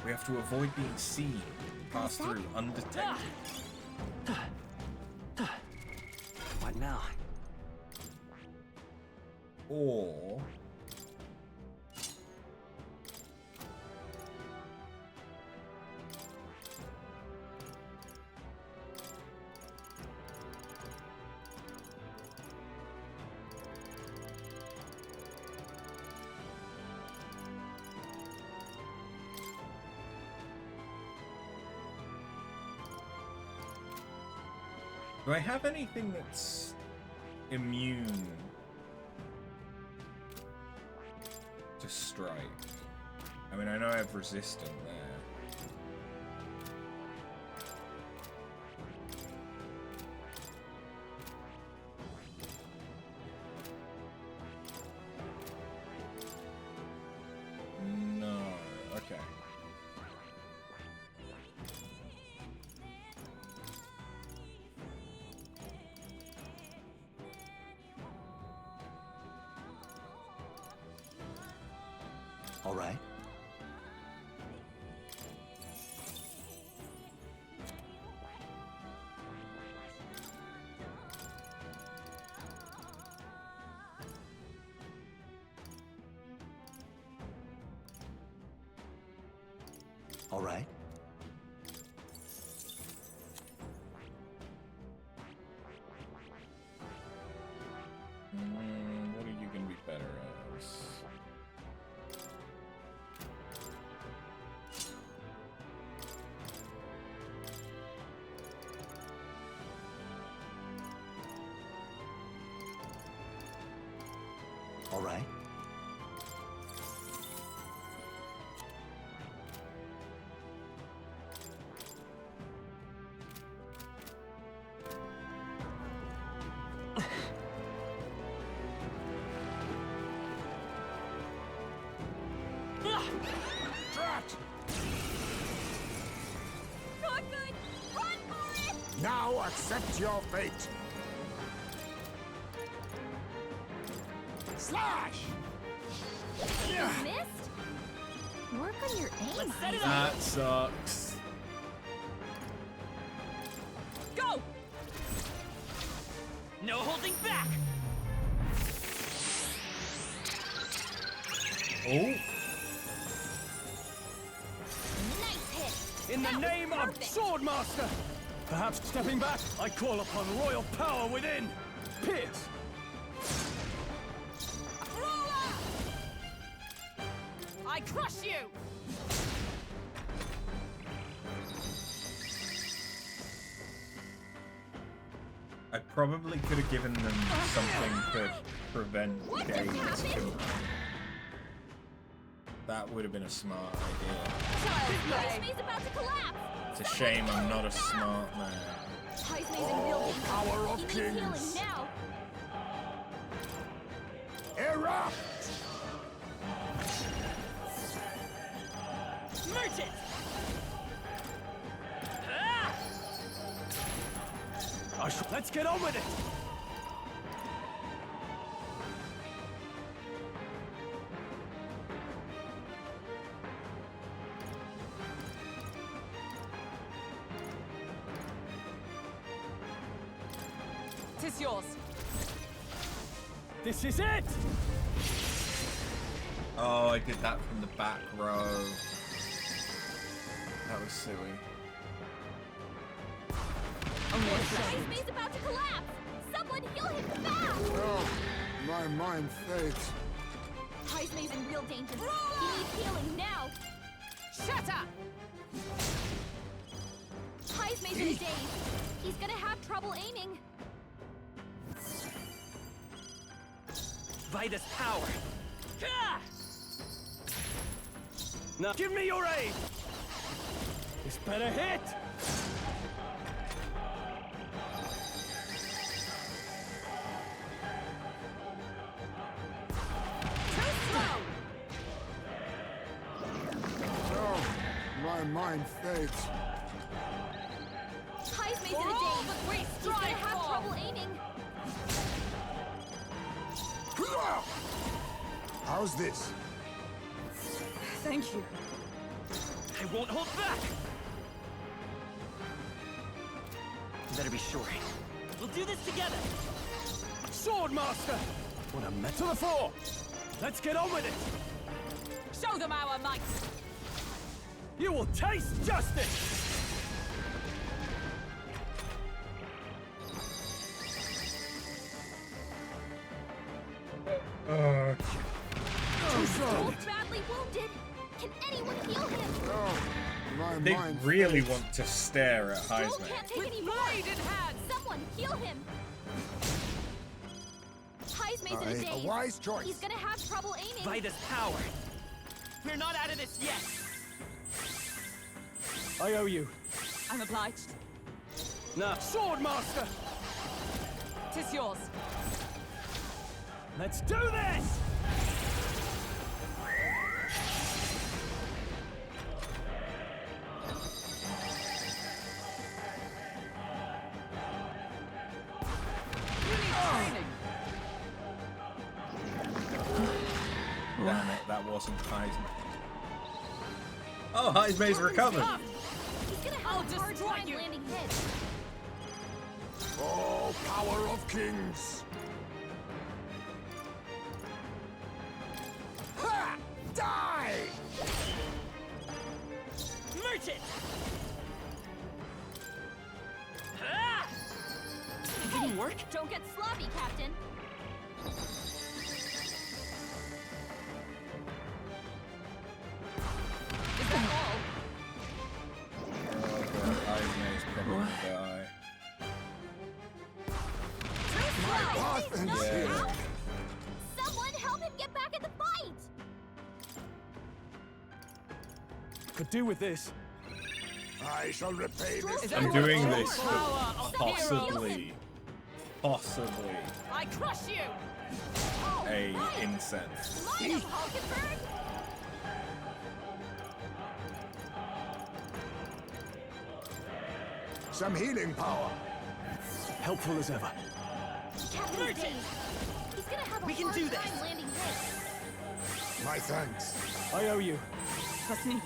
[SPEAKER 1] We have to avoid being seen. Pass through undetected.
[SPEAKER 10] What now?
[SPEAKER 1] Or... do I have anything that's immune to strike? I mean, I know I have resistant there. No, okay.
[SPEAKER 5] All right. All right.
[SPEAKER 1] What are you gonna be better as?
[SPEAKER 5] All right.
[SPEAKER 8] Drat!
[SPEAKER 2] Not good! Run for it!
[SPEAKER 8] Now accept your fate. Slash!
[SPEAKER 2] Missed? Work on your aim.
[SPEAKER 10] Set it up!
[SPEAKER 1] That sucks.
[SPEAKER 10] Go! No holding back!
[SPEAKER 1] Oh.
[SPEAKER 2] Nice hit!
[SPEAKER 4] In the
[SPEAKER 2] That was
[SPEAKER 4] name of
[SPEAKER 2] perfect.
[SPEAKER 4] Swordmaster! Perhaps stepping back, I call upon royal power within! Pierce!
[SPEAKER 12] I crush you!
[SPEAKER 1] I probably could have given them something to prevent gaze. That would have been a smart idea.
[SPEAKER 2] He's about to collapse!
[SPEAKER 1] It's a shame I'm not a smart man.
[SPEAKER 8] Oh, power of kings!
[SPEAKER 2] Now!
[SPEAKER 8] Erupt!
[SPEAKER 10] Merge it!
[SPEAKER 4] Let's get on with it!
[SPEAKER 12] Tis yours.
[SPEAKER 4] This is it!
[SPEAKER 1] Oh, I did that from the back row. That was silly.
[SPEAKER 2] He's about to collapse! Someone heal him fast!
[SPEAKER 8] Oh, my mind fades.
[SPEAKER 2] Heismay's in real danger. He needs healing now! Shut up! Heismay's in a daze. He's gonna have trouble aiming.
[SPEAKER 10] Vitus power.
[SPEAKER 4] Now give me your aid! This better hit!
[SPEAKER 8] Oh, my mind fades.
[SPEAKER 2] Heismay's in a daze. He's gonna have trouble aiming.
[SPEAKER 8] How's this?
[SPEAKER 12] Thank you.
[SPEAKER 10] I won't hold back. You better be sure. We'll do this together.
[SPEAKER 4] Swordmaster! What a metaphor! Let's get on with it!
[SPEAKER 12] Show them our might!
[SPEAKER 4] You will taste justice!
[SPEAKER 2] Both badly wounded. Can anyone heal him?
[SPEAKER 8] Oh, my
[SPEAKER 1] They
[SPEAKER 8] mind
[SPEAKER 1] really
[SPEAKER 8] fades.
[SPEAKER 1] want to stare at
[SPEAKER 2] Stroll
[SPEAKER 1] Heisman.
[SPEAKER 2] can't take any more. Someone heal him. Heismay's in a daze.
[SPEAKER 8] A wise choice.
[SPEAKER 2] He's gonna have trouble aiming.
[SPEAKER 10] Vitus power. We're not out of this yet.
[SPEAKER 4] I owe you.
[SPEAKER 12] I'm obliged.
[SPEAKER 4] Now, Swordmaster!
[SPEAKER 12] 'Tis yours.
[SPEAKER 4] Let's do this!
[SPEAKER 12] You need training.
[SPEAKER 1] Damn it, that wasn't Heisman. Oh, Heismay's recovered.
[SPEAKER 2] He's gonna have a hard
[SPEAKER 12] destroy
[SPEAKER 2] time
[SPEAKER 12] you.
[SPEAKER 2] landing hits.
[SPEAKER 8] Oh, power of kings. Ha! Die!
[SPEAKER 10] Merchant!
[SPEAKER 2] It didn't work. Don't get sloppy, Captain.
[SPEAKER 12] Is that all?
[SPEAKER 1] Oh god, Heismay's probably gonna die.
[SPEAKER 8] path ends
[SPEAKER 2] Knocked
[SPEAKER 8] here.
[SPEAKER 2] out? Someone help him get back in the fight!
[SPEAKER 4] Could do with this.
[SPEAKER 8] I shall repay this.
[SPEAKER 1] I'm doing this
[SPEAKER 12] Power
[SPEAKER 1] for
[SPEAKER 12] of
[SPEAKER 1] possibly
[SPEAKER 12] I crush you!
[SPEAKER 1] a incense.
[SPEAKER 2] Line up, Hulkenberg!
[SPEAKER 8] Some healing power.
[SPEAKER 4] Helpful as ever.
[SPEAKER 2] Captain's dazed. He's gonna have a
[SPEAKER 10] We can
[SPEAKER 2] hard
[SPEAKER 10] do
[SPEAKER 2] time
[SPEAKER 10] this.
[SPEAKER 2] landing hits.
[SPEAKER 8] My thanks.
[SPEAKER 4] I owe you.
[SPEAKER 12] That's needed.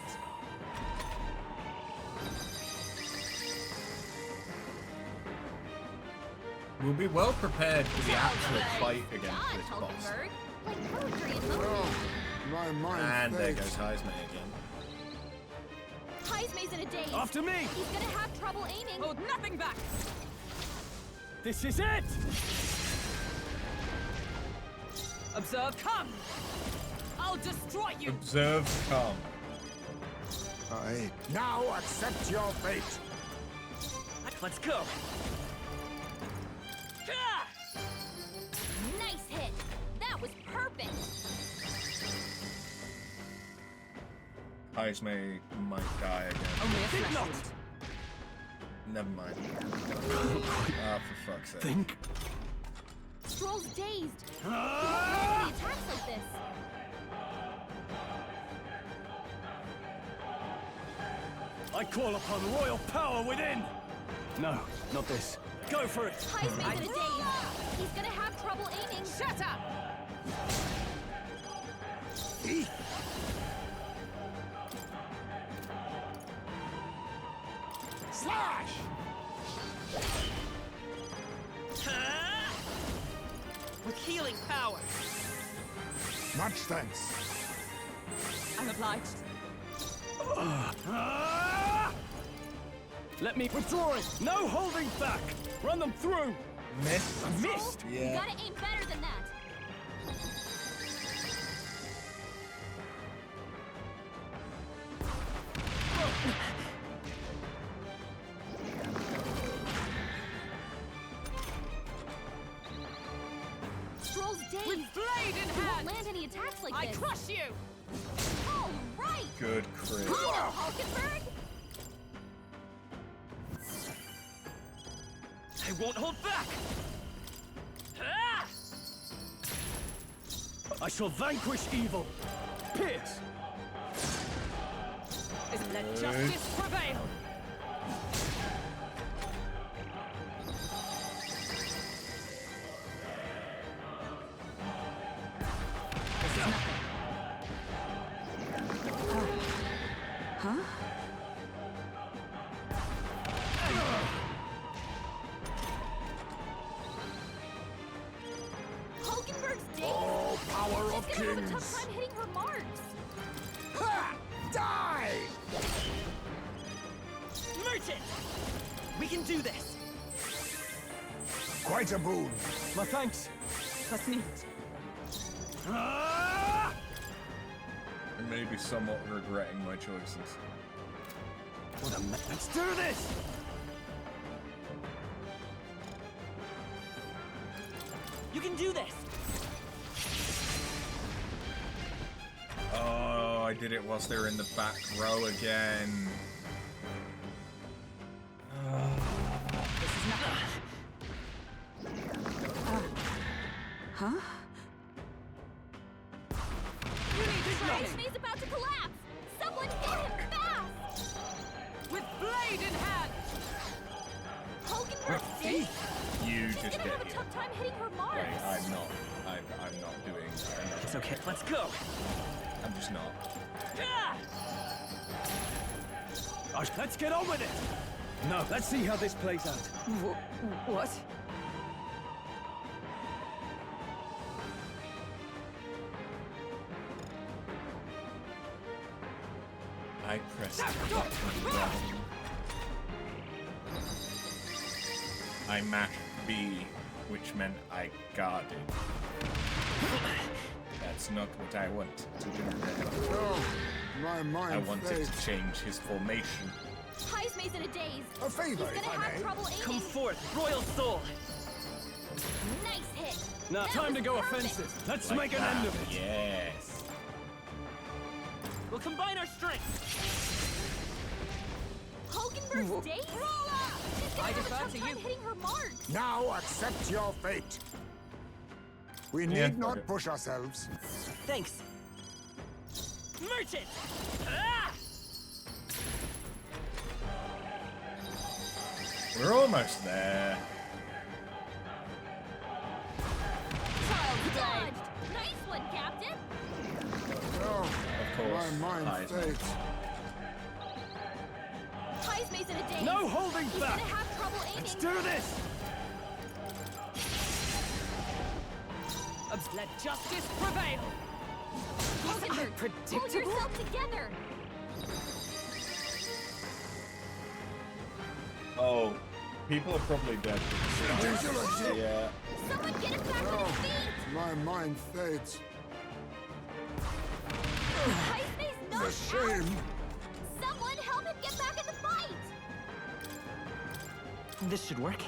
[SPEAKER 1] We'll be well prepared for the actual fight against
[SPEAKER 2] Done,
[SPEAKER 1] this boss.
[SPEAKER 2] Hulkenberg. Like poetry and movie.
[SPEAKER 8] Oh, my mind
[SPEAKER 1] And there
[SPEAKER 8] fades.
[SPEAKER 1] goes Heisman again.
[SPEAKER 2] Heismay's in a daze.
[SPEAKER 4] After me!
[SPEAKER 2] He's gonna have trouble aiming.
[SPEAKER 12] Hold nothing back!
[SPEAKER 4] This is it!
[SPEAKER 12] Observe, come! I'll destroy you!
[SPEAKER 1] Observe come.
[SPEAKER 8] I now accept your fate.
[SPEAKER 10] Let's go.
[SPEAKER 2] Nice hit. That was perfect.
[SPEAKER 1] Heisman might die again.
[SPEAKER 12] Only a flesh wound.
[SPEAKER 1] Never mind. Ah, for fuck's sake.
[SPEAKER 4] Think.
[SPEAKER 2] Stroll's dazed. He won't make any attacks like this.
[SPEAKER 4] I call upon royal power within! No, not this. Go for it!
[SPEAKER 2] Heismay's in a daze. He's gonna have trouble aiming.
[SPEAKER 12] Shut up!
[SPEAKER 8] Slash!
[SPEAKER 10] With healing power.
[SPEAKER 8] Much thanks.
[SPEAKER 12] I'm obliged.
[SPEAKER 4] Let me withdrawing. No holding back. Run them through.
[SPEAKER 1] Missed.
[SPEAKER 4] Missed.
[SPEAKER 2] You
[SPEAKER 1] Yeah.
[SPEAKER 2] gotta aim better than that. Stroll's dazed.
[SPEAKER 12] With blade in
[SPEAKER 2] He won't
[SPEAKER 12] hand.
[SPEAKER 2] land any attacks like
[SPEAKER 12] I
[SPEAKER 2] this.
[SPEAKER 12] crush you.
[SPEAKER 2] All right.
[SPEAKER 1] Good crit.
[SPEAKER 2] You know, Hulkenberg.
[SPEAKER 10] I won't hold back! Ah!
[SPEAKER 4] I shall vanquish evil. Pierce.
[SPEAKER 12] Let justice prevail.
[SPEAKER 6] Huh?
[SPEAKER 2] Hulkenberg's dazed.
[SPEAKER 8] Oh, power of
[SPEAKER 2] She's gonna have a
[SPEAKER 8] kings!
[SPEAKER 2] tough time hitting her marks.
[SPEAKER 8] Ha! Die!
[SPEAKER 10] Merchant! We can do this!
[SPEAKER 8] Quite a boon.
[SPEAKER 4] My thanks.
[SPEAKER 12] That's neat.
[SPEAKER 4] Ah!
[SPEAKER 1] I may be somewhat regretting my choices.
[SPEAKER 4] What a let's do this.
[SPEAKER 10] You can do this!
[SPEAKER 1] Oh, I did it whilst they were in the back row again.
[SPEAKER 12] This is nothing.
[SPEAKER 6] Huh?
[SPEAKER 12] You need to
[SPEAKER 2] Right,
[SPEAKER 12] train.
[SPEAKER 2] he's about to collapse. Someone hit him fast.
[SPEAKER 12] With blade in hand.
[SPEAKER 2] Hulkenberg's dazed.
[SPEAKER 1] You
[SPEAKER 2] She's
[SPEAKER 1] just
[SPEAKER 2] gonna
[SPEAKER 1] get
[SPEAKER 2] have a
[SPEAKER 1] here.
[SPEAKER 2] tough time hitting her marks.
[SPEAKER 1] Wait, I'm not. I'm not doing.
[SPEAKER 10] It's okay, let's go!
[SPEAKER 1] I'm just not.
[SPEAKER 10] Ah!
[SPEAKER 4] Let's get on with it. No, let's see how this plays out.
[SPEAKER 6] What?
[SPEAKER 1] I pressed the button wrong. I mashed B, which meant I guarded. That's not what I want to do.
[SPEAKER 8] No, my mind
[SPEAKER 1] I wanted
[SPEAKER 8] fades.
[SPEAKER 1] to change his formation.
[SPEAKER 2] Heismay's in a daze.
[SPEAKER 8] A favor,
[SPEAKER 2] He's
[SPEAKER 8] if
[SPEAKER 2] gonna
[SPEAKER 8] I
[SPEAKER 2] have
[SPEAKER 8] may.
[SPEAKER 2] trouble aiming.
[SPEAKER 10] Come forth, royal soul!
[SPEAKER 2] Nice hit.
[SPEAKER 4] Now,
[SPEAKER 2] That
[SPEAKER 4] time
[SPEAKER 2] was
[SPEAKER 4] to go
[SPEAKER 2] perfect.
[SPEAKER 4] offensive. Let's
[SPEAKER 1] Like
[SPEAKER 4] make an
[SPEAKER 1] that.
[SPEAKER 4] end of it.
[SPEAKER 1] Yes.
[SPEAKER 10] We'll combine our strength!
[SPEAKER 2] Hulkenberg's dazed. She's gonna
[SPEAKER 12] I
[SPEAKER 2] have a
[SPEAKER 12] defer
[SPEAKER 2] tough
[SPEAKER 12] to
[SPEAKER 2] time
[SPEAKER 12] you.
[SPEAKER 2] hitting her marks.
[SPEAKER 8] Now accept your fate. We
[SPEAKER 1] Yeah,
[SPEAKER 8] need not
[SPEAKER 1] okay.
[SPEAKER 8] push ourselves.
[SPEAKER 10] Thanks! Merchant! Ah!
[SPEAKER 1] We're almost there.
[SPEAKER 2] Child dodged. Nice one, Captain.
[SPEAKER 8] No,
[SPEAKER 1] Of course.
[SPEAKER 8] my mind
[SPEAKER 1] Heisman.
[SPEAKER 8] fades.
[SPEAKER 2] Heismay's in a daze.
[SPEAKER 4] No holding
[SPEAKER 2] He's
[SPEAKER 4] back.
[SPEAKER 2] gonna have trouble aiming.
[SPEAKER 4] Let's do this.
[SPEAKER 12] Let justice prevail.
[SPEAKER 2] Hulkenberg, pull
[SPEAKER 6] Unpredictable?
[SPEAKER 2] yourself together.
[SPEAKER 1] Oh, people are probably dead.
[SPEAKER 8] Ridiculous.
[SPEAKER 1] Yeah.
[SPEAKER 2] Someone get him back
[SPEAKER 8] No,
[SPEAKER 2] on his feet.
[SPEAKER 8] my mind fades.
[SPEAKER 2] Heismay's
[SPEAKER 8] The
[SPEAKER 2] knocked
[SPEAKER 8] shame.
[SPEAKER 2] out. Someone help him get back in the fight.
[SPEAKER 10] This should work.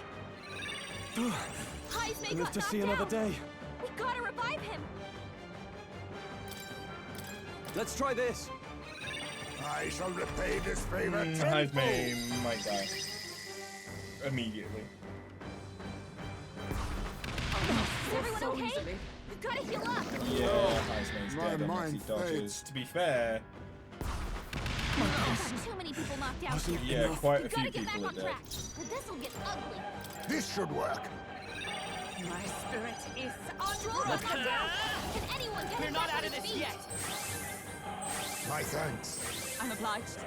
[SPEAKER 2] Heismay
[SPEAKER 4] Live
[SPEAKER 2] got
[SPEAKER 4] to see
[SPEAKER 2] knocked
[SPEAKER 4] another
[SPEAKER 2] out.
[SPEAKER 4] day.
[SPEAKER 2] We gotta revive him.
[SPEAKER 4] Let's try this.
[SPEAKER 8] I shall repay this favor
[SPEAKER 1] Heisman
[SPEAKER 8] tenfold.
[SPEAKER 1] might die. Immediately.
[SPEAKER 2] Is everyone
[SPEAKER 12] so
[SPEAKER 2] okay?
[SPEAKER 12] easily.
[SPEAKER 2] We've gotta heal up.
[SPEAKER 1] Yeah, Heisman's
[SPEAKER 8] My
[SPEAKER 1] dead unless he
[SPEAKER 8] mind
[SPEAKER 1] dodges.
[SPEAKER 8] fades.
[SPEAKER 1] To be fair,
[SPEAKER 2] Got too many people knocked out.
[SPEAKER 1] yeah, quite a
[SPEAKER 2] We
[SPEAKER 1] few
[SPEAKER 2] gotta get back
[SPEAKER 1] people are
[SPEAKER 2] on
[SPEAKER 1] dead.
[SPEAKER 2] track, or this'll get ugly.
[SPEAKER 8] This should work.
[SPEAKER 12] My spirit is
[SPEAKER 2] Stroll got knocked out. Can anyone get
[SPEAKER 10] We're
[SPEAKER 2] him
[SPEAKER 10] not
[SPEAKER 2] back
[SPEAKER 10] out
[SPEAKER 2] on
[SPEAKER 10] of
[SPEAKER 2] his
[SPEAKER 10] this
[SPEAKER 2] feet?
[SPEAKER 10] yet!
[SPEAKER 8] My thanks.
[SPEAKER 12] I'm obliged.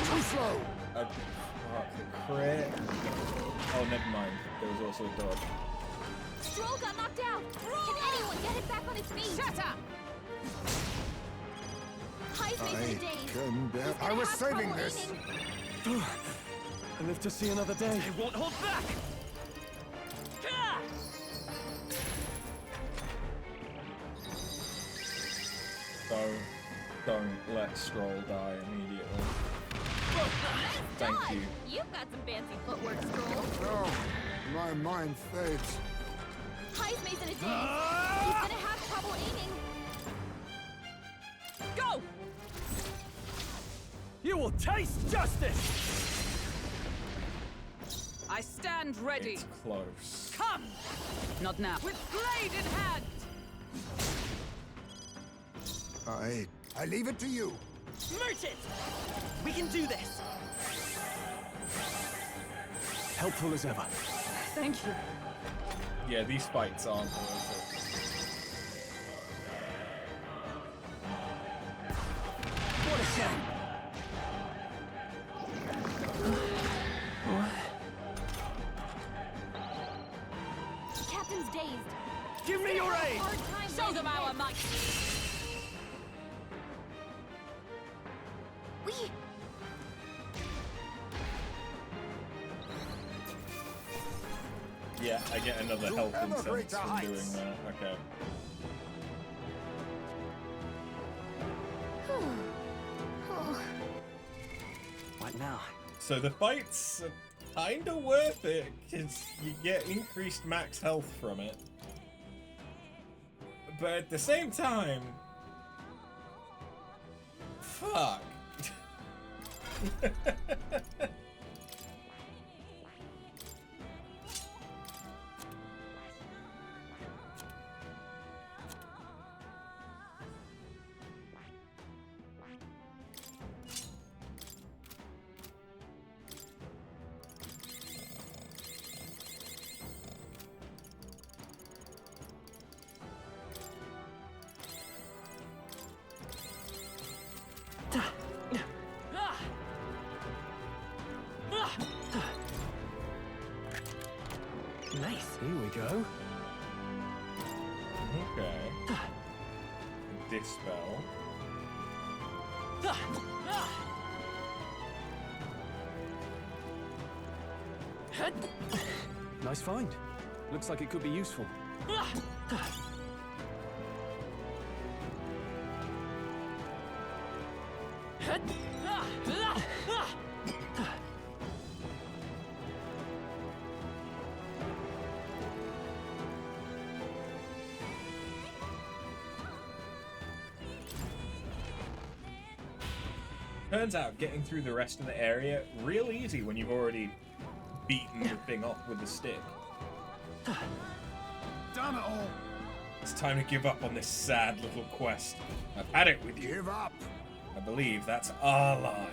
[SPEAKER 8] Too slow.
[SPEAKER 1] Fuck the crit. Oh, never mind. there was also a dodge.
[SPEAKER 2] Stroll got knocked out. Can anyone get him back on his feet?
[SPEAKER 12] Shut up!
[SPEAKER 2] High's making a daze.
[SPEAKER 8] I was saving this.
[SPEAKER 4] I live to see another day.
[SPEAKER 10] I won't hold back!
[SPEAKER 1] Don't let Stroll die immediately. Thank
[SPEAKER 2] Done.
[SPEAKER 1] you.
[SPEAKER 2] You've got some fancy footwork, Stroll.
[SPEAKER 8] Oh, my mind fades.
[SPEAKER 2] High's making a daze. He's gonna have trouble aiming.
[SPEAKER 12] Go!
[SPEAKER 4] You will taste justice!
[SPEAKER 12] I stand ready.
[SPEAKER 1] It's close.
[SPEAKER 12] Come! Not now. With blade in hand!
[SPEAKER 8] I leave it to you.
[SPEAKER 10] Merchant! We can do this!
[SPEAKER 4] Helpful as ever.
[SPEAKER 12] Thank you.
[SPEAKER 1] Yeah, these fights aren't worth
[SPEAKER 4] What a shame.
[SPEAKER 2] Captain's dazed.
[SPEAKER 4] Give me your aid!
[SPEAKER 2] Hard time
[SPEAKER 12] Show them
[SPEAKER 2] landing
[SPEAKER 12] our
[SPEAKER 2] hits.
[SPEAKER 12] might.
[SPEAKER 2] We.
[SPEAKER 1] it. Yeah, I get another
[SPEAKER 8] To
[SPEAKER 1] health
[SPEAKER 8] ever
[SPEAKER 1] incense
[SPEAKER 8] greater
[SPEAKER 1] from
[SPEAKER 8] heights.
[SPEAKER 1] doing that. Okay.
[SPEAKER 10] What now?
[SPEAKER 1] So the fights are kinda worth it, because you get increased max health from it. But at the same time... Fuck.
[SPEAKER 10] Nice.
[SPEAKER 4] Here we go.
[SPEAKER 1] Okay. Dispel.
[SPEAKER 4] Nice find. Looks like it could be useful.
[SPEAKER 1] Turns out getting through the rest of the area real easy when you've already beaten the thing off with the stick.
[SPEAKER 8] Damn it all.
[SPEAKER 1] It's time to give up on this sad little quest. I've had it with you.
[SPEAKER 8] Give up.
[SPEAKER 1] I believe that's our line.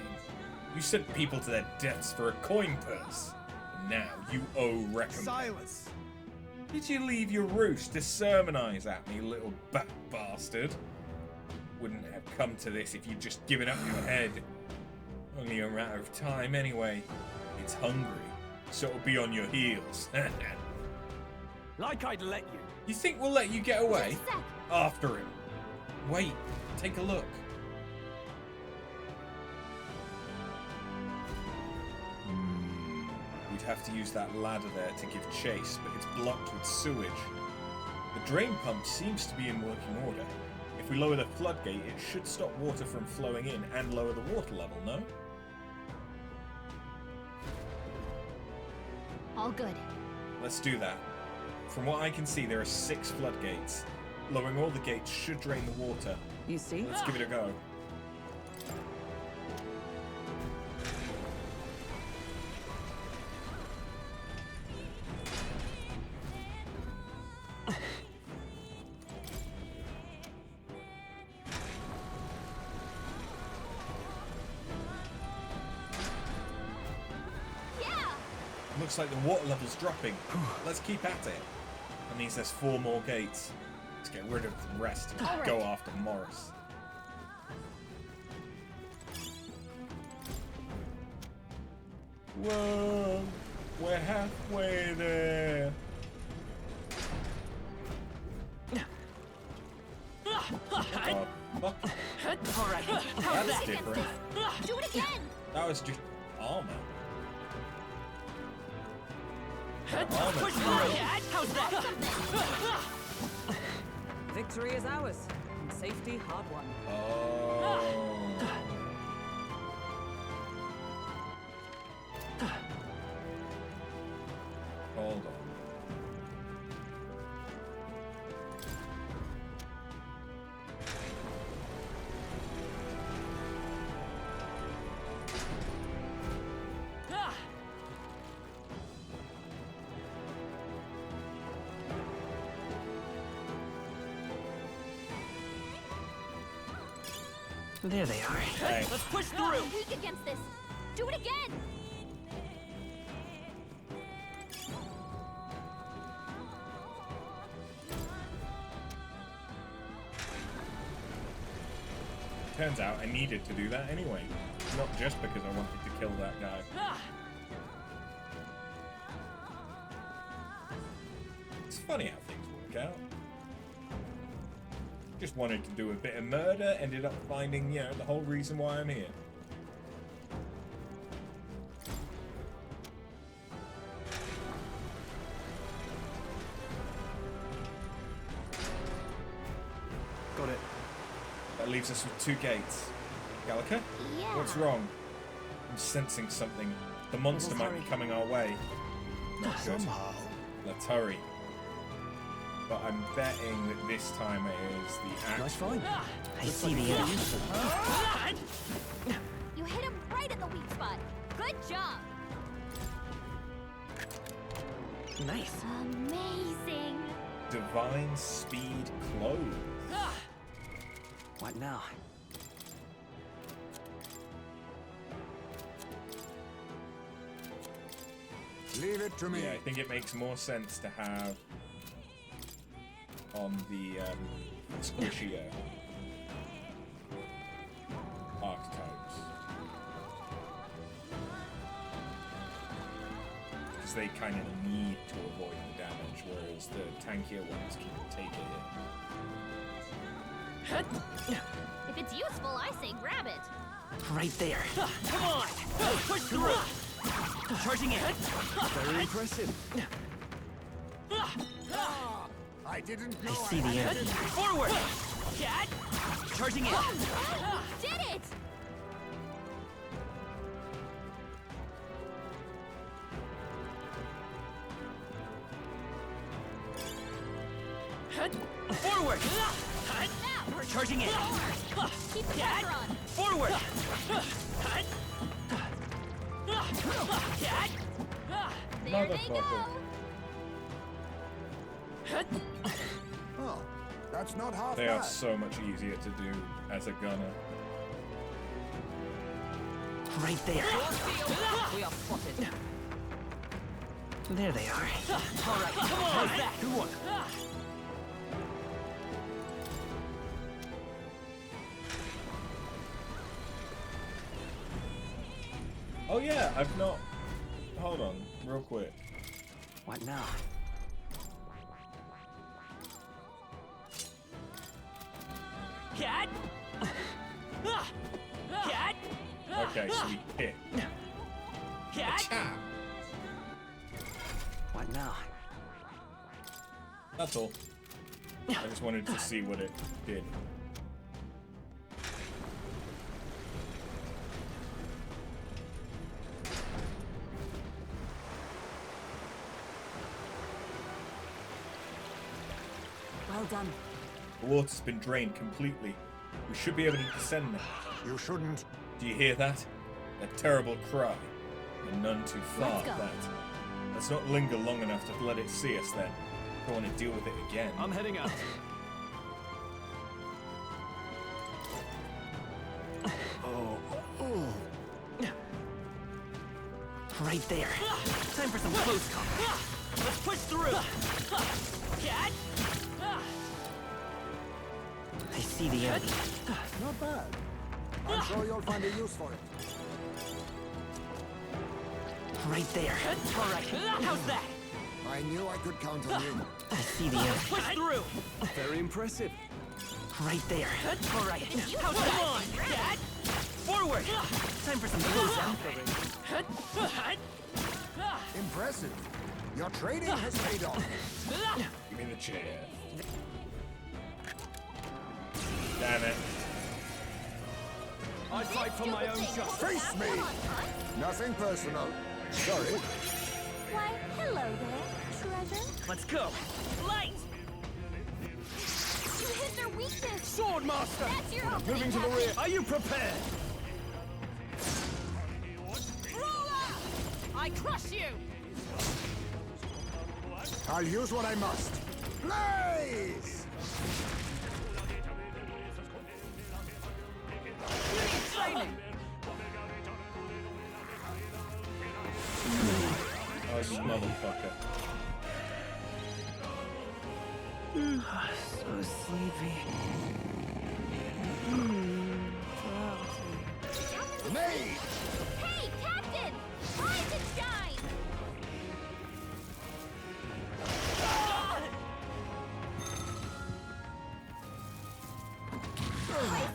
[SPEAKER 1] You sent people to their deaths for a coin purse. And now you owe recompense.
[SPEAKER 13] Silence.
[SPEAKER 1] Did you leave your roost to sermonize at me, little bat bastard? Wouldn't have come to this if you'd just given up your head. Only a matter of time anyway. It's hungry, so it'll be on your heels.
[SPEAKER 4] Like I'd let you.
[SPEAKER 1] You think we'll let you get away?
[SPEAKER 2] Just a sec.
[SPEAKER 1] After him. Wait, take a look. We'd have to use that ladder there to give chase, but it's blocked with sewage. The drain pump seems to be in working order. If we lower the floodgate, it should stop water from flowing in and lower the water level, no?
[SPEAKER 2] All good.
[SPEAKER 1] Let's do that. From what I can see, there are 6 floodgates. Lowering all the gates should drain the water.
[SPEAKER 12] You see?
[SPEAKER 1] Let's give it a go. Looks like the water level's dropping. Let's keep at it. That means there's 4 more gates. Let's get rid of the rest and
[SPEAKER 2] All right.
[SPEAKER 1] go after Morris. Whoa! We're halfway there. Oh, fuck.
[SPEAKER 12] All right.
[SPEAKER 1] That's different.
[SPEAKER 2] Do it again.
[SPEAKER 1] That was just armor.
[SPEAKER 12] Push through. How's that?
[SPEAKER 14] Victory is ours, and safety hard won.
[SPEAKER 1] Oh. Hold on.
[SPEAKER 10] There they are.
[SPEAKER 1] Hey.
[SPEAKER 12] Let's push through.
[SPEAKER 2] I'm weak against this. Do it again.
[SPEAKER 1] Turns out I needed to do that anyway. Not just because I wanted to kill that guy. It's funny how things work out. Just wanted to do a bit of murder, ended up finding, you know, the whole reason why I'm here.
[SPEAKER 11] Got it.
[SPEAKER 1] That leaves us with 2 gates. Gallica?
[SPEAKER 2] Yeah.
[SPEAKER 1] What's wrong? I'm sensing something. The monster might be coming our way. Not good.
[SPEAKER 8] Somehow.
[SPEAKER 1] Let's hurry. But I'm betting that this time it is the actual...
[SPEAKER 11] Nice find.
[SPEAKER 10] I see the enemy.
[SPEAKER 2] You hit him right in the weak spot. Good job.
[SPEAKER 10] Nice.
[SPEAKER 2] Amazing.
[SPEAKER 1] Divine Speed Clothes.
[SPEAKER 10] What now?
[SPEAKER 8] Leave it to me.
[SPEAKER 1] Yeah, I think it makes more sense to have on the squishier archetypes. Because they kind of need to avoid the damage, whereas the tankier ones can take it.
[SPEAKER 2] If it's useful, I say grab it.
[SPEAKER 10] Right there.
[SPEAKER 12] Come on. Push through.
[SPEAKER 10] Charging in.
[SPEAKER 11] Very impressive.
[SPEAKER 8] I didn't
[SPEAKER 10] I
[SPEAKER 8] know
[SPEAKER 10] see the
[SPEAKER 8] had
[SPEAKER 10] enemy.
[SPEAKER 8] it.
[SPEAKER 12] Forward. Cat.
[SPEAKER 10] Charging in.
[SPEAKER 2] Did it.
[SPEAKER 12] Forward.
[SPEAKER 2] Now we're
[SPEAKER 10] Charging in.
[SPEAKER 2] keep the pressure on.
[SPEAKER 12] Forward. Cat.
[SPEAKER 2] There they go.
[SPEAKER 8] Oh, that's not half
[SPEAKER 1] They
[SPEAKER 8] bad.
[SPEAKER 1] are so much easier to do as a gunner.
[SPEAKER 10] Right there.
[SPEAKER 14] We are spotted.
[SPEAKER 10] There they are.
[SPEAKER 12] All right. Come on. How's that?
[SPEAKER 11] Good one.
[SPEAKER 1] Oh yeah, I've not... Hold on, real quick.
[SPEAKER 10] What now?
[SPEAKER 12] Cat. Cat.
[SPEAKER 1] Okay, so we hit.
[SPEAKER 12] Cat.
[SPEAKER 1] Attack!
[SPEAKER 10] What now?
[SPEAKER 1] That's all. I just wanted to see what it did.
[SPEAKER 14] Well done.
[SPEAKER 1] The water's been drained completely. We should be able to descend now.
[SPEAKER 8] You shouldn't.
[SPEAKER 1] Do you hear that? That terrible cry. And none too far,
[SPEAKER 2] Let's go.
[SPEAKER 1] that. Let's not linger long enough to let it see us then. Don't want to deal with it again.
[SPEAKER 4] I'm heading out.
[SPEAKER 10] Right there. Time for some close combat.
[SPEAKER 12] Let's push through. Cat.
[SPEAKER 10] I see the enemy.
[SPEAKER 8] Not bad. I'm sure you'll find a use for it.
[SPEAKER 10] Right there. All right. How's that?
[SPEAKER 8] I knew I could count on you.
[SPEAKER 10] I see the end.
[SPEAKER 12] Push through!
[SPEAKER 11] Very impressive.
[SPEAKER 10] Right there. All right. How's
[SPEAKER 12] Come
[SPEAKER 10] that?
[SPEAKER 12] on, Dad!
[SPEAKER 10] Forward! Time for some close-up.
[SPEAKER 8] Impressive. Your training has paid off.
[SPEAKER 1] Give me the chair. Damn it.
[SPEAKER 11] I fight for my own justice.
[SPEAKER 8] Face me! Nothing personal. Sorry.
[SPEAKER 2] Why, hello there, treasure.
[SPEAKER 10] Let's go.
[SPEAKER 12] Light!
[SPEAKER 2] You hit their weakness.
[SPEAKER 11] Sword Master!
[SPEAKER 2] That's your opening,
[SPEAKER 11] Moving to the rear. Are you prepared?
[SPEAKER 12] Ruler! I crush you!
[SPEAKER 8] I'll use what I must. Blaze!
[SPEAKER 12] Training!
[SPEAKER 1] Oh, this motherfucker.
[SPEAKER 10] So sleepy.
[SPEAKER 8] Made!
[SPEAKER 2] Hey, Captain! Rise and shine!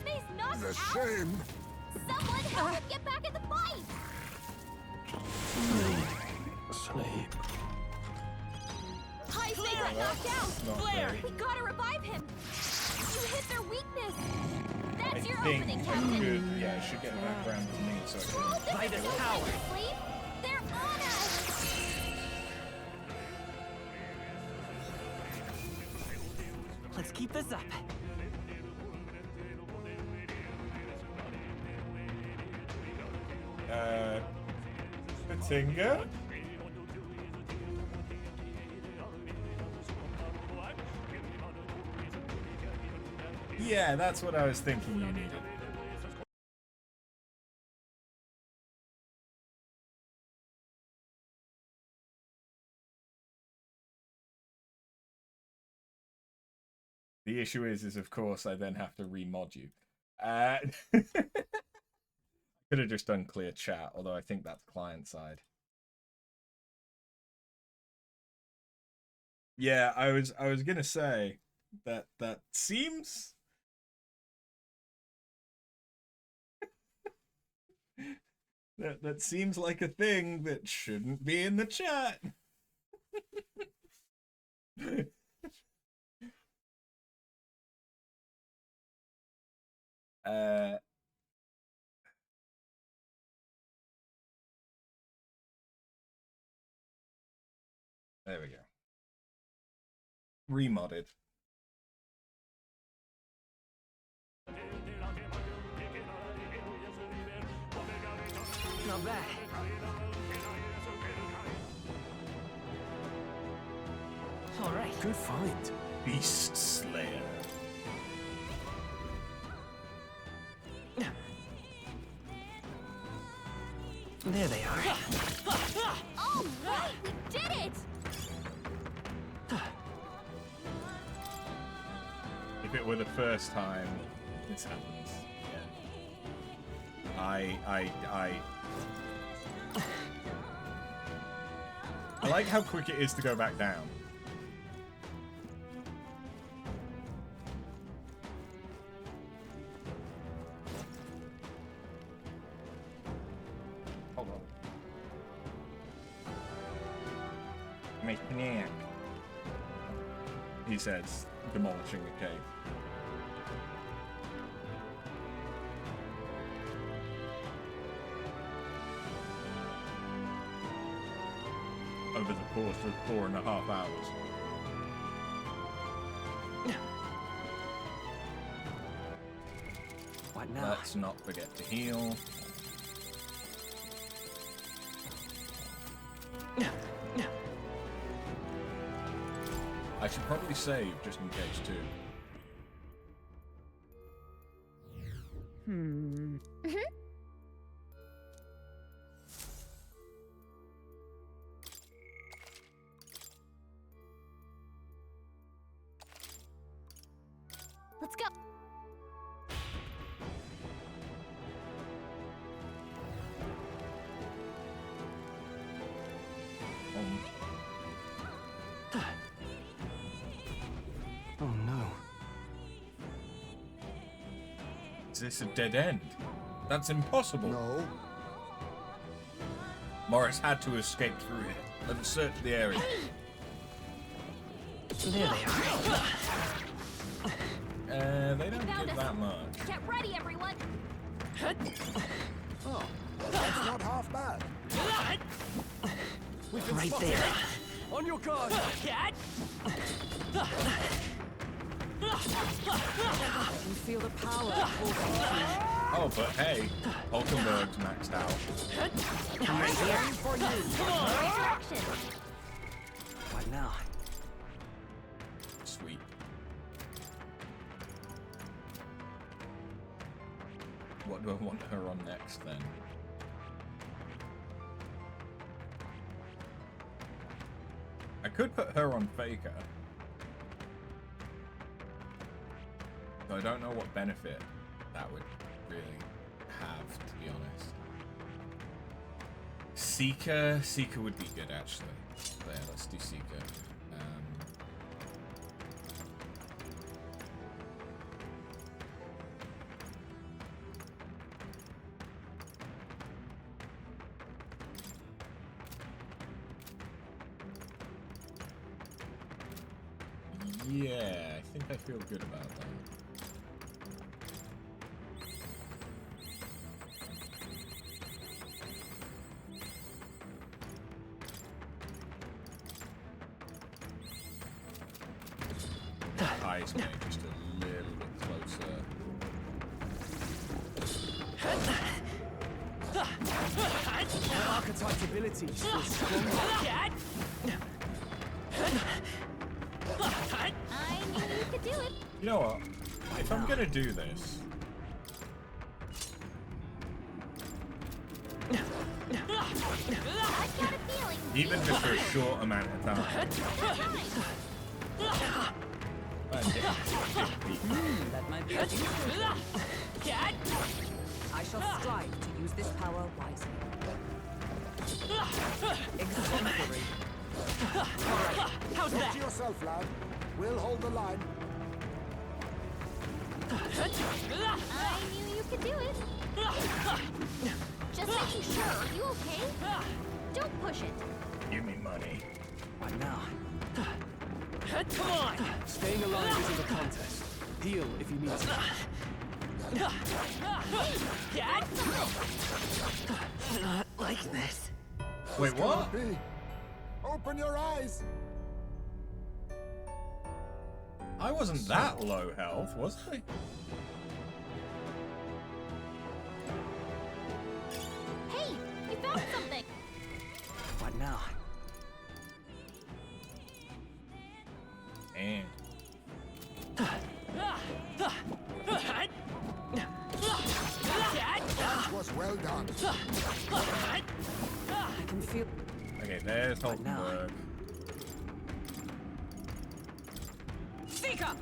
[SPEAKER 2] Ice knocked
[SPEAKER 8] The
[SPEAKER 2] out?
[SPEAKER 8] shame.
[SPEAKER 2] Someone help him get back in the fight!
[SPEAKER 5] Sleep.
[SPEAKER 2] Ice got knocked out!
[SPEAKER 1] Not
[SPEAKER 12] Flare!
[SPEAKER 1] great.
[SPEAKER 2] We gotta revive him! You hit their weakness! That's
[SPEAKER 1] I
[SPEAKER 2] your
[SPEAKER 1] think
[SPEAKER 2] opening,
[SPEAKER 1] I
[SPEAKER 2] Captain!
[SPEAKER 1] could, yeah, I should get back around to me so I
[SPEAKER 2] Roll
[SPEAKER 1] can...
[SPEAKER 2] this
[SPEAKER 10] By the
[SPEAKER 2] is
[SPEAKER 10] tower.
[SPEAKER 2] sleep! They're on us!
[SPEAKER 10] Let's keep this up.
[SPEAKER 1] Batinga? Yeah, that's what I was thinking you needed. The issue is of course I then have to remod you. Could have just done clear chat, although I think that's client side. Yeah, I was gonna say that seems that seems like a thing that shouldn't be in the chat. There we go. Remodded.
[SPEAKER 10] Not bad. All right.
[SPEAKER 11] Good fight.
[SPEAKER 1] Beast Slayer.
[SPEAKER 10] There they are.
[SPEAKER 2] All right, we did it!
[SPEAKER 1] If it were the first time this happens, yeah. I like how quick it is to go back down. Hold on. My snack. He says, demolishing the cave. Over the course of 4.5 hours.
[SPEAKER 10] What now?
[SPEAKER 1] Let's not forget to heal. I should probably save just in case too.
[SPEAKER 2] Let's go!
[SPEAKER 1] Is this a dead end? That's impossible.
[SPEAKER 8] No.
[SPEAKER 1] Morris had to escape through here. Let's search the area.
[SPEAKER 10] There they are.
[SPEAKER 1] They don't
[SPEAKER 2] Found
[SPEAKER 1] give
[SPEAKER 2] us.
[SPEAKER 1] that much.
[SPEAKER 2] Get ready, everyone.
[SPEAKER 8] Oh, that's not half bad.
[SPEAKER 10] Right there.
[SPEAKER 4] On your guard!
[SPEAKER 14] You feel the power pulsing through.
[SPEAKER 1] Oh, but hey, Hulkenberg's maxed out.
[SPEAKER 10] I'm right here.
[SPEAKER 8] For you.
[SPEAKER 2] Direction.
[SPEAKER 10] What now?
[SPEAKER 1] Sweet. What do I want her on next then? I could put her on Faker. But I don't know what benefit that would really have, to be honest. Seeker would be good actually. But yeah, let's do Seeker. Yeah, I think I feel good about that. Eyes me just a little bit closer.
[SPEAKER 4] Archetype's abilities feel stronger.
[SPEAKER 2] I knew you could do it.
[SPEAKER 1] You know what? If I'm gonna do this,
[SPEAKER 2] I've got a feeling.
[SPEAKER 1] even just for a short amount of time,
[SPEAKER 14] That might be a I shall strive to use this power wisely. Exemplary.
[SPEAKER 10] Alright, how's
[SPEAKER 8] Look
[SPEAKER 10] that?
[SPEAKER 8] to yourself, lad. We'll hold the line.
[SPEAKER 2] I knew you could do it. Just making sure. Are you okay? Don't push it.
[SPEAKER 1] give me money.
[SPEAKER 10] What now?
[SPEAKER 4] Come on! Staying alive isn't a contest. Heal if you need to.
[SPEAKER 10] Not like this.
[SPEAKER 1] Wait, what?
[SPEAKER 8] Be. Open your eyes.
[SPEAKER 1] I wasn't that low health, was I?
[SPEAKER 2] Hey, you found something.
[SPEAKER 10] What now?
[SPEAKER 1] And
[SPEAKER 8] That was well done.
[SPEAKER 14] I can feel.
[SPEAKER 1] okay, there's Hulkenberg.
[SPEAKER 14] Seeker!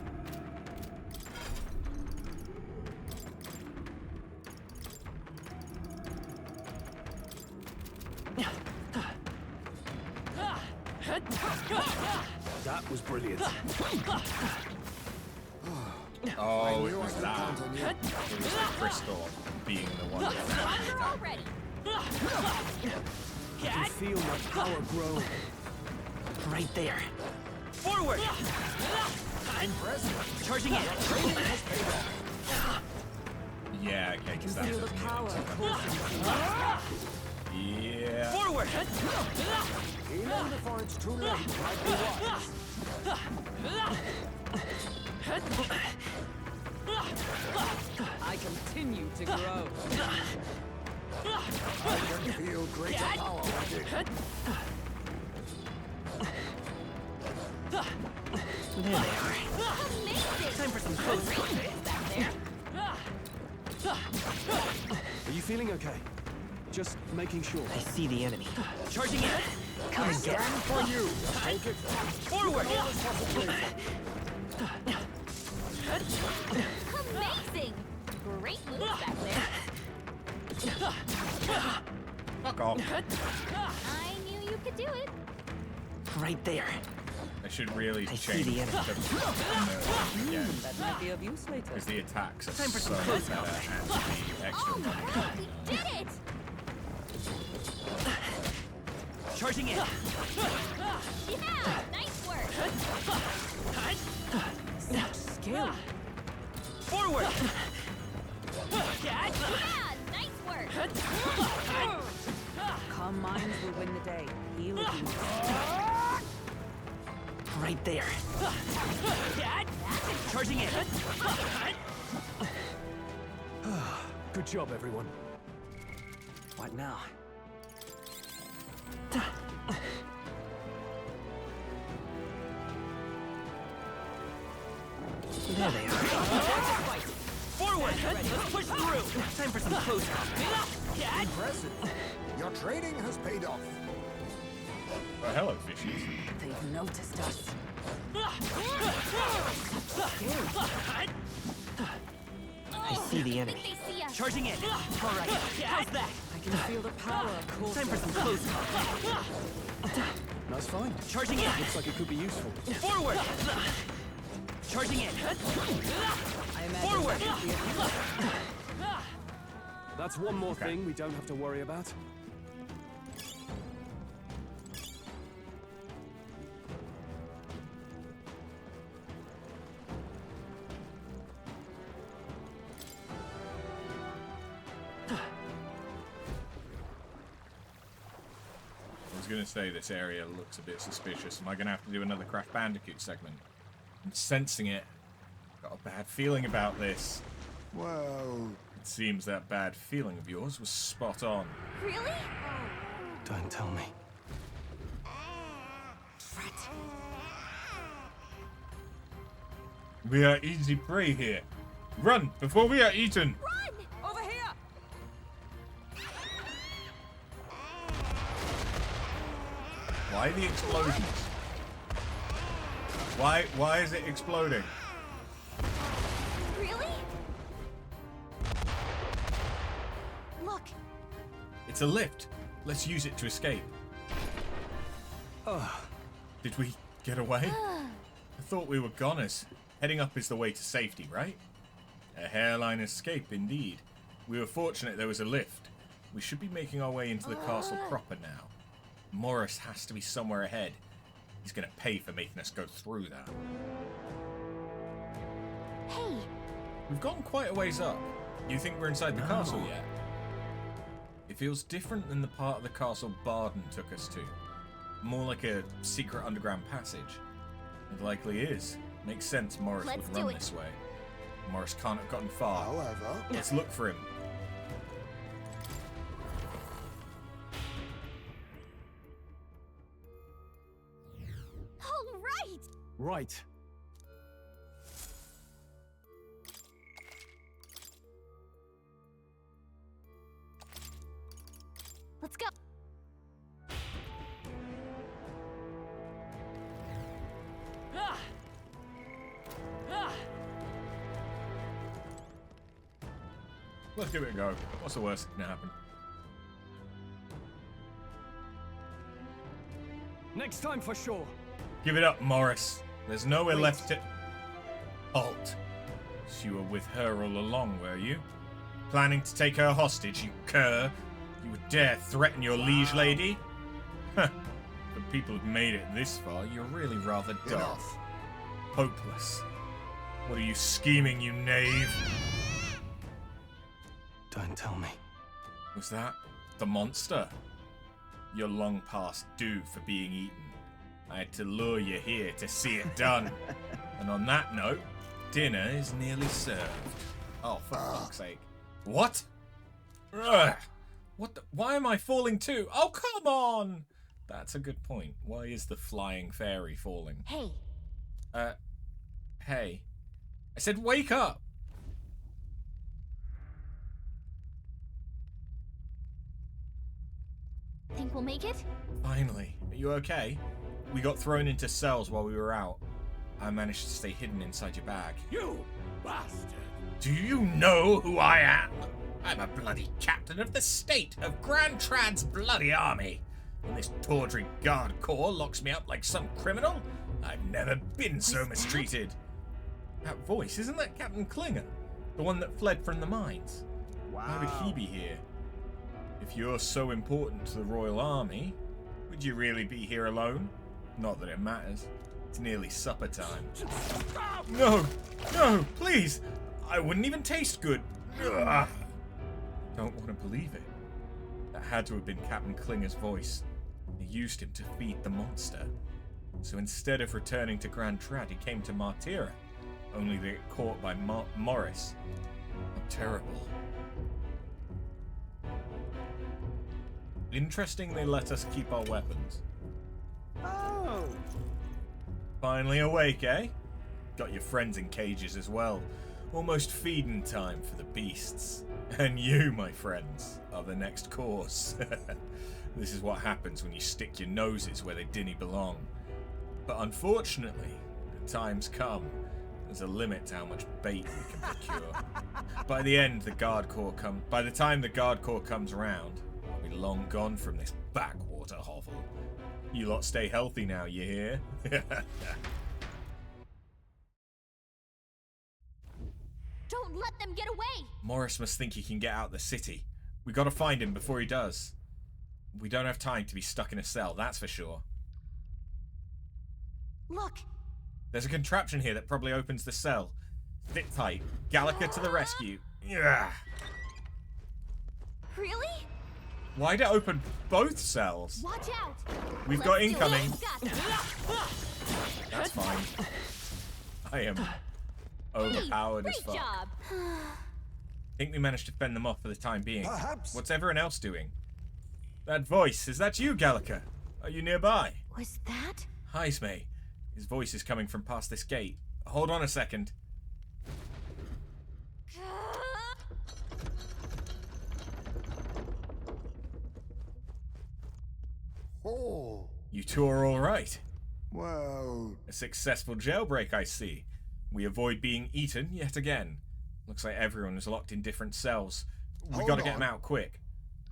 [SPEAKER 4] That was brilliant.
[SPEAKER 1] Oh, it
[SPEAKER 8] knew I
[SPEAKER 1] was
[SPEAKER 8] could
[SPEAKER 1] that.
[SPEAKER 8] count on you.
[SPEAKER 1] It was the crystal being the one that actually
[SPEAKER 2] You're
[SPEAKER 1] attacked
[SPEAKER 2] all
[SPEAKER 1] me.
[SPEAKER 2] ready.
[SPEAKER 4] I can feel my power grow.
[SPEAKER 10] Right there. Forward!
[SPEAKER 8] Impressive.
[SPEAKER 10] Charging in.
[SPEAKER 1] Yeah, okay, because
[SPEAKER 14] Feel the
[SPEAKER 1] that's
[SPEAKER 14] power pulsing through.
[SPEAKER 1] yeah.
[SPEAKER 10] Forward!
[SPEAKER 8] Healing before it's too late might be wise.
[SPEAKER 14] I continue to grow.
[SPEAKER 8] I can feel greater power with it.
[SPEAKER 10] There they are.
[SPEAKER 2] Amazing.
[SPEAKER 10] Time for some close contact.
[SPEAKER 2] Back there.
[SPEAKER 4] Are you feeling okay? Just making sure.
[SPEAKER 10] I see the enemy. Charging in. Come and get it.
[SPEAKER 8] For you. Take it.
[SPEAKER 10] Forward!
[SPEAKER 2] Amazing. Great moves back there.
[SPEAKER 1] Fuck off.
[SPEAKER 2] I knew you could do it.
[SPEAKER 10] Right there.
[SPEAKER 1] I should really
[SPEAKER 10] I
[SPEAKER 1] change
[SPEAKER 10] see the enemy.
[SPEAKER 1] Yeah.
[SPEAKER 14] That might be of use later.
[SPEAKER 1] Because the attacks are
[SPEAKER 10] Time for
[SPEAKER 1] so
[SPEAKER 10] some
[SPEAKER 1] much
[SPEAKER 10] close
[SPEAKER 1] better and the extra money.
[SPEAKER 2] We did it!
[SPEAKER 10] Charging in.
[SPEAKER 2] Yeah! Nice work!
[SPEAKER 14] Such skill.
[SPEAKER 10] Forward.
[SPEAKER 2] Yeah! Nice work!
[SPEAKER 14] Calm minds will win the day. Heal you.
[SPEAKER 10] Right there. Charging in.
[SPEAKER 4] Good job, everyone.
[SPEAKER 10] What now? There they are. Forward! Let's push through! Time for some close combat.
[SPEAKER 8] Impressive. Your trading has paid off.
[SPEAKER 1] Oh, hello, fishies.
[SPEAKER 14] They've noticed us.
[SPEAKER 10] I see the enemy.
[SPEAKER 2] They see us.
[SPEAKER 10] Charging in. All right. How's that?
[SPEAKER 14] I can feel the power coursing.
[SPEAKER 10] Time for some close combat.
[SPEAKER 4] Nice find.
[SPEAKER 10] Charging in.
[SPEAKER 4] Looks like it could be useful.
[SPEAKER 10] Forward! Charging in.
[SPEAKER 14] I imagine
[SPEAKER 10] Forward!
[SPEAKER 14] that would be a use.
[SPEAKER 4] That's one more thing we don't have to worry about.
[SPEAKER 1] I was going to say this area looks a bit suspicious. Am I going to have to do another Crash Bandicoot segment? I'm sensing it. Got a bad feeling about this.
[SPEAKER 8] Well,
[SPEAKER 1] It seems that bad feeling of yours was spot on.
[SPEAKER 2] Really?
[SPEAKER 5] Don't tell me.
[SPEAKER 1] We are easy prey here. Run before we are eaten.
[SPEAKER 2] Run!
[SPEAKER 14] Over here!
[SPEAKER 1] Why the explosions? Why is it exploding?
[SPEAKER 2] Really? Look,
[SPEAKER 1] It's a lift. Let's use it to escape. Did we get away? I thought we were goners. Heading up is the way to safety, right? A hairline escape, indeed. We were fortunate there was a lift. We should be making our way into the castle proper now. Morris has to be somewhere ahead. He's gonna pay for making us go through that.
[SPEAKER 2] hey,
[SPEAKER 1] We've gotten quite a ways up. You think we're inside the castle yet? It feels different than the part of the castle Barden took us to. More like a secret underground passage. It likely is. Makes sense Morris
[SPEAKER 2] Let's
[SPEAKER 1] would
[SPEAKER 2] do
[SPEAKER 1] run
[SPEAKER 2] it.
[SPEAKER 1] this way. Morris can't have gotten far.
[SPEAKER 8] however,
[SPEAKER 1] Let's look for him.
[SPEAKER 2] all right!
[SPEAKER 4] Right.
[SPEAKER 2] Let's go.
[SPEAKER 1] Let's give it a go. What's the worst that can happen?
[SPEAKER 4] Next time for sure.
[SPEAKER 1] Give it up, Morris. There's nowhere
[SPEAKER 4] Wait.
[SPEAKER 1] left to... Halt. So you were with her all along, were you? Planning to take her hostage, you cur? You would dare threaten your liege lady? Huh. For people who've made it this far, you're really rather dull.
[SPEAKER 8] enough.
[SPEAKER 1] Hopeless. What are you scheming, you knave?
[SPEAKER 5] Don't tell me.
[SPEAKER 1] Was that the monster? You're long past due for being eaten. I had to lure you here to see it done. And on that note, dinner is nearly served. Oh, for fuck's sake. What? Ugh. What the? Why am I falling too? Oh, come on! That's a good point. Why is the flying fairy falling?
[SPEAKER 2] Hey,
[SPEAKER 1] Hey. I said wake up!
[SPEAKER 2] think we'll make it?
[SPEAKER 1] Finally. Are you okay? We got thrown into cells while we were out. I managed to stay hidden inside your bag.
[SPEAKER 9] You bastard!
[SPEAKER 1] Do you know who I am? I'm a bloody captain of the state of Grand Trad's bloody army. And this tawdry guard corps locks me up like some criminal? I've never been so mistreated. That voice, isn't that Captain Klinger? The one that fled from the mines?
[SPEAKER 8] Wow.
[SPEAKER 1] Why would he be here? If you're so important to the Royal Army, would you really be here alone? Not that it matters. It's nearly supper time. No! No! Please! I wouldn't even taste good. Ugh. Don't want to believe it. That had to have been Captain Klinger's voice. He used him to feed the monster. So instead of returning to Grand Trad, he came to Martira, only to get caught by Morris. How terrible. Interesting they let us keep our weapons.
[SPEAKER 8] Oh!
[SPEAKER 1] Finally awake, eh? Got your friends in cages as well. Almost feeding time for the beasts. And you, my friends, are the next course. This is what happens when you stick your noses where they didn't belong. But unfortunately, the time's come. There's a limit to how much bait we can procure. By the time the Guard Corps comes around, I'll be long gone from this backwater hovel. You lot stay healthy now, you hear?
[SPEAKER 2] Don't let them get away!
[SPEAKER 1] Morris must think he can get out of the city. We gotta find him before he does. We don't have time to be stuck in a cell, that's for sure.
[SPEAKER 2] Look!
[SPEAKER 1] There's a contraption here that probably opens the cell. Sit tight. Gallica to the rescue. Yeah.
[SPEAKER 2] Really?
[SPEAKER 1] Why'd it open both cells?
[SPEAKER 2] Watch out!
[SPEAKER 1] We've
[SPEAKER 2] Let's
[SPEAKER 1] got
[SPEAKER 2] do
[SPEAKER 1] incoming.
[SPEAKER 2] this.
[SPEAKER 1] That's fine. I am overpowered as fuck.
[SPEAKER 2] Great job!
[SPEAKER 1] Think we managed to fend them off for the time being.
[SPEAKER 8] Perhaps.
[SPEAKER 1] What's everyone else doing? That voice, is that you, Gallica? Are you nearby?
[SPEAKER 2] Was that?
[SPEAKER 1] Hi, Smay. His voice is coming from past this gate. Hold on a second.
[SPEAKER 8] Oh.
[SPEAKER 1] You two are all right.
[SPEAKER 8] Well...
[SPEAKER 1] A successful jailbreak, I see. We avoid being eaten yet again. Looks like everyone is locked in different cells. We gotta get them out quick.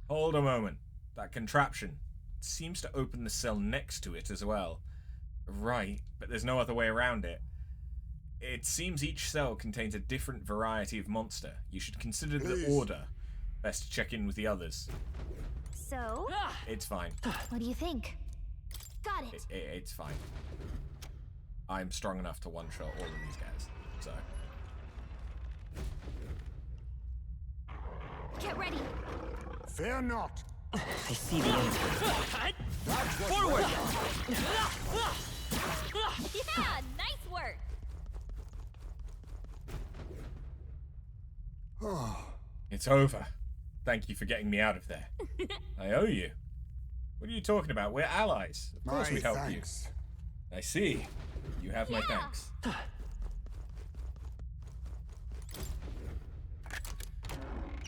[SPEAKER 1] Hold a moment. That contraption seems to open the cell next to it as well. Right, but there's no other way around it. It seems each cell contains a different variety of monster. You should consider the order. Best to check in with the others.
[SPEAKER 2] So?
[SPEAKER 1] It's fine.
[SPEAKER 2] What do you think? Got it.
[SPEAKER 1] It's fine. I'm strong enough to one-shot all of these guys, so...
[SPEAKER 2] Get ready.
[SPEAKER 8] Fear not.
[SPEAKER 10] I see the enemy.
[SPEAKER 2] Forward! Yeah, nice work.
[SPEAKER 1] It's over. Thank you for getting me out of there. I owe you. What are you talking about? We're allies. Of course we'd help you. I see. You have my thanks.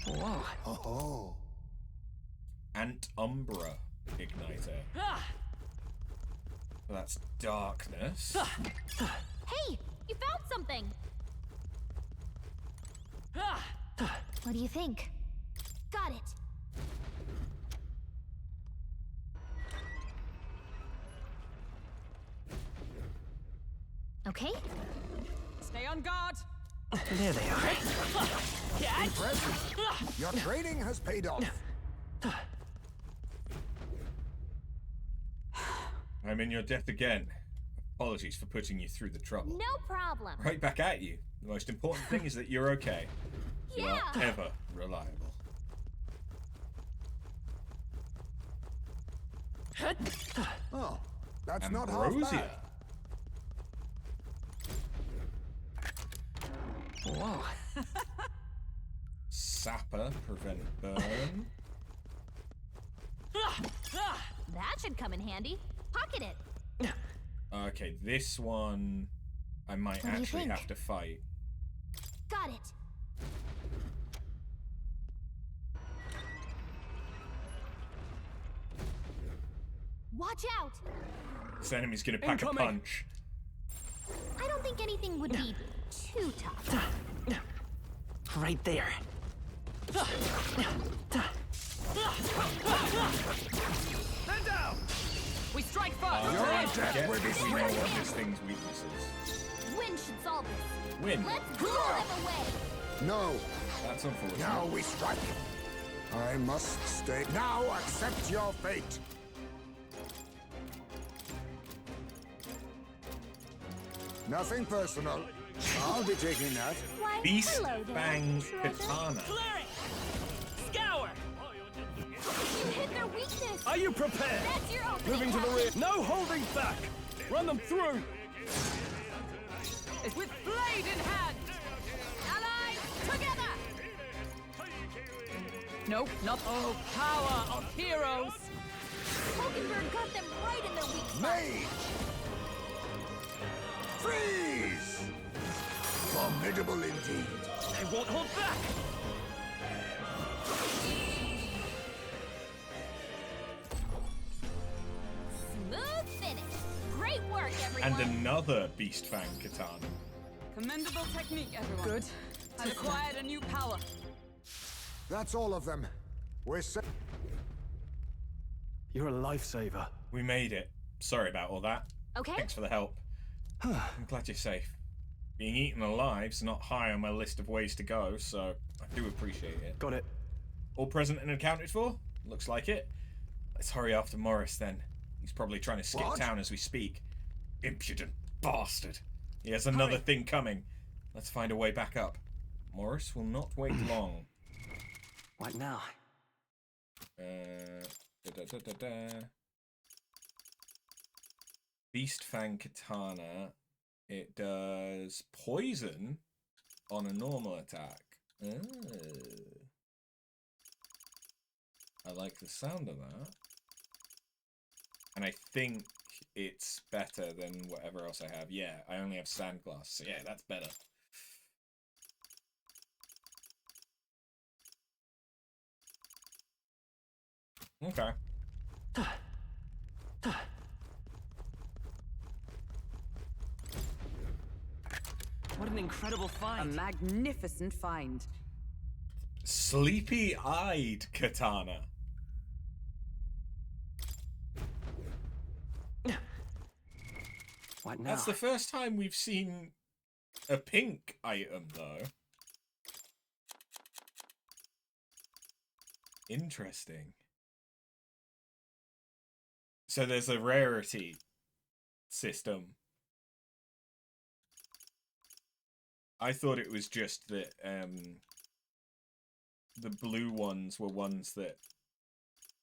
[SPEAKER 10] Whoa.
[SPEAKER 8] Oh.
[SPEAKER 1] Ant-Umbra Igniter. Well, that's darkness.
[SPEAKER 2] Hey, you found something. What do you think? Got it. Okay.
[SPEAKER 12] Stay on guard.
[SPEAKER 10] There they are.
[SPEAKER 8] Impressive. Your training has paid off.
[SPEAKER 1] I'm in your debt again. Apologies for putting you through the trouble.
[SPEAKER 2] No problem.
[SPEAKER 1] Right back at you. The most important thing is that you're okay. You are ever reliable.
[SPEAKER 8] Oh, that's not half
[SPEAKER 1] Ambrosia.
[SPEAKER 8] bad.
[SPEAKER 10] Whoa.
[SPEAKER 1] Sapper, prevent burn.
[SPEAKER 2] That should come in handy. Pocket it.
[SPEAKER 1] Okay, this one I might
[SPEAKER 2] What do you
[SPEAKER 1] actually
[SPEAKER 2] think?
[SPEAKER 1] have to fight.
[SPEAKER 2] Got it. Watch out!
[SPEAKER 1] This enemy's gonna pack a punch.
[SPEAKER 2] I don't think anything would be too tough.
[SPEAKER 10] Right there.
[SPEAKER 12] Man down! We We strike first!
[SPEAKER 1] Get we know of this thing's weaknesses.
[SPEAKER 2] Win should solve this.
[SPEAKER 1] Win.
[SPEAKER 2] Let's blow them away.
[SPEAKER 8] No.
[SPEAKER 1] That's unfortunate.
[SPEAKER 8] Now we strike. I must stay. Now accept your fate. Nothing personal. I'll be taking that.
[SPEAKER 2] Why,
[SPEAKER 1] Beast
[SPEAKER 2] hello there,
[SPEAKER 1] Fang
[SPEAKER 2] treasure.
[SPEAKER 1] Katana.
[SPEAKER 10] Clearing! Scour!
[SPEAKER 2] You hit their weakness.
[SPEAKER 4] Are you prepared?
[SPEAKER 2] That's your opening.
[SPEAKER 4] Moving to the rear. No holding back. Run them through.
[SPEAKER 12] With blade in hand! Allies, together! Nope, not all power of heroes!
[SPEAKER 2] Hulkenberg got them right in their weak spot.
[SPEAKER 8] Mage! Freeze! Formidable indeed.
[SPEAKER 4] They won't hold back.
[SPEAKER 2] Smooth finish. Great work, everyone.
[SPEAKER 1] And another Beast Fang Katana.
[SPEAKER 12] Commendable technique, everyone.
[SPEAKER 14] Good.
[SPEAKER 12] I've acquired a new power.
[SPEAKER 8] That's all of them. We're set.
[SPEAKER 4] You're a lifesaver.
[SPEAKER 1] We made it. Sorry about all that.
[SPEAKER 2] Okay.
[SPEAKER 1] Thanks for the help. I'm glad you're safe. Being eaten alive's not high on my list of ways to go, so I do appreciate it.
[SPEAKER 4] Got it.
[SPEAKER 1] All present and accounted for? Looks like it. Let's hurry after Morris then. He's probably trying to skip town as we speak. Impudent bastard. He has another thing coming. Let's find a way back up. Morris will not wait long.
[SPEAKER 10] What now?
[SPEAKER 1] Beast Fang Katana. It does poison on a normal attack. I like the sound of that. And I think it's better than whatever else I have. Yeah, I only have Sandglass. So yeah, that's better. Okay.
[SPEAKER 10] What an incredible
[SPEAKER 12] A
[SPEAKER 10] find.
[SPEAKER 12] magnificent find.
[SPEAKER 1] Sleepy-eyed Katana.
[SPEAKER 10] What now?
[SPEAKER 1] That's the first time we've seen a pink item, though. Interesting. So there's a rarity system. I thought it was just that the blue ones were ones that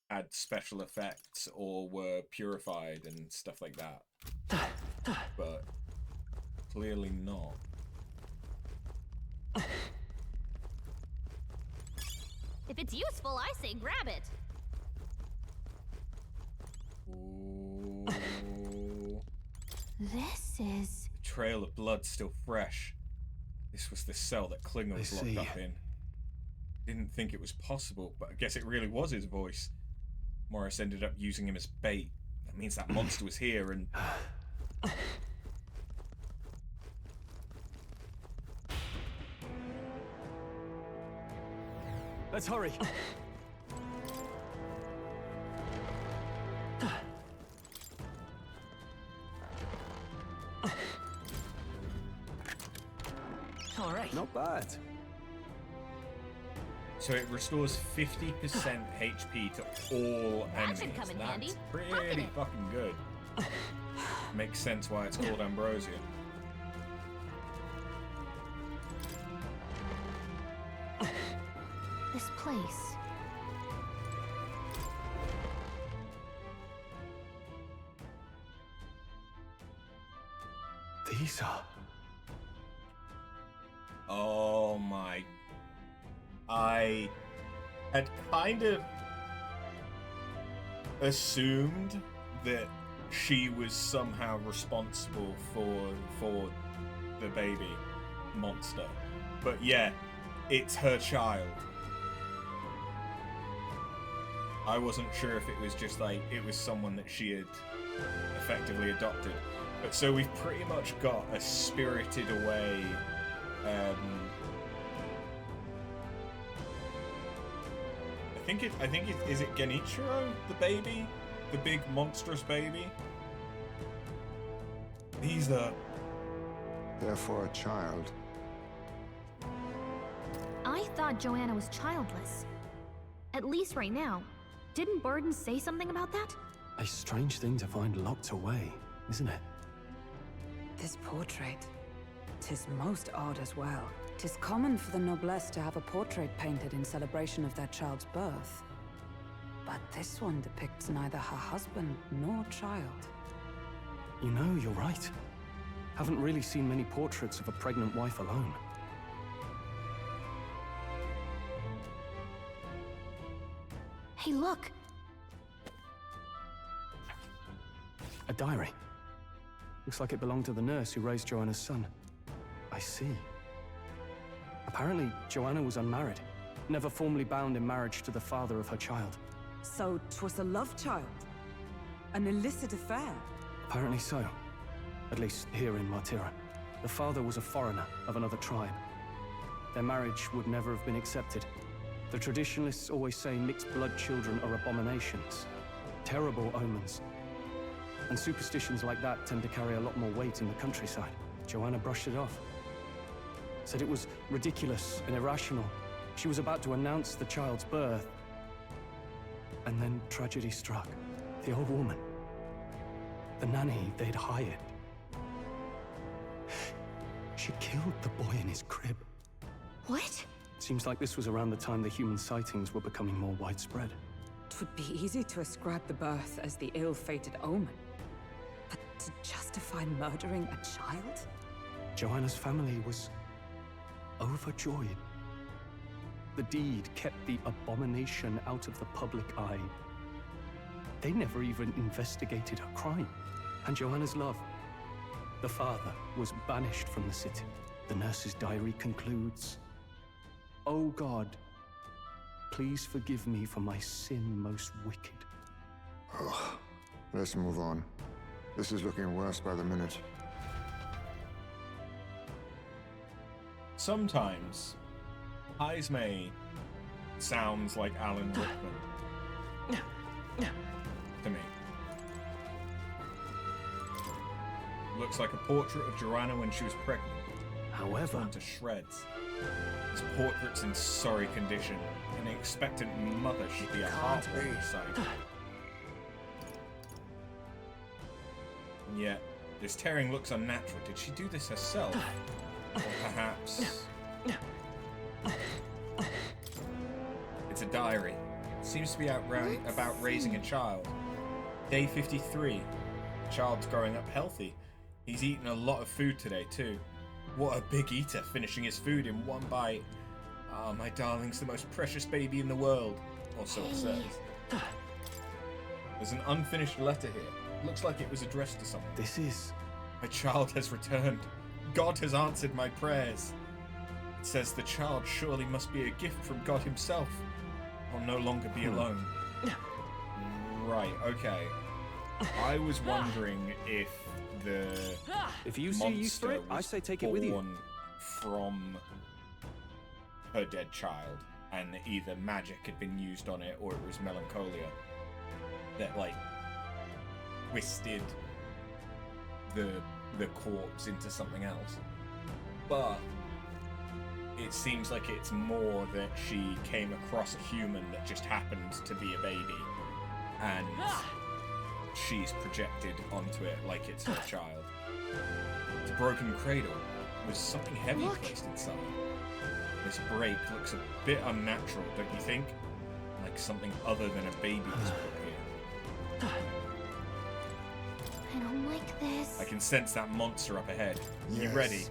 [SPEAKER 1] had special effects or were purified and stuff like that. But clearly not.
[SPEAKER 2] If it's useful, I say grab it.
[SPEAKER 1] Ooh.
[SPEAKER 2] This is...
[SPEAKER 1] The trail of blood still fresh. This was the cell that Klinger was locked up in. Didn't think it was possible, but I guess it really was his voice. Morris ended up using him as bait. That means that monster was here and...
[SPEAKER 4] Let's hurry.
[SPEAKER 10] All right.
[SPEAKER 4] Not bad.
[SPEAKER 1] So it restores 50% HP to all
[SPEAKER 2] That should
[SPEAKER 1] enemies.
[SPEAKER 2] come in
[SPEAKER 1] That's
[SPEAKER 2] handy.
[SPEAKER 1] pretty
[SPEAKER 2] Pocket it.
[SPEAKER 1] fucking good. Makes sense why it's called Ambrosia.
[SPEAKER 2] This place.
[SPEAKER 4] These are...
[SPEAKER 1] Oh my... I had kind of assumed that she was somehow responsible for the baby monster. But yeah, it's her child. I wasn't sure if it was just like, it was someone that she had effectively adopted. But so we've pretty much got a spirited away I think it is it Genichiro, the baby? the big monstrous baby. These are...
[SPEAKER 8] Therefore a child.
[SPEAKER 2] I thought Joanna was childless. At least right now. Didn't Burden say something about that?
[SPEAKER 11] A strange thing to find locked away, isn't it?
[SPEAKER 14] This portrait. 'Tis most odd as well. 'Tis common for the noblesse to have a portrait painted in celebration of their child's birth. But this one depicts neither her husband nor child.
[SPEAKER 11] You know, you're right. Haven't really seen many portraits of a pregnant wife alone.
[SPEAKER 2] Hey, look!
[SPEAKER 11] A diary. Looks like it belonged to the nurse who raised Joanna's son. I see. Apparently, Joanna was unmarried, never formally bound in marriage to the father of her child.
[SPEAKER 14] So 'twas a love child? An illicit affair?
[SPEAKER 11] Apparently so. At least here in Martira. The father was a foreigner of another tribe. Their marriage would never have been accepted. The traditionalists always say mixed blood children are abominations. Terrible omens. And superstitions like that tend to carry a lot more weight in the countryside. Joanna brushed it off. Said it was ridiculous and irrational. She was about to announce the child's birth. And then tragedy struck. The old woman. The nanny they'd hired. She killed the boy in his crib.
[SPEAKER 2] What?
[SPEAKER 11] Seems like this was around the time the human sightings were becoming more widespread.
[SPEAKER 14] It would be easy to ascribe the birth as the ill-fated omen. But to justify murdering a child?
[SPEAKER 11] Joanna's family was overjoyed. The deed kept the abomination out of the public eye. They never even investigated her crime. And Joanna's love. The father was banished from the city. The nurse's diary concludes, "O God, please forgive me for my sin most wicked."
[SPEAKER 8] Let's move on. This is looking worse by the minute.
[SPEAKER 1] Sometimes, Ismay sounds like Alan Rickman. To me. Looks like a portrait of Joanna when she was pregnant.
[SPEAKER 11] However,
[SPEAKER 1] torn to shreds. This portrait's in sorry condition. An expectant mother should be a heartbreaking sight. And yet, this tearing looks unnatural. Did she do this herself? Or perhaps... It's a diary. It seems to be about raising a child. Day 53. Child's growing up healthy. He's eaten a lot of food today, too. What a big eater, finishing his food in one bite. Ah, my darling's the most precious baby in the world. Or so it says. There's an unfinished letter here. Looks like it was addressed to someone.
[SPEAKER 11] This is...
[SPEAKER 1] My child has returned. God has answered my prayers. It says the child surely must be a gift from God himself. I'll no longer be alone. Right, okay. I was wondering if
[SPEAKER 11] if you see use for it, I say take it with you.
[SPEAKER 1] From her dead child, and either magic had been used on it or it was melancholia that like twisted the corpse into something else. But it seems like it's more that she came across a human that just happened to be a baby, and she's projected onto it like it's her child. It's a broken cradle with something heavy placed inside. This break looks a bit unnatural, don't you think? Like something other than a baby was put here.
[SPEAKER 2] I don't like this.
[SPEAKER 1] I can sense that monster up ahead.
[SPEAKER 8] Yes.
[SPEAKER 1] You ready?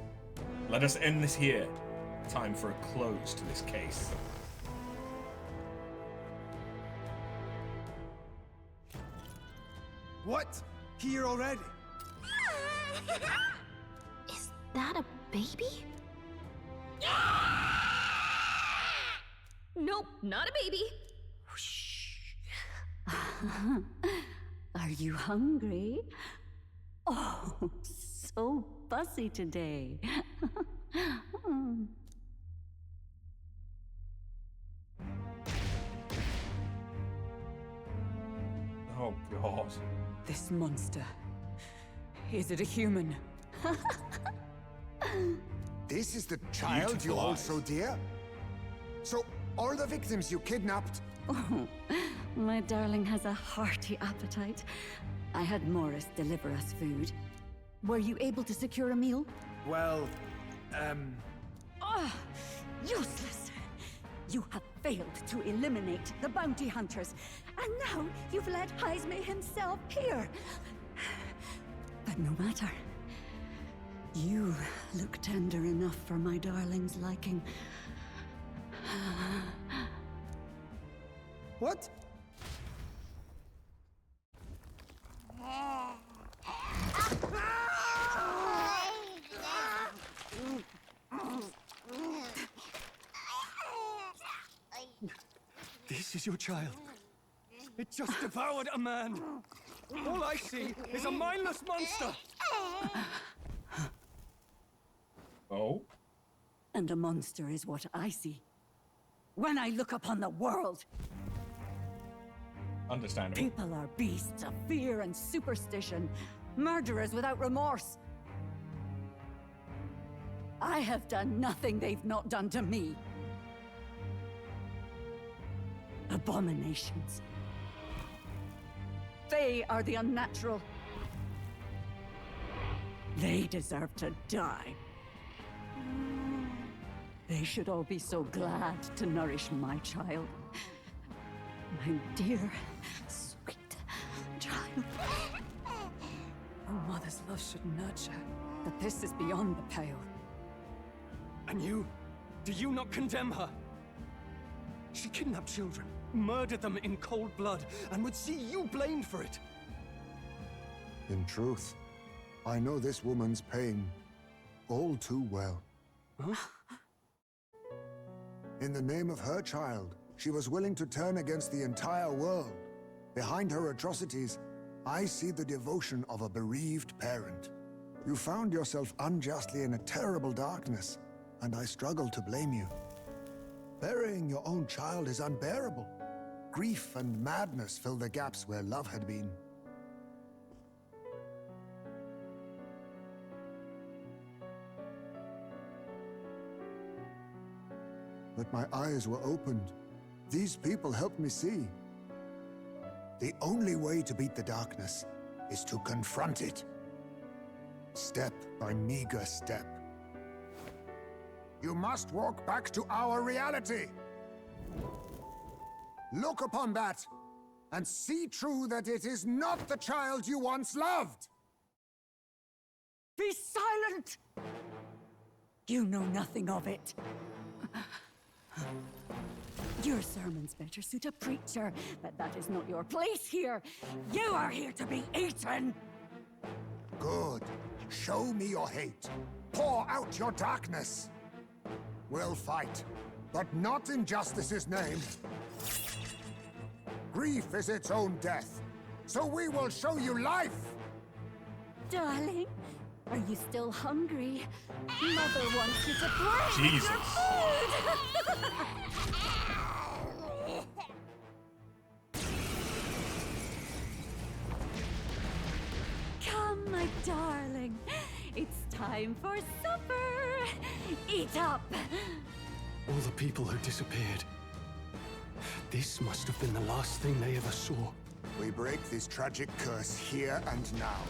[SPEAKER 1] Let us end this here. Time for a close to this case.
[SPEAKER 13] What? Here already?
[SPEAKER 2] Is that a baby? Nope, not a baby.
[SPEAKER 6] Are you hungry? Oh, so fussy today.
[SPEAKER 1] Oh god. was.
[SPEAKER 14] This monster. Is it a human?
[SPEAKER 8] This is the child you hold so dear? So, all the victims you kidnapped?
[SPEAKER 15] Oh, my darling has a hearty appetite. I had Morris deliver us food. Were you able to secure a meal?
[SPEAKER 11] Well,
[SPEAKER 15] Ah, useless! You have failed to eliminate the bounty hunters, and now you've led Heisme himself here. But no matter. You look tender enough for my darling's liking.
[SPEAKER 11] What? This is your child. It just devoured a man. All I see is a mindless monster.
[SPEAKER 1] Oh?
[SPEAKER 15] And a monster is what I see when I look upon the world.
[SPEAKER 1] Understandable.
[SPEAKER 15] People are beasts of fear and superstition, murderers without remorse. I have done nothing they've not done to me. Abominations. They are the unnatural. They deserve to die. They should all be so glad to nourish my child. My dear, sweet child.
[SPEAKER 14] A mother's love should nurture, but this is beyond the pale.
[SPEAKER 11] And you? Do you not condemn her? She kidnapped children, murdered them in cold blood, and would see you blamed for it.
[SPEAKER 8] In truth, I know this woman's pain all too well.
[SPEAKER 11] Huh?
[SPEAKER 8] In the name of her child, she was willing to turn against the entire world. Behind her atrocities, I see the devotion of a bereaved parent. You found yourself unjustly in a terrible darkness, and I struggle to blame you. Burying your own child is unbearable. Grief and madness fill the gaps where love had been. But my eyes were opened. These people helped me see. The only way to beat the darkness is to confront it. Step by meager step. You must walk back to our reality. Look upon that, and see true that it is not the child you once loved.
[SPEAKER 15] Be silent! You know nothing of it. Your sermons better suit a preacher, but that is not your place here. You are here to be eaten!
[SPEAKER 8] Good. Show me your hate. Pour out your darkness. We'll fight, but not in justice's name. Grief is its own death, so we will show you life!
[SPEAKER 15] Darling, are you still hungry? Mother wants you to bring
[SPEAKER 1] Jesus.
[SPEAKER 15] your food! Come, my darling. It's time for supper. Eat up.
[SPEAKER 11] All the people who disappeared. This must have been the last thing they ever saw.
[SPEAKER 8] We break this tragic curse here and now.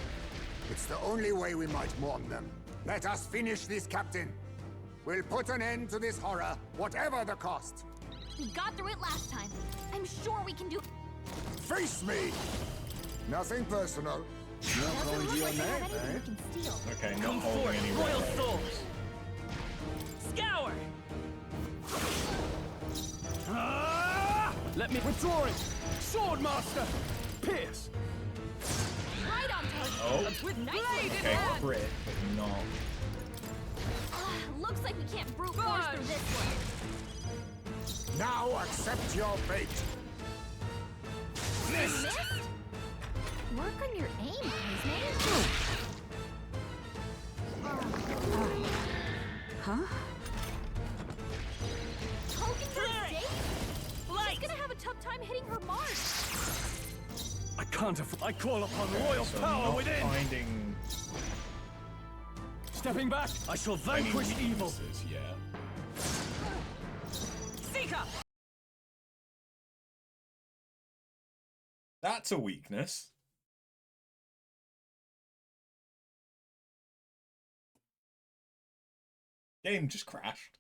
[SPEAKER 8] It's the only way we might mourn them. Let us finish this, Captain. We'll put an end to this horror, whatever the cost.
[SPEAKER 2] We got through it last time. I'm sure we can do.
[SPEAKER 8] Face me! Nothing personal. Not calling you a name, eh?
[SPEAKER 1] Okay, not
[SPEAKER 10] Come
[SPEAKER 1] holding
[SPEAKER 10] forth,
[SPEAKER 1] any
[SPEAKER 10] royal
[SPEAKER 1] red.
[SPEAKER 10] souls! Scour!
[SPEAKER 4] Let me withdraw it! Swordmaster! Pierce!
[SPEAKER 2] Right on target.
[SPEAKER 1] Oh.
[SPEAKER 2] With nice
[SPEAKER 1] Okay, crit, but not.
[SPEAKER 2] Looks like we can't brute force through this one.
[SPEAKER 8] Now accept your fate.
[SPEAKER 2] Missed? Work on your aim, Heisme.
[SPEAKER 14] Huh?
[SPEAKER 2] Token for a date? She's gonna have a tough time hitting her mark.
[SPEAKER 4] I can't afford. I call upon royal
[SPEAKER 1] so
[SPEAKER 4] power
[SPEAKER 1] not
[SPEAKER 4] within.
[SPEAKER 1] Finding
[SPEAKER 4] Stepping back, I shall vanquish evil.
[SPEAKER 1] Yeah.
[SPEAKER 12] Seeker!
[SPEAKER 1] That's a weakness. Game just crashed.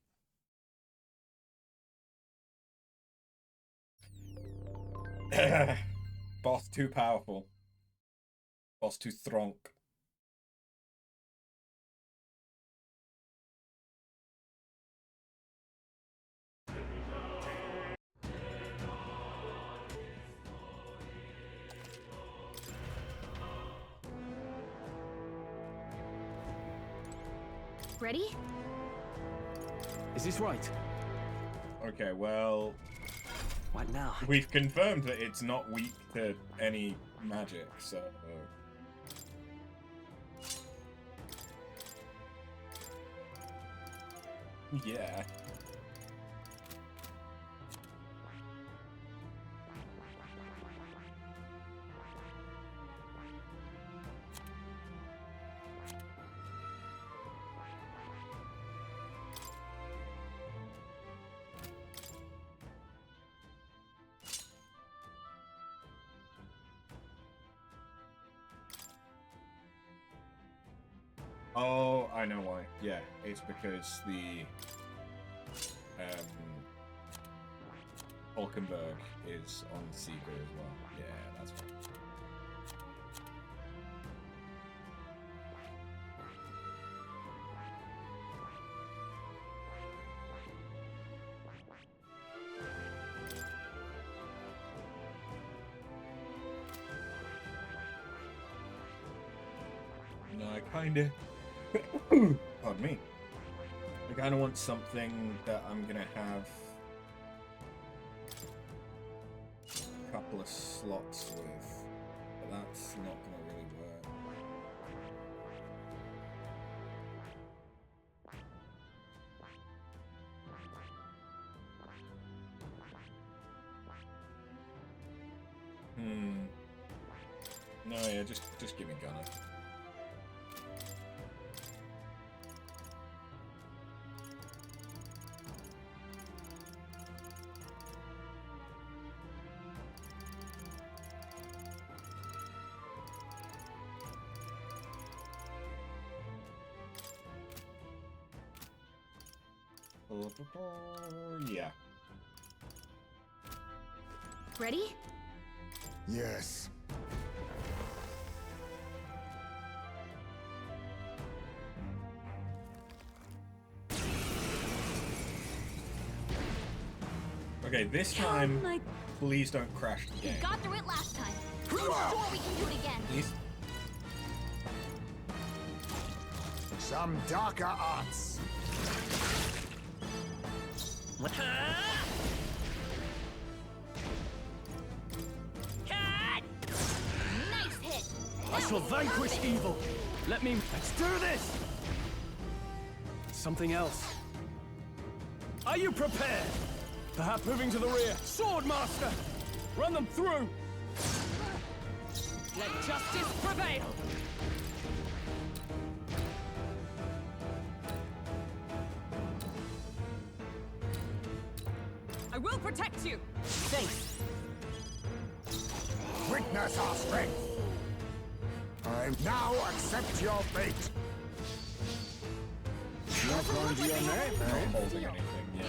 [SPEAKER 1] Boss too powerful. Boss too strong.
[SPEAKER 2] Ready?
[SPEAKER 4] Is this right?
[SPEAKER 1] Okay, well...
[SPEAKER 4] What now?
[SPEAKER 1] We've confirmed that it's not weak to any magic, so... Yeah. Oh, I know why. Yeah, it's because the Hulkenberg is on Sega as well. Yeah, that's right. No, I kinda... Pardon me. I kinda want something that I'm gonna have a couple of slots with, but that's not gonna really work. No, yeah, just give me Gunner. Yeah.
[SPEAKER 2] Ready?
[SPEAKER 8] Yes.
[SPEAKER 1] Okay, this time, please don't crash the
[SPEAKER 2] We
[SPEAKER 1] game.
[SPEAKER 2] got through it last time. I'm sure we can do it again.
[SPEAKER 1] Please.
[SPEAKER 8] Some darker arts.
[SPEAKER 10] What?
[SPEAKER 2] Nice hit.
[SPEAKER 4] I shall vanquish evil. Let's do this. Something else. Are you prepared? Perhaps moving to the rear. Sword Master! Run them through!
[SPEAKER 12] Let justice prevail! I will protect you! Thanks.
[SPEAKER 8] Witness our strength. I now accept your fate. Not going to your name,
[SPEAKER 1] Not holding anything, yeah.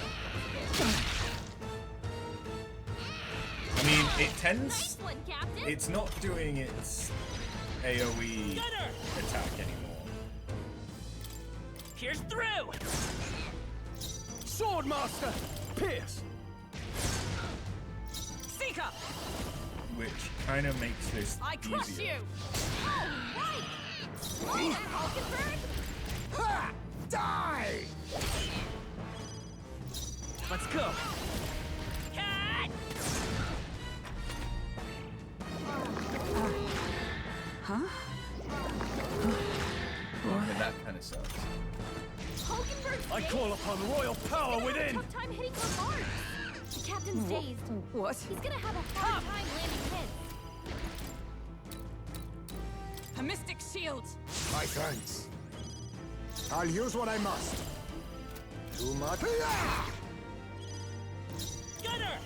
[SPEAKER 1] I mean, it tends...
[SPEAKER 2] Nice one, Captain.
[SPEAKER 1] It's not doing its AoE attack anymore.
[SPEAKER 10] Pierce through!
[SPEAKER 4] Sword Master! Pierce!
[SPEAKER 12] Seeker!
[SPEAKER 1] Which kind of makes this
[SPEAKER 12] I crush
[SPEAKER 1] easier.
[SPEAKER 12] you!
[SPEAKER 2] All right. Hulkenberg?
[SPEAKER 8] Ha! Die!
[SPEAKER 10] Let's go!
[SPEAKER 14] Huh?
[SPEAKER 1] Okay, that kind of sucks.
[SPEAKER 2] Hulkenberg's
[SPEAKER 4] I call upon royal power
[SPEAKER 2] He's gonna
[SPEAKER 4] within!
[SPEAKER 2] have a tough time hitting those marks. The captain's dazed.
[SPEAKER 14] What?
[SPEAKER 2] He's gonna have a hard time landing hits.
[SPEAKER 12] A mystic shield!
[SPEAKER 8] My thanks. I'll use what I must. Too much.
[SPEAKER 10] Gunner!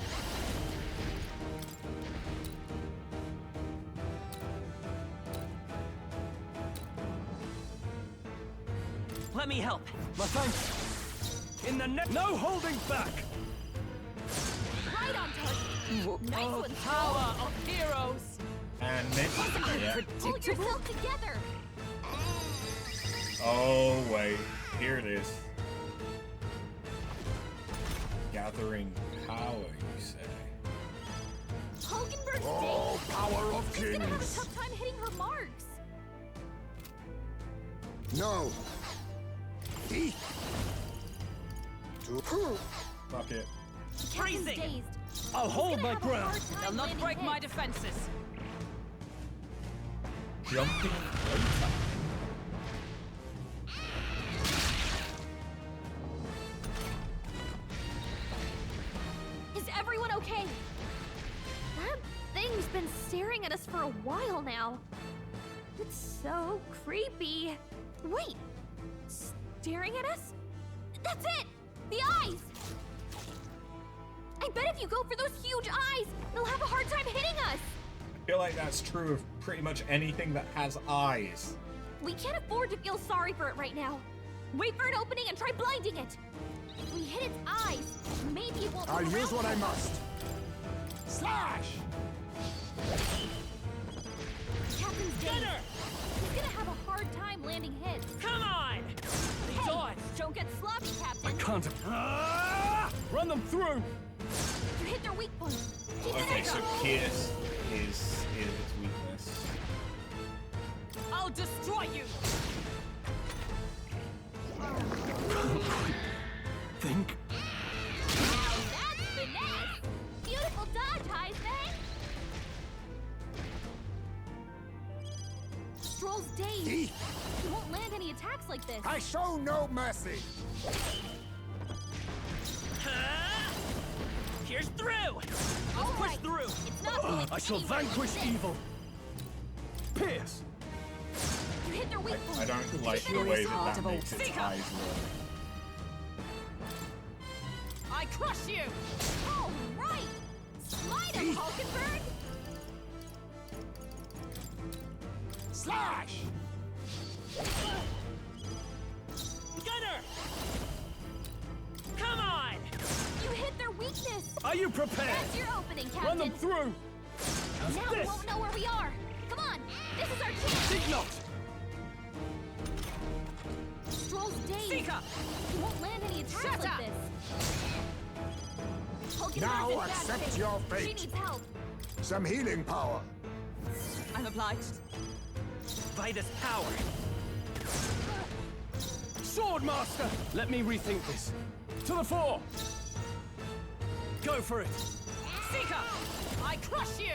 [SPEAKER 10] Let me help.
[SPEAKER 4] My thanks. In the net. No holding back.
[SPEAKER 2] Right on target. Nice one,
[SPEAKER 12] Power of heroes!
[SPEAKER 1] And miss. Yeah.
[SPEAKER 2] Pull yourself together.
[SPEAKER 1] Oh, wait. Here it is. Gathering power, you say?
[SPEAKER 2] Hulkenberg's
[SPEAKER 8] Oh, power of
[SPEAKER 2] She's gonna have a
[SPEAKER 8] kings.
[SPEAKER 2] tough time hitting her marks.
[SPEAKER 8] No.
[SPEAKER 1] Fuck it.
[SPEAKER 2] Captain's
[SPEAKER 10] Freezing.
[SPEAKER 2] dazed.
[SPEAKER 4] I'll
[SPEAKER 2] He's
[SPEAKER 4] hold
[SPEAKER 2] gonna
[SPEAKER 4] my
[SPEAKER 2] have a
[SPEAKER 4] ground.
[SPEAKER 2] hard time
[SPEAKER 12] They'll not
[SPEAKER 2] landing
[SPEAKER 12] break my
[SPEAKER 2] hits.
[SPEAKER 12] defenses.
[SPEAKER 1] Jumping crater.
[SPEAKER 2] Is everyone okay? That thing's been staring at us for a while now. It's so creepy. Wait, staring at us? That's it! The eyes! I bet if you go for those huge eyes, they'll have a hard time hitting us.
[SPEAKER 1] I feel like that's true of pretty much anything that has eyes.
[SPEAKER 2] We can't afford to feel sorry for it right now. Wait for an opening and try blinding it. If we hit its eyes, maybe it won't
[SPEAKER 8] I'll
[SPEAKER 2] move
[SPEAKER 8] use
[SPEAKER 2] around
[SPEAKER 8] what I
[SPEAKER 2] so
[SPEAKER 8] must.
[SPEAKER 1] Slash!
[SPEAKER 2] Captain's dazed. He's gonna have a hard time landing hits.
[SPEAKER 10] Come on!
[SPEAKER 2] Hey, don't get sloppy, Captain.
[SPEAKER 4] I can't. Run them through.
[SPEAKER 2] You hit their weak point. Keep
[SPEAKER 1] Okay,
[SPEAKER 2] it
[SPEAKER 1] so
[SPEAKER 2] up.
[SPEAKER 1] Pierce is its weakness.
[SPEAKER 12] I'll destroy you!
[SPEAKER 4] Think.
[SPEAKER 2] Now that's finesse. Beautiful dodge, Heisman. Stroll's dazed. He won't land any attacks like this.
[SPEAKER 8] I show no mercy.
[SPEAKER 10] Here's through!
[SPEAKER 2] All
[SPEAKER 10] Push
[SPEAKER 2] right.
[SPEAKER 10] through!
[SPEAKER 2] It's not going
[SPEAKER 4] I shall
[SPEAKER 2] anywhere
[SPEAKER 4] vanquish
[SPEAKER 2] like this.
[SPEAKER 4] evil. Pierce.
[SPEAKER 2] You hit their weak point.
[SPEAKER 1] I don't like the way that that makes its eyes look.
[SPEAKER 12] I crush you!
[SPEAKER 2] All right. Slide him, Hulkenberg.
[SPEAKER 8] Slash!
[SPEAKER 10] Gunner! Come on!
[SPEAKER 2] You hit their weakness.
[SPEAKER 4] Are you prepared?
[SPEAKER 2] That's your opening, Captain.
[SPEAKER 4] Run them through.
[SPEAKER 2] Now we
[SPEAKER 4] this?
[SPEAKER 2] won't know where we are. Come on. This is our chance.
[SPEAKER 4] Dig not.
[SPEAKER 2] Stroll's dazed.
[SPEAKER 12] Seeker!
[SPEAKER 2] He won't land any attacks
[SPEAKER 12] Shut
[SPEAKER 2] like
[SPEAKER 12] up.
[SPEAKER 2] this. Hulkenberg's
[SPEAKER 8] Now
[SPEAKER 2] in bad
[SPEAKER 8] accept
[SPEAKER 2] shape.
[SPEAKER 8] your
[SPEAKER 2] She
[SPEAKER 8] fate.
[SPEAKER 2] needs help.
[SPEAKER 8] Some healing power.
[SPEAKER 12] I'm obliged.
[SPEAKER 10] Vitus power!
[SPEAKER 4] Swordmaster. Let me rethink this. To the fore. Go for it.
[SPEAKER 12] Seeker! I crush you!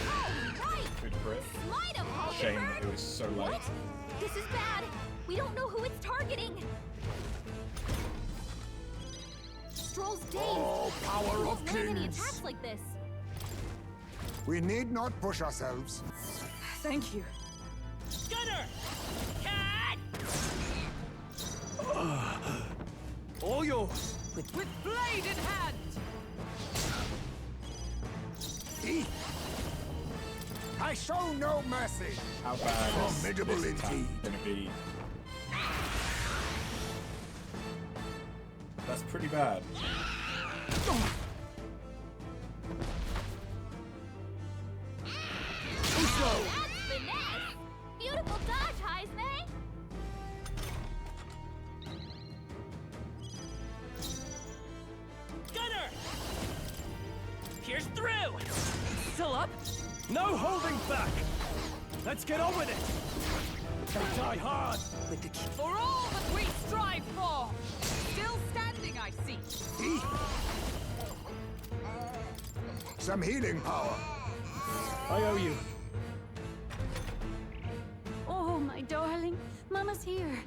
[SPEAKER 2] All right.
[SPEAKER 1] Good crit.
[SPEAKER 2] Slide him, Hulkenberg.
[SPEAKER 1] Shame that it was so late.
[SPEAKER 2] What? This is bad. We don't know who it's targeting. Stroll's dazed.
[SPEAKER 8] Oh, power
[SPEAKER 2] He
[SPEAKER 8] of
[SPEAKER 2] won't land any
[SPEAKER 8] kings.
[SPEAKER 2] attacks like this.
[SPEAKER 8] We need not push ourselves.
[SPEAKER 14] Thank you.
[SPEAKER 10] Gunner! Cat!
[SPEAKER 4] All yours.
[SPEAKER 12] With blade in hand!
[SPEAKER 8] I show no mercy.
[SPEAKER 1] How bad is
[SPEAKER 8] Formidable
[SPEAKER 1] this attack
[SPEAKER 8] indeed.
[SPEAKER 1] gonna be? That's pretty bad.
[SPEAKER 2] That's finesse. Beautiful dodge, Heisman.
[SPEAKER 10] Gunner! Here's through!
[SPEAKER 12] Still up?
[SPEAKER 4] No holding back. Let's get on with it. They die hard.
[SPEAKER 12] With the key. For all that we strive for! Still standing, I see.
[SPEAKER 8] Some healing power.
[SPEAKER 4] I owe you.
[SPEAKER 15] Oh, my darling. Mama's here.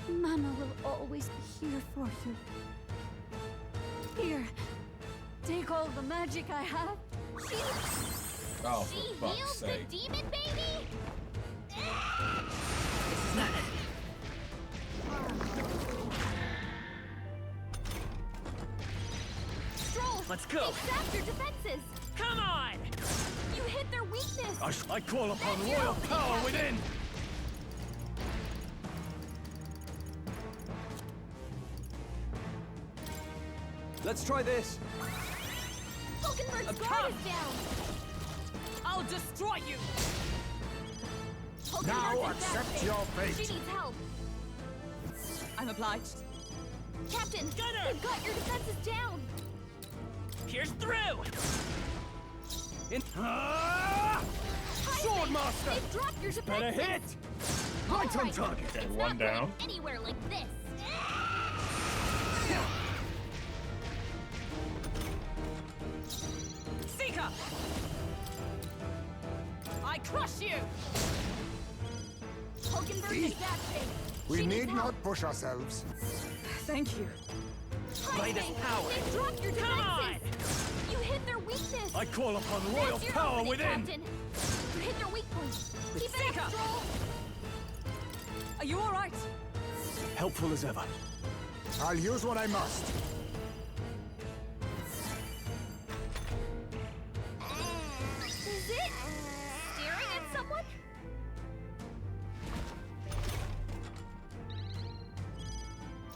[SPEAKER 15] Mama will always be here for you. Here. Take all the magic I have.
[SPEAKER 1] Oh,
[SPEAKER 2] She
[SPEAKER 1] for fuck's
[SPEAKER 2] heals the
[SPEAKER 1] sake.
[SPEAKER 2] demon baby?
[SPEAKER 10] Let's go.
[SPEAKER 2] Exact your defenses.
[SPEAKER 10] Come on!
[SPEAKER 2] You hit their weakness.
[SPEAKER 4] I call upon
[SPEAKER 2] That's your
[SPEAKER 4] royal
[SPEAKER 2] opening,
[SPEAKER 4] power
[SPEAKER 2] Captain.
[SPEAKER 4] within! Let's try this.
[SPEAKER 2] Hulkenberg's guard is down.
[SPEAKER 12] I'll destroy you!
[SPEAKER 2] Hulkenberg's
[SPEAKER 8] Now
[SPEAKER 2] in bad
[SPEAKER 8] accept
[SPEAKER 2] shape.
[SPEAKER 8] your fate.
[SPEAKER 2] She needs help.
[SPEAKER 12] I'm obliged.
[SPEAKER 2] Captain,
[SPEAKER 10] Gunner!
[SPEAKER 2] they've got your defenses down.
[SPEAKER 10] Pierce through!
[SPEAKER 4] In.
[SPEAKER 2] Heisman,
[SPEAKER 4] Sword Master!
[SPEAKER 2] They've dropped your defenses.
[SPEAKER 4] Better hit! Right on target.
[SPEAKER 1] Okay,
[SPEAKER 2] It's
[SPEAKER 1] one
[SPEAKER 2] not going
[SPEAKER 1] down.
[SPEAKER 2] anywhere like this.
[SPEAKER 12] Seeker! I crush you!
[SPEAKER 2] Hulkenberg's in bad shape.
[SPEAKER 8] We
[SPEAKER 2] She needs
[SPEAKER 8] need
[SPEAKER 2] help.
[SPEAKER 8] not push ourselves.
[SPEAKER 12] Thank you.
[SPEAKER 10] Midas
[SPEAKER 2] Heisman,
[SPEAKER 10] power.
[SPEAKER 2] They've dropped your
[SPEAKER 10] Come on!
[SPEAKER 2] defenses. You hit their weakness.
[SPEAKER 4] I call upon royal
[SPEAKER 2] That's your
[SPEAKER 4] power
[SPEAKER 2] opening,
[SPEAKER 4] within!
[SPEAKER 2] Captain. You hit their weak points. Keep it
[SPEAKER 12] Seeker.
[SPEAKER 2] up, Stroll.
[SPEAKER 12] Are you all right?
[SPEAKER 4] Helpful as ever.
[SPEAKER 8] I'll use what I must.
[SPEAKER 2] Is it staring at someone?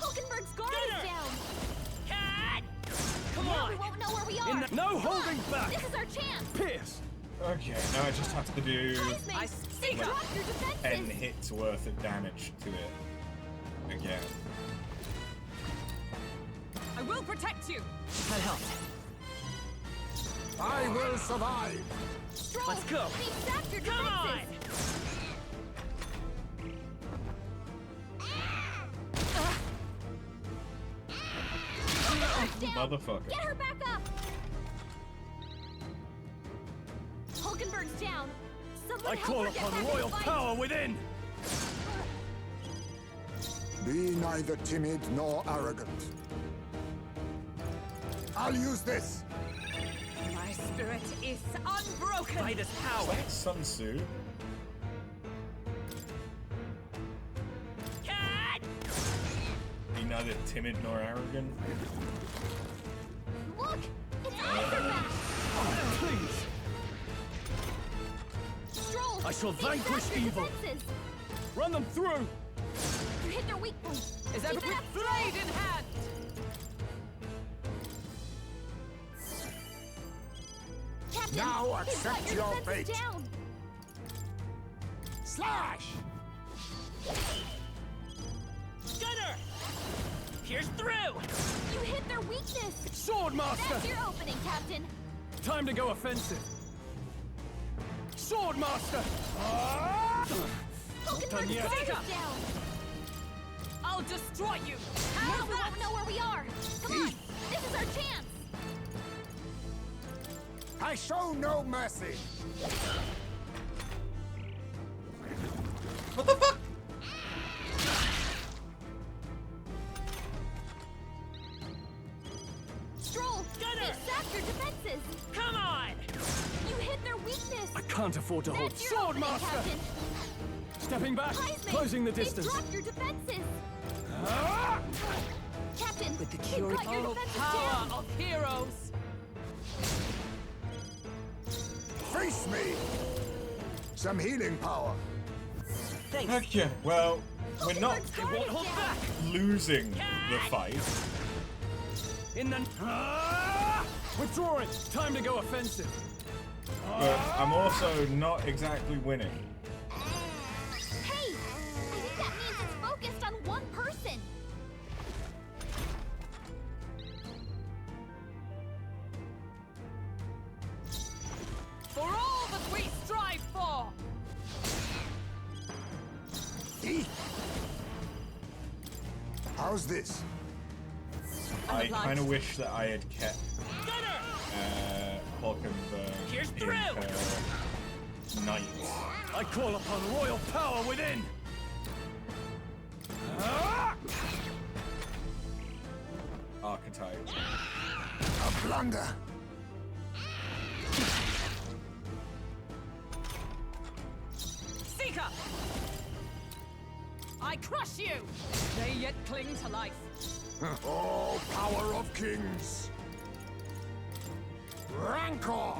[SPEAKER 2] Hulkenberg's guard is
[SPEAKER 10] Gunner!
[SPEAKER 2] down.
[SPEAKER 10] Cat! Come
[SPEAKER 2] Now
[SPEAKER 10] on!
[SPEAKER 2] we won't know where we are.
[SPEAKER 4] No
[SPEAKER 2] Come
[SPEAKER 4] holding
[SPEAKER 2] on.
[SPEAKER 4] back.
[SPEAKER 2] This is our chance.
[SPEAKER 4] Pierce!
[SPEAKER 1] Okay, now I just have to do
[SPEAKER 2] Heisman, they
[SPEAKER 10] Seeker.
[SPEAKER 2] dropped your defenses.
[SPEAKER 1] 10 hits worth of damage to it. Again.
[SPEAKER 12] I will protect you!
[SPEAKER 10] That helped.
[SPEAKER 8] I will survive.
[SPEAKER 2] Stroll,
[SPEAKER 10] Let's go.
[SPEAKER 2] they zapped your
[SPEAKER 10] Come on!
[SPEAKER 2] defenses. Hulkenberg's down.
[SPEAKER 1] Motherfucker.
[SPEAKER 2] Get her back up. Hulkenberg's down. Someone
[SPEAKER 4] I
[SPEAKER 2] help
[SPEAKER 4] call
[SPEAKER 2] her get
[SPEAKER 4] upon
[SPEAKER 2] back in
[SPEAKER 4] royal
[SPEAKER 2] the fight.
[SPEAKER 4] power within!
[SPEAKER 8] Be neither timid nor arrogant. I'll use this.
[SPEAKER 12] My spirit is unbroken!
[SPEAKER 10] Midas
[SPEAKER 1] Is
[SPEAKER 10] power.
[SPEAKER 1] that Sun Tzu?
[SPEAKER 10] Cat!
[SPEAKER 1] Be neither timid nor arrogant?
[SPEAKER 2] Look, it's Iserback.
[SPEAKER 4] Please!
[SPEAKER 2] Stroll,
[SPEAKER 4] I shall
[SPEAKER 2] they zapped
[SPEAKER 4] vanquish
[SPEAKER 2] your
[SPEAKER 4] evil.
[SPEAKER 2] defenses.
[SPEAKER 4] Run them through!
[SPEAKER 2] You hit their weak point.
[SPEAKER 12] Is
[SPEAKER 2] Keep
[SPEAKER 12] everything
[SPEAKER 2] it up,
[SPEAKER 12] blade in hand?
[SPEAKER 2] Captain,
[SPEAKER 8] Now
[SPEAKER 2] they've got
[SPEAKER 8] accept
[SPEAKER 2] your
[SPEAKER 8] your
[SPEAKER 2] defenses
[SPEAKER 8] fate.
[SPEAKER 2] down.
[SPEAKER 8] Slash!
[SPEAKER 10] Gunner! Pierce through!
[SPEAKER 2] You hit their weakness.
[SPEAKER 4] Sword Master!
[SPEAKER 2] That's your opening, Captain.
[SPEAKER 4] Time to go offensive. Sword Master!
[SPEAKER 2] Hulkenberg's
[SPEAKER 4] yet.
[SPEAKER 2] guard is
[SPEAKER 12] Seeker.
[SPEAKER 2] down.
[SPEAKER 12] I'll destroy you!
[SPEAKER 2] Now
[SPEAKER 12] How's
[SPEAKER 2] we
[SPEAKER 12] that?
[SPEAKER 2] won't know where we are. Come on, this is our chance.
[SPEAKER 8] I show no mercy.
[SPEAKER 1] What the fuck?
[SPEAKER 2] Stroll,
[SPEAKER 10] Gunner!
[SPEAKER 2] they zapped your defenses.
[SPEAKER 10] Come on!
[SPEAKER 2] You hit their weakness.
[SPEAKER 4] I can't afford to hold.
[SPEAKER 2] That's your
[SPEAKER 4] Sword
[SPEAKER 2] opening,
[SPEAKER 4] Master!
[SPEAKER 2] Captain.
[SPEAKER 4] Stepping back,
[SPEAKER 2] Heisman,
[SPEAKER 4] closing the
[SPEAKER 2] they've
[SPEAKER 4] distance.
[SPEAKER 2] dropped your defenses. Captain,
[SPEAKER 14] With the
[SPEAKER 2] they've
[SPEAKER 14] cure-
[SPEAKER 2] got your
[SPEAKER 12] Oh,
[SPEAKER 2] defenses
[SPEAKER 12] power
[SPEAKER 2] down.
[SPEAKER 12] of heroes!
[SPEAKER 8] Face me. Some healing power.
[SPEAKER 10] Thanks.
[SPEAKER 1] Okay, well, we're not
[SPEAKER 2] Hulkenberg's guard
[SPEAKER 10] won't
[SPEAKER 2] is
[SPEAKER 10] hold
[SPEAKER 2] down.
[SPEAKER 10] back.
[SPEAKER 1] losing the fight.
[SPEAKER 4] In the... Withdrawing! Time to go offensive.
[SPEAKER 1] But I'm also not exactly winning.
[SPEAKER 2] Hey, I think that means it's focused on one person.
[SPEAKER 12] For all that we strive for!
[SPEAKER 8] How's this?
[SPEAKER 1] I
[SPEAKER 12] obliged.
[SPEAKER 1] kind of wish that I had kept
[SPEAKER 10] Gunner!
[SPEAKER 1] Hulkenberg
[SPEAKER 10] Pierce
[SPEAKER 1] in
[SPEAKER 10] through!
[SPEAKER 1] her knight.
[SPEAKER 4] I call upon royal power within!
[SPEAKER 1] Archetype.
[SPEAKER 8] A blunder.
[SPEAKER 12] Seeker! I crush you! They yet cling to life.
[SPEAKER 8] Oh, power of kings. Rancor!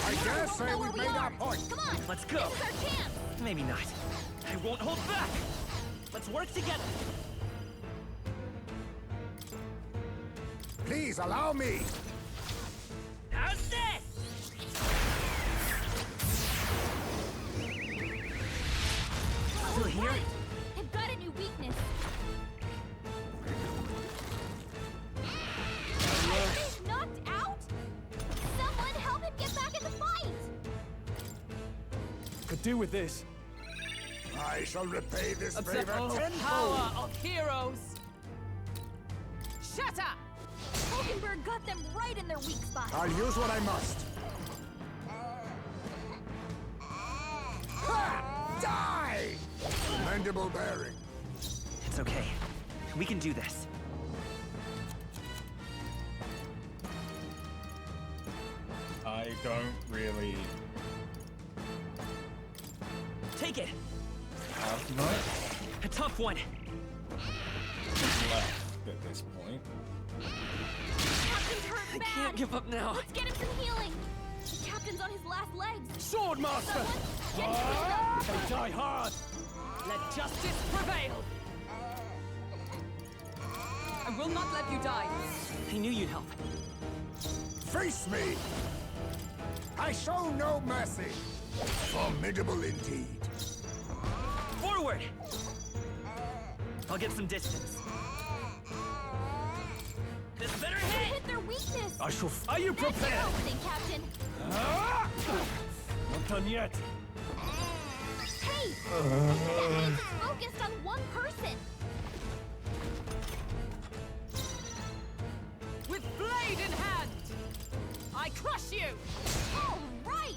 [SPEAKER 8] I dare say we've made our point.
[SPEAKER 2] Come on!
[SPEAKER 10] Let's go!
[SPEAKER 2] This is our chance!
[SPEAKER 10] Maybe not. I won't hold back! Let's work together!
[SPEAKER 8] Please allow me!
[SPEAKER 10] How's this? Still here?
[SPEAKER 2] I've got a new weakness. He's knocked out? Someone help him get back in the fight!
[SPEAKER 4] Could do with this.
[SPEAKER 8] I shall repay this
[SPEAKER 12] Observe
[SPEAKER 8] favor
[SPEAKER 12] the
[SPEAKER 8] tenfold!
[SPEAKER 12] power of heroes! Shatter!
[SPEAKER 2] Hulkenberg got them right in their weak spot.
[SPEAKER 8] I'll use what I must. Ha! Die! Mandible bearing.
[SPEAKER 10] It's okay. We can do this.
[SPEAKER 1] I don't really
[SPEAKER 10] Take it!
[SPEAKER 1] have much
[SPEAKER 10] A tough one!
[SPEAKER 1] left at this point.
[SPEAKER 2] Captain's hurt
[SPEAKER 10] I
[SPEAKER 2] bad.
[SPEAKER 10] can't give up now.
[SPEAKER 2] Let's get him some healing. The captain's on his last legs.
[SPEAKER 4] Swordmaster!
[SPEAKER 2] Someone, get him
[SPEAKER 4] They die hard!
[SPEAKER 12] Let justice prevail! I will not let you die.
[SPEAKER 10] I knew you'd help.
[SPEAKER 8] Face me! I show no mercy. Formidable indeed.
[SPEAKER 10] Forward! I'll get some distance. This better hit!
[SPEAKER 2] hit their weakness.
[SPEAKER 4] I shall. Are you
[SPEAKER 2] That's your
[SPEAKER 4] prepared?
[SPEAKER 2] opening, Captain.
[SPEAKER 4] Not done yet.
[SPEAKER 2] Hey! That means it's focused on one person.
[SPEAKER 12] With blade in hand! I crush you!
[SPEAKER 2] All right!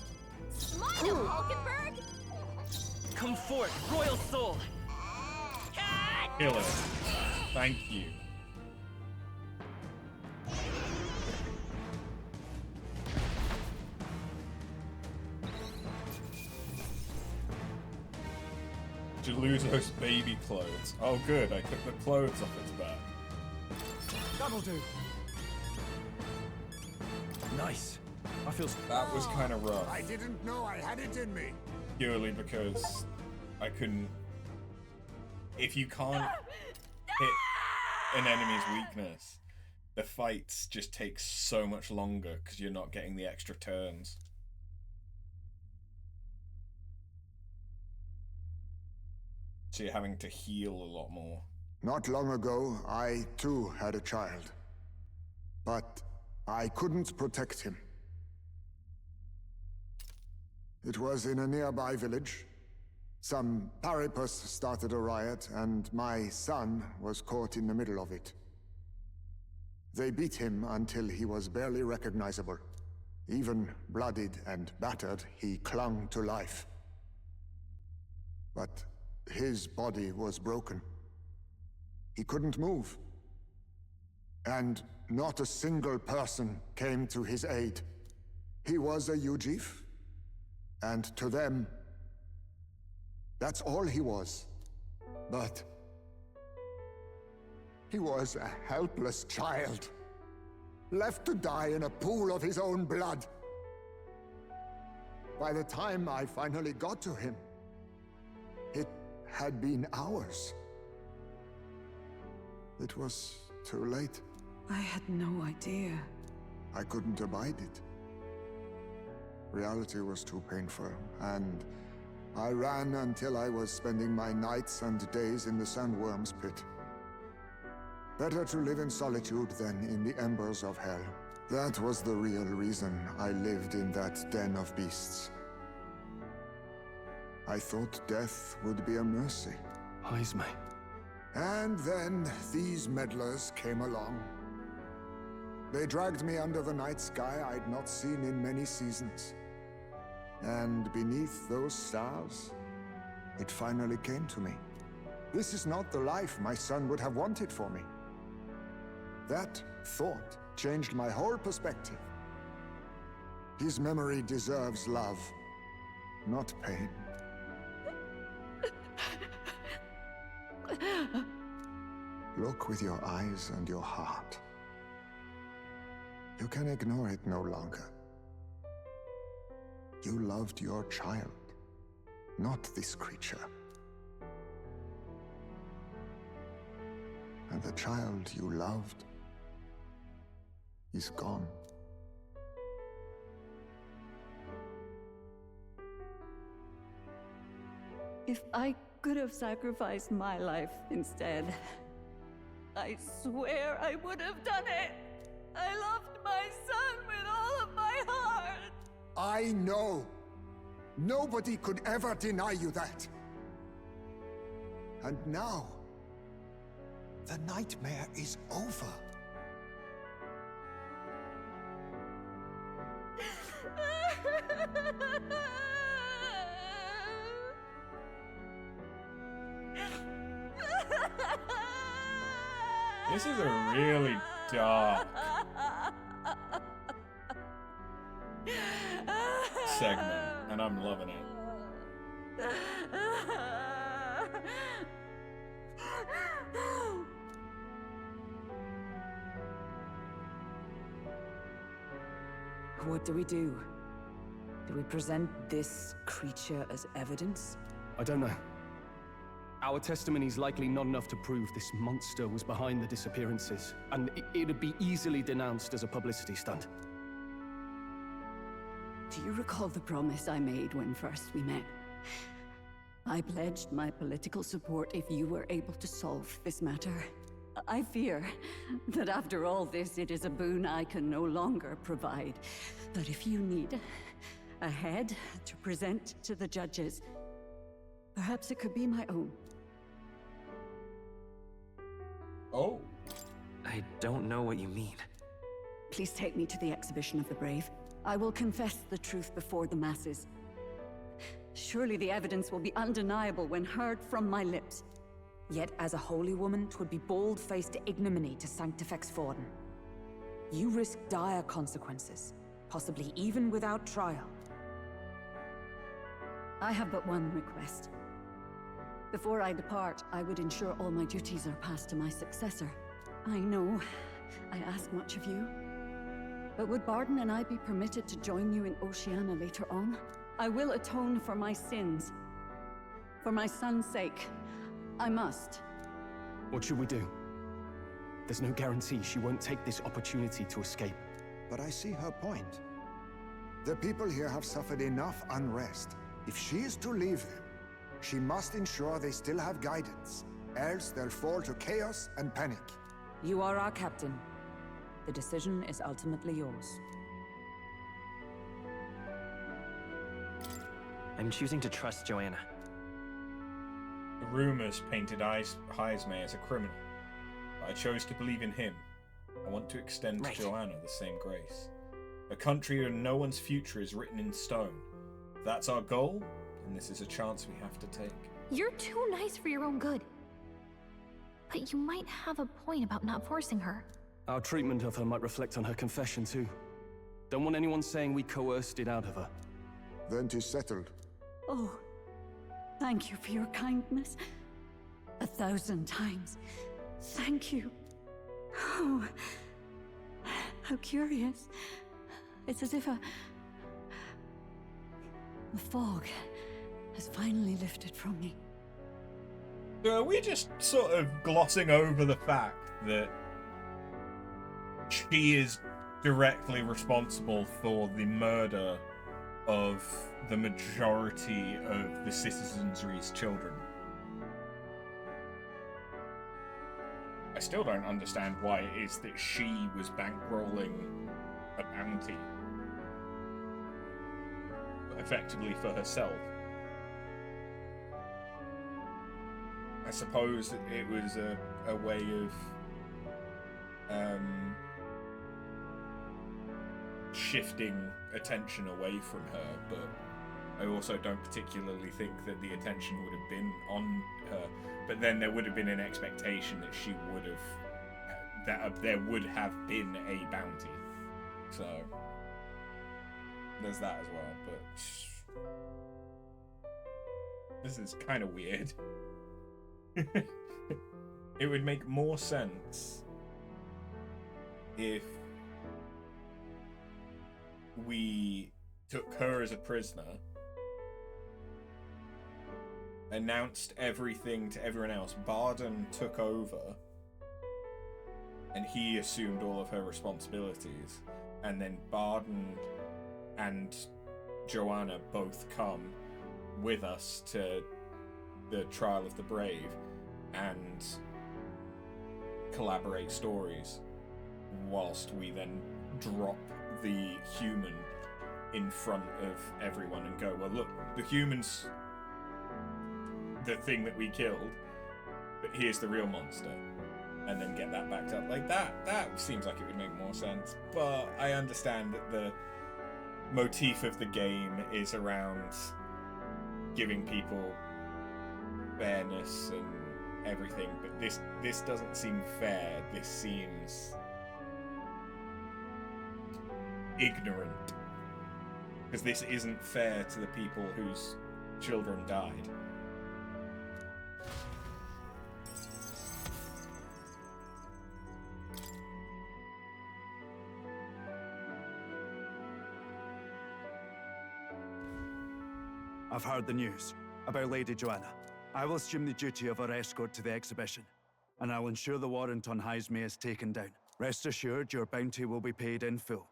[SPEAKER 2] Smile, Hulkenberg!
[SPEAKER 10] Come forth, royal soul!
[SPEAKER 1] Kill it. Thank you. Did you lose those baby clothes? Oh good, I took the clothes off its back.
[SPEAKER 4] That'll do. Nice. I feel.
[SPEAKER 1] That was kind of rough.
[SPEAKER 8] I didn't know I had it in me.
[SPEAKER 1] Purely because I couldn't... If you can't hit an enemy's weakness, the fights just take so much longer because you're not getting the extra turns. So you're having to heal a lot more.
[SPEAKER 8] Not long ago, I too had a child. But I couldn't protect him. It was in a nearby village. Some paripus started a riot, and my son was caught in the middle of it. They beat him until he was barely recognizable. Even bloodied and battered, he clung to life. But his body was broken. He couldn't move. And not a single person came to his aid. He was a Eugif, and to them, that's all he was. But he was a helpless child, left to die in a pool of his own blood. By the time I finally got to him, it had been hours. It was too late.
[SPEAKER 14] I had no idea.
[SPEAKER 8] I couldn't abide it. Reality was too painful, and I ran until I was spending my nights and days in the sandworm's pit. Better to live in solitude than in the embers of hell. That was the real reason I lived in that den of beasts. I thought death would be a mercy.
[SPEAKER 4] Heisme.
[SPEAKER 8] And then these meddlers came along. They dragged me under the night sky I'd not seen in many seasons. And beneath those stars, it finally came to me. This is not the life my son would have wanted for me. That thought changed my whole perspective. His memory deserves love, not pain. Look with your eyes and your heart. You can ignore it no longer. You loved your child, not this creature. And the child you loved is gone.
[SPEAKER 15] If I could have sacrificed my life instead, I swear I would have done it. I loved my son with all of my heart.
[SPEAKER 8] I know. Nobody could ever deny you that. And now, the nightmare is over.
[SPEAKER 1] This is a really dark segment, and I'm loving it.
[SPEAKER 14] What do we do? Do we present this creature as evidence?
[SPEAKER 4] I don't know. Our testimony's likely not enough to prove this monster was behind the disappearances, and it'd be easily denounced as a publicity stunt.
[SPEAKER 15] Do you recall the promise I made when first we met? I pledged my political support if you were able to solve this matter. I fear that after all this, it is a boon I can no longer provide. But if you need a head to present to the judges, perhaps it could be my own.
[SPEAKER 1] Oh.
[SPEAKER 10] I don't know what you mean.
[SPEAKER 15] Please take me to the exhibition of the brave. I will confess the truth before the masses. Surely the evidence will be undeniable when heard from my lips.
[SPEAKER 14] Yet as a holy woman, 'twould be bold-faced ignominy to sanctifex Forden. You risk dire consequences, possibly even without trial.
[SPEAKER 15] I have but one request. Before I depart, I would ensure all my duties are passed to my successor. I know I ask much of you, but would Barden and I be permitted to join you in Oceania later on? I will atone for my sins. For my son's sake, I must.
[SPEAKER 4] What should we do? There's no guarantee she won't take this opportunity to escape.
[SPEAKER 8] But I see her point. The people here have suffered enough unrest. If she is to leave them, she must ensure they still have guidance, else they'll fall to chaos and panic.
[SPEAKER 14] You are our captain. The decision is ultimately yours.
[SPEAKER 10] I'm choosing to trust Joanna.
[SPEAKER 1] The rumors painted Heisme as a criminal, but I chose to believe in him. I want to extend to Joanna the same grace. A country where no one's future is written in stone. If that's our goal, then this is a chance we have to take.
[SPEAKER 2] You're too nice for your own good. But you might have a point about not forcing her.
[SPEAKER 4] Our treatment of her might reflect on her confession too. Don't want anyone saying we coerced it out of her.
[SPEAKER 8] Then 'tis settled.
[SPEAKER 15] Oh, thank you for your kindness. 1,000 times. Thank you. Oh, how curious. It's as if the fog has finally lifted from me.
[SPEAKER 1] So are we just sort of glossing over the fact that she is directly responsible for the murder of the majority of the citizenry's children? I still don't understand why it is that she was bankrolling a bounty effectively for herself. I suppose it was a way of shifting attention away from her, but I also don't particularly think that the attention would have been on her. But then there would have been an expectation that she would have, that there would have been a bounty. So there's that as well. But this is kind of weird. It would make more sense if we took her as a prisoner, announced everything to everyone else. Barden took over, and he assumed all of her responsibilities. And then Barden and Joanna both come with us to the Trial of the Brave and collaborate stories, whilst we then drop the human in front of everyone and go, well, look, the human's the thing that we killed, but here's the real monster. And then get that backed up. Like, that seems like it would make more sense. But I understand that the motif of the game is around giving people fairness and everything, but this doesn't seem fair. This seems ignorant. Because this isn't fair to the people whose children died.
[SPEAKER 13] I've heard the news about Lady Joanna. I will assume the duty of her escort to the exhibition, and I will ensure the warrant on Heisme is taken down. Rest assured, your bounty will be paid in full.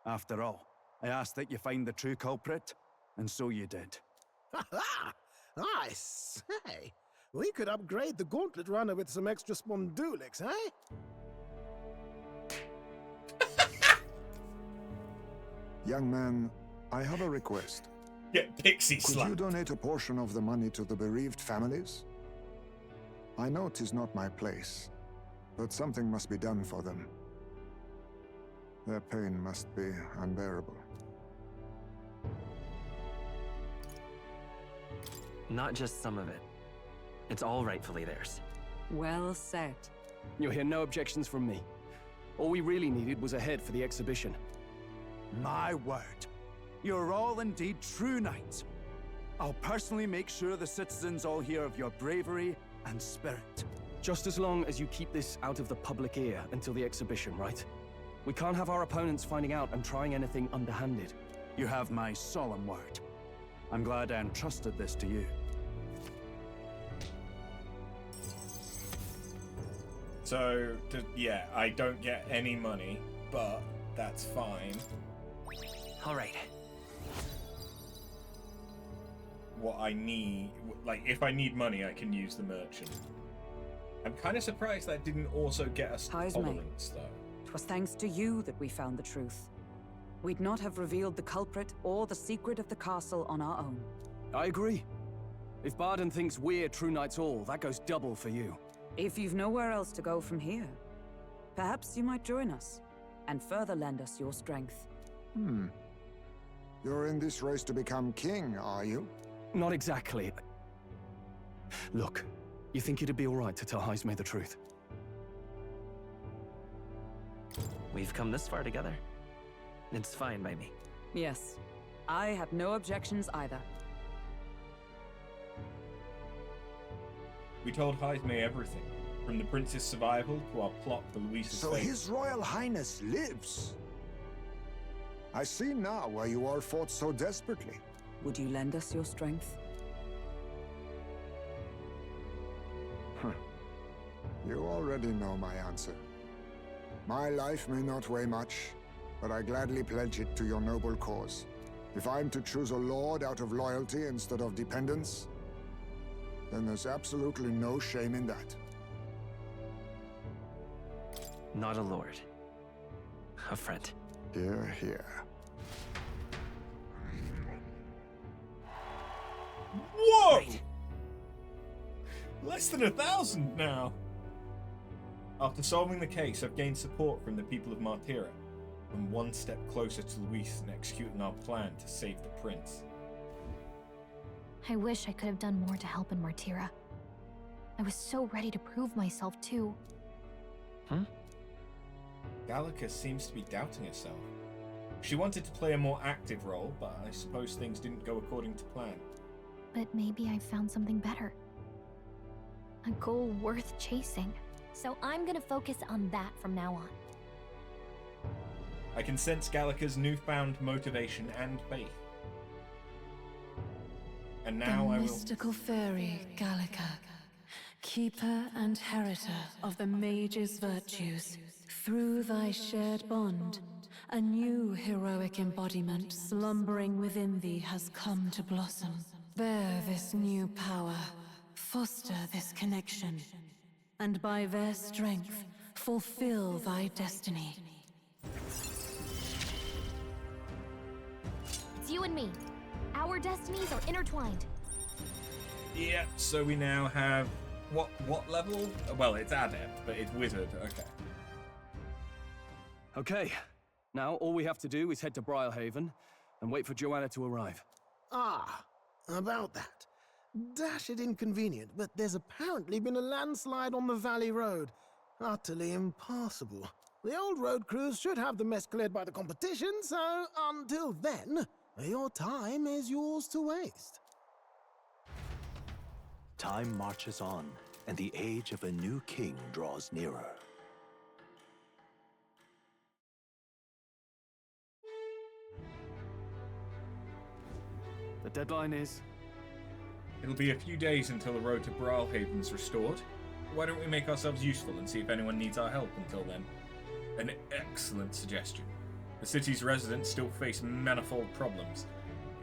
[SPEAKER 13] After all, I asked that you find the true culprit, and so you did.
[SPEAKER 9] Ha-ha! I say, we could upgrade the Gauntlet Runner with some extra Spondulix, eh?
[SPEAKER 8] Young man, I have a request.
[SPEAKER 1] Get pixie
[SPEAKER 8] Could
[SPEAKER 1] slapped.
[SPEAKER 8] you donate a portion of the money to the bereaved families? I know 'tis not my place, but something must be done for them. Their pain must be unbearable.
[SPEAKER 10] Not just some of it. It's all rightfully theirs.
[SPEAKER 14] Well said.
[SPEAKER 4] You'll hear no objections from me. All we really needed was a head for the exhibition.
[SPEAKER 13] My word. You're all indeed true knights. I'll personally make sure the citizens all hear of your bravery and spirit.
[SPEAKER 4] Just as long as you keep this out of the public ear until the exhibition, right? We can't have our opponents finding out and trying anything underhanded.
[SPEAKER 13] You have my solemn word. I'm glad I entrusted this to you.
[SPEAKER 1] So, yeah, I don't get any money, but that's fine.
[SPEAKER 10] All right.
[SPEAKER 1] What I need, like, if I need money, I can use the merchant. I'm kind of surprised that didn't also get us tolerance, though.
[SPEAKER 14] 'Twas thanks to you that we found the truth. We'd not have revealed the culprit or the secret of the castle on our own.
[SPEAKER 4] I agree. If Barden thinks we're true knights all, that goes double for you.
[SPEAKER 14] If you've nowhere else to go from here, perhaps you might join us and further lend us your strength.
[SPEAKER 8] You're in this race to become king, are you?
[SPEAKER 4] Not exactly. Look, you think it'd be all right to tell Heisme the truth?
[SPEAKER 10] We've come this far together. It's fine by me.
[SPEAKER 14] Yes, I have no objections either.
[SPEAKER 1] We told Heisme everything, from the prince's survival to our plot for Luis's
[SPEAKER 8] So
[SPEAKER 1] fate.
[SPEAKER 8] His Royal Highness lives. I see now why you all fought so desperately.
[SPEAKER 14] Would you lend us your strength?
[SPEAKER 8] You already know my answer. My life may not weigh much, but I gladly pledge it to your noble cause. If I'm to choose a lord out of loyalty instead of dependence, then there's absolutely no shame in that.
[SPEAKER 10] Not a lord. A friend.
[SPEAKER 8] Hear, hear.
[SPEAKER 1] Whoa! Less than 1,000 now! After solving the case, I've gained support from the people of Martira. I'm one step closer to Luis and executing our plan to save the prince.
[SPEAKER 2] I wish I could have done more to help in Martira. I was so ready to prove myself, too.
[SPEAKER 1] Gallica seems to be doubting herself. She wanted to play a more active role, but I suppose things didn't go according to plan.
[SPEAKER 2] But maybe I found something better. A goal worth chasing. So I'm gonna focus on that from now on.
[SPEAKER 1] I can sense Gallica's newfound motivation and faith. And now I will...
[SPEAKER 6] mystical fairy, Gallica, keeper and heritor of the mage's virtues. Through thy shared bond, a new heroic embodiment slumbering within thee has come to blossom. Bear this new power, foster this connection, and by their strength, fulfill thy destiny.
[SPEAKER 2] It's you and me. Our destinies are intertwined.
[SPEAKER 1] Yeah, so we now have... What level? Well, it's adept, but it's wizard. Okay.
[SPEAKER 4] Okay, now all we have to do is head to Briarhaven and wait for Joanna to arrive.
[SPEAKER 16] Ah, about that. Dashed inconvenient, but there's apparently been a landslide on the Valley Road. Utterly impassable. The old road crews should have the mess cleared by the competition, so until then, your time is yours to waste.
[SPEAKER 5] Time marches on, and the age of a new king draws nearer.
[SPEAKER 4] The deadline is...
[SPEAKER 1] It'll be a few days until the road to Briarhaven's restored. Why don't we make ourselves useful and see if anyone needs our help until then? An excellent suggestion. The city's residents still face manifold problems.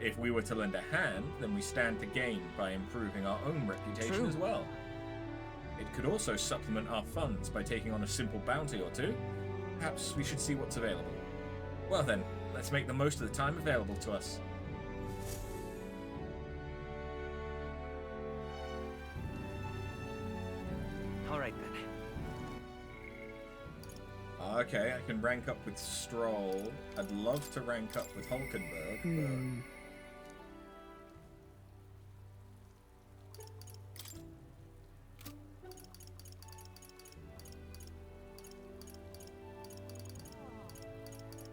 [SPEAKER 1] If we were to lend a hand, then we stand to gain by improving our own reputation as well. It could also supplement our funds by taking on a simple bounty or two. Perhaps we should see what's available. Well then, let's make the most of the time available to us.
[SPEAKER 10] Alright then.
[SPEAKER 1] Okay, I can rank up with Stroll. I'd love to rank up with Hulkenberg, but...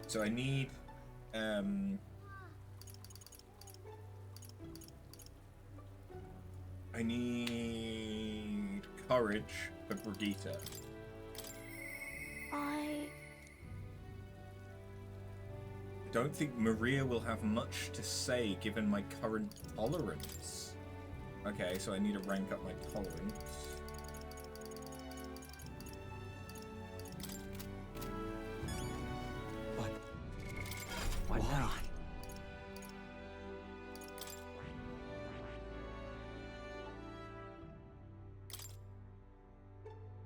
[SPEAKER 1] So I need, I need courage for Brigitte.
[SPEAKER 2] I
[SPEAKER 1] don't think Maria will have much to say given my current tolerance. Okay, so I need to rank up my tolerance.
[SPEAKER 10] Why now?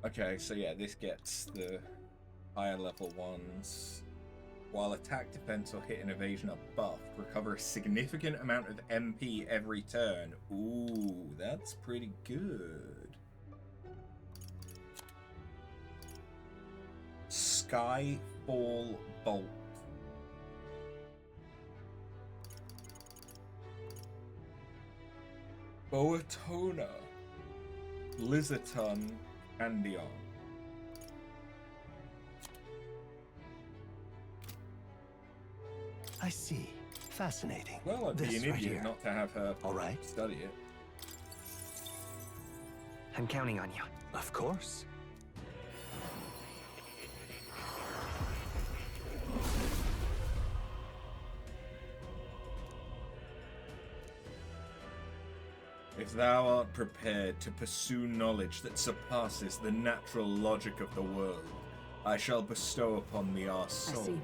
[SPEAKER 1] Okay, so yeah, this gets the higher level ones. While attack, defense, or hit and evasion are buffed, recover a significant amount of MP every turn. Ooh, that's pretty good. Skyfall Bolt. Boatona, Blizzardton, Andion.
[SPEAKER 5] I see. Fascinating.
[SPEAKER 1] Well, I'd be
[SPEAKER 5] This
[SPEAKER 1] an
[SPEAKER 5] right
[SPEAKER 1] idiot
[SPEAKER 5] here.
[SPEAKER 1] not to have her study it.
[SPEAKER 10] I'm counting on you.
[SPEAKER 5] Of course.
[SPEAKER 1] If thou art prepared to pursue knowledge that surpasses the natural logic of the world, I shall bestow upon thee our soul.
[SPEAKER 14] see.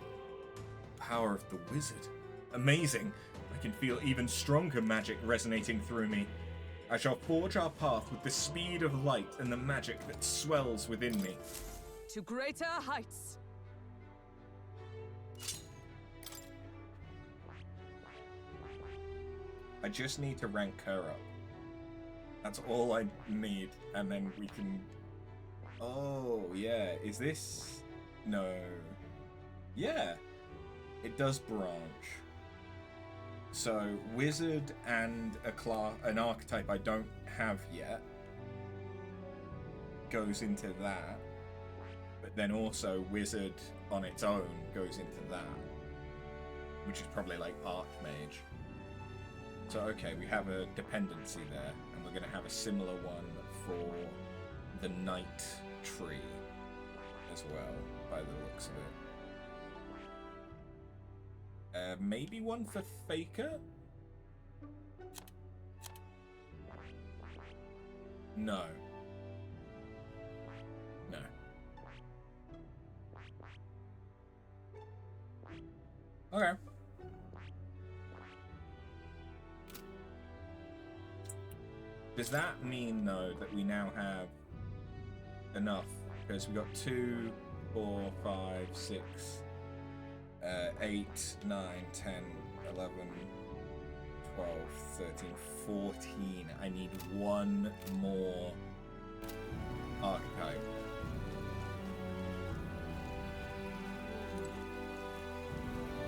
[SPEAKER 1] Power of the wizard. Amazing. I can feel even stronger magic resonating through me. I shall forge our path with the speed of light and the magic that swells within me.
[SPEAKER 12] To greater heights.
[SPEAKER 1] I just need to rank her up. That's all I need, and then we can... Oh, yeah. Is this... No. Yeah. It does branch. So, wizard and an archetype I don't have yet goes into that. But then also wizard on its own goes into that. Which is probably like Archmage. So, okay, we have a dependency there, and we're going to have a similar one for the Night Tree as well, by the looks of it. Maybe one for Faker? No. No. Okay. Does that mean, though, that we now have enough? Because we got 2, 4, 5, 6, 8, 9, 10, 11, 12, 13, 14. I need one more archetype.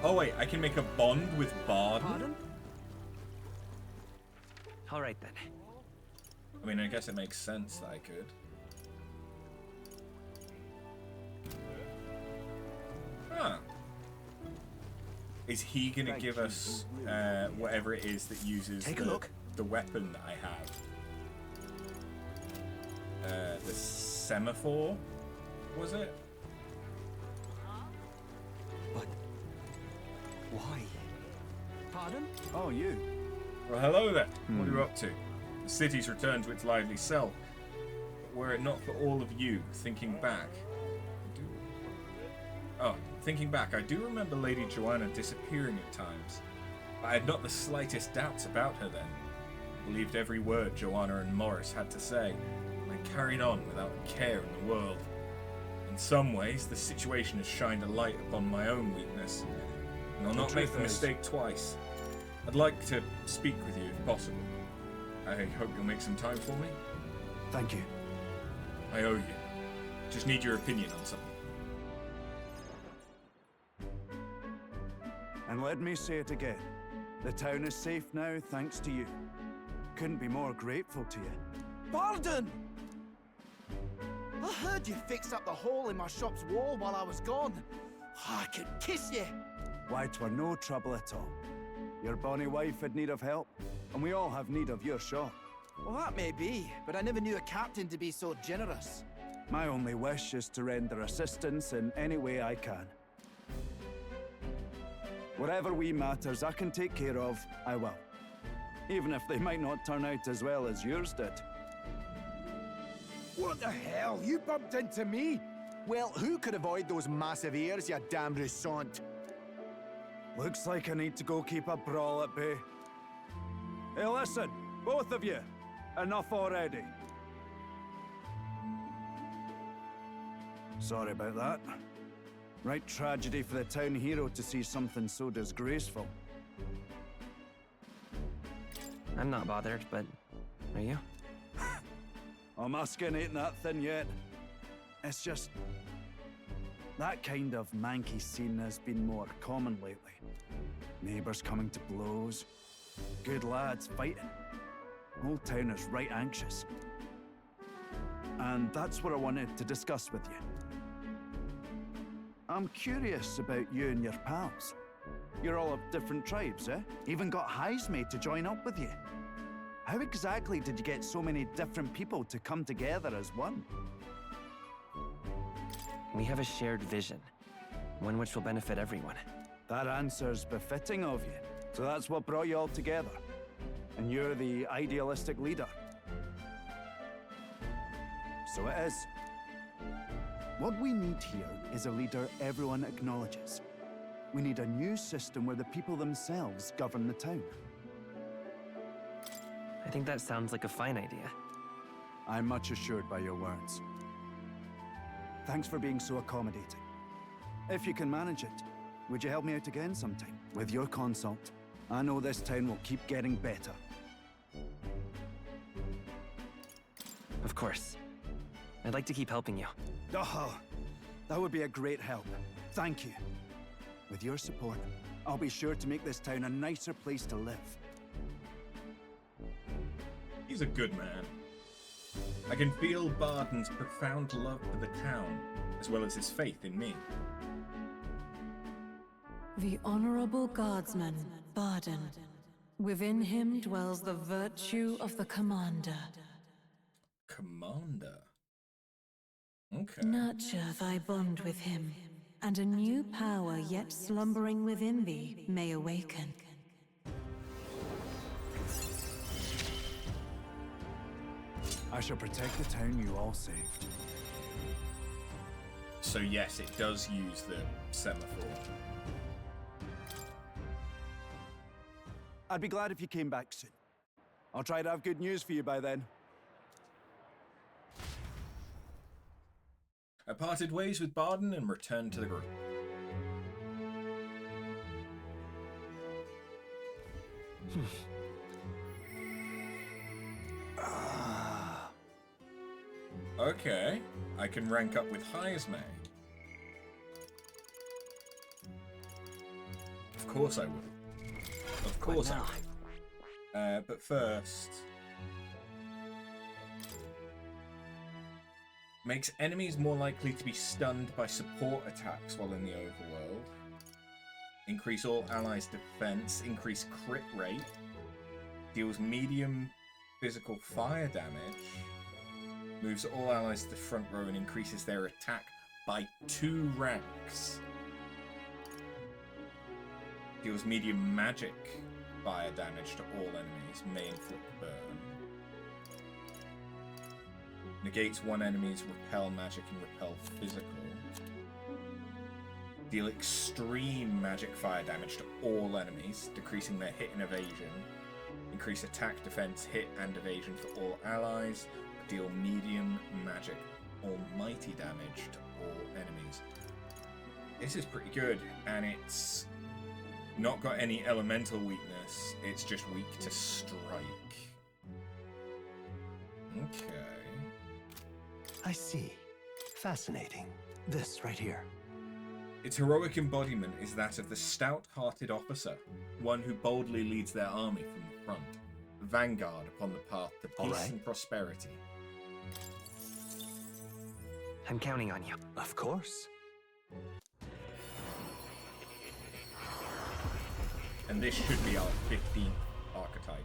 [SPEAKER 1] Oh wait, I can make a bond with Bard?
[SPEAKER 10] Alright then.
[SPEAKER 1] I mean, I guess it makes sense that I could. Huh. Is he gonna give us whatever it is that uses the weapon that I have? The semaphore, was it?
[SPEAKER 10] But why? Pardon?
[SPEAKER 11] Oh, you.
[SPEAKER 1] Well, hello there. What are you up to? The city's returned to its lively self. But were it not for all of you, thinking back, I do remember Lady Joanna disappearing at times. I had not the slightest doubts about her then. I believed every word Joanna and Morris had to say, and I carried on without a care in the world. In some ways, the situation has shined a light upon my own weakness, and I'll not make the mistake twice. I'd like to speak with you if possible. I hope you'll make some time for me.
[SPEAKER 13] Thank you.
[SPEAKER 1] I owe you. Just need your opinion on something.
[SPEAKER 13] And let me say it again. The town is safe now thanks to you. Couldn't be more grateful to you.
[SPEAKER 17] Pardon! I heard you fixed up the hole in my shop's wall while I was gone. I could kiss you.
[SPEAKER 13] Why, 'twere no trouble at all. Your bonny wife had need of help, and we all have need of your shop.
[SPEAKER 17] Well, that may be, but I never knew a captain to be so generous.
[SPEAKER 13] My only wish is to render assistance in any way I can. Whatever wee matters I can take care of, I will. Even if they might not turn out as well as yours did.
[SPEAKER 17] What the hell? You bumped into me? Well, who could avoid those massive ears, you damn russant?
[SPEAKER 13] Looks like I need to go keep a brawl at bay. Hey, listen, both of you. Enough already. Sorry about that. Right tragedy for the town hero to see something so disgraceful.
[SPEAKER 10] I'm not bothered, but are you?
[SPEAKER 13] Oh, my skin ain't that thin yet. It's just... that kind of manky scene has been more common lately. Neighbours coming to blows. Good lads fighting. Whole town is right anxious. And that's what I wanted to discuss with you. I'm curious about you and your pals. You're all of different tribes, eh? Even got Heisme to join up with you. How exactly did you get so many different people to come together as one?
[SPEAKER 10] We have a shared vision, one which will benefit everyone.
[SPEAKER 13] That answer's befitting of you. So that's what brought you all together. And you're the idealistic leader. So it is. What we need here is a leader everyone acknowledges. We need a new system where the people themselves govern the town.
[SPEAKER 10] I think that sounds like a fine idea.
[SPEAKER 13] I'm much assured by your words. Thanks for being so accommodating. If you can manage it, would you help me out again sometime? With your consult, I know this town will keep getting better.
[SPEAKER 10] Of course. I'd like to keep helping you.
[SPEAKER 13] Oh, that would be a great help. Thank you. With your support, I'll be sure to make this town a nicer place to live.
[SPEAKER 1] He's a good man. I can feel Barden's profound love for the town, as well as his faith in me.
[SPEAKER 6] The Honorable Guardsman, Barden. Within him dwells the virtue of the Commander.
[SPEAKER 1] Commander? Okay.
[SPEAKER 6] Nurture thy bond with him, and a new power yet slumbering within thee may awaken.
[SPEAKER 13] I shall protect the town you all saved.
[SPEAKER 1] So yes, it does use the semaphore.
[SPEAKER 13] I'd be glad if you came back soon. I'll try to have good news for you by then.
[SPEAKER 1] I parted ways with Barden and returned to the group. Okay, I can rank up with Heisme. Of course I will. Of course I will. But first... Makes enemies more likely to be stunned by support attacks while in the overworld. Increase all allies' defense. Increase crit rate. Deals medium physical fire damage. Moves all allies to the front row and increases their attack by 2 ranks. Deals medium magic fire damage to all enemies. May inflict burn. Negates one enemy's repel magic and repel physical. Deal extreme magic fire damage to all enemies, decreasing their hit and evasion. Increase attack, defense, hit, and evasion for all allies. Deal medium magic almighty damage to all enemies. This is pretty good, and it's not got any elemental weakness. It's just weak to strike. Okay.
[SPEAKER 5] I see. Fascinating. This right here.
[SPEAKER 1] Its heroic embodiment is that of the stout-hearted officer, one who boldly leads their army from the front, vanguard upon the path to peace and prosperity.
[SPEAKER 10] I'm counting on you.
[SPEAKER 5] Of course.
[SPEAKER 1] And this should be our 15th archetype.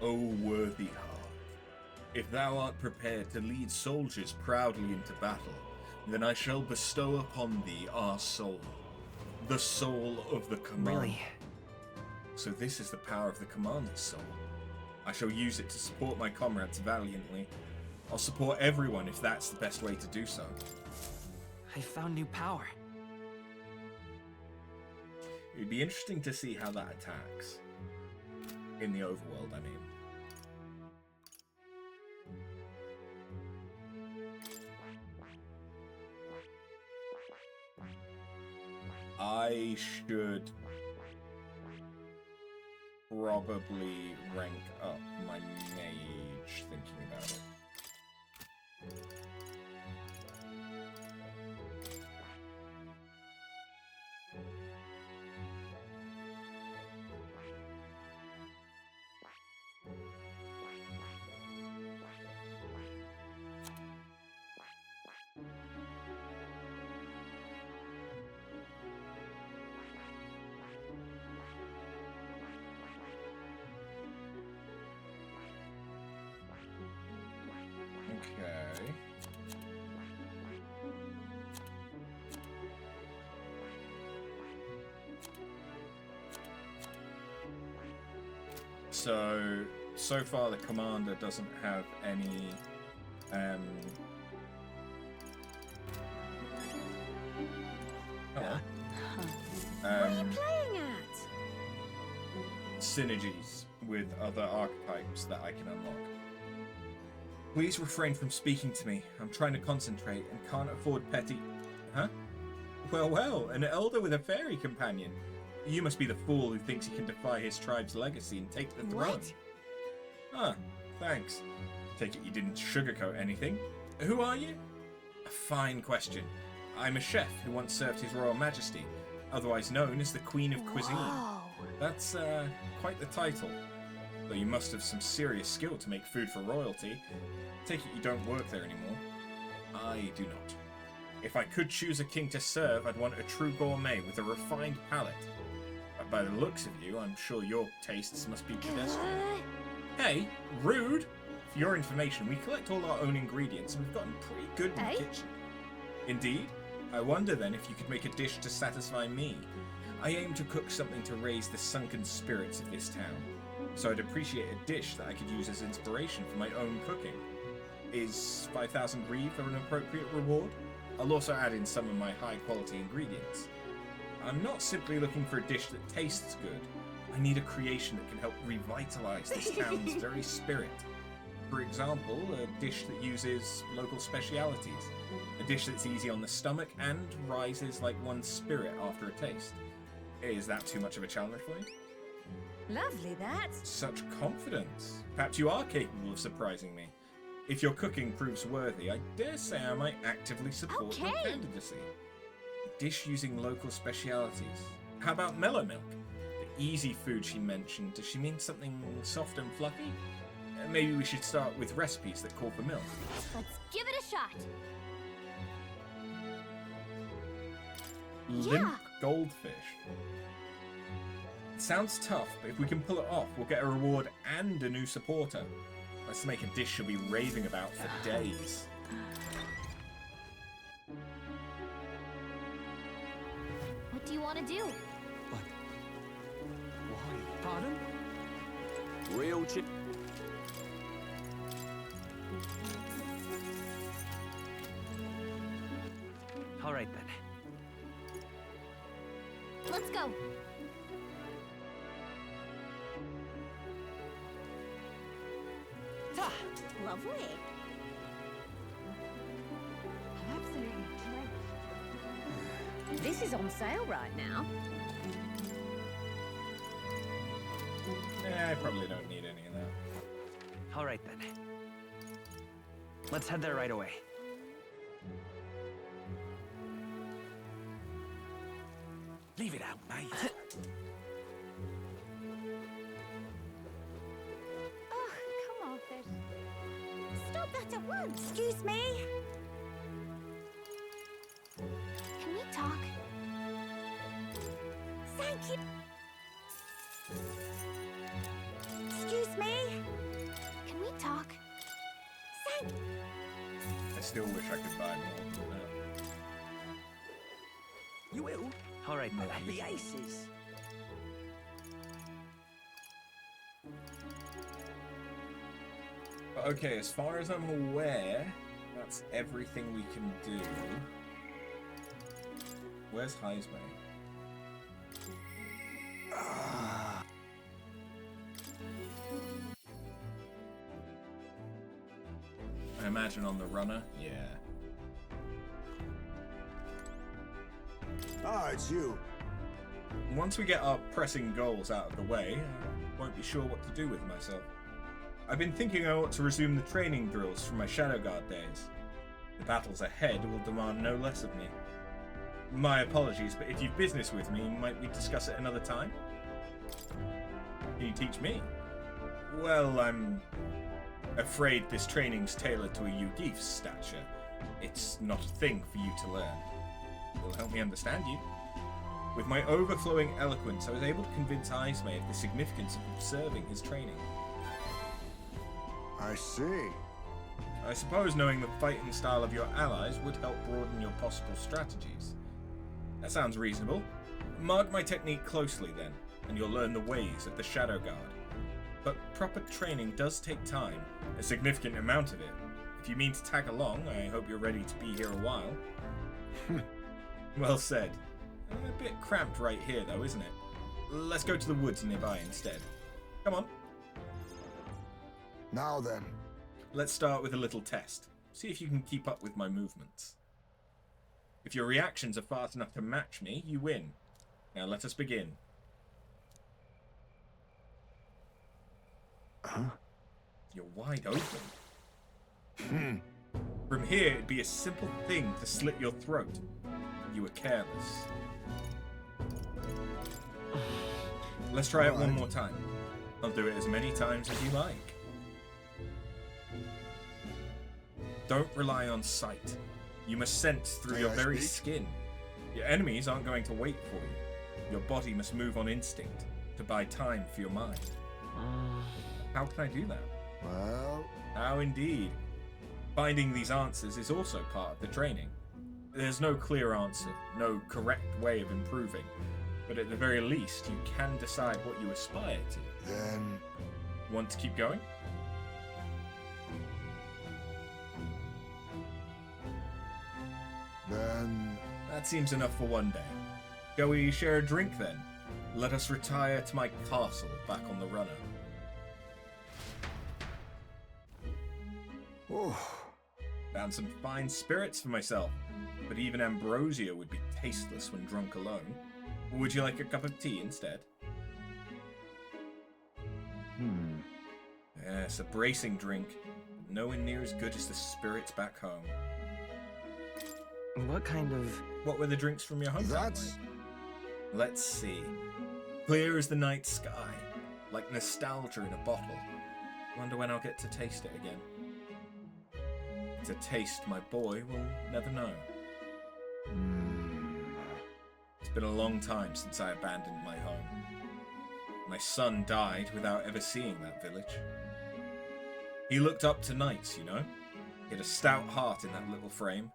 [SPEAKER 1] O worthy heart, if thou art prepared to lead soldiers proudly into battle, then I shall bestow upon thee our soul, the soul of the commander.
[SPEAKER 10] Really?
[SPEAKER 1] So this is the power of the commander's soul. I shall use it to support my comrades valiantly. I'll support everyone if that's the best way to do so.
[SPEAKER 10] I found new power.
[SPEAKER 1] It'd be interesting to see how that attacks. In the overworld, I mean. I should probably rank up my mage, thinking about it. Okay. So far the commander doesn't have any
[SPEAKER 2] What are you playing at?
[SPEAKER 1] synergies with other archetypes that I can unlock. Please refrain from speaking to me. I'm trying to concentrate and can't afford petty... Huh? Well, an elder with a fairy companion. You must be the fool who thinks he can defy his tribe's legacy and take the throne.
[SPEAKER 2] What?
[SPEAKER 1] Ah, thanks. Take it you didn't sugarcoat anything. Who are you? A fine question. I'm a chef who once served His Royal Majesty, otherwise known as the Queen of Cuisine.
[SPEAKER 2] Whoa.
[SPEAKER 1] That's, quite the title. Though you must have some serious skill to make food for royalty. Take it you don't work there anymore. I do not. If I could choose a king to serve, I'd want a true gourmet with a refined palate. But by the looks of you, I'm sure your tastes must be pedestrian. Hey, rude! For your information, we collect all our own ingredients and we've gotten pretty good in the kitchen. Indeed? I wonder then if you could make a dish to satisfy me. I aim to cook something to raise the sunken spirits of this town, so I'd appreciate a dish that I could use as inspiration for my own cooking. Is 5,000 reeve an appropriate reward? I'll also add in some of my high-quality ingredients. I'm not simply looking for a dish that tastes good. I need a creation that can help revitalize this town's very spirit. For example, a dish that uses local specialities. A dish that's easy on the stomach and rises like one's spirit after a taste. Is that too much of a challenge for you?
[SPEAKER 15] Lovely, that.
[SPEAKER 1] Such confidence. Perhaps you are capable of surprising me. If your cooking proves worthy, I dare say I might actively support your candidacy. A dish using local specialities. How about mellow milk? The easy food she mentioned, does she mean something soft and fluffy? Maybe we should start with recipes that call for milk.
[SPEAKER 2] Let's give it a shot.
[SPEAKER 1] Limp goldfish. It sounds tough, but if we can pull it off, we'll get a reward and a new supporter. Let's make a dish she'll be raving about for days.
[SPEAKER 2] What do you want to do?
[SPEAKER 11] But why?
[SPEAKER 10] Pardon? Real chip. All right then.
[SPEAKER 2] Let's go.
[SPEAKER 15] Lovely.
[SPEAKER 2] I'm absolutely drenched. This is on sale right now.
[SPEAKER 1] I probably don't need any of that.
[SPEAKER 10] All right then. Let's head there right away. Leave it out, mate.
[SPEAKER 15] Oh, come off it. Stop that at once. Excuse me.
[SPEAKER 2] Can we talk?
[SPEAKER 15] Thank you. Excuse me.
[SPEAKER 2] Can we talk?
[SPEAKER 15] Thank.
[SPEAKER 1] I still wish I could buy more than that.
[SPEAKER 10] You will? All right then.
[SPEAKER 17] The aces.
[SPEAKER 1] But okay, as far as I'm aware, that's everything we can do. Where's Heisme? I imagine on the runner? Yeah.
[SPEAKER 8] Ah, it's you.
[SPEAKER 1] Once we get our pressing goals out of the way, I won't be sure what to do with myself. I've been thinking I ought to resume the training drills from my Shadow Guard days. The battles ahead will demand no less of me. My apologies, but if you've business with me, might we discuss it another time? Can you teach me? Well, I'm afraid this training's tailored to a Yugif's stature. It's not a thing for you to learn. It'll help me understand you. With my overflowing eloquence, I was able to convince Heisme of the significance of observing his training.
[SPEAKER 8] I see.
[SPEAKER 1] I suppose knowing the fighting style of your allies would help broaden your possible strategies. That sounds reasonable. Mark my technique closely then, and you'll learn the ways of the Shadow Guard. But proper training does take time, a significant amount of it. If you mean to tag along, I hope you're ready to be here a while. Well said. A bit cramped right here though, isn't it? Let's go to the woods nearby instead. Come on.
[SPEAKER 8] Now then.
[SPEAKER 1] Let's start with a little test. See if you can keep up with my movements. If your reactions are fast enough to match me, you win. Now let us begin.
[SPEAKER 8] Huh?
[SPEAKER 1] You're wide open. From here, it'd be a simple thing to slit your throat. You were careless. Let's try it one more time. I'll do it as many times as you like. Don't rely on sight. You must sense through your very skin. Your enemies aren't going to wait for you. Your body must move on instinct to buy time for your mind. How can I do that?
[SPEAKER 8] Well...
[SPEAKER 1] How indeed. Finding these answers is also part of the training. There's no clear answer, no correct way of improving, but at the very least, you can decide what you aspire to.
[SPEAKER 8] Then...
[SPEAKER 1] Want to keep going?
[SPEAKER 8] Then...
[SPEAKER 1] That seems enough for one day. Shall we share a drink then? Let us retire to my castle back on the runner.
[SPEAKER 8] Oh.
[SPEAKER 1] Found some fine spirits for myself, but even ambrosia would be tasteless when drunk alone. Would you like a cup of tea instead? Yes, a bracing drink, but nowhere near as good as the spirits back home. What were the drinks from your hometown?
[SPEAKER 8] That's...
[SPEAKER 1] Let's see. Clear as the night sky, like nostalgia in a bottle. Wonder when I'll get to taste it again. It's a taste my boy will never know. It's been a long time since I abandoned my home. My son died without ever seeing that village. He looked up to knights, you know? He had a stout heart in that little frame.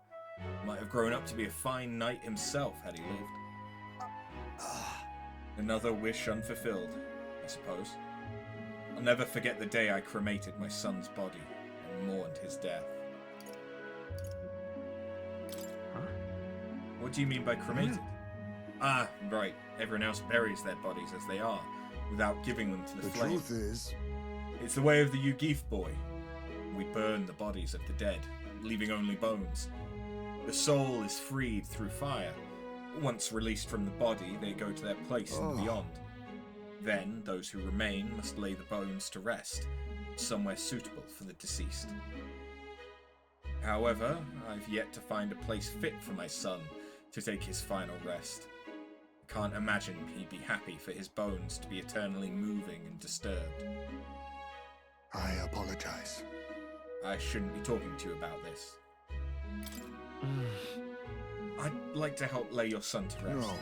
[SPEAKER 1] Might have grown up to be a fine knight himself had he lived. Another wish unfulfilled, I suppose. I'll never forget the day I cremated my son's body and mourned his death. What do you mean by cremated? Ah, right. Everyone else buries their bodies as they are, without giving them to the flame.
[SPEAKER 8] The truth is...
[SPEAKER 1] It's the way of the Yugif boy. We burn the bodies of the dead, leaving only bones. The soul is freed through fire. Once released from the body, they go to their place in the beyond. Then, those who remain must lay the bones to rest, somewhere suitable for the deceased. However, I've yet to find a place fit for my son to take his final rest. I can't imagine he'd be happy for his bones to be eternally moving and disturbed.
[SPEAKER 8] I apologize.
[SPEAKER 1] I shouldn't be talking to you about this. I'd like to help lay your son to rest.
[SPEAKER 8] No.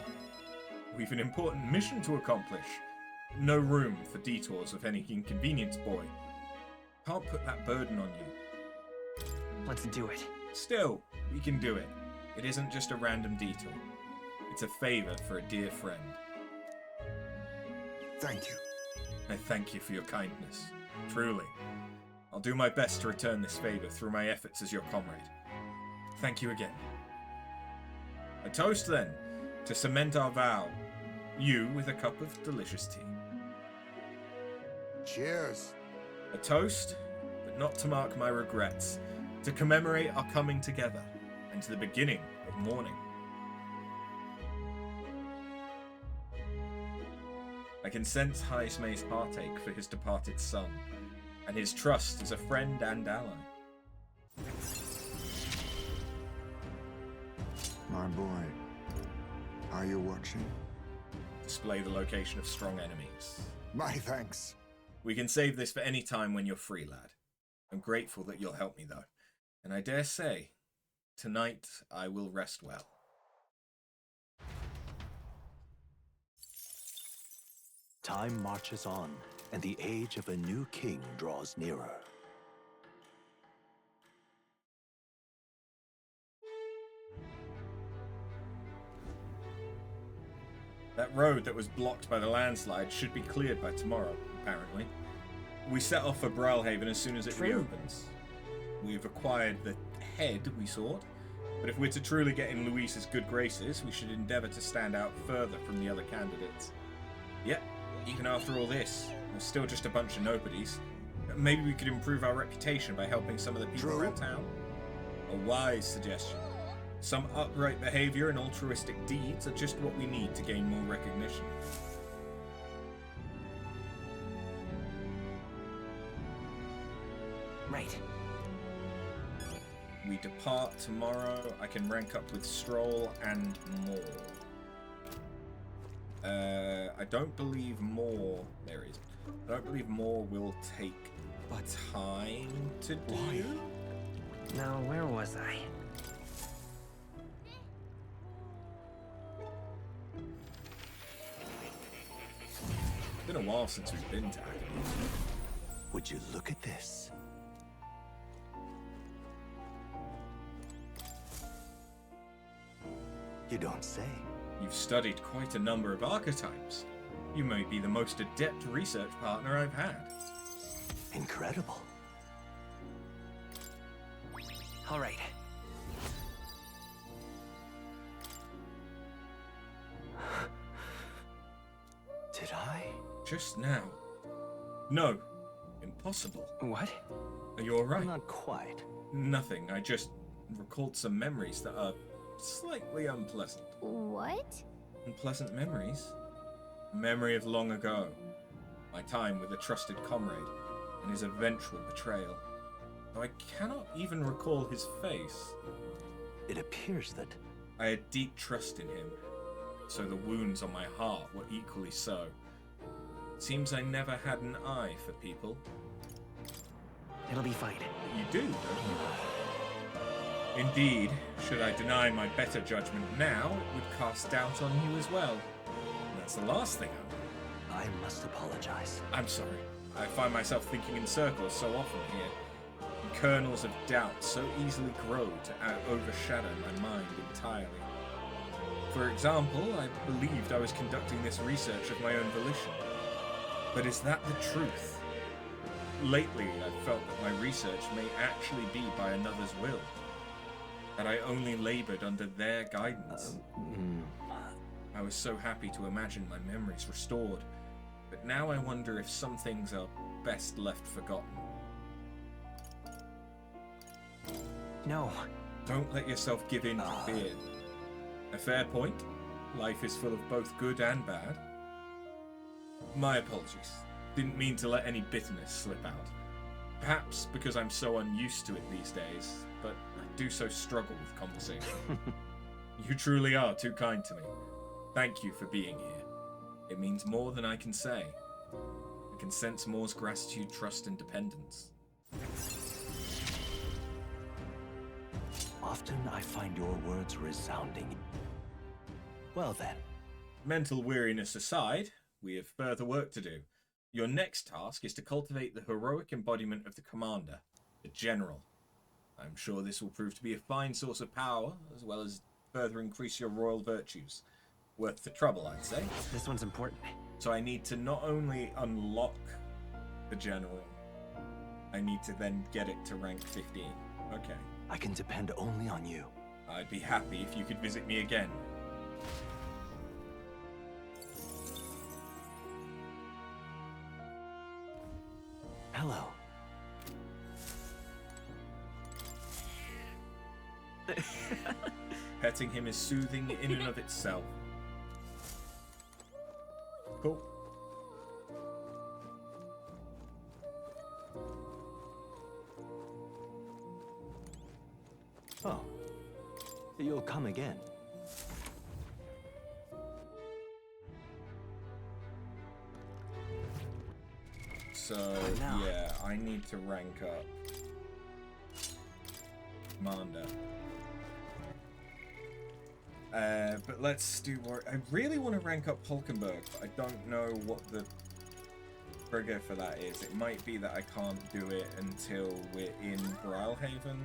[SPEAKER 1] We've an important mission to accomplish. No room for detours of any inconvenience, boy. Can't put that burden on you.
[SPEAKER 10] Let's do it.
[SPEAKER 1] Still, we can do it. It isn't just a random detour. It's a favor for a dear friend.
[SPEAKER 8] Thank you.
[SPEAKER 1] I thank you for your kindness. Truly. I'll do my best to return this favor through my efforts as your comrade. Thank you again. A toast, then, to cement our vow. You with a cup of delicious tea.
[SPEAKER 8] Cheers.
[SPEAKER 1] A toast, but not to mark my regrets. To commemorate our coming together, and to the beginning of mourning. I can sense Haisme's heartache for his departed son, and his trust as a friend and ally.
[SPEAKER 8] My boy, are you watching?
[SPEAKER 1] Display the location of strong enemies.
[SPEAKER 8] My thanks.
[SPEAKER 1] We can save this for any time when you're free, lad. I'm grateful that you'll help me, though. And I dare say, tonight I will rest well.
[SPEAKER 5] Time marches on, and the age of a new king draws nearer.
[SPEAKER 1] That road that was blocked by the landslide should be cleared by tomorrow, apparently. We set off for Bralhaven as soon as it reopens. We've acquired the head we sought, but if we're to truly get in Luis's good graces, we should endeavour to stand out further from the other candidates. Yep, even after all this, we're still just a bunch of nobodies. Maybe we could improve our reputation by helping some of the people around town? A wise suggestion. Some upright behaviour and altruistic deeds are just what we need to gain more recognition.
[SPEAKER 10] Right.
[SPEAKER 1] We depart tomorrow. I can rank up with Stroll and more. I don't believe more. There is. I don't believe more will take time to do.
[SPEAKER 10] Why? Now, where was I?
[SPEAKER 1] It's been a while since we've been to Academy.
[SPEAKER 5] Would you look at this? You don't say.
[SPEAKER 1] You've studied quite a number of archetypes. You may be the most adept research partner I've had.
[SPEAKER 5] Incredible.
[SPEAKER 10] All right.
[SPEAKER 5] Did I?
[SPEAKER 1] Just now. No. Impossible.
[SPEAKER 10] What?
[SPEAKER 1] Are you alright?
[SPEAKER 5] Not quite.
[SPEAKER 1] Nothing. I just recalled some memories that are slightly unpleasant.
[SPEAKER 2] What?
[SPEAKER 1] Unpleasant memories? A memory of long ago. My time with a trusted comrade and his eventual betrayal. Though I cannot even recall his face.
[SPEAKER 5] It appears that
[SPEAKER 1] I had deep trust in him, so the wounds on my heart were equally so. It seems I never had an eye for people.
[SPEAKER 10] It'll be fine.
[SPEAKER 1] You do, don't you? Indeed, should I deny my better judgment now, it would cast doubt on you as well. And that's the last thing I want.
[SPEAKER 5] I must apologize.
[SPEAKER 1] I'm sorry. I find myself thinking in circles so often here. And kernels of doubt so easily grow to overshadow my mind entirely. For example, I believed I was conducting this research of my own volition. But is that the truth? Lately, I've felt that my research may actually be by another's will. That I only labored under their guidance. I was so happy to imagine my memories restored, but now I wonder if some things are best left forgotten.
[SPEAKER 10] No.
[SPEAKER 1] Don't let yourself give in to fear. A fair point. Life is full of both good and bad. My apologies. Didn't mean to let any bitterness slip out. Perhaps because I'm so unused to it these days, but I do so struggle with conversation. You truly are too kind to me. Thank you for being here. It means more than I can say. I can sense Moore's gratitude, trust, and dependence.
[SPEAKER 5] Often I find your words resounding. Well then.
[SPEAKER 1] Mental weariness aside, we have further work to do. Your next task is to cultivate the heroic embodiment of the commander, the general. I'm sure this will prove to be a fine source of power, as well as further increase your royal virtues. Worth the trouble, I'd say.
[SPEAKER 10] This one's important.
[SPEAKER 1] So I need to not only unlock the general, I need to then get it to rank 15. Okay.
[SPEAKER 5] I can depend only on you.
[SPEAKER 1] I'd be happy if you could visit me again.
[SPEAKER 5] Hello.
[SPEAKER 1] Petting him is soothing in and of itself. Cool.
[SPEAKER 5] Oh. You'll come again.
[SPEAKER 1] So, yeah, I need to rank up Commander. But let's do more. I really want to rank up Hulkenberg, but I don't know what the trigger for that is. It might be that I can't do it until we're in Brilhaven.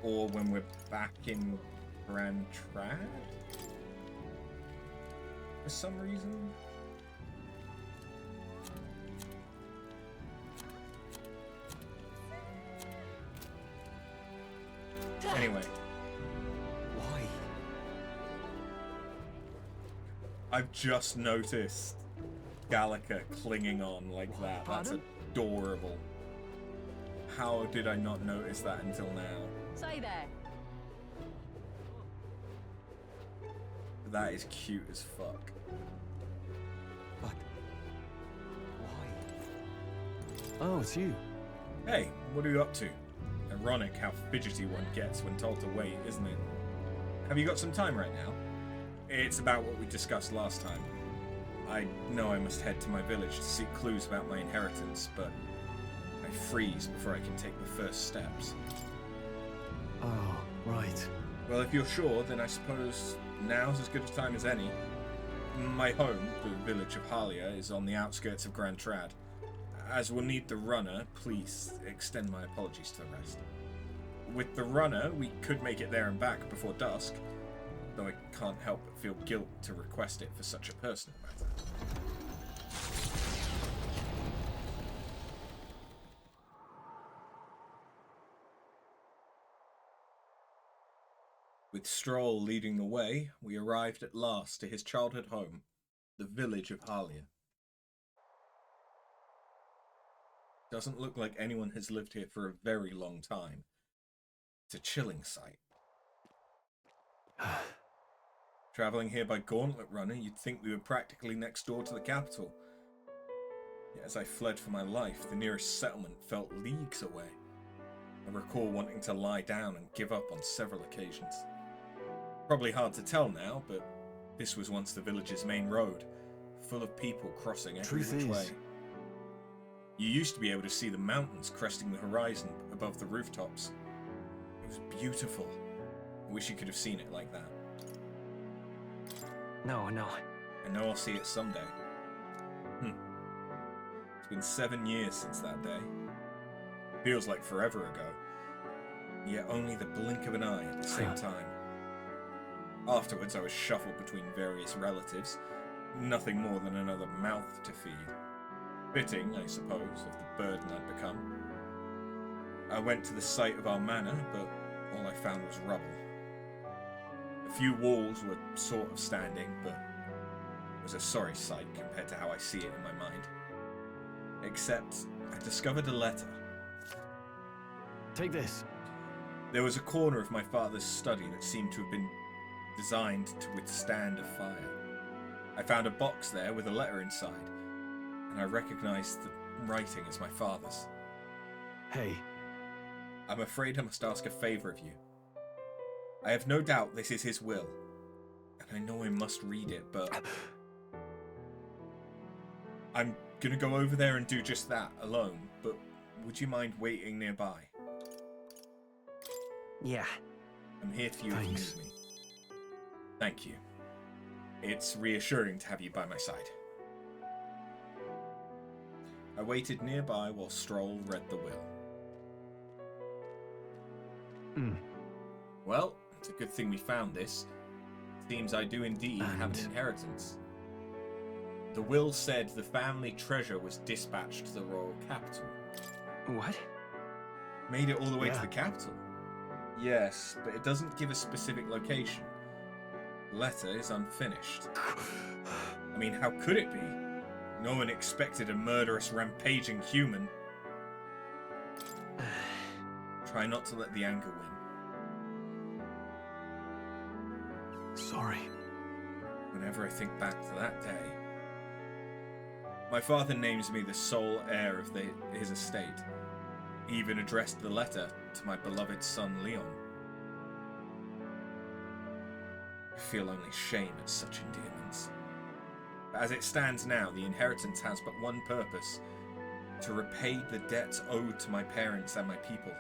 [SPEAKER 1] Or when we're back in Grand Trad? For some reason. Anyway.
[SPEAKER 5] Why?
[SPEAKER 1] I've just noticed Gallica clinging on like that. That's adorable. How did I not notice that until now?
[SPEAKER 12] Say there.
[SPEAKER 1] That is cute as fuck.
[SPEAKER 5] But why?
[SPEAKER 4] Oh, it's you.
[SPEAKER 1] Hey, what are you up to? Ironic how fidgety one gets when told to wait, isn't it? Have you got some time right now? It's about what we discussed last time. I know I must head to my village to seek clues about my inheritance, but I freeze before I can take the first steps.
[SPEAKER 4] Oh, right.
[SPEAKER 1] Well, if you're sure, then I suppose now's as good a time as any. My home, the village of Halia, is on the outskirts of Grand Trad. As we'll need the runner, please extend my apologies to the rest. with the runner, we could make it there and back before dusk, though I can't help but feel guilt to request it for such a personal matter. With Stroll leading the way, we arrived at last to his childhood home, the village of Halia. Doesn't look like anyone has lived here for a very long time. It's a chilling sight. Travelling here by Gauntlet Runner, you'd think we were practically next door to the capital. Yet as I fled for my life, the nearest settlement felt leagues away. I recall wanting to lie down and give up on several occasions. Probably hard to tell now, but this was once the village's main road, full of people crossing every which way. You used to be able to see the mountains cresting the horizon above the rooftops. It was beautiful. I wish you could have seen it like that.
[SPEAKER 10] No.
[SPEAKER 1] I know I'll see it someday. It's been 7 years since that day. Feels like forever ago. Yet only the blink of an eye at the same time. Afterwards, I was shuffled between various relatives. Nothing more than another mouth to feed. Fitting, I suppose, of the burden I'd become. I went to the site of our manor, but all I found was rubble. A few walls were sort of standing, but it was a sorry sight compared to how I see it in my mind. Except, I discovered a letter.
[SPEAKER 4] Take this.
[SPEAKER 1] There was a corner of my father's study that seemed to have been designed to withstand a fire. I found a box there with a letter inside, and I recognized the writing as my father's.
[SPEAKER 4] Hey.
[SPEAKER 1] I'm afraid I must ask a favor of you. I have no doubt this is his will, and I know I must read it, but I'm gonna go over there and do just that alone, but would you mind waiting nearby?
[SPEAKER 10] Yeah.
[SPEAKER 1] I'm here for you if you need me. Thank you. It's reassuring to have you by my side. I waited nearby while Stroll read the will. Well, it's a good thing we found this. Seems I do indeed have an inheritance. The will said the family treasure was dispatched to the royal capital.
[SPEAKER 10] What?
[SPEAKER 1] Made it all the way to the capital? Yes, but it doesn't give a specific location. The letter is unfinished. I mean, how could it be? No one expected a murderous, rampaging human. Try not to let the anger win.
[SPEAKER 4] Sorry.
[SPEAKER 1] Whenever I think back to that day, my father names me the sole heir of his estate. He even addressed the letter to my beloved son Leon. I feel only shame at such endearments. But as it stands now, the inheritance has but one purpose: to repay the debts owed to my parents and my people.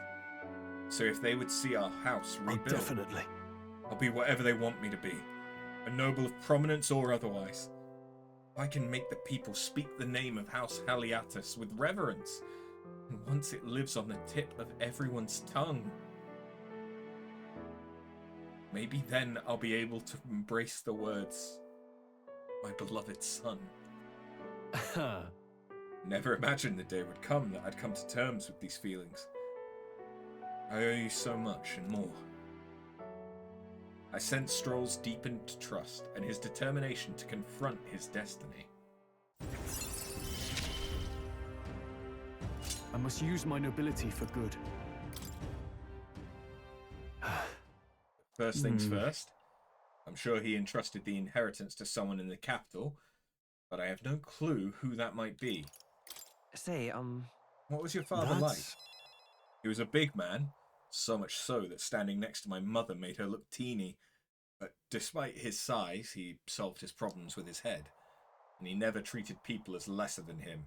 [SPEAKER 1] So if they would see our house rebuilt,
[SPEAKER 4] definitely.
[SPEAKER 1] I'll be whatever they want me to be, a noble of prominence or otherwise. If I can make the people speak the name of House Haliatus with reverence, and once it lives on the tip of everyone's tongue, maybe then I'll be able to embrace the words, my beloved son. Never imagined the day would come that I'd come to terms with these feelings. I owe you so much and more. I sense Stroll's deepened trust and his determination to confront his destiny.
[SPEAKER 4] I must use my nobility for good.
[SPEAKER 1] First things first, I'm sure he entrusted the inheritance to someone in the capital, but I have no clue who that might be.
[SPEAKER 10] Say,
[SPEAKER 1] what was your father like? He was a big man, so much so that standing next to my mother made her look teeny. But despite his size, he solved his problems with his head, and he never treated people as lesser than him.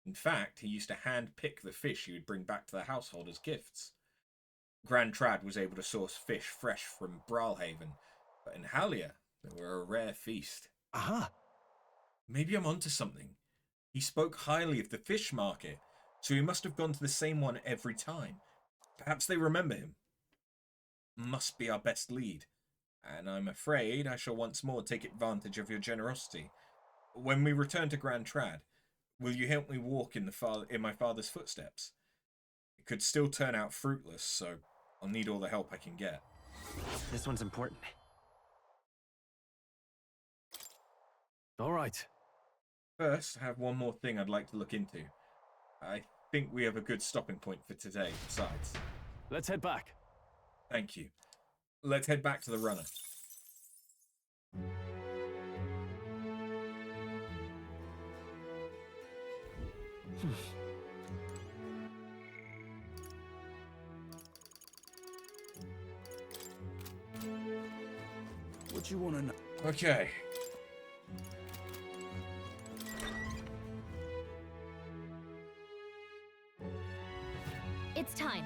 [SPEAKER 1] In fact, he used to hand-pick the fish he would bring back to the household as gifts. Grand Trad was able to source fish fresh from Bralhaven, but in Halia, they were a rare feast.
[SPEAKER 4] Aha!
[SPEAKER 1] Maybe I'm onto something. He spoke highly of the fish market, so he must have gone to the same one every time. Perhaps they remember him. must be our best lead, and I'm afraid I shall once more take advantage of your generosity. When we return to Grand Trad, will you help me walk in my father's footsteps? It could still turn out fruitless, so I'll need all the help I can get.
[SPEAKER 18] This one's important.
[SPEAKER 4] All right.
[SPEAKER 1] First, I have one more thing I'd like to look into. I think we have a good stopping point for today, besides.
[SPEAKER 4] Let's head back.
[SPEAKER 1] Thank you. Let's head back to the runner.
[SPEAKER 17] What you want to know?
[SPEAKER 1] Okay.
[SPEAKER 2] It's time.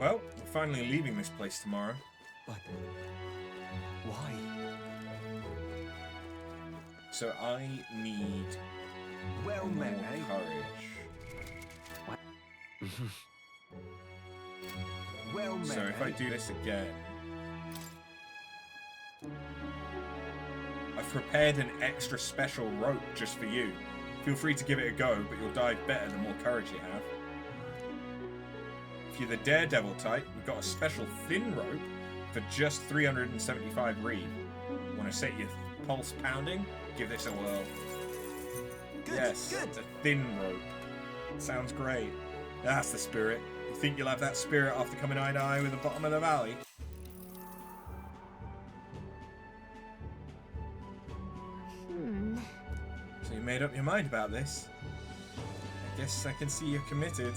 [SPEAKER 1] Well, we're finally leaving this place tomorrow.
[SPEAKER 5] But why?
[SPEAKER 1] So I need
[SPEAKER 17] Well
[SPEAKER 1] more
[SPEAKER 17] met, eh?
[SPEAKER 1] courage.
[SPEAKER 17] Well met,
[SPEAKER 1] So if I
[SPEAKER 17] eh?
[SPEAKER 1] do this again, I've prepared an extra special rope just for you. Feel free to give it a go, but you'll dive better the more courage you have. If you're the daredevil type, we've got a special thin rope for just 375 reed. Want to set your pulse pounding? Give this a whirl. Yes, it's a thin rope. Sounds great. That's the spirit. You think you'll have that spirit after coming eye to eye with the bottom of the valley? So you made up your mind about this? I guess I can see you're committed.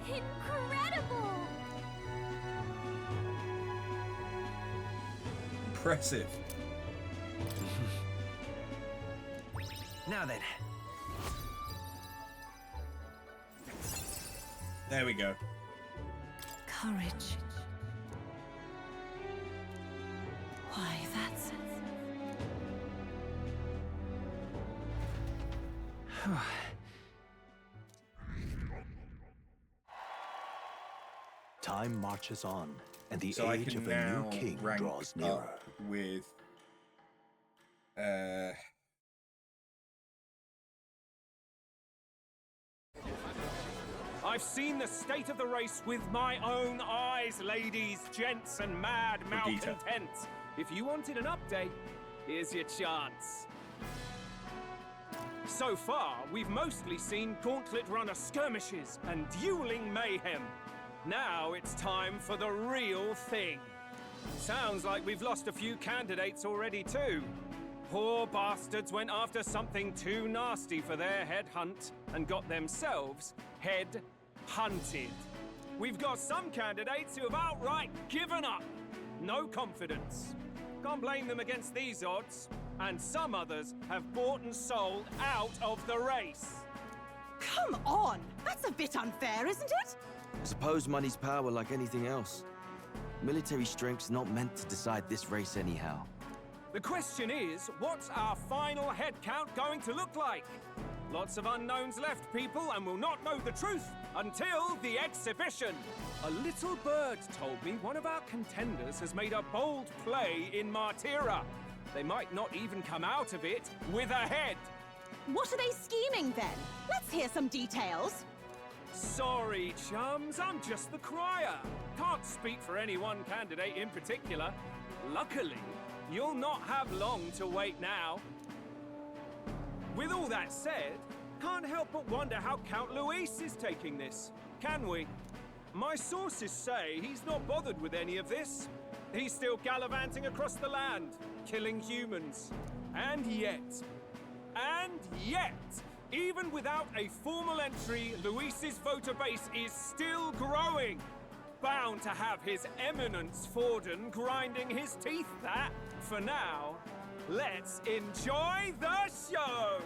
[SPEAKER 2] Incredible!
[SPEAKER 1] Impressive.
[SPEAKER 18] Now then.
[SPEAKER 1] There we go.
[SPEAKER 6] Courage. Why, that's...
[SPEAKER 5] Time marches on, and the
[SPEAKER 1] So I
[SPEAKER 5] age
[SPEAKER 1] can
[SPEAKER 5] of a
[SPEAKER 1] now
[SPEAKER 5] new king
[SPEAKER 1] rank
[SPEAKER 5] draws nearer.
[SPEAKER 1] up with
[SPEAKER 19] I've seen the state of the race with my own eyes, ladies, gents, and mad malcontents. If you wanted an update, here's your chance. So far, we've mostly seen gauntlet runner skirmishes and dueling mayhem. Now it's time for the real thing. Sounds like we've lost a few candidates already too. Poor bastards went after something too nasty for their head hunt and got themselves head hunted. We've got some candidates who have outright given up. No confidence. Can't blame them against these odds. And some others have bought and sold out of the race.
[SPEAKER 12] Come on! That's a bit unfair, isn't it?
[SPEAKER 10] I suppose money's power like anything else. Military strength's not meant to decide this race anyhow.
[SPEAKER 19] The question is, what's our final head count going to look like? Lots of unknowns left, people, and we'll not know the truth until the exhibition. A little bird told me one of our contenders has made a bold play in Martira. They might not even come out of it with a head.
[SPEAKER 12] What are they scheming then? Let's hear some details.
[SPEAKER 19] Sorry, chums, I'm just the crier. Can't speak for any one candidate in particular. Luckily, you'll not have long to wait now. With all that said, can't help but wonder how Count Luis is taking this, can we? My sources say he's not bothered with any of this. He's still gallivanting across the land, killing humans. And yet, even without a formal entry, Luis's voter base is still growing. Bound to have his eminence Forden grinding his teeth that, for now, let's enjoy the show!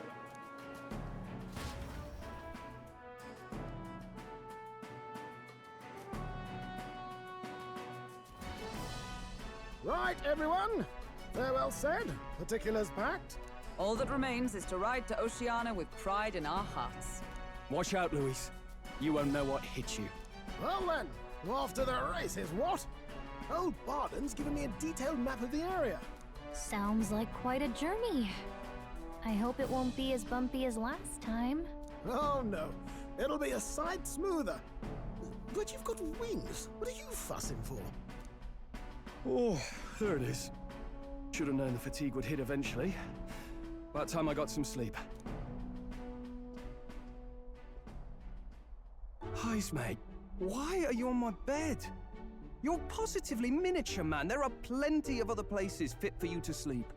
[SPEAKER 16] Right, everyone. Farewell said, particulars packed.
[SPEAKER 12] All that remains is to ride to Oceania with pride in our hearts.
[SPEAKER 4] Watch out, Louise. You won't know what hit you.
[SPEAKER 16] Well then, off to the races, what? Old Barden's given me a detailed map of the area.
[SPEAKER 2] Sounds like quite a journey. I hope it won't be as bumpy as last time.
[SPEAKER 16] Oh no, it'll be a sight smoother. But you've got wings. What are you fussing for?
[SPEAKER 4] Oh, there it is. Should have known the fatigue would hit eventually. By the time I got some sleep. Heis, mate. Why are you on my bed? You're positively miniature, man. There are plenty of other places fit for you to sleep.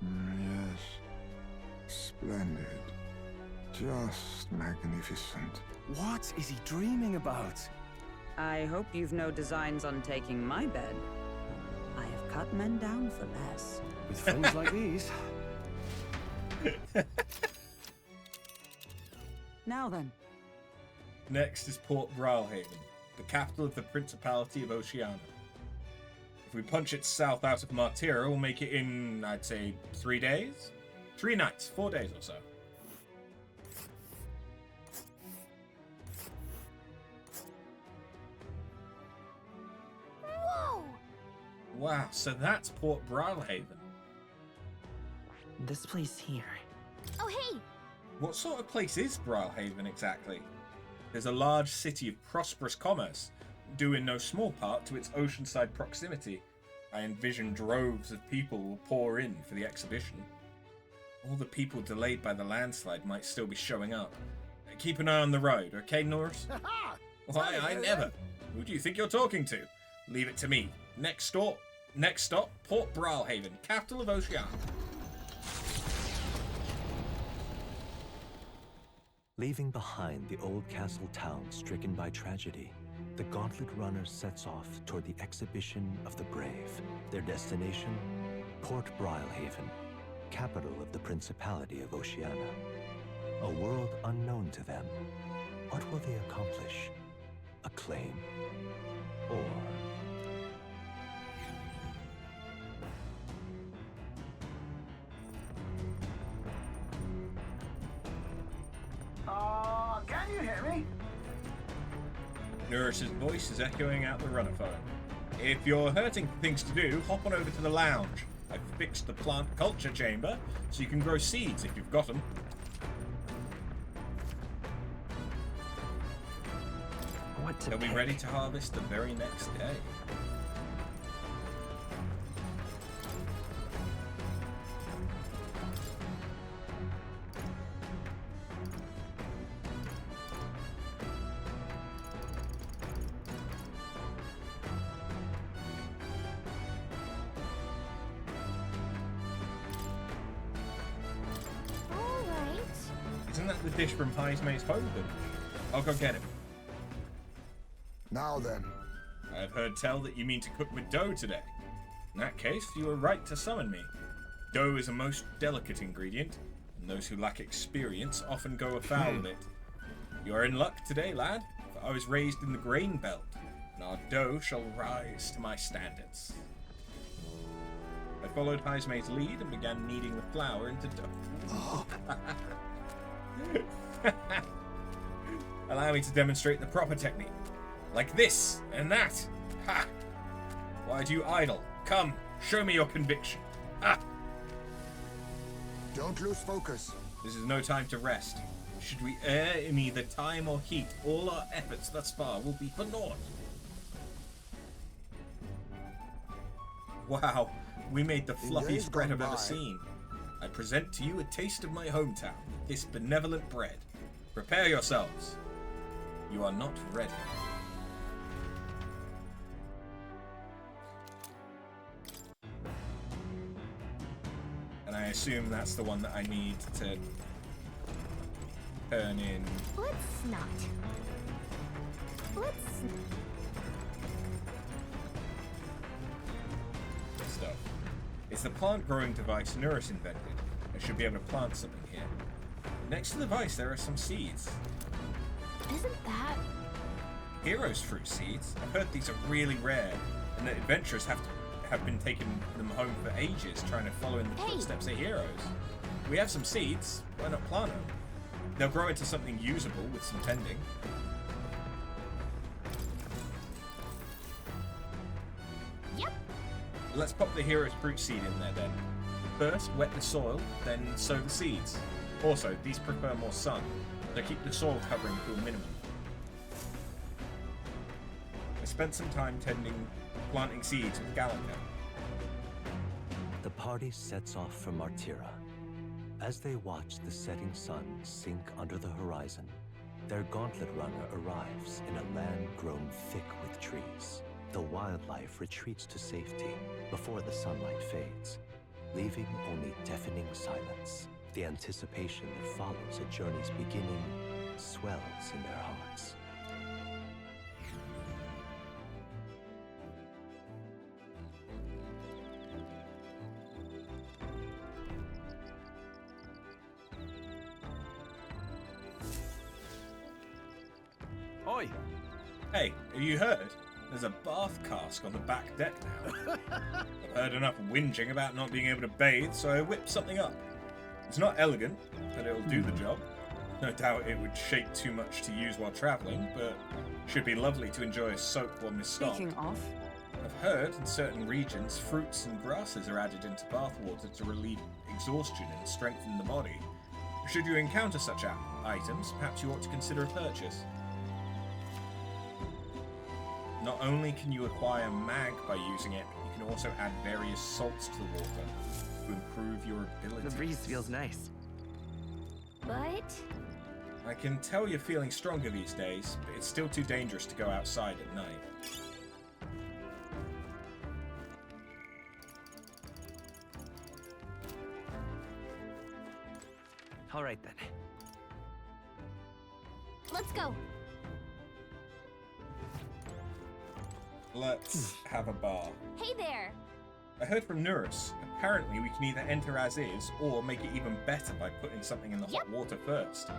[SPEAKER 8] Yes. Splendid. Just magnificent.
[SPEAKER 4] What is he dreaming about?
[SPEAKER 14] I hope you've no designs on taking my bed. I have cut men down for less.
[SPEAKER 4] With friends like these.
[SPEAKER 14] Now then.
[SPEAKER 1] Next is Port Bralhaven, the capital of the Principality of Oceania. If we punch it south out of Martira, we'll make it in, I'd say, 3 days? 3 nights, 4 days or so.
[SPEAKER 2] Whoa!
[SPEAKER 1] Wow, so that's Port Bralhaven.
[SPEAKER 18] This place here.
[SPEAKER 2] Oh, hey!
[SPEAKER 1] What sort of place is Bralhaven exactly? There's a large city of prosperous commerce, due in no small part to its oceanside proximity. I envision droves of people will pour in for the exhibition. All the people delayed by the landslide might still be showing up. Keep an eye on the road, okay, Norris? Why, I never. Who do you think you're talking to? Leave it to me. Next stop, Port Bralhaven, capital of Oceania.
[SPEAKER 5] Leaving behind the old castle town stricken by tragedy, the Gauntlet Runner sets off toward the exhibition of the brave. Their destination, Port Bralhaven, capital of the Principality of Oceania. A world unknown to them. What will they accomplish? Acclaim? Or...
[SPEAKER 3] Can you hear me?
[SPEAKER 1] Norris's voice is echoing out the runner phone. If you're hurting for things to do, hop on over to the lounge. I've fixed the plant culture chamber, so you can grow seeds if you've got them. They'll be ready to harvest the very next day. Isn't that the dish from Heismay's home village? I'll go get him.
[SPEAKER 8] Now then.
[SPEAKER 1] I've heard tell that you mean to cook with dough today. In that case, you were right to summon me. Dough is a most delicate ingredient, and those who lack experience often go afoul of it. You are in luck today, lad, for I was raised in the grain belt, and our dough shall rise to my standards. I followed Heismay's lead and began kneading the flour into dough. Allow me to demonstrate the proper technique. Like this and that. Ha! Why do you idle? Come, show me your conviction. Ha!
[SPEAKER 8] Don't lose focus.
[SPEAKER 1] This is no time to rest. Should we err in either time or heat, all our efforts thus far will be for naught. Wow, we made the fluffiest bread I've ever seen. I present to you a taste of my hometown, this benevolent bread. Prepare yourselves. You are not ready. And I assume that's the one that I need to turn in.
[SPEAKER 2] Let's not.
[SPEAKER 1] Stuff. It's the plant growing device Norris invented. I should be able to plant something here. Next to the device, there are some seeds.
[SPEAKER 2] Isn't that...
[SPEAKER 1] Heroes fruit seeds? I've heard these are really rare, and that adventurers have have been taking them home for ages, trying to follow in the footsteps of heroes. We have some seeds, why not plant them? They'll grow into something usable with some tending.
[SPEAKER 2] Yep.
[SPEAKER 1] Let's pop the hero's fruit seed in there then. First, wet the soil, then sow the seeds. Also, these prefer more sun, so keep the soil covering to a minimum. I spent some time planting seeds with Gallica.
[SPEAKER 5] The party sets off for Martira. As they watch the setting sun sink under the horizon, their gauntlet runner arrives in a land grown thick with trees. The wildlife retreats to safety before the sunlight fades, leaving only deafening silence. The anticipation that follows a journey's beginning swells in their hearts.
[SPEAKER 1] Oi! Hey, have you heard? There's a bath cask on the back deck now. I've heard enough whinging about not being able to bathe, so I whipped something up. It's not elegant, but it'll do the job. No doubt it would shake too much to use while traveling, but should be lovely to enjoy a soak while misstocked.
[SPEAKER 14] Speaking of,
[SPEAKER 1] I've heard in certain regions, fruits and grasses are added into bathwater to relieve exhaustion and strengthen the body. Should you encounter such items, perhaps you ought to consider a purchase. Not only can you acquire mag by using it, you can also add various salts to the water to improve your ability.
[SPEAKER 18] The breeze feels nice.
[SPEAKER 2] But
[SPEAKER 1] I can tell you're feeling stronger these days, but it's still too dangerous to go outside at night.
[SPEAKER 18] All right then.
[SPEAKER 2] let's go.
[SPEAKER 1] Let's have a bar.
[SPEAKER 2] Hey there.
[SPEAKER 1] I heard from Nurse. Apparently we can either enter as is, or make it even better by putting something in the hot water first.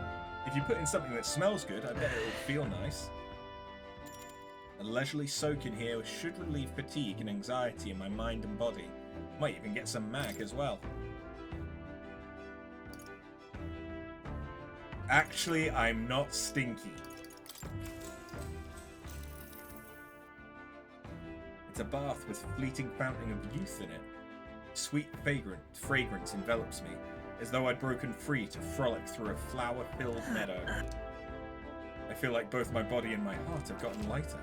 [SPEAKER 1] If you put in something that smells good, I bet it'll feel nice. A leisurely soak in here should relieve fatigue and anxiety in my mind and body. Might even get some mag as well. Actually, I'm not stinky. It's a bath with fleeting fountain of youth in it. Sweet fragrance envelops me, as though I'd broken free to frolic through a flower-filled meadow. I feel like both my body and my heart have gotten lighter.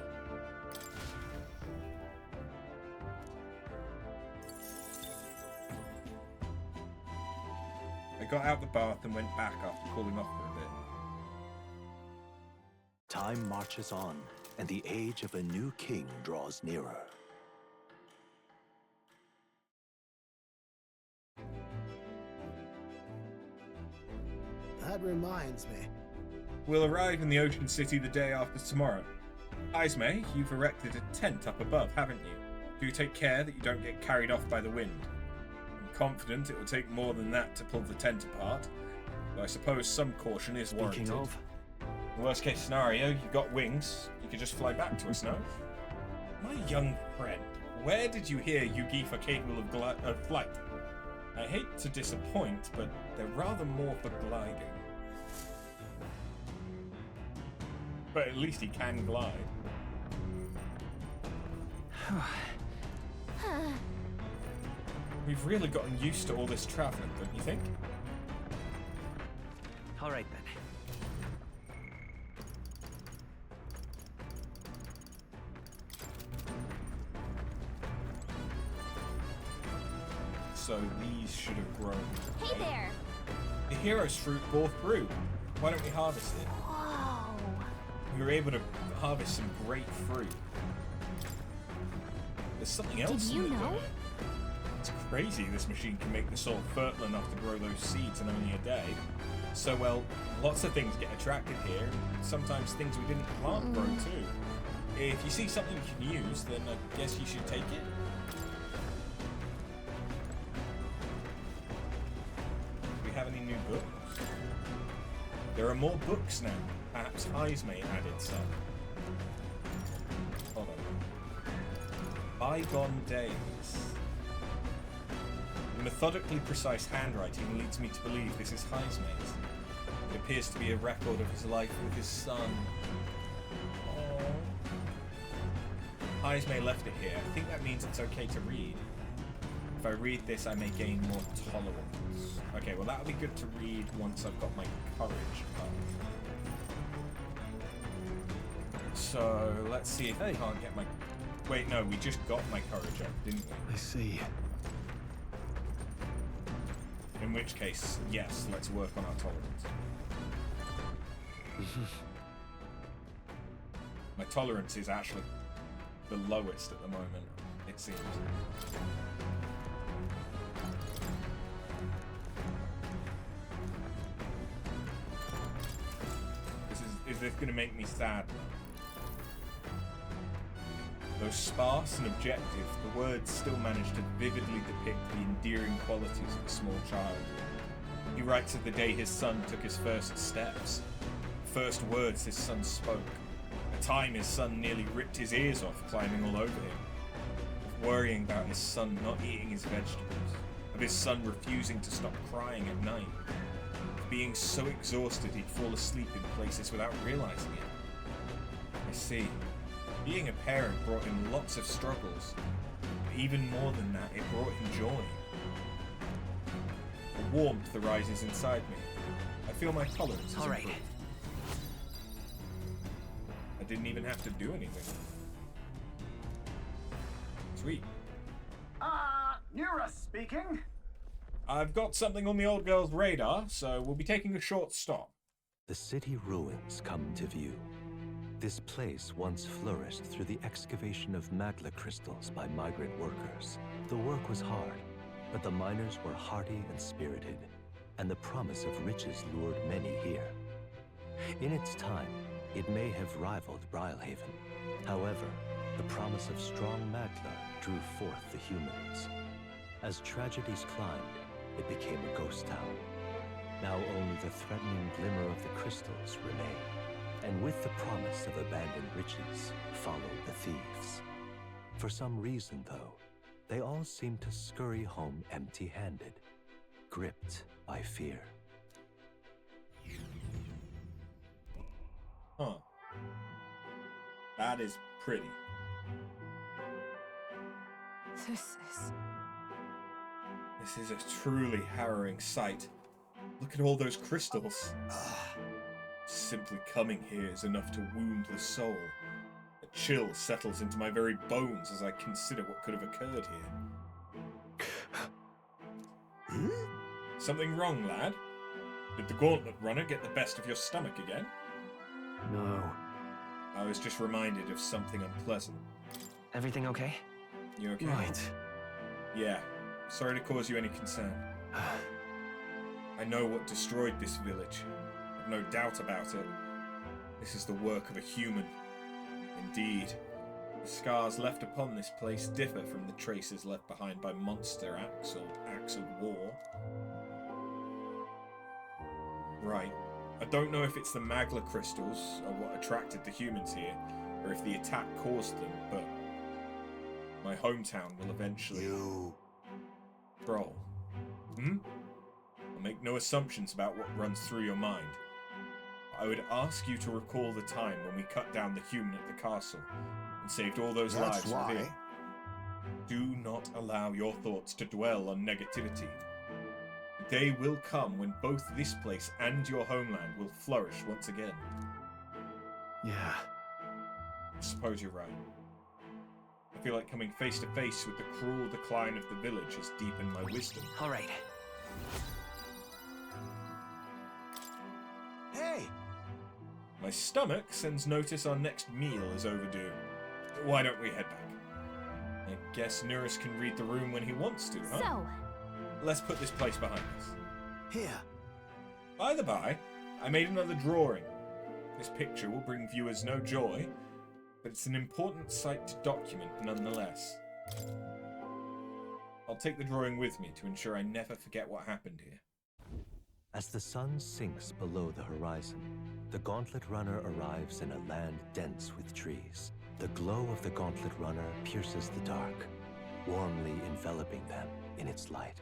[SPEAKER 1] I got out the bath and went back after cooling off for a bit.
[SPEAKER 5] Time marches on, and the age of a new king draws nearer.
[SPEAKER 16] That reminds me.
[SPEAKER 1] We'll arrive in the Ocean City the day after tomorrow. Ismay, you've erected a tent up above, haven't you? Do take care that you don't get carried off by the wind. I'm confident it will take more than that to pull the tent apart, though I suppose some caution is warranted.
[SPEAKER 5] Speaking of...
[SPEAKER 1] Worst case scenario, you've got wings. You could just fly back to us, no? My young friend, where did you hear Yugifa capable of flight? I hate to disappoint, but they're rather more for gliding. But at least he can glide. We've really gotten used to all this traveling, don't you think?
[SPEAKER 18] All right then.
[SPEAKER 1] So these should have grown.
[SPEAKER 2] Hey there.
[SPEAKER 1] The hero's fruit bore through. Why don't we harvest it?
[SPEAKER 2] Whoa.
[SPEAKER 1] We were able to harvest some great fruit. There's something else
[SPEAKER 2] Did you
[SPEAKER 1] in it,
[SPEAKER 2] know?
[SPEAKER 1] though. It's crazy this machine can make the soil fertile enough to grow those seeds in only a day. So, well, lots of things get attracted here, and sometimes things we didn't plant grow too. If you see something you can use, then I guess you should take it. Do we have any new books? There are more books now. Perhaps Ismay added some. Hold on. Bygone days. The methodically precise handwriting leads me to believe this is Heismay's. It appears to be a record of his life with his son. Aww. Heismay left it here. I think that means it's okay to read. If I read this, I may gain more tolerance. Okay, well that'll be good to read once I've got my courage up. So, let's see if we can't get my... Wait, no, we just got my courage up, didn't we?
[SPEAKER 4] I see.
[SPEAKER 1] In which case, yes, let's work on our tolerance. My tolerance is actually the lowest at the moment, it seems. Is this going to make me sad? Though sparse and objective, the words still manage to vividly depict the endearing qualities of a small child. He writes of the day his son took his first steps, the first words his son spoke, a time his son nearly ripped his ears off climbing all over him, of worrying about his son not eating his vegetables, of his son refusing to stop crying at night, of being so exhausted he'd fall asleep in places without realizing it. I see. Being a parent brought him lots of struggles, but even more than that, it brought him joy. A warmth arises inside me. I feel my tolerance has improved. I didn't even have to do anything. Sweet.
[SPEAKER 3] Nura speaking.
[SPEAKER 1] I've got something on the old girl's radar, so we'll be taking a short stop.
[SPEAKER 5] The city ruins come to view. This place once flourished through the excavation of magla crystals by migrant workers. The work was hard, but the miners were hardy and spirited, and the promise of riches lured many here. In its time, it may have rivaled Brylehaven. However, the promise of strong magla drew forth the humans. As tragedies climbed, it became a ghost town. Now only the threatening glimmer of the crystals remain. And with the promise of abandoned riches followed the thieves. For some reason, though, they all seem to scurry home empty-handed, gripped by fear.
[SPEAKER 1] Huh. That is pretty.
[SPEAKER 14] This
[SPEAKER 1] is a truly harrowing sight. Look at all those crystals. Simply coming here is enough to wound the soul. A chill settles into my very bones as I consider what could have occurred here. Something wrong, lad? Did the gauntlet runner get the best of your stomach again?
[SPEAKER 18] No.
[SPEAKER 1] I was just reminded of something unpleasant.
[SPEAKER 18] Everything okay?
[SPEAKER 1] You okay?
[SPEAKER 18] Right.
[SPEAKER 1] Yeah. Sorry to cause you any concern. I know what destroyed this village. I've no doubt about it. This is the work of a human. Indeed. The scars left upon this place differ from the traces left behind by monster acts of war. Right. I don't know if it's the magla crystals or what attracted the humans here, or if the attack caused them, but my hometown will eventually... Troll. I'll make no assumptions about what runs through your mind. I would ask you to recall the time when we cut down the human at the castle and saved all those lives within. Do not allow your thoughts to dwell on negativity. The day will come when both this place and your homeland will flourish once again.
[SPEAKER 4] Yeah.
[SPEAKER 1] I suppose you're right. I feel like coming face to face with the cruel decline of the village has deepened my wisdom.
[SPEAKER 18] All right.
[SPEAKER 1] Hey! My stomach sends notice our next meal is overdue. Why don't we head back? I guess Nurus can read the room when he wants to, huh?
[SPEAKER 2] So...
[SPEAKER 1] Let's put this place behind us.
[SPEAKER 16] Here.
[SPEAKER 1] By the by, I made another drawing. This picture will bring viewers no joy, but it's an important sight to document nonetheless. I'll take the drawing with me to ensure I never forget what happened here.
[SPEAKER 5] As the sun sinks below the horizon, the Gauntlet Runner arrives in a land dense with trees. the glow of the Gauntlet Runner pierces the dark, warmly enveloping them in its light.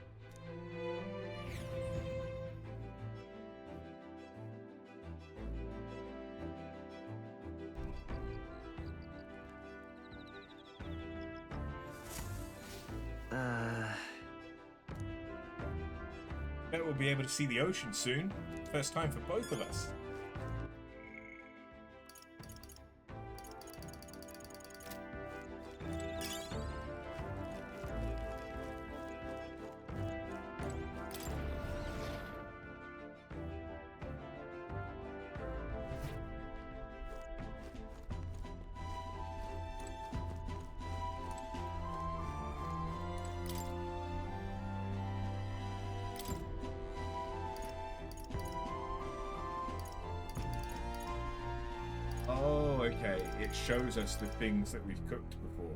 [SPEAKER 1] Bet we'll be able to see the ocean soon. First time for both of us. Oh, okay. It shows us the things that we've cooked before.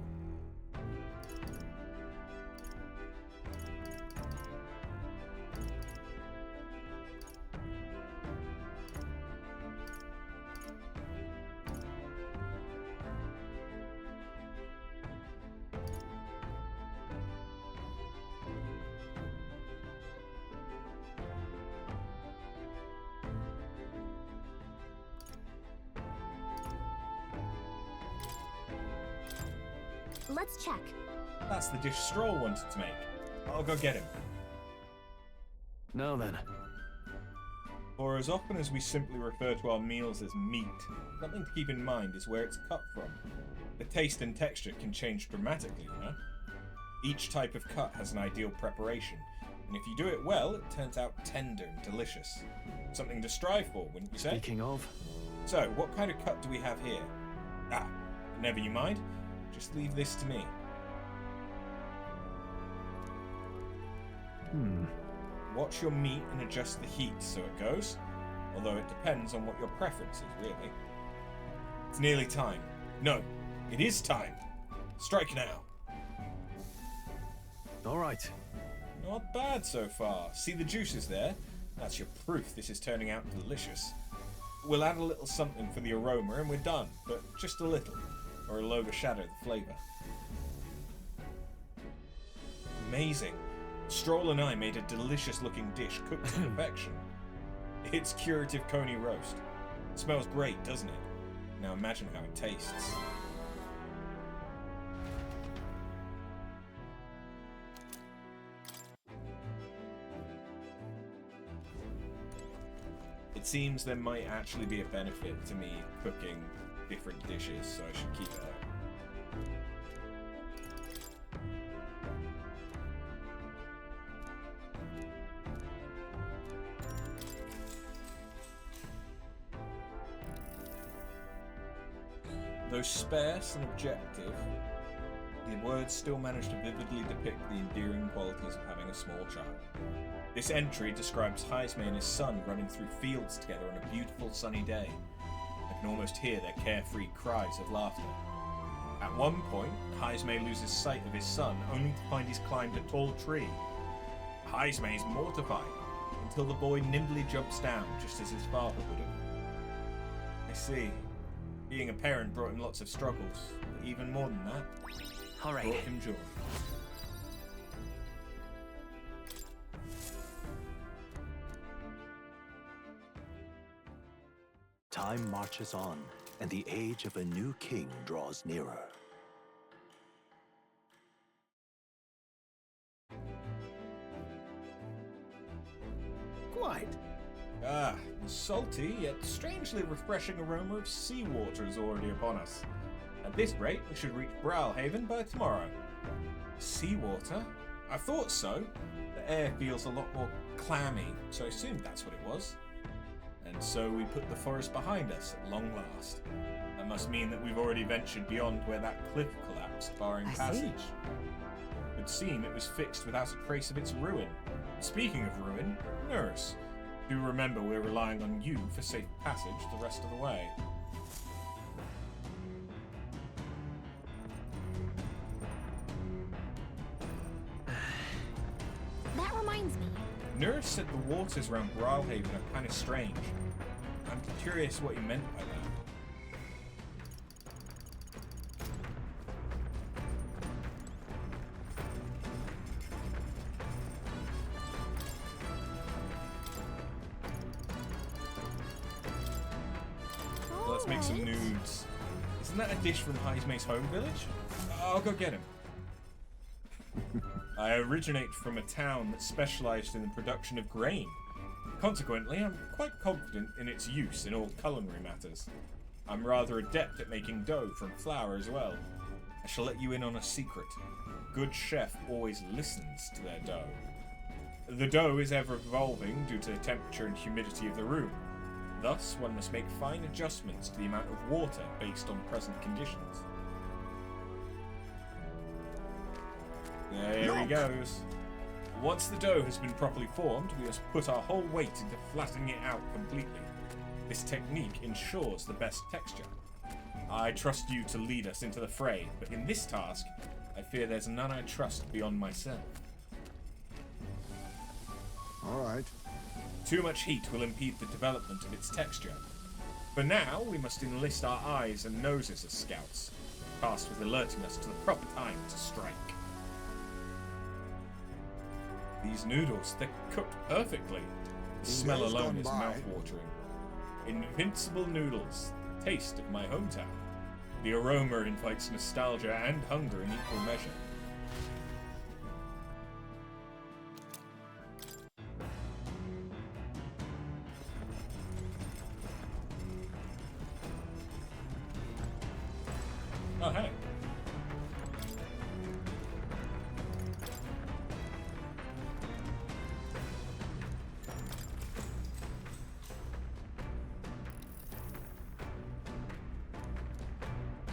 [SPEAKER 2] Let's check.
[SPEAKER 1] That's the dish Stroll wanted to make. I'll go get him.
[SPEAKER 4] Now then.
[SPEAKER 1] For as often as we simply refer to our meals as meat, something to keep in mind is where it's cut from. The taste and texture can change dramatically, you know? Each type of cut has an ideal preparation, and if you do it well, it turns out tender and delicious. Something to strive for, wouldn't you say?
[SPEAKER 4] Speaking of...
[SPEAKER 1] So, what kind of cut do we have here? Ah, never you mind. Just leave this to me. Watch your meat and adjust the heat so it goes, although it depends on what your preference is, really. It's nearly time. No, it is time. Strike now.
[SPEAKER 4] All right.
[SPEAKER 1] Not bad so far. See the juices there? That's your proof this is turning out delicious. We'll add a little something for the aroma and we're done, but just a little, or it'll overshadow the flavour. Amazing. Stroll and I made a delicious looking dish cooked to perfection. It's curative coney roast. It smells great, doesn't it? Now imagine how it tastes. It seems there might actually be a benefit to me cooking different dishes, so I should keep it up. Though sparse and objective, the words still manage to vividly depict the endearing qualities of having a small child. This entry describes Heisme and his son running through fields together on a beautiful sunny day. I can almost hear their carefree cries of laughter. At one point, Heisme loses sight of his son, only to find he's climbed a tall tree. Heisme is mortified, until the boy nimbly jumps down, just as his father would have. I see. Being a parent brought him lots of struggles, but even more than that,
[SPEAKER 18] all right,
[SPEAKER 1] brought him joy.
[SPEAKER 5] Time marches on, and the age of a new king draws nearer.
[SPEAKER 16] Quite.
[SPEAKER 1] Ah, the salty yet strangely refreshing aroma of seawater is already upon us. At this rate, we should reach Browhaven by tomorrow. Seawater? I thought so. The air feels a lot more clammy, so I assumed that's what it was. And so we put the forest behind us at long last. That must mean that we've already ventured beyond where that cliff collapsed, barring passage. It would seem it was fixed without a trace of its ruin. Speaking of ruin, nurse. Do remember we're relying on you for safe passage the rest of the way.
[SPEAKER 2] That reminds me.
[SPEAKER 1] Nurse said the waters around Browhaven are kind of strange. I'm curious what he meant by that. Let's make some nudes. Isn't that a dish from Haizme's home village? I'll go get him. I originate from a town that specialized in the production of grain. Consequently, I'm quite confident in its use in all culinary matters. I'm rather adept at making dough from flour as well. I shall let you in on a secret. A good chef always listens to their dough. The dough is ever evolving due to the temperature and humidity of the room. Thus, one must make fine adjustments to the amount of water based on present conditions. There he goes. Once the dough has been properly formed, we must put our whole weight into flattening it out completely. This technique ensures the best texture. I trust you to lead us into the fray, but in this task, I fear there's none I trust beyond myself.
[SPEAKER 8] All right.
[SPEAKER 1] Too much heat will impede the development of its texture. For now, we must enlist our eyes and noses as scouts, tasked with alerting us to the proper time to strike. These noodles, they're cooked perfectly. The smell alone is mouth-watering. Invincible noodles, the taste of my hometown. The aroma invites nostalgia and hunger in equal measure. Oh, hey.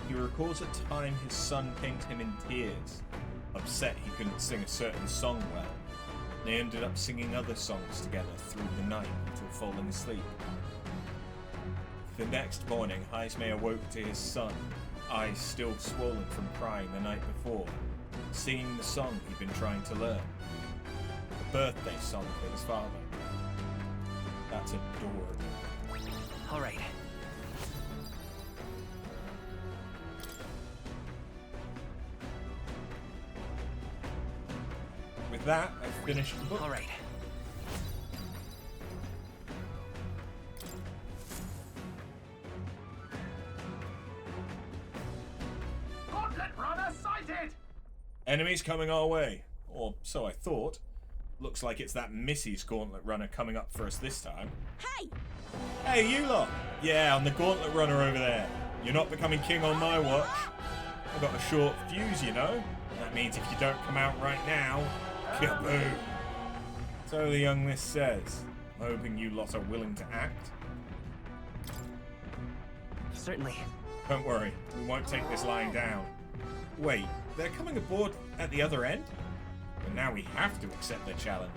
[SPEAKER 1] He recalls a time his son painted him in tears, upset he couldn't sing a certain song well. They ended up singing other songs together through the night until falling asleep. The next morning, Haizme awoke to his son, eyes still swollen from crying the night before, singing the song he'd been trying to learn. A birthday song for his father. That's adorable.
[SPEAKER 18] All right.
[SPEAKER 1] With that, I've finished the book.
[SPEAKER 18] All right.
[SPEAKER 3] Gauntlet runner sighted!
[SPEAKER 1] Enemies coming our way. Or so I thought. Looks like it's that Missy's Gauntlet Runner coming up for us this time.
[SPEAKER 15] Hey!
[SPEAKER 1] Hey, you lot! Yeah, I'm the Gauntlet Runner over there. You're not becoming king on my watch. I've got a short fuse, you know. That means if you don't come out right now, kaboom! So the young miss says. I'm hoping you lot are willing to act.
[SPEAKER 18] Certainly.
[SPEAKER 1] Don't worry, we won't take this lying down. Wait, they're coming aboard at the other end? But now we have to accept their challenge.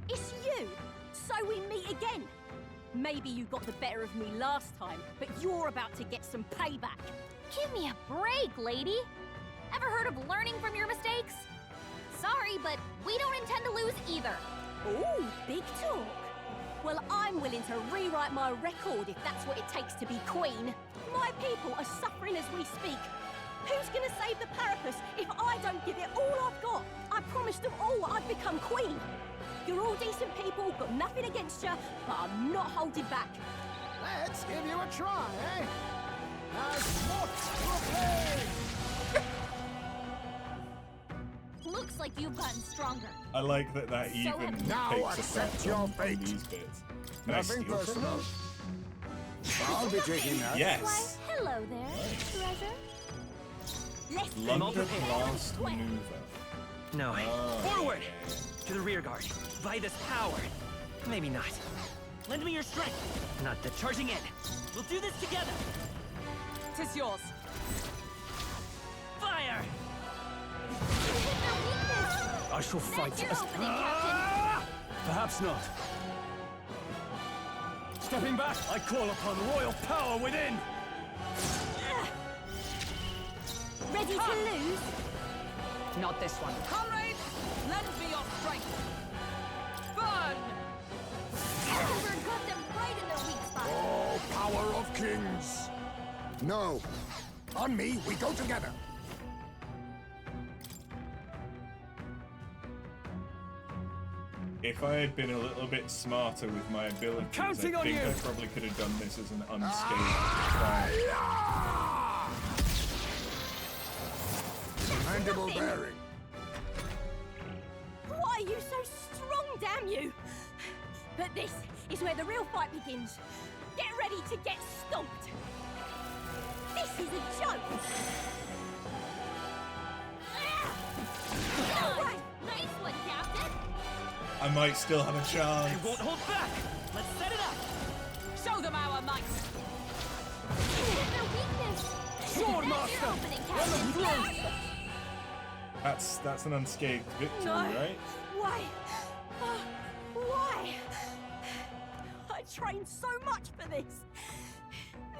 [SPEAKER 20] It's you! So we meet again! Maybe you got the better of me last time, but you're about to get some payback.
[SPEAKER 2] Give me a break, lady! Ever heard of learning from your mistakes? Sorry, but we don't intend to lose either.
[SPEAKER 20] Ooh, big talk. Well, I'm willing to rewrite my record if that's what it takes to be queen. My people are suffering as we speak. Who's gonna save the Parapus if I don't give it all I've got? I promised them all I'd become queen. You're all decent people, got nothing against you, but I'm not holding back.
[SPEAKER 16] Let's give you a try, eh? As what's your play?
[SPEAKER 2] Looks like you've gotten stronger.
[SPEAKER 1] I like that
[SPEAKER 2] So
[SPEAKER 1] even
[SPEAKER 2] have-
[SPEAKER 8] Now
[SPEAKER 1] takes
[SPEAKER 8] accept
[SPEAKER 1] effect
[SPEAKER 8] your
[SPEAKER 1] on
[SPEAKER 8] fate.
[SPEAKER 1] these bits. Can I
[SPEAKER 8] Nothing
[SPEAKER 1] steal from
[SPEAKER 8] personal.
[SPEAKER 1] them?
[SPEAKER 8] I'll be taking that.
[SPEAKER 1] Yes.
[SPEAKER 2] Why, hello there, treasure.
[SPEAKER 20] Let's
[SPEAKER 1] London Blast Maneuver.
[SPEAKER 18] No.
[SPEAKER 1] Oh,
[SPEAKER 18] Forward!
[SPEAKER 1] yeah.
[SPEAKER 18] To the rear guard. By this power. Maybe not.
[SPEAKER 10] Lend me your strength.
[SPEAKER 18] Not that.
[SPEAKER 10] Charging in. We'll do this together.
[SPEAKER 12] 'Tis yours.
[SPEAKER 10] Fire!
[SPEAKER 4] I shall fight
[SPEAKER 2] That's your
[SPEAKER 4] as...
[SPEAKER 2] opening, Captain.
[SPEAKER 4] Perhaps not. Stepping back, I call upon royal power within!
[SPEAKER 20] ready to lose?
[SPEAKER 12] Not this one. Comrades, lend me your strength. Burn!
[SPEAKER 2] Silver got them right in their weak spot.
[SPEAKER 8] Oh, power of kings! No. On me, we go together.
[SPEAKER 1] If I had been a little bit smarter with my abilities, I think I probably could have done this as an unscathed trial.
[SPEAKER 8] Mandible bearing.
[SPEAKER 2] Why are you so strong, damn you? But this is where the real fight begins. Get ready to get stomped. This is a joke. All right, nice one, Captain.
[SPEAKER 1] I might still have a chance.
[SPEAKER 10] I won't hold back. Let's set it up.
[SPEAKER 12] Show them our might.
[SPEAKER 2] Their weakness.
[SPEAKER 12] Sword
[SPEAKER 2] That's your
[SPEAKER 12] master.
[SPEAKER 2] opening, Captain.
[SPEAKER 1] That's an unscathed victory,
[SPEAKER 2] No.
[SPEAKER 1] right?
[SPEAKER 2] Why? Why? I trained so much for this.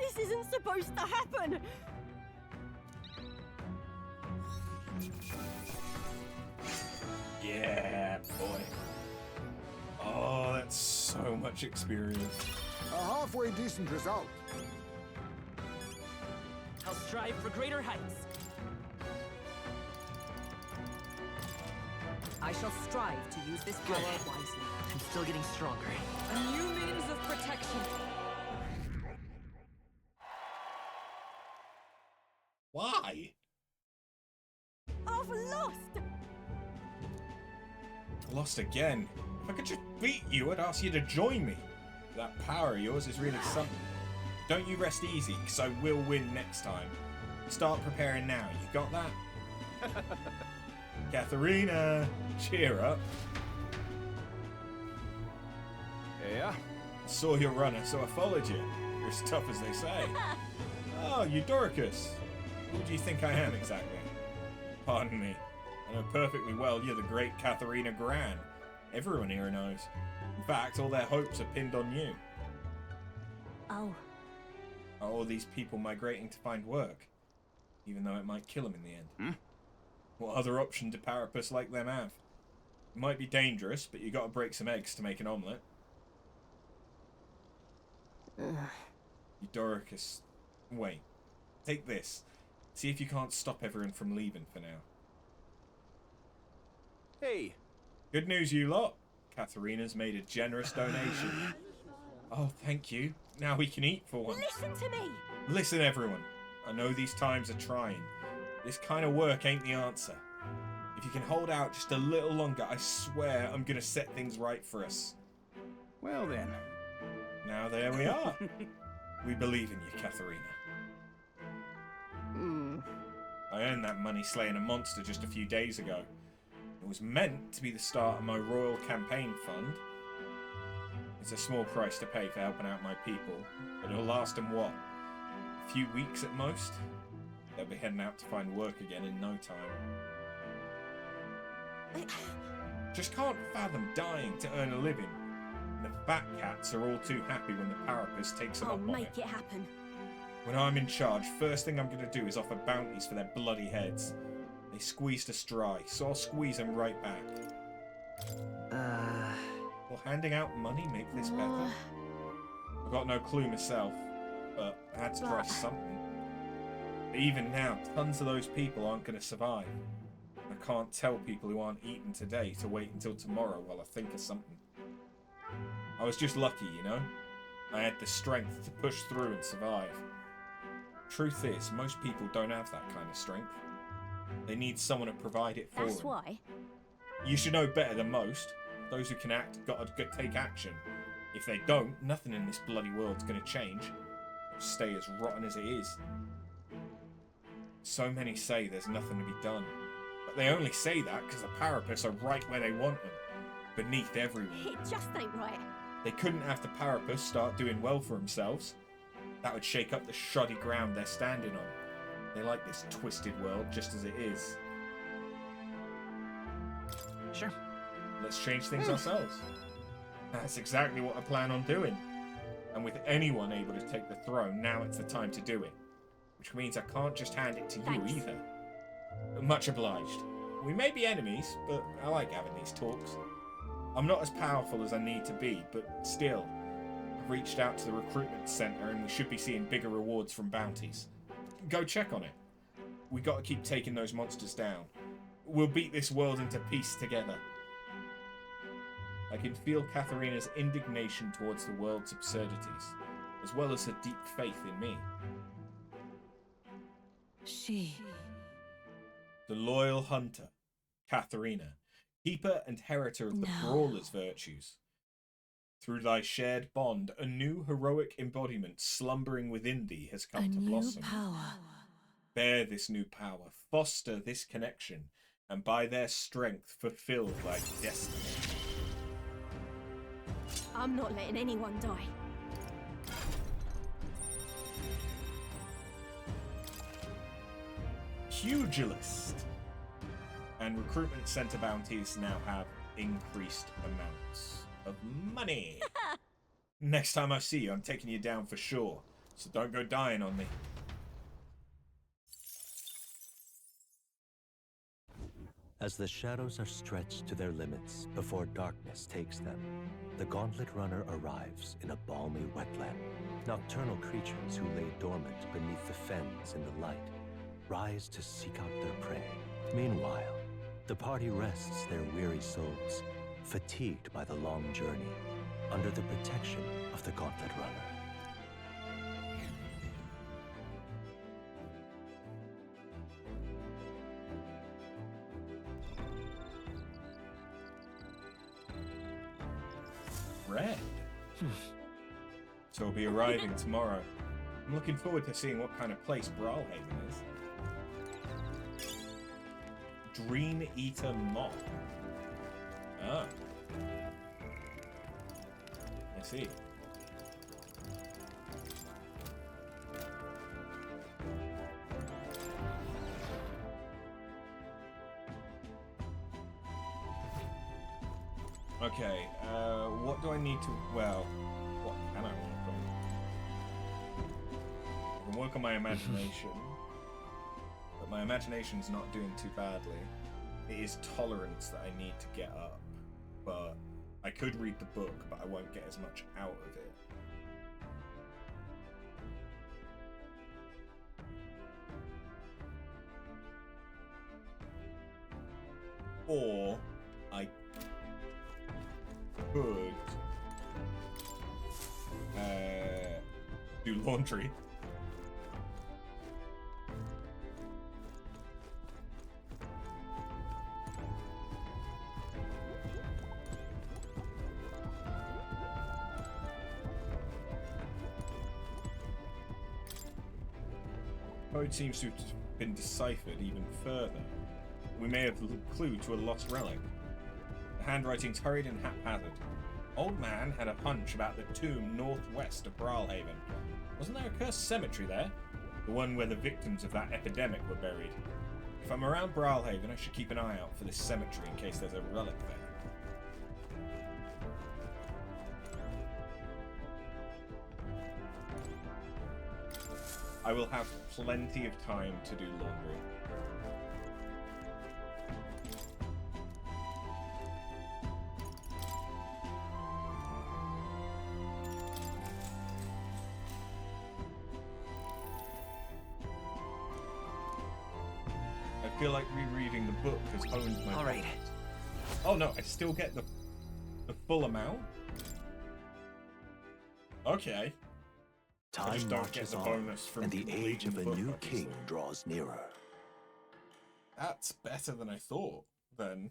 [SPEAKER 2] This isn't supposed to happen.
[SPEAKER 1] Yeah, boy. Oh, that's so much experience.
[SPEAKER 8] A halfway decent result.
[SPEAKER 10] I'll strive for greater heights.
[SPEAKER 12] I shall strive to use this power wisely.
[SPEAKER 10] I'm still getting stronger.
[SPEAKER 12] A new means of protection.
[SPEAKER 1] Why?
[SPEAKER 2] I've lost.
[SPEAKER 1] Lost again. If I could just beat you, I'd ask you to join me. That power of yours is really something. Don't you rest easy, because I will win next time. Start preparing now. You got that? Katharina, cheer up.
[SPEAKER 4] Yeah?
[SPEAKER 1] Saw your runner, so I followed you. You're as tough as they say. Oh, Eudoricus. Who do you think I am exactly? Pardon me. I know perfectly well you're the great Katharina Gran. Everyone here knows. In fact, all their hopes are pinned on you.
[SPEAKER 2] Oh.
[SPEAKER 1] Are all these people migrating to find work? Even though it might kill them in the end. What other option do Parapus like them have? It might be dangerous, but you gotta break some eggs to make an omelette. Eudoricus. Wait. Take this. See if you can't stop everyone from leaving for now.
[SPEAKER 4] Hey.
[SPEAKER 1] Good news, you lot. Katharina's made a generous donation. Oh, thank you. Now we can eat for once.
[SPEAKER 2] Listen to me.
[SPEAKER 1] Listen, everyone. I know these times are trying. This kind of work ain't the answer. If you can hold out just a little longer, I swear I'm gonna set things right for us.
[SPEAKER 13] Well then.
[SPEAKER 1] Now there we are. We believe in you, Katharina. I earned that money slaying a monster just a few days ago. It was meant to be the start of my royal campaign fund. It's a small price to pay for helping out my people, but it'll last them what? A few weeks at most? They'll be heading out to find work again in no time. Just can't fathom dying to earn a living. And the fat cats are all too happy when the Parapus takes them
[SPEAKER 2] I'll
[SPEAKER 1] up on
[SPEAKER 2] make
[SPEAKER 1] it.
[SPEAKER 2] it happen.
[SPEAKER 1] When I'm in charge, first thing I'm going to do is offer bounties for their bloody heads. They squeezed us dry, so I'll squeeze them right back. Will handing out money make this better? I've got no clue myself, but I had to try something. But even now, tons of those people aren't going to survive. I can't tell people who aren't eating today to wait until tomorrow while I think of something. I was just lucky, you know? I had the strength to push through and survive. Truth is, most people don't have that kind of strength. They need someone to provide it for
[SPEAKER 2] That's
[SPEAKER 1] them.
[SPEAKER 2] why.
[SPEAKER 1] You should know better than most. Those who can act gotta take action. If they don't, nothing in this bloody world's gonna change. It'll stay as rotten as it is. So many say there's nothing to be done. But they only say that because the Parapus are right where they want them. Beneath everyone.
[SPEAKER 2] It just ain't right.
[SPEAKER 1] They couldn't have the Parapus start doing well for themselves. That would shake up the shoddy ground they're standing on. They like this twisted world just as it is.
[SPEAKER 10] Sure.
[SPEAKER 1] Let's change things ourselves. That's exactly what I plan on doing. And with anyone able to take the throne, now it's the time to do it. Which means I can't just hand it to you either. Much obliged. We may be enemies, but I like having these talks. I'm not as powerful as I need to be, but still, I've reached out to the recruitment center and we should be seeing bigger rewards from bounties. Go check on it. We gotta keep taking those monsters down. We'll beat this world into peace together. I can feel Katharina's indignation towards the world's absurdities, as well as her deep faith in me.
[SPEAKER 6] She.
[SPEAKER 1] The loyal hunter, Katharina, keeper and heritor of the brawler's virtues. Through thy shared bond, a new heroic embodiment slumbering within thee has come to blossom.
[SPEAKER 6] Power.
[SPEAKER 1] Bear this new power, foster this connection, and by their strength fulfill thy destiny.
[SPEAKER 2] I'm not letting anyone die.
[SPEAKER 1] Pugilist. And recruitment center bounties now have increased amounts of money. Next time I see you, I'm taking you down for sure, so don't go dying on me.
[SPEAKER 5] As the shadows are stretched to their limits before darkness takes them, the Gauntlet Runner arrives in a balmy wetland. Nocturnal creatures who lay dormant beneath the fens in the light rise to seek out their prey. Meanwhile, the party rests their weary souls, fatigued by the long journey, under the protection of the Gauntlet Runner.
[SPEAKER 1] Red. So we'll be arriving tomorrow. I'm looking forward to seeing what kind of place Brawlhaven is. Dream Eater Moth. Ah. I see. Okay, what do I need to... Well, what can I work on? I can work on my imagination. But my imagination's not doing too badly. It is tolerance that I need to get up. But I could read the book, but I won't get as much out of it. Or I could do laundry. Code seems to have been deciphered even further. We may have a clue to a lost relic. The handwriting's hurried and haphazard. Old man had a hunch about the tomb northwest of Brawlhaven. Wasn't there a cursed cemetery there? The one where the victims of that epidemic were buried. If I'm around Brawlhaven, I should keep an eye out for this cemetery in case there's a relic there. I will have plenty of time to do laundry. I feel like rereading the book has honed my...
[SPEAKER 18] All right.
[SPEAKER 1] Oh no, I still get the full amount? Okay. I just
[SPEAKER 5] Time
[SPEAKER 1] don't get
[SPEAKER 5] marches
[SPEAKER 1] the
[SPEAKER 5] on,
[SPEAKER 1] bonus from
[SPEAKER 5] and the age of a
[SPEAKER 1] completing the
[SPEAKER 5] new
[SPEAKER 1] book,
[SPEAKER 5] king
[SPEAKER 1] obviously.
[SPEAKER 5] draws nearer.
[SPEAKER 1] That's better than I thought, then.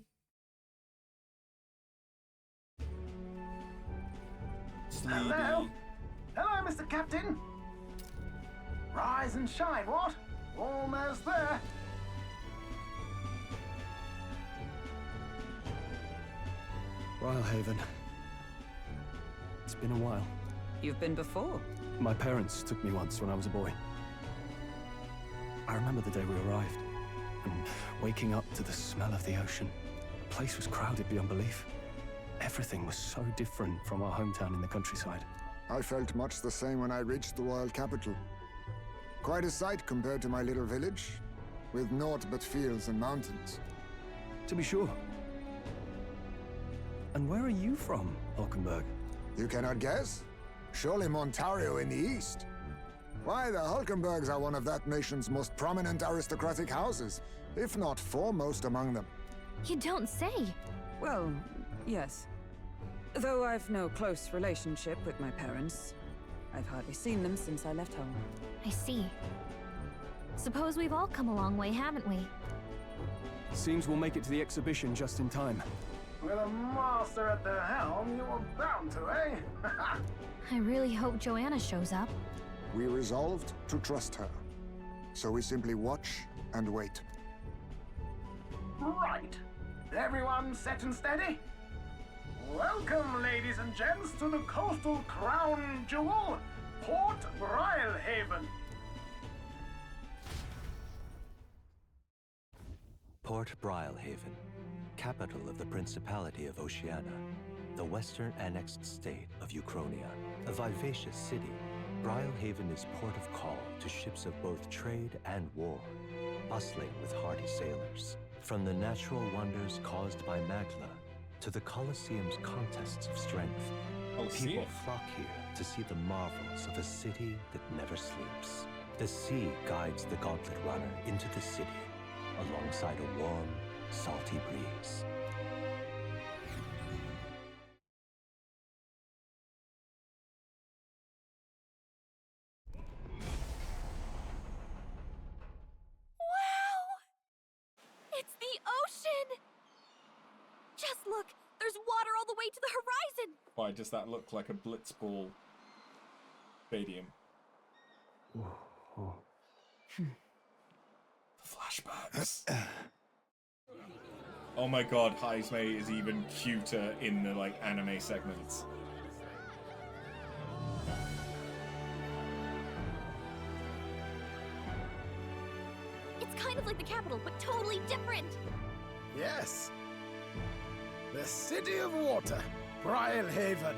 [SPEAKER 3] Hello? Hello, Mr. Captain! Rise and shine, what? Almost there.
[SPEAKER 4] Brawlhaven. It's been a while.
[SPEAKER 14] You've been before?
[SPEAKER 4] My parents took me once when I was a boy. I remember the day we arrived, and waking up to the smell of the ocean. The place was crowded beyond belief. Everything was so different from our hometown in the countryside.
[SPEAKER 8] I felt much the same when I reached the world capital. Quite a sight compared to my little village, with naught but fields and mountains.
[SPEAKER 4] To be sure. And where are you from, Hulkenberg?
[SPEAKER 8] You cannot guess? Surely Montario in the east. Why, the Hulkenbergs are one of that nation's most prominent aristocratic houses, if not foremost among them.
[SPEAKER 2] You don't say.
[SPEAKER 14] Well, yes. Though I've no close relationship with my parents, I've hardly seen them since I left home.
[SPEAKER 2] I see. Suppose we've all come a long way, haven't we?
[SPEAKER 4] Seems we'll make it to the exhibition just in time.
[SPEAKER 3] With a master at the helm, you were bound to, eh?
[SPEAKER 2] I really hope Joanna shows up.
[SPEAKER 8] We resolved to trust her. So we simply watch and wait.
[SPEAKER 3] Right. Everyone set and steady? Welcome, ladies and gents, to the coastal crown jewel, Port Brilehaven.
[SPEAKER 5] Port Brilehaven, capital of the Principality of Oceania, the western annexed state of Euchronia. A vivacious city, Brilehaven is port of call to ships of both trade and war, bustling with hardy sailors. From the natural wonders caused by Magla to the Colosseum's contests of strength, people flock here to see the marvels of a city that never sleeps. The sea guides the Gauntlet Runner into the city, alongside a warm, salty breeze.
[SPEAKER 2] It's the ocean! Just look! There's water all the way to the horizon!
[SPEAKER 1] Why does that look like a blitzball stadium? Flashbacks. Oh my god, Haizme is even cuter in the like anime segments.
[SPEAKER 2] It's kind of like the capital, but totally different!
[SPEAKER 16] Yes. The City of Water, Brilehaven.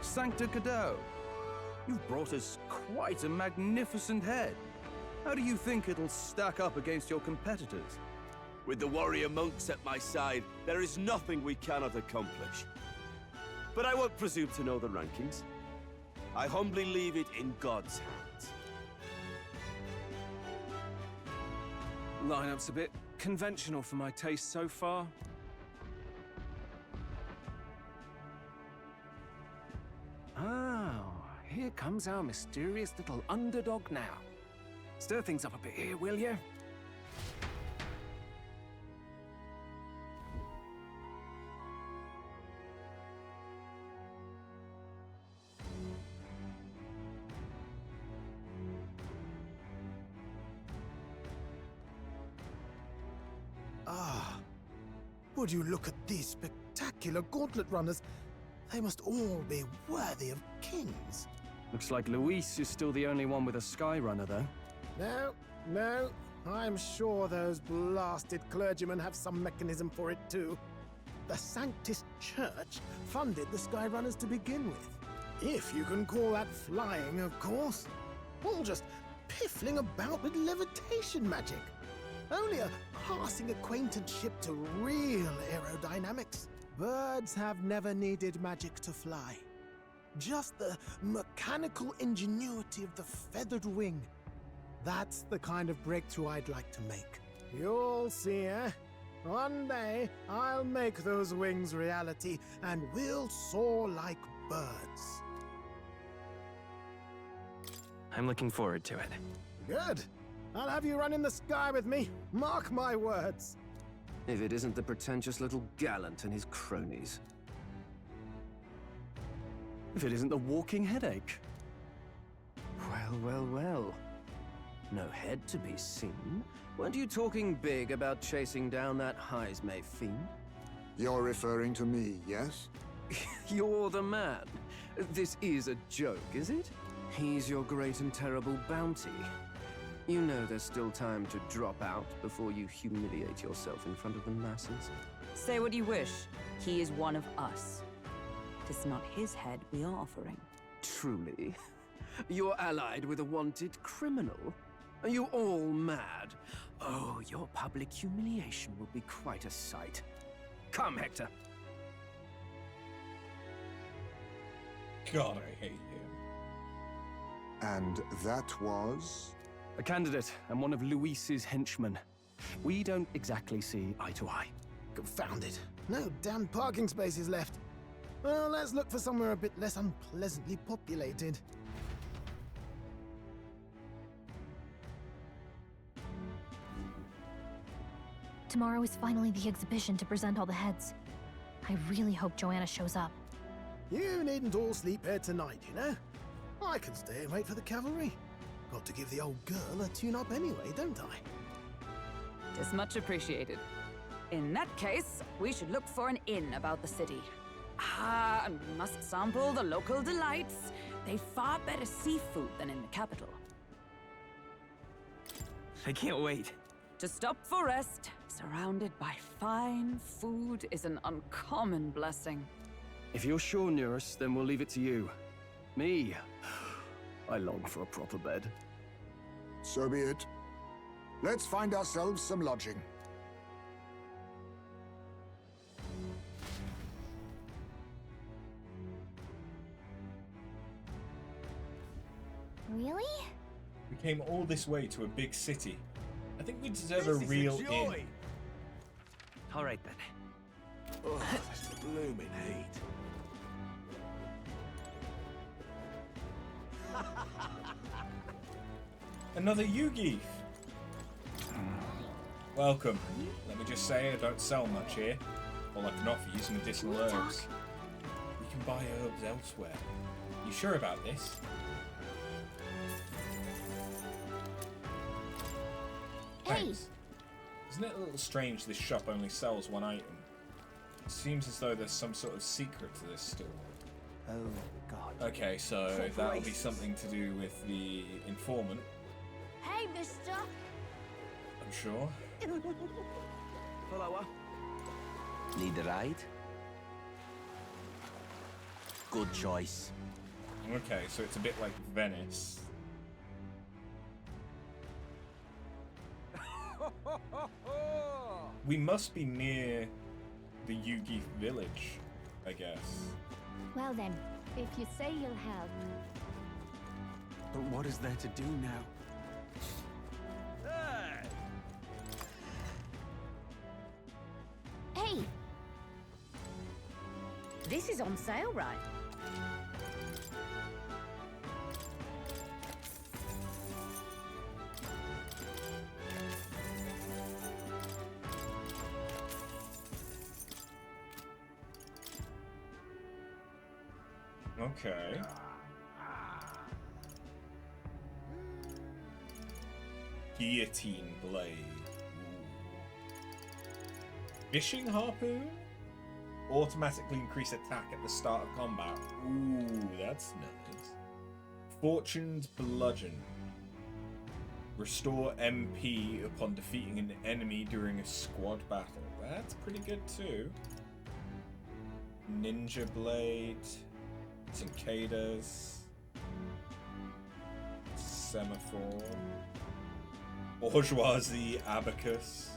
[SPEAKER 11] Sancta Cadeau, you've brought us quite a magnificent head. How do you think it'll stack up against your competitors?
[SPEAKER 9] With the warrior monks at my side, there is nothing we cannot accomplish. But I won't presume to know the rankings. I humbly leave it in God's hands.
[SPEAKER 11] Lineup's a bit conventional for my taste so far.
[SPEAKER 21] Oh, here comes our mysterious little underdog now. Stir things up a bit here, will you?
[SPEAKER 16] Ah, would you look at these spectacular gauntlet runners? They must all be worthy of kings.
[SPEAKER 4] Looks like Luis is still the only one with a Sky Runner, though.
[SPEAKER 16] No. I'm sure those blasted clergymen have some mechanism for it too. The Sanctus Church funded the Skyrunners to begin with. If you can call that flying, of course. All just piffling about with levitation magic. Only a passing acquaintanceship to real aerodynamics. Birds have never needed magic to fly. Just the mechanical ingenuity of the feathered wing. That's the kind of breakthrough I'd like to make. You'll see, eh? One day, I'll make those wings reality, and we'll soar like birds.
[SPEAKER 18] I'm looking forward to it.
[SPEAKER 16] Good. I'll have you run in the sky with me. Mark my words.
[SPEAKER 21] If it isn't the pretentious little gallant and his cronies.
[SPEAKER 4] If it isn't the walking headache.
[SPEAKER 21] Well. No head to be seen. Weren't you talking big about chasing down that Haizme fiend?
[SPEAKER 8] You're referring to me, yes?
[SPEAKER 21] You're the man. This is a joke, is it? He's your great and terrible bounty. You know there's still time to drop out before you humiliate yourself in front of the masses.
[SPEAKER 14] Say what you wish. He is one of us. Tis not his head we are offering.
[SPEAKER 21] Truly? You're allied with a wanted criminal? Are you all mad? Oh, your public humiliation will be quite a sight. Come, Hector.
[SPEAKER 1] God, I hate him.
[SPEAKER 8] And that was?
[SPEAKER 4] A candidate and one of Luis's henchmen. We don't exactly see eye to eye.
[SPEAKER 16] Confound it. No damn parking spaces left. Well, let's look for somewhere a bit less unpleasantly populated.
[SPEAKER 2] Tomorrow is finally the exhibition to present all the heads. I really hope Joanna shows up.
[SPEAKER 16] You needn't all sleep here tonight, you know? I can stay and wait for the cavalry. Got to give the old girl a tune-up anyway, don't I?
[SPEAKER 12] Tis much appreciated. In that case, we should look for an inn about the city. Ah, and we must sample the local delights. They've far better seafood than in the capital.
[SPEAKER 18] I can't wait.
[SPEAKER 12] To stop for rest, surrounded by fine food, is an uncommon blessing.
[SPEAKER 4] If you're sure, Nurse, then we'll leave it to you. Me, I long for a proper bed.
[SPEAKER 8] So be it. Let's find ourselves some lodging.
[SPEAKER 2] Really?
[SPEAKER 1] We came all this way to a big city. I think we deserve a real inn.
[SPEAKER 18] All right then.
[SPEAKER 9] Oh, this blooming heat.
[SPEAKER 1] Another Yugi. Welcome. Let me just say, I don't sell much here. All I can offer you some medicinal herbs. We can buy herbs elsewhere. You sure about this? Thanks. Isn't it a little strange this shop only sells one item? It seems as though there's some sort of secret to this store.
[SPEAKER 17] Oh, God.
[SPEAKER 1] Okay, so that'll be something to do with the informant.
[SPEAKER 15] Hey, mister!
[SPEAKER 1] I'm sure.
[SPEAKER 17] Follower.
[SPEAKER 18] Need a ride? Good choice.
[SPEAKER 1] Okay, so it's a bit like Venice. We must be near the Yugi village, I guess.
[SPEAKER 15] Well then, if you say you'll help.
[SPEAKER 17] But what is there to do now?
[SPEAKER 15] Hey! This is on sale, right?
[SPEAKER 1] Okay. Guillotine blade. Ooh. Fishing harpoon? Automatically increase attack at the start of combat. Ooh, that's nice. Fortune's bludgeon. Restore MP upon defeating an enemy during a squad battle. That's pretty good too. Ninja blade. Cicadas. Semaphore. Bourgeoisie abacus.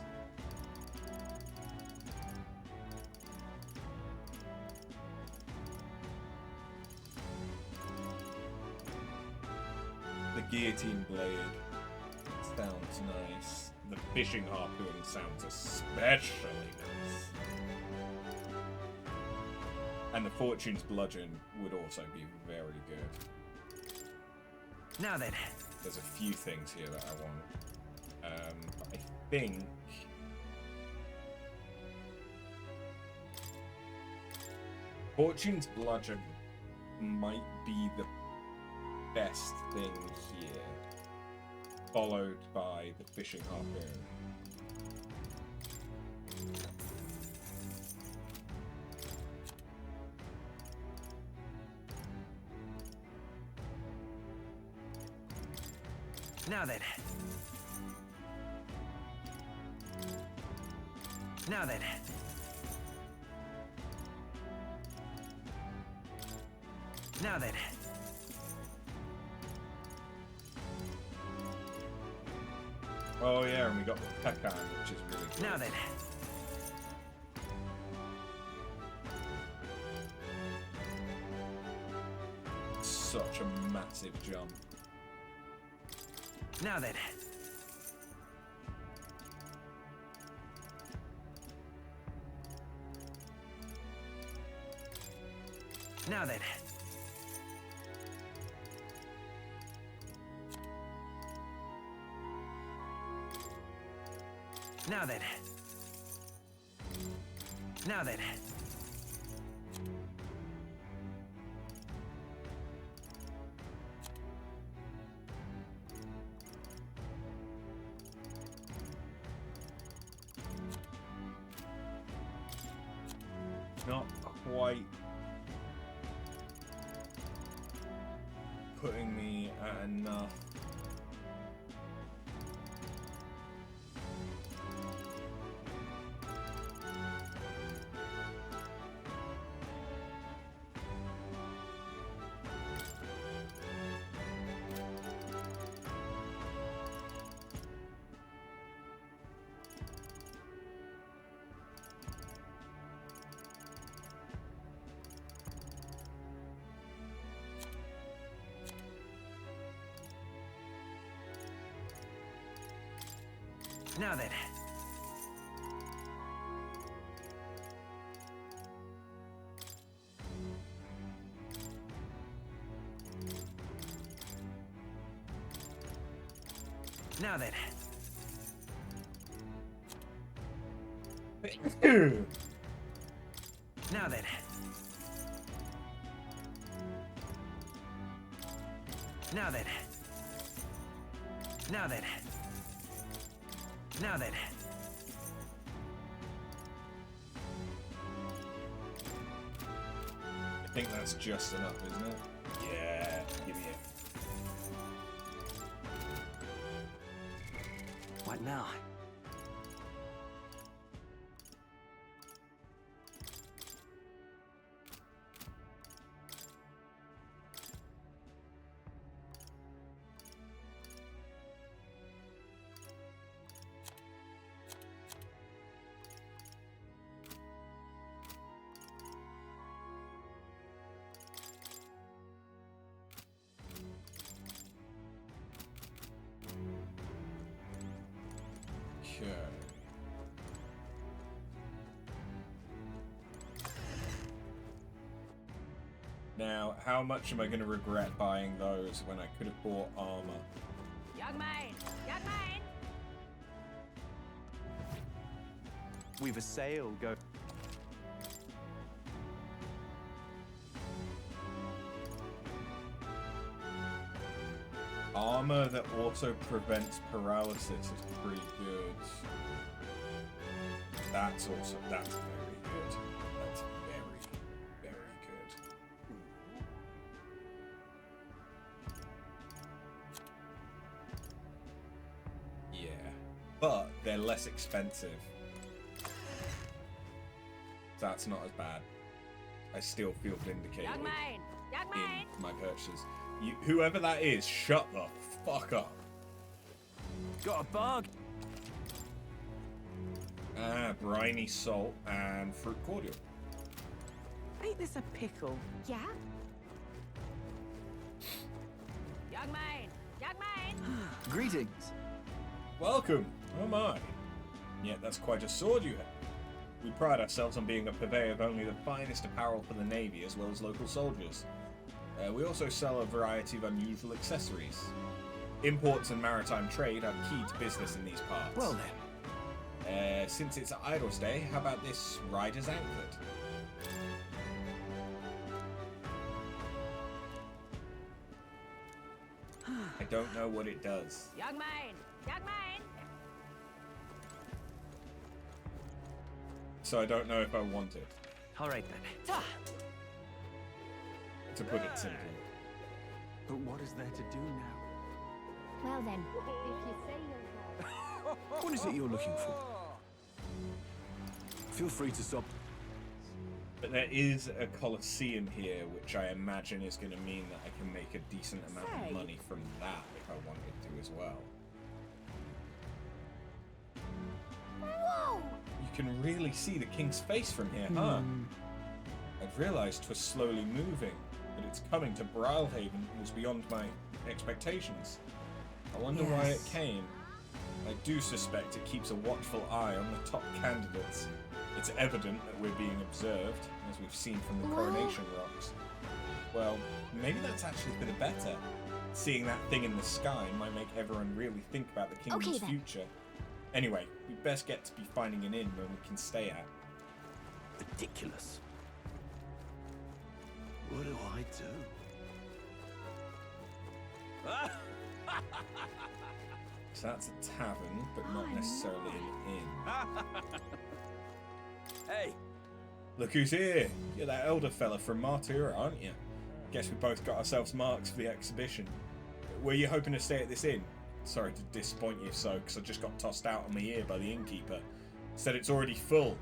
[SPEAKER 1] The guillotine blade sounds nice. The fishing harpoon sounds especially nice. And the Fortune's bludgeon would also be very good.
[SPEAKER 18] Now then.
[SPEAKER 1] There's a few things here that I want. I think... Fortune's bludgeon might be the best thing here. Followed by the fishing harpoon.
[SPEAKER 18] Now then. Now then. Now then.
[SPEAKER 1] Oh yeah, and we got the pecan, which is really good.
[SPEAKER 18] Now then.
[SPEAKER 1] such a massive jump.
[SPEAKER 18] Now then. Now then. Now then. Now then.
[SPEAKER 1] Not quite putting me at enough.
[SPEAKER 18] Now then. Now then. Now then. Now then. Now then. Now then.
[SPEAKER 1] I think that's just enough, isn't it? Yeah, give me it.
[SPEAKER 18] What now?
[SPEAKER 1] Okay. Now, how much am I going to regret buying those when I could have bought armor?
[SPEAKER 12] Young man! Young man!
[SPEAKER 5] We've a sale go.
[SPEAKER 1] Armor that also prevents paralysis is pretty good. That's very good. That's very good. Yeah. But they're less expensive. That's not as bad. I still feel vindicated
[SPEAKER 12] Young man! Young man!
[SPEAKER 1] in my purchases. Whoever that is, shut the fuck up.
[SPEAKER 18] Got a bug?
[SPEAKER 1] Briny salt and fruit cordial.
[SPEAKER 7] Ain't this a pickle?
[SPEAKER 2] Yeah?
[SPEAKER 12] Young man! Young man!
[SPEAKER 18] Greetings.
[SPEAKER 1] Welcome. Oh my. Yeah, that's quite a sword you have. We pride ourselves on being a purveyor of only the finest apparel for the Navy as well as local soldiers. We also sell a variety of unusual accessories. Imports and maritime trade are key to business in these parts.
[SPEAKER 18] Well then.
[SPEAKER 1] Since it's Idol's Day, how about this rider's anklet? I don't know what it does.
[SPEAKER 12] Young man! Young man!
[SPEAKER 1] So I don't know if I want it.
[SPEAKER 18] All right then.
[SPEAKER 1] To put it simply.
[SPEAKER 13] But what is there to do now?
[SPEAKER 2] Well then, if you say you'll have...
[SPEAKER 13] What is it you're looking for? Feel free to stop.
[SPEAKER 1] But there is a Colosseum here, which I imagine is going to mean that I can make a decent amount of money from that if I wanted to as well.
[SPEAKER 2] Whoa!
[SPEAKER 1] You can really see the king's face from here, huh? I'd realized 'twas slowly moving. but its coming to Brilhaven was beyond my expectations. I wonder why it came. I do suspect it keeps a watchful eye on the top candidates. It's evident that we're being observed, as we've seen from the coronation rocks. Well, maybe that's actually for the better. Seeing that thing in the sky might make everyone really think about the kingdom's future. Anyway, we'd best get to be finding an inn where we can stay at.
[SPEAKER 9] Ridiculous. What do I do?
[SPEAKER 1] So that's a tavern, but not necessarily an inn.
[SPEAKER 9] Hey!
[SPEAKER 1] Look who's here! You're that elder fella from Martyra, aren't you? Guess we both got ourselves marks for the exhibition. Were you hoping to stay at this inn? Sorry to disappoint you so, because I just got tossed out on my ear by the innkeeper. Said it's already full.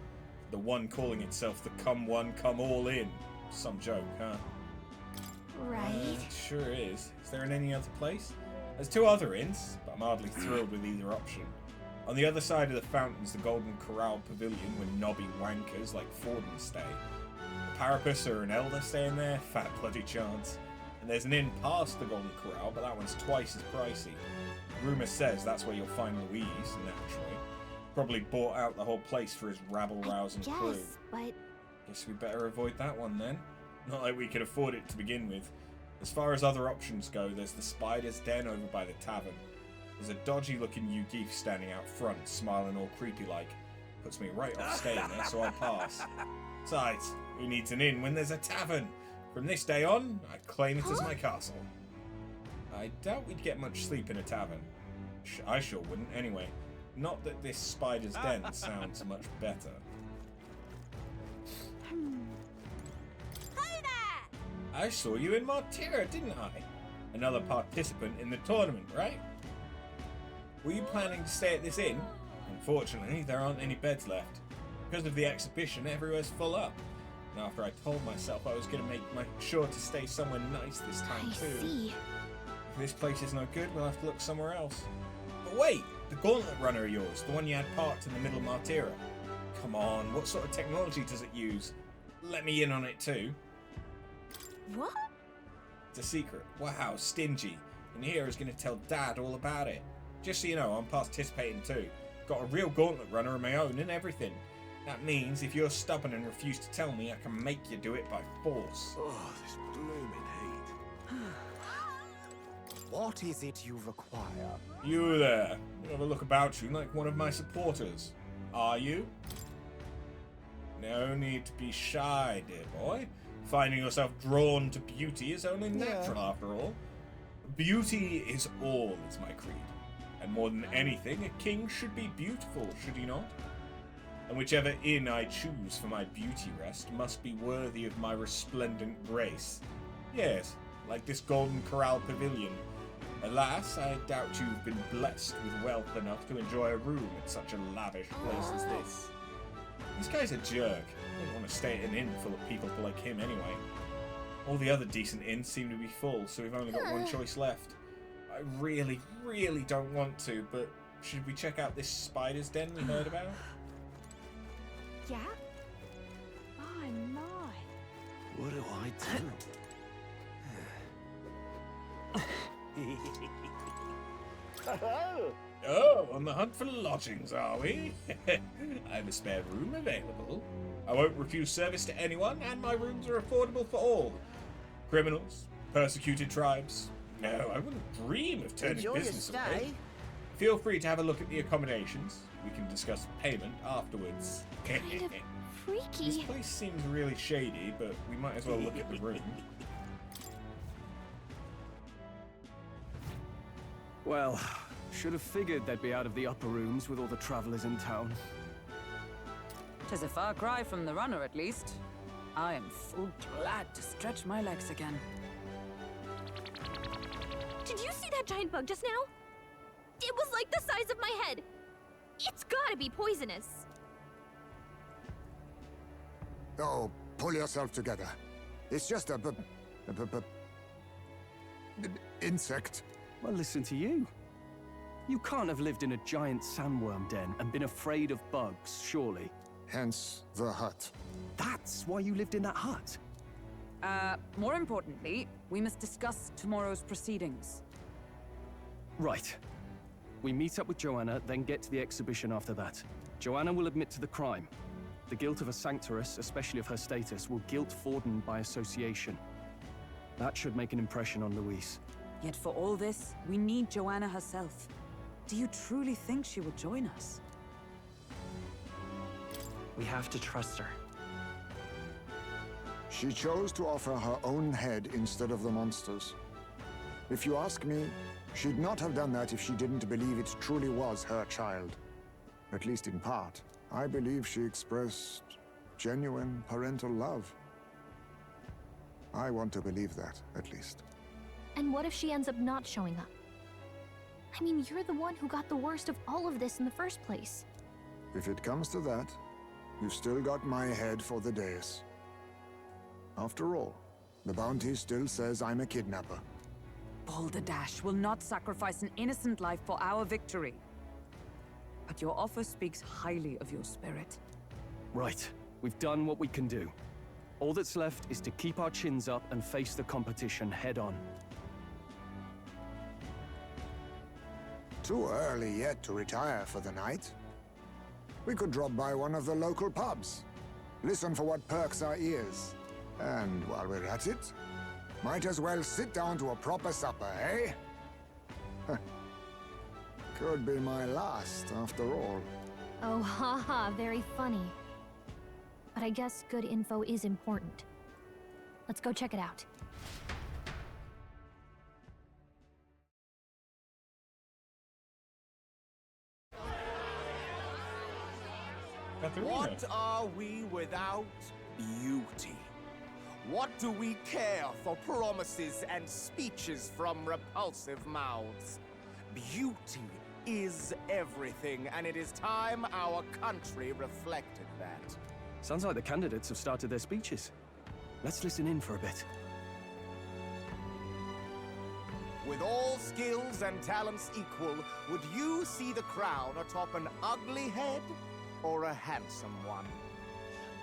[SPEAKER 1] The one calling itself the Come One, Come All Inn. Some joke, huh?
[SPEAKER 2] Right.
[SPEAKER 1] Sure is. Is there in any other place? There's 2 other inns, but I'm hardly thrilled with either option. On the other side of the fountain's the Golden Corral Pavilion where knobby wankers like Forden stay. A Parapus or an Elda staying there? Fat bloody chance. And there's an inn past the Golden Corral, but that one's twice as pricey. Rumour says that's where you'll find Louise, naturally. Probably bought out the whole place for his rabble-rousing crew.
[SPEAKER 2] But...
[SPEAKER 1] Guess we better avoid that one then. Not like we could afford it to begin with. As far as other options go, there's the Spider's Den over by the tavern. There's a dodgy-looking Ugeef standing out front, smiling all creepy-like. Puts me right off staying there, so I'll pass. Besides, who needs an inn when there's a tavern? From this day on, I claim it as my castle. I doubt we'd get much sleep in a tavern. I sure wouldn't, anyway. Not that this Spider's Den sounds much better.
[SPEAKER 2] Hi there!
[SPEAKER 1] I saw you in Martyra, didn't I? Another participant in the tournament, right? Were you planning to stay at this inn? Unfortunately, there aren't any beds left. Because of the exhibition, everywhere's full up. And after I told myself I was going to make sure to stay somewhere nice this time too.
[SPEAKER 2] See.
[SPEAKER 1] If this place is no good, we'll have to look somewhere else. But wait! The gauntlet runner of yours, the one you had parked in the middle of Martyra. Come on, what sort of technology does it use? Let me in on it too.
[SPEAKER 2] What?
[SPEAKER 1] It's a secret. Wow, stingy. And here is going to tell Dad all about it. Just so you know, I'm participating too. Got a real gauntlet runner of my own and everything. That means if you're stubborn and refuse to tell me, I can make you do it by force.
[SPEAKER 9] Oh, this blooming heat. What is it you require?
[SPEAKER 1] You there. You have a look about you like one of my supporters. Are you? No need to be shy, dear boy. Finding yourself drawn to beauty is only natural after all. Beauty is all, is my creed. And more than anything, a king should be beautiful, should he not? And whichever inn I choose for my beauty rest must be worthy of my resplendent grace. Yes, like this Golden Corral Pavilion. Alas, I doubt you've been blessed with wealth enough to enjoy a room at such a lavish place as this. This guy's a jerk. I don't want to stay at an inn full of people like him anyway. All the other decent inns seem to be full, so we've only got one choice left. I really, really don't want to, but should we check out this Spider's Den we heard about?
[SPEAKER 2] Yeah? Oh my.
[SPEAKER 9] What do I do?
[SPEAKER 1] Oh, on the hunt for lodgings, are we? I have a spare room available. I won't refuse service to anyone, and my rooms are affordable for all. Criminals, persecuted tribes. No, I wouldn't dream of turning business away. Feel free to have a look at the accommodations. We can discuss payment afterwards.
[SPEAKER 2] Kind of freaky.
[SPEAKER 1] This place seems really shady, but we might as well look at the room.
[SPEAKER 11] Well, should have figured they'd be out of the upper rooms with all the travelers in town.
[SPEAKER 12] 'Tis a far cry from the runner, at least. I am full glad to stretch my legs again.
[SPEAKER 2] Did you see that giant bug just now? It was like the size of my head. It's gotta be poisonous.
[SPEAKER 8] Oh, pull yourself together. It's just a insect.
[SPEAKER 11] Well, listen to you. You can't have lived in a giant sandworm den and been afraid of bugs, surely.
[SPEAKER 8] Hence the hut.
[SPEAKER 11] That's why you lived in that hut?
[SPEAKER 12] More importantly, we must discuss tomorrow's proceedings.
[SPEAKER 4] Right. We meet up with Joanna, then get to the exhibition after that. Joanna will admit to the crime. The guilt of a sanctoress, especially of her status, will guilt Forden by association. That should make an impression on Louise.
[SPEAKER 12] Yet for all this, we need Joanna herself. Do you truly think she would join us?
[SPEAKER 18] We have to trust her.
[SPEAKER 8] She chose to offer her own head instead of the monster's. If you ask me, she'd not have done that if she didn't believe it truly was her child. At least in part. I believe she expressed genuine parental love. I want to believe that, at least.
[SPEAKER 2] And what if she ends up not showing up? I mean, you're the one who got the worst of all of this in the first place.
[SPEAKER 8] If it comes to that, you've still got my head for the dais. After all, the bounty still says I'm a kidnapper.
[SPEAKER 12] Balderdash will not sacrifice an innocent life for our victory. But your offer speaks highly of your spirit.
[SPEAKER 4] Right. We've done what we can do. All that's left is to keep our chins up and face the competition head on.
[SPEAKER 8] Too early yet to retire for the night. We could drop by one of the local pubs. Listen for what perks our ears. And while we're at it, might as well sit down to a proper supper, eh? Could be my last, after all.
[SPEAKER 2] Oh, haha, very funny. But I guess good info is important. Let's go check it out.
[SPEAKER 17] What are we without beauty? What do we care for promises and speeches from repulsive mouths? Beauty is everything, and it is time our country reflected that.
[SPEAKER 4] Sounds like the candidates have started their speeches. Let's listen in for a bit.
[SPEAKER 17] With all skills and talents equal, would you see the crown atop an ugly head or a handsome one?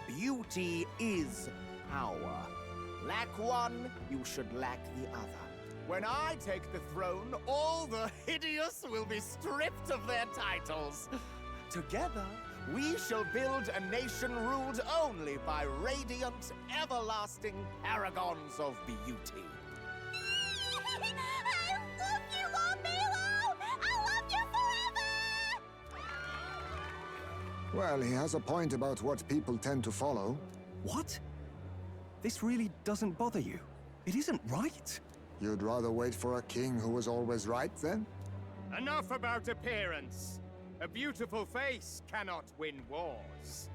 [SPEAKER 17] Beauty is power. Lack one, you should lack the other. When I take the throne, all the hideous will be stripped of their titles. Together, we shall build a nation ruled only by radiant, everlasting paragons of beauty.
[SPEAKER 2] I love you, Lomilo! I love you forever!
[SPEAKER 8] Well, he has a point about what people tend to follow.
[SPEAKER 4] What? This really doesn't bother you? It isn't right.
[SPEAKER 8] You'd rather wait for a king who was always right, then?
[SPEAKER 19] Enough about appearance. A beautiful face cannot win wars.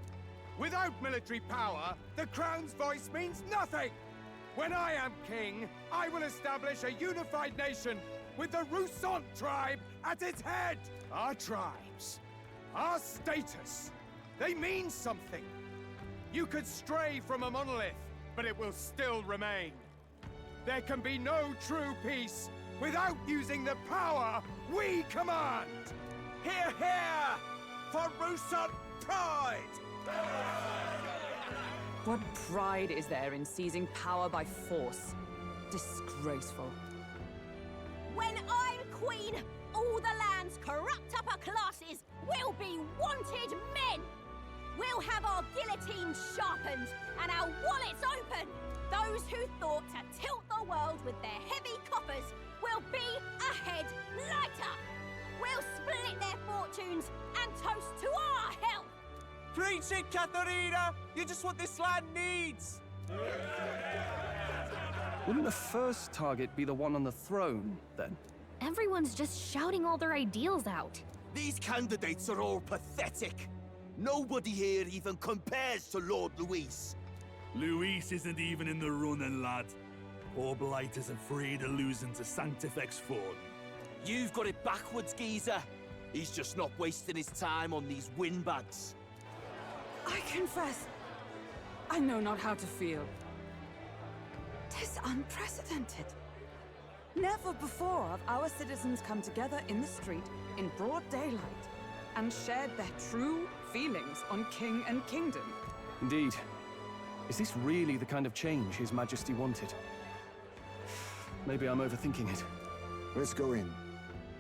[SPEAKER 19] Without military power, the crown's voice means nothing! When I am king, I will establish a unified nation with the Roussant tribe at its head! Our tribes, our status, they mean something. You could stray from a monolith, but it will still remain. There can be no true peace without using the power we command!
[SPEAKER 17] Hear, hear! For Roussant pride!
[SPEAKER 12] What pride is there in seizing power by force? Disgraceful.
[SPEAKER 22] When I'm queen, all the land's corrupt upper classes will be wanted men! We'll have our guillotines sharpened and our wallets open! Those who thought to tilt the world with their heavy coffers will be a head lighter! We'll split their fortunes and toast to our health!
[SPEAKER 17] Preach it, Katharina! You're just what this land needs!
[SPEAKER 4] Wouldn't the first target be the one on the throne, then?
[SPEAKER 2] Everyone's just shouting all their ideals out.
[SPEAKER 17] These candidates are all pathetic. Nobody here even compares to Lord Luis.
[SPEAKER 23] Luis isn't even in the running, lad. Poor Blight is afraid of losing to Sanctifex Ford.
[SPEAKER 17] You've got it backwards, geezer. He's just not wasting his time on these windbags.
[SPEAKER 12] I confess, I know not how to feel. 'Tis unprecedented. Never before have our citizens come together in the street in broad daylight and shared their true feelings on king and kingdom.
[SPEAKER 4] Indeed. Is this really the kind of change His Majesty wanted? Maybe I'm overthinking it.
[SPEAKER 8] Let's go in.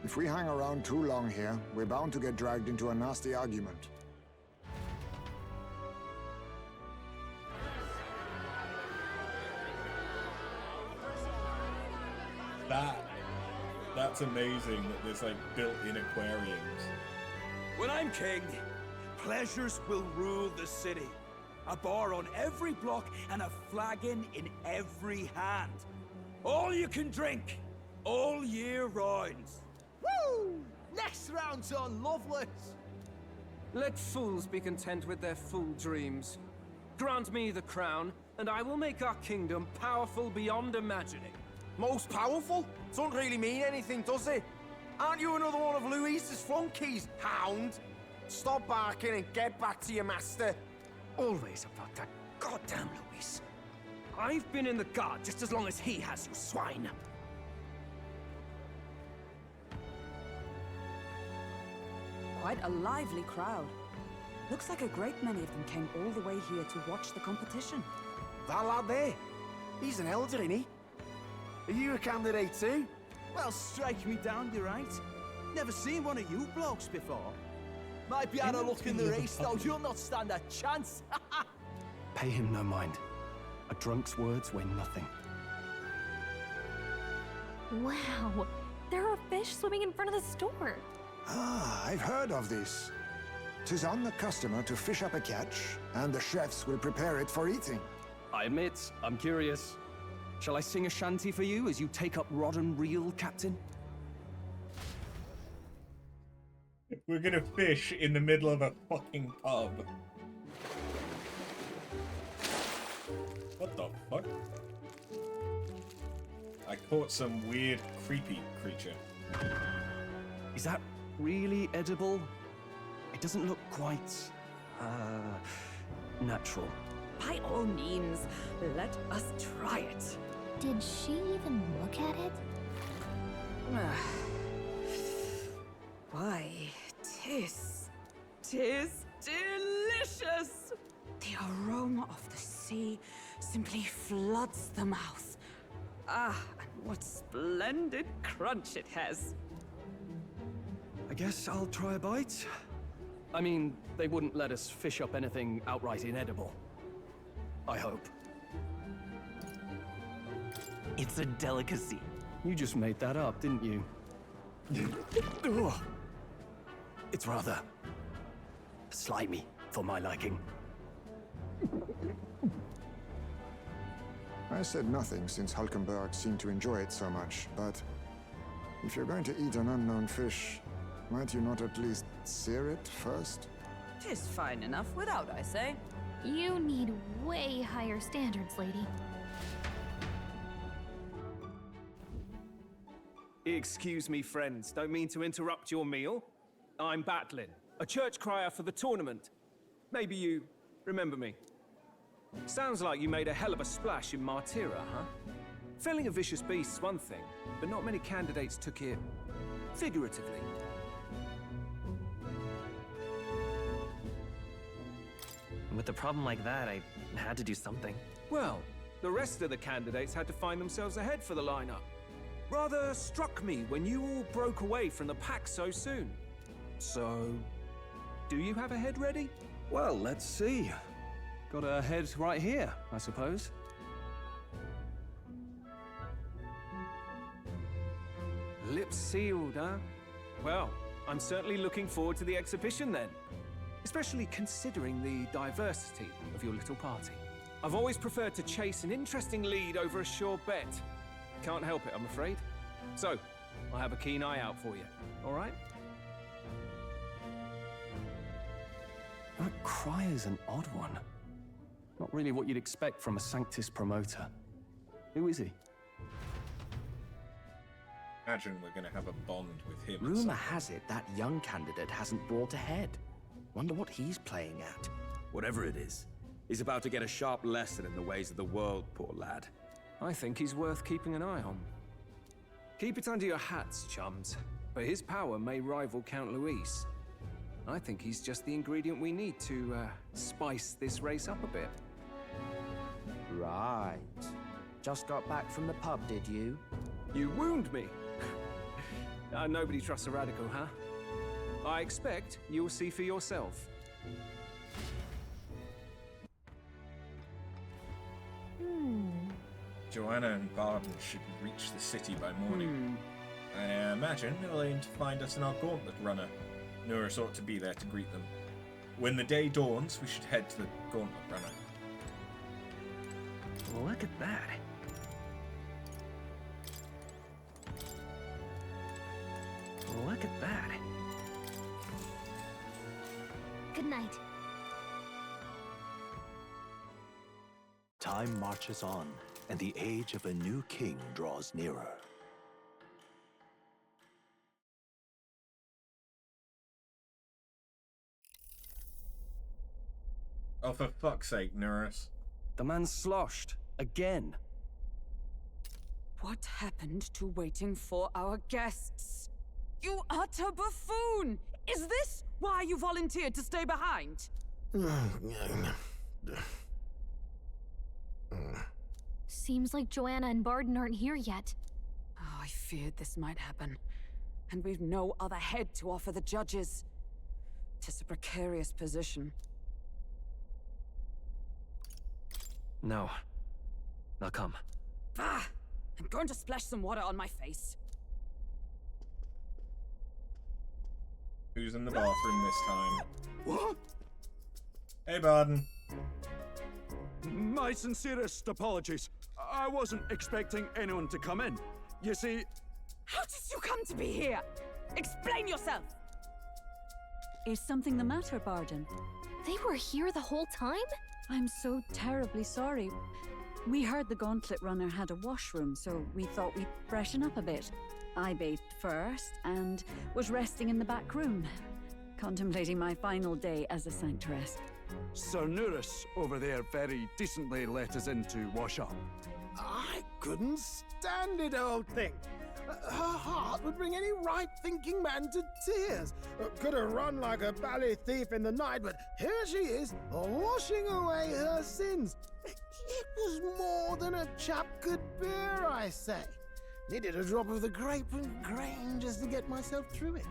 [SPEAKER 8] If we hang around too long here, we're bound to get dragged into a nasty argument.
[SPEAKER 1] That's amazing that there's like built-in aquariums.
[SPEAKER 9] When I'm king, pleasures will rule the city. A bar on every block and a flagon in every hand. All you can drink, all year round.
[SPEAKER 6] Woo! Next round's on Loveless.
[SPEAKER 21] Let fools be content with their fool dreams. Grant me the crown, and I will make our kingdom powerful beyond imagining.
[SPEAKER 17] Most powerful? Doesn't really mean anything, does it? Aren't you another one of Luis's flunkies, hound? Stop barking and get back to your master.
[SPEAKER 21] Always about that goddamn Luis. I've been in the guard just as long as he has, you swine.
[SPEAKER 12] Quite a lively crowd. Looks like a great many of them came all the way here to watch the competition.
[SPEAKER 17] That lad there, he's an elder, isn't he? Are you a candidate too?
[SPEAKER 6] Well, strike me down, you're right. Never seen one of you blokes before. Might be out of luck in the race, though. You'll not stand a chance.
[SPEAKER 4] Pay him no mind. A drunk's words weigh nothing.
[SPEAKER 2] Wow, there are fish swimming in front of the store.
[SPEAKER 8] Ah, I've heard of this. 'Tis on the customer to fish up a catch, and the chefs will prepare it for eating.
[SPEAKER 4] I admit, I'm curious. Shall I sing a shanty for you as you take up rod and reel, Captain?
[SPEAKER 1] We're gonna fish in the middle of a fucking pub. What the fuck? I caught some weird, creepy creature.
[SPEAKER 4] Is that really edible? It doesn't look quite, natural.
[SPEAKER 15] By all means, let us try it.
[SPEAKER 2] Did she even look at it?
[SPEAKER 12] Why, tis delicious! The aroma of the sea simply floods the mouth.
[SPEAKER 15] Ah, and what splendid crunch it has.
[SPEAKER 4] I guess I'll try a bite. I mean, they wouldn't let us fish up anything outright inedible. I hope.
[SPEAKER 18] It's a delicacy.
[SPEAKER 4] You just made that up, didn't you? Ugh. It's rather slimy for my liking.
[SPEAKER 8] I said nothing since Hulkenberg seemed to enjoy it so much, but if you're going to eat an unknown fish, might you not at least sear it first?
[SPEAKER 12] 'Tis fine enough without, I say.
[SPEAKER 2] You need way higher standards, lady.
[SPEAKER 21] Excuse me, friends. Don't mean to interrupt your meal. I'm Batlin, a church crier for the tournament. Maybe you remember me. Sounds like you made a hell of a splash in Martira, huh? Felling a vicious beast's one thing, but not many candidates took it figuratively.
[SPEAKER 18] With a problem like that, I had to do something.
[SPEAKER 21] Well, the rest of the candidates had to find themselves ahead for the lineup. Rather struck me when you all broke away from the pack so soon. So, do you have a head ready?
[SPEAKER 4] Well, let's see. Got a head right here, I suppose.
[SPEAKER 21] Lips sealed, huh? Well, I'm certainly looking forward to the exhibition then. Especially considering the diversity of your little party. I've always preferred to chase an interesting lead over a sure bet. Can't help it, I'm afraid. So, I'll have a keen eye out for you, all right?
[SPEAKER 4] That crier's an odd one. Not really what you'd expect from a Sanctus promoter. Who is he?
[SPEAKER 1] Imagine we're gonna have a bond with him.
[SPEAKER 10] Rumor has it that young candidate hasn't brought ahead. Wonder what he's playing at.
[SPEAKER 20] Whatever it is, he's about to get a sharp lesson in the ways of the world, poor lad.
[SPEAKER 21] I think he's worth keeping an eye on. Keep it under your hats, chums. But his power may rival Count Luis. I think he's just the ingredient we need to spice this race up a bit.
[SPEAKER 10] Right. Just got back from the pub, did you?
[SPEAKER 21] You wound me. Nobody trusts a radical, huh? I expect you'll see for yourself.
[SPEAKER 1] Joanna and Barden should reach the city by morning. I imagine they'll aim to find us in our gauntlet runner. Norris ought to be there to greet them. When the day dawns, we should head to the gauntlet runner.
[SPEAKER 18] Look at that. Look at that.
[SPEAKER 2] Good night.
[SPEAKER 5] Time marches on, and the age of a new king draws nearer.
[SPEAKER 1] Oh, for fuck's sake, Norris.
[SPEAKER 21] The man's sloshed. Again.
[SPEAKER 12] What happened to waiting for our guests? You utter buffoon! Is this why you volunteered to stay behind?
[SPEAKER 2] Seems like Joanna and Barden aren't here yet.
[SPEAKER 12] Oh, I feared this might happen. And we've no other head to offer the judges. 'Tis a precarious position.
[SPEAKER 18] No. Now come.
[SPEAKER 12] Bah! I'm going to splash some water on my face.
[SPEAKER 1] Who's in the bathroom this time?
[SPEAKER 13] What?
[SPEAKER 1] Hey, Barden.
[SPEAKER 13] My sincerest apologies. I wasn't expecting anyone to come in. You see...
[SPEAKER 12] How did you come to be here? Explain yourself!
[SPEAKER 15] Is something the matter, Barden?
[SPEAKER 2] They were here the whole time?
[SPEAKER 15] I'm so terribly sorry. We heard the Gauntlet Runner had a washroom, so we thought we'd freshen up a bit. I bathed first and was resting in the back room, contemplating my final day as a sanctoress.
[SPEAKER 13] Sir Nuris over there very decently let us in to wash up.
[SPEAKER 9] I couldn't stand it, old thing. Her heart would bring any right-thinking man to tears. Could have run like a bally thief in the night, but here she is, washing away her sins. It was more than a chap could bear, I say. Needed a drop of the grape and grain just to get myself through it.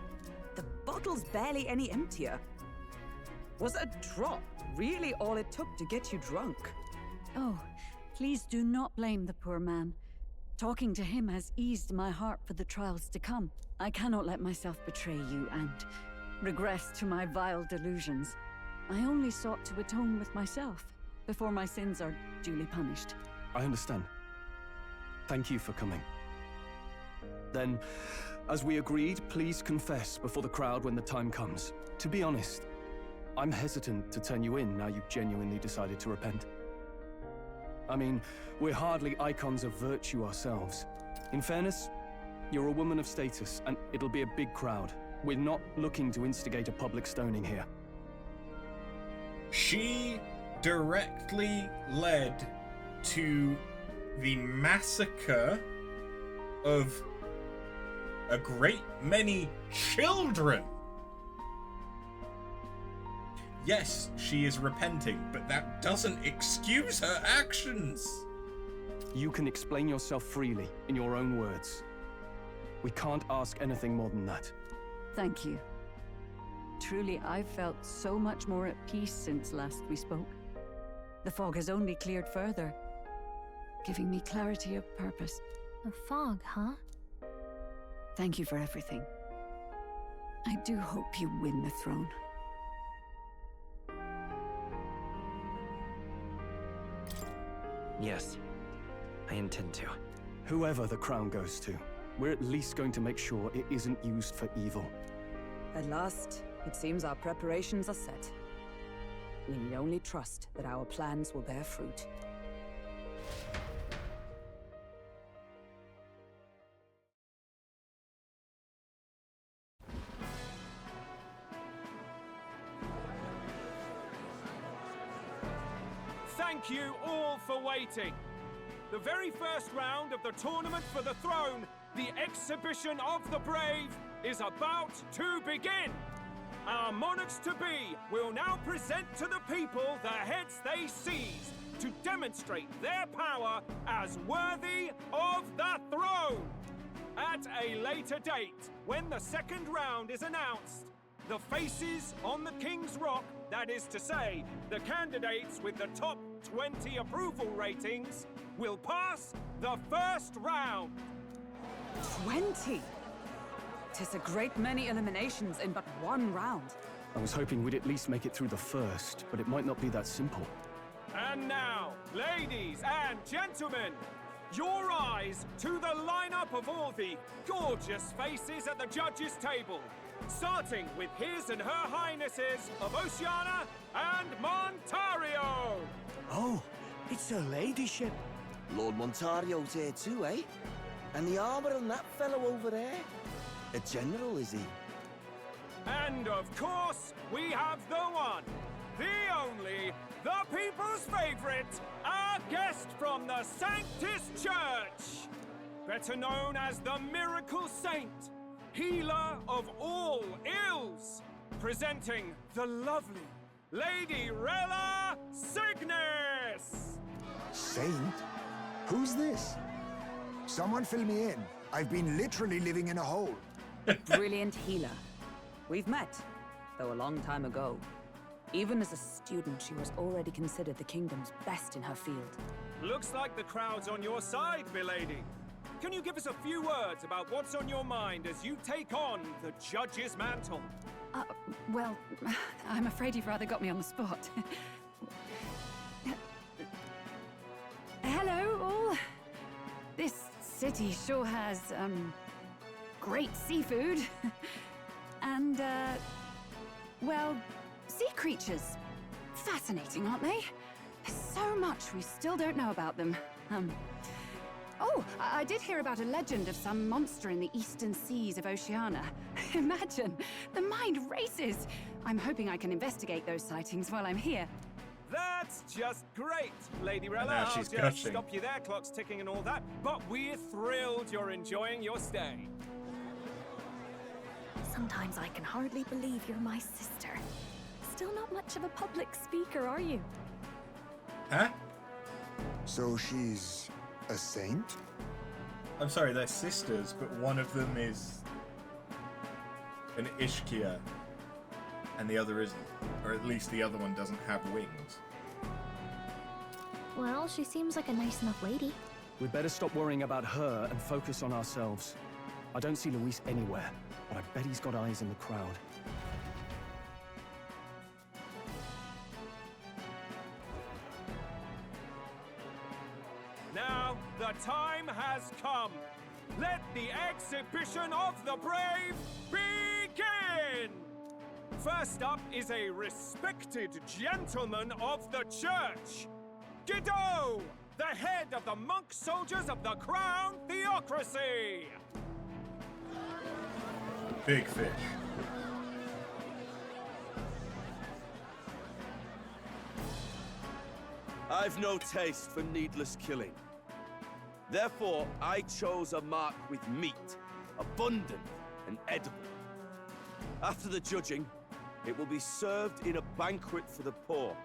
[SPEAKER 12] The bottle's barely any emptier. Was a drop really all it took to get you drunk?
[SPEAKER 15] Oh, please do not blame the poor man. Talking to him has eased my heart for the trials to come. I cannot let myself betray you and regress to my vile delusions. I only sought to atone with myself before my sins are duly punished.
[SPEAKER 4] I understand. Thank you for coming. Then, as we agreed, please confess before the crowd when the time comes. To be honest, I'm hesitant to turn you in now you've genuinely decided to repent. I mean, we're hardly icons of virtue ourselves. In fairness, you're a woman of status, and it'll be a big crowd. We're not looking to instigate a public stoning here.
[SPEAKER 1] She directly led to the massacre of a great many children. Yes, she is repenting, but that doesn't excuse her actions.
[SPEAKER 4] You can explain yourself freely, in your own words. We can't ask anything more than that.
[SPEAKER 15] Thank you. Truly, I've felt so much more at peace since last we spoke. The fog has only cleared further, giving me clarity of purpose.
[SPEAKER 2] A fog, huh?
[SPEAKER 15] Thank you for everything. I do hope you win the throne.
[SPEAKER 18] Yes, I intend to.
[SPEAKER 4] Whoever the crown goes to, we're at least going to make sure it isn't used for evil.
[SPEAKER 12] At last, it seems our preparations are set. We need only trust that our plans will bear fruit.
[SPEAKER 3] Thank you all for waiting. The very first round of the Tournament for the Throne, the Exhibition of the Brave, is about to begin. Our monarchs-to-be will now present to the people the heads they seized to demonstrate their power as worthy of the throne. At a later date, when the second round is announced, the faces on the King's Rock, that is to say, the candidates with the top 20 approval ratings, will pass the first round.
[SPEAKER 12] 20? 'Tis a great many eliminations in but one round.
[SPEAKER 4] I was hoping we'd at least make it through the first, but it might not be that simple.
[SPEAKER 3] And now, ladies and gentlemen, your eyes to the lineup of all the gorgeous faces at the judges' table, starting with His and Her Highnesses of Oceania and Montario.
[SPEAKER 7] Oh, it's her ladyship. Lord Montario's here too, eh? And the armor on that fellow over there? A general, is he?
[SPEAKER 3] And of course, we have the one, the only, the people's favorite, our guest from the Sanctus Church, better known as the Miracle Saint, healer of all ills, presenting the lovely Lady Rella Cygnus!
[SPEAKER 8] Saint? Who's this? Someone fill me in. I've been literally living in a hole.
[SPEAKER 12] Brilliant healer. We've met, though a long time ago. Even as a student, she was already considered the kingdom's best in her field.
[SPEAKER 3] Looks like the crowd's on your side, milady. Can you give us a few words about what's on your mind as you take on the judge's mantle?
[SPEAKER 14] Well, I'm afraid you've rather got me on the spot. Hello, all. This city sure has, great seafood. And, well, sea creatures. Fascinating, aren't they? There's so much we still don't know about them. Oh, I did hear about a legend of some monster in the eastern seas of Oceania. Imagine, the mind races. I'm hoping I can investigate those sightings while I'm here.
[SPEAKER 3] That's just great, Lady Rella.
[SPEAKER 1] now
[SPEAKER 3] I'll
[SPEAKER 1] she's
[SPEAKER 3] just
[SPEAKER 1] gushing.
[SPEAKER 3] stop you there, clock's ticking and all that. But we're thrilled you're enjoying your stay.
[SPEAKER 2] Sometimes I can hardly believe you're my sister. Still not much of a public speaker, are you?
[SPEAKER 1] Huh?
[SPEAKER 8] So she's a saint?
[SPEAKER 1] I'm sorry, they're sisters, but one of them is an Ishkia, and the other isn't. Or at least the other one doesn't have wings.
[SPEAKER 2] Well, she seems like a nice enough lady.
[SPEAKER 4] We'd better stop worrying about her and focus on ourselves. I don't see Luis anywhere, but I bet he's got eyes in the crowd.
[SPEAKER 3] Now, the time has come. Let the exhibition of the brave begin! First up is a respected gentleman of the church, Guido, the head of the monk soldiers of the Crown Theocracy.
[SPEAKER 1] Big fish.
[SPEAKER 9] I've no taste for needless killing. Therefore, I chose a mark with meat, abundant and edible. After the judging, it will be served in a banquet for the poor.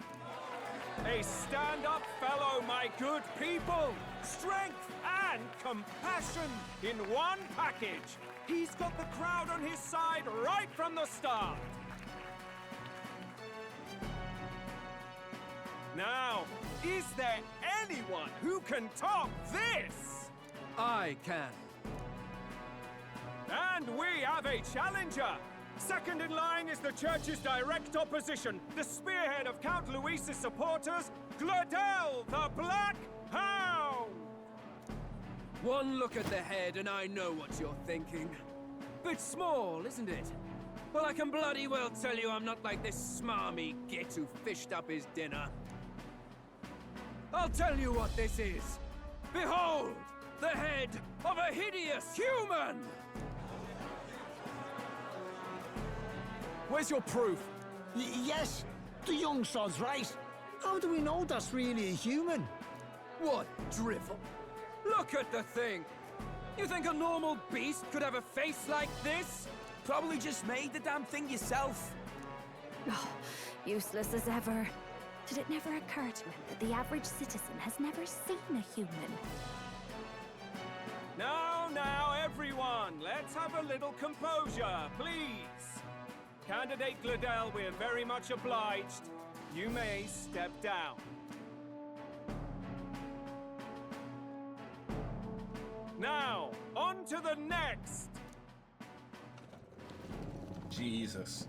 [SPEAKER 3] A stand-up fellow, my good people! Strength and compassion in one package! He's got the crowd on his side right from the start! Now, is there anyone who can top this?
[SPEAKER 21] I can.
[SPEAKER 3] And we have a challenger! Second in line is the church's direct opposition, the spearhead of Count Luis's supporters, Gladel the Black Hound!
[SPEAKER 21] One look at the head and I know what you're thinking. Bit small, isn't it? Well, I can bloody well tell you I'm not like this smarmy git who fished up his dinner. I'll tell you what this is. Behold, the head of a hideous human!
[SPEAKER 6] Where's your proof?
[SPEAKER 7] Yes, the young sod's right. How do we know that's really a human?
[SPEAKER 21] What drivel? Look at the thing! You think a normal beast could have a face like this?
[SPEAKER 6] Probably just made the damn thing yourself.
[SPEAKER 2] Oh, useless as ever. Did it never occur to him that the average citizen has never seen a human?
[SPEAKER 3] Now, everyone, let's have a little composure, please. Candidate Gladell, we're very much obliged. You may step down. Now, on to the next!
[SPEAKER 1] Jesus.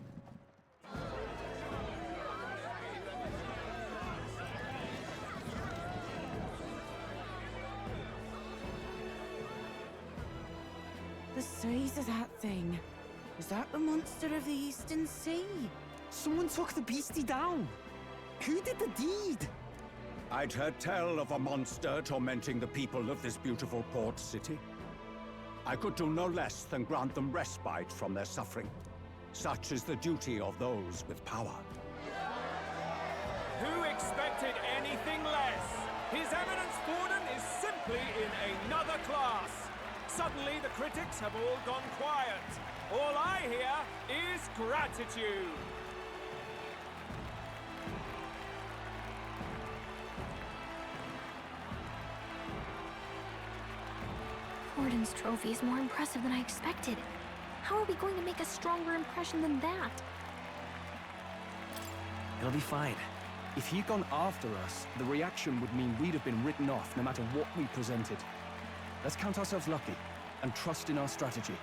[SPEAKER 11] The size of that thing. Is that the monster of the Eastern Sea?
[SPEAKER 6] Someone took the beastie down. Who did the deed?
[SPEAKER 9] I'd heard tell of a monster tormenting the people of this beautiful port city. I could do no less than grant them respite from their suffering. Such is the duty of those with power.
[SPEAKER 3] Who expected anything less? His Eminence Borden is simply in another class. Suddenly the critics have all gone quiet. All I hear is gratitude.
[SPEAKER 2] Borden's trophy is more impressive than I expected. How are we going to make a stronger impression than that?
[SPEAKER 4] It'll be fine. If he'd gone after us, the reaction would mean we'd have been written off no matter what we presented. Let's count ourselves lucky and trust in our strategy.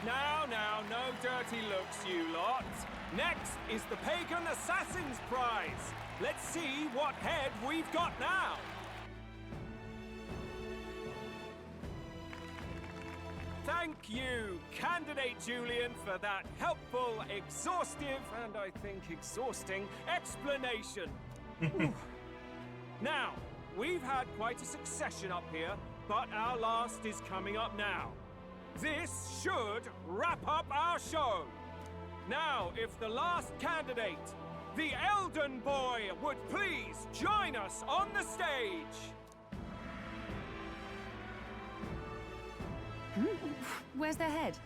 [SPEAKER 3] Now, no dirty looks, you lot. Next is the Pagan Assassin's Prize. Let's see what head we've got now. Thank you, Candidate Julian, for that helpful, exhaustive, and I think exhausting explanation. Now, we've had quite a succession up here, but our last is coming up now. This should wrap up our show. Now, if the last candidate, the Elden Boy, would please join us on the stage.
[SPEAKER 14] Where's their head?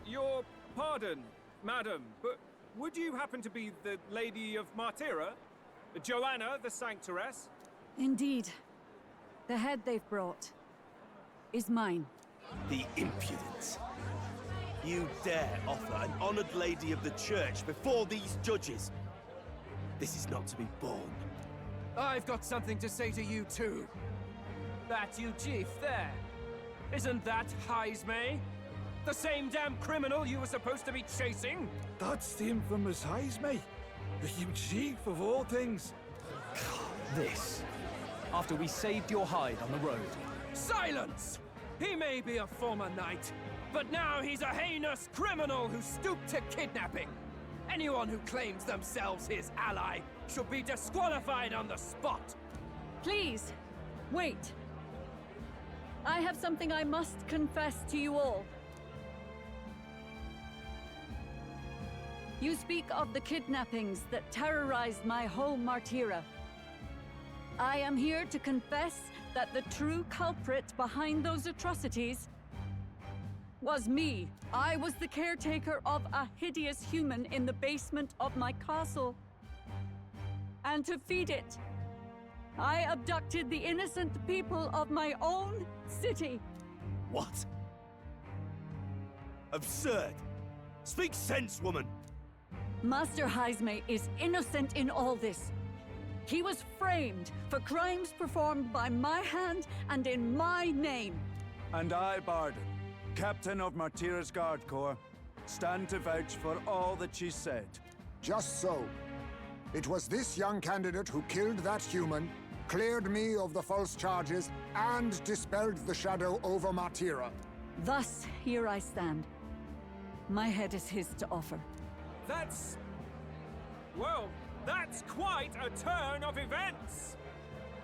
[SPEAKER 3] Your pardon, madam, but would you happen to be the Lady of Martira? Joanna, the Sanctoress?
[SPEAKER 14] Indeed. The head they've brought is mine.
[SPEAKER 9] The impudence. You dare offer an honored lady of the church before these judges? This is not to be borne.
[SPEAKER 21] I've got something to say to you too. That you chief there. Isn't that Heismay? The same damn criminal you were supposed to be chasing?
[SPEAKER 23] That's the infamous Heismay. The huge chief of all things.
[SPEAKER 4] This. After we saved your hide on the road.
[SPEAKER 21] Silence! He may be a former knight, but now he's a heinous criminal who stooped to kidnapping. Anyone who claims themselves his ally should be disqualified on the spot.
[SPEAKER 14] Please, wait. I have something I must confess to you all. You speak of the kidnappings that terrorized my home, Martira. I am here to confess that the true culprit behind those atrocities was me. I was the caretaker of a hideous human in the basement of my castle. And to feed it, I abducted the innocent people of my own city.
[SPEAKER 9] What? Absurd! Speak sense, woman!
[SPEAKER 14] Master Heismay is innocent in all this. He was framed for crimes performed by my hand and in my name.
[SPEAKER 13] And I, Bardon, Captain of Martira's Guard Corps, stand to vouch for all that she said.
[SPEAKER 8] Just so. It was this young candidate who killed that human, cleared me of the false charges, and dispelled the shadow over Martira.
[SPEAKER 14] Thus, here I stand. My head is his to offer.
[SPEAKER 3] Well, that's quite a turn of events.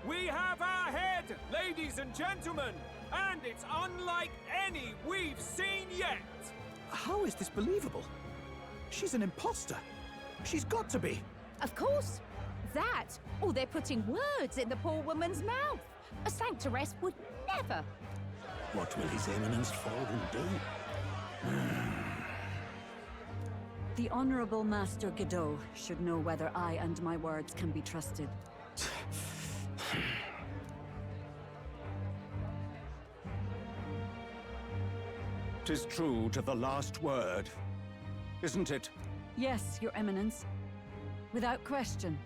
[SPEAKER 3] We have our head, ladies and gentlemen, and it's unlike any we've seen yet.
[SPEAKER 6] How is this believable? She's an imposter. She's got to be.
[SPEAKER 15] Of course. That, or they're putting words in the poor woman's mouth. A Sanctoress would never.
[SPEAKER 9] What will His Eminence Forden do?
[SPEAKER 15] The Honorable Master Godot should know whether I and my words can be trusted.
[SPEAKER 9] 'Tis true to the last word, isn't it?
[SPEAKER 15] Yes, Your Eminence. Without question.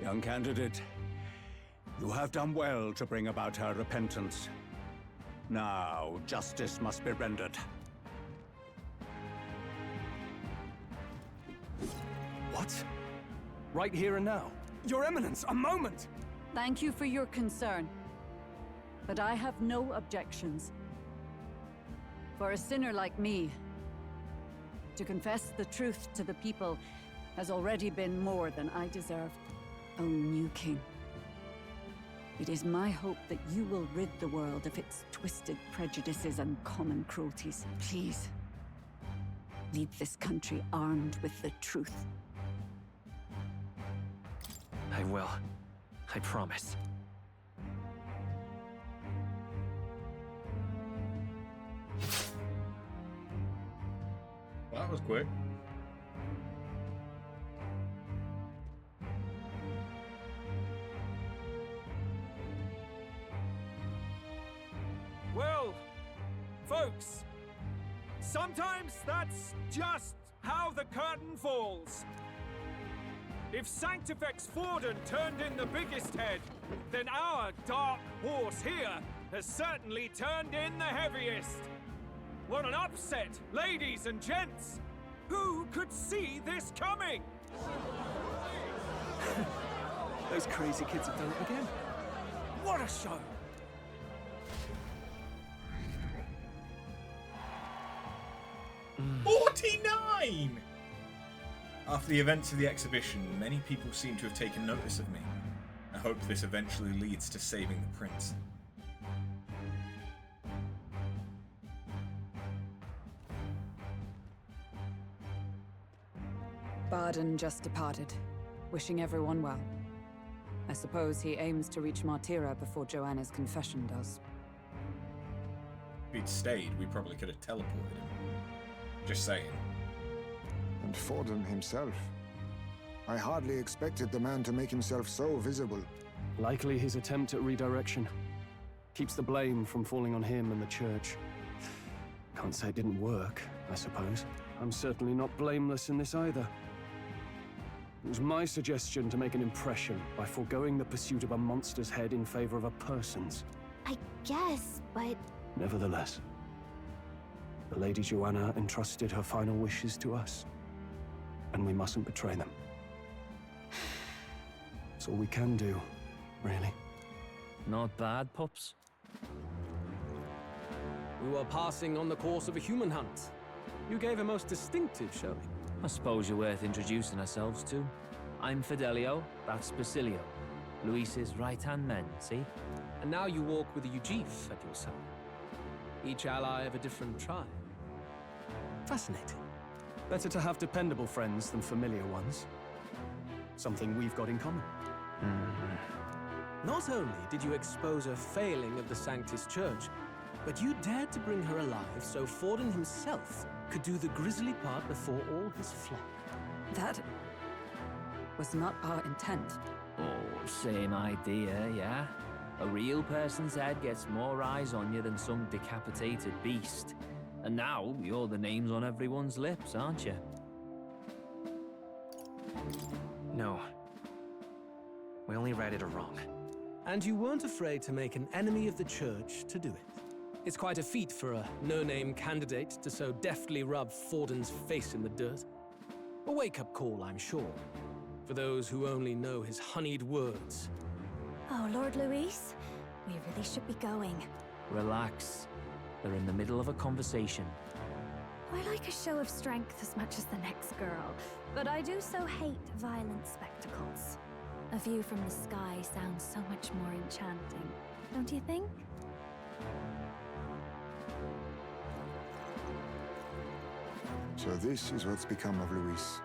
[SPEAKER 9] Young candidate, you have done well to bring about her repentance. Now, justice must be rendered.
[SPEAKER 4] What? Right here and now? Your Eminence, a moment!
[SPEAKER 15] Thank you for your concern. But I have no objections. For a sinner like me, to confess the truth to the people has already been more than I deserve. O new king, it is my hope that you will rid the world of its twisted prejudices and common cruelties. Please, lead this country armed with the truth.
[SPEAKER 18] I will. I promise.
[SPEAKER 1] Well, that was quick.
[SPEAKER 3] Well, folks, sometimes that's just how the curtain falls. If Sanctifex Forden turned in the biggest head, then our dark horse here has certainly turned in the heaviest. What an upset, ladies and gents! Who could see this coming?
[SPEAKER 21] Those crazy kids have done it again.
[SPEAKER 3] What a show!
[SPEAKER 1] Mm. 49! After the events of the exhibition, many people seem to have taken notice of me. I hope this eventually leads to saving the prince.
[SPEAKER 12] Barden just departed, wishing everyone well. I suppose he aims to reach Martira before Joanna's confession does.
[SPEAKER 1] If he'd stayed, we probably could have teleported him. Just saying.
[SPEAKER 8] And Forden himself. I hardly expected the man to make himself so visible.
[SPEAKER 4] Likely his attempt at redirection. Keeps the blame from falling on him and the church. Can't say it didn't work, I suppose. I'm certainly not blameless in this either. It was my suggestion to make an impression by foregoing the pursuit of a monster's head in favor of a person's.
[SPEAKER 2] I guess, but...
[SPEAKER 4] Nevertheless, the Lady Joanna entrusted her final wishes to us, and we mustn't betray them. It's all we can do, really.
[SPEAKER 18] Not bad, pups.
[SPEAKER 21] We were passing on the course of a human hunt. You gave a most distinctive showing.
[SPEAKER 18] I suppose you're worth introducing ourselves to. I'm Fidelio, that's Basilio. Luis's right-hand men, see?
[SPEAKER 21] And now you walk with a Ujif at your side. Each ally of a different tribe. Fascinating.
[SPEAKER 4] Better to have dependable friends than familiar ones. Something we've got in common.
[SPEAKER 21] Not only did you expose a failing of the Sanctis Church, but you dared to bring her alive so Forden himself could do the grisly part before all his flock.
[SPEAKER 12] That was not our intent.
[SPEAKER 18] Oh, same idea, yeah? A real person's head gets more eyes on you than some decapitated beast. And now, you're the names on everyone's lips, aren't you? No. We only read it wrong.
[SPEAKER 21] And you weren't afraid to make an enemy of the church to do it. It's quite a feat for a no-name candidate to so deftly rub Forden's face in the dirt. A wake-up call, I'm sure, for those who only know his honeyed words.
[SPEAKER 2] Oh, Lord Luis, we really should be going.
[SPEAKER 18] Relax. They're in the middle of a conversation.
[SPEAKER 2] I like a show of strength as much as the next girl, but I do so hate violent spectacles. A view from the sky sounds so much more enchanting, don't you think?
[SPEAKER 8] So this is what's become of Luis.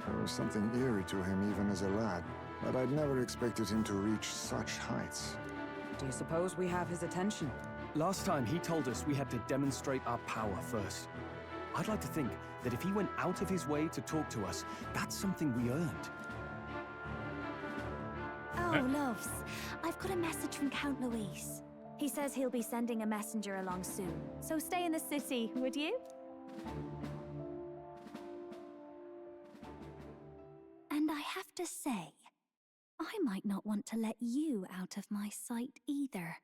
[SPEAKER 8] There was something eerie to him even as a lad, but I'd never expected him to reach such heights.
[SPEAKER 12] Do you suppose we have his attention?
[SPEAKER 4] Last time he told us we had to demonstrate our power first. I'd like to think that if he went out of his way to talk to us, that's something we earned.
[SPEAKER 16] Oh, loves. I've got a message from Count Luis. He says he'll be sending a messenger along soon. So stay in the city, would you? And I have to say, I might not want to let you out of my sight either.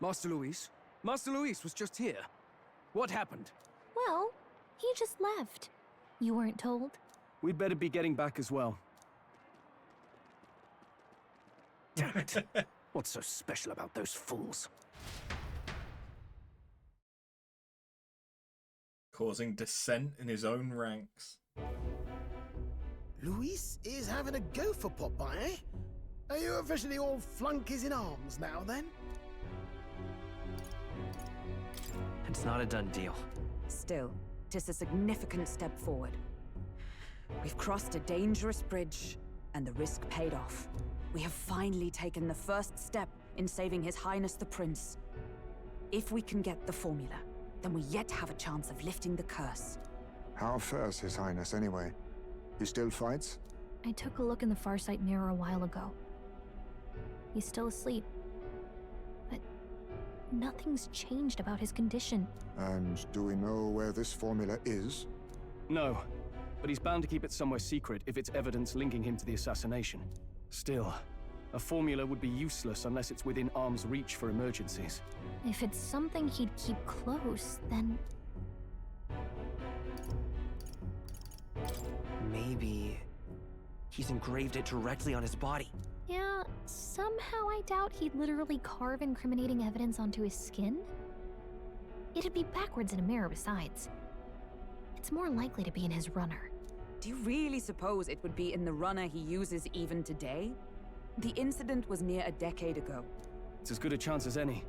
[SPEAKER 4] Master Luis? Master Luis was just here. What happened?
[SPEAKER 2] Well, he just left. You weren't told?
[SPEAKER 4] We'd better be getting back as well.
[SPEAKER 10] Damn it. What's so special about those fools?
[SPEAKER 1] Causing dissent in his own ranks.
[SPEAKER 9] Luis is having a go for Popeye, eh? Are you officially all flunkies in arms now, then?
[SPEAKER 10] It's not a done deal.
[SPEAKER 12] Still, 'tis a significant step forward. We've crossed a dangerous bridge, and the risk paid off. We have finally taken the first step in saving His Highness the Prince. If we can get the formula, then we yet have a chance of lifting the curse.
[SPEAKER 8] How fares His Highness, anyway? He still fights?
[SPEAKER 2] I took a look in the Farsight mirror a while ago. He's still asleep. But nothing's changed about his condition.
[SPEAKER 8] And do we know where this formula is?
[SPEAKER 4] No, but he's bound to keep it somewhere secret if it's evidence linking him to the assassination. Still, a formula would be useless unless it's within arm's reach for emergencies.
[SPEAKER 2] If it's something he'd keep close, then...
[SPEAKER 10] Maybe he's engraved it directly on his body.
[SPEAKER 2] Yeah, somehow I doubt he'd literally carve incriminating evidence onto his skin. It'd be backwards in a mirror besides. It's more likely to be in his runner.
[SPEAKER 12] Do you really suppose it would be in the runner he uses even today? The incident was near a decade ago.
[SPEAKER 4] It's as good a chance as any.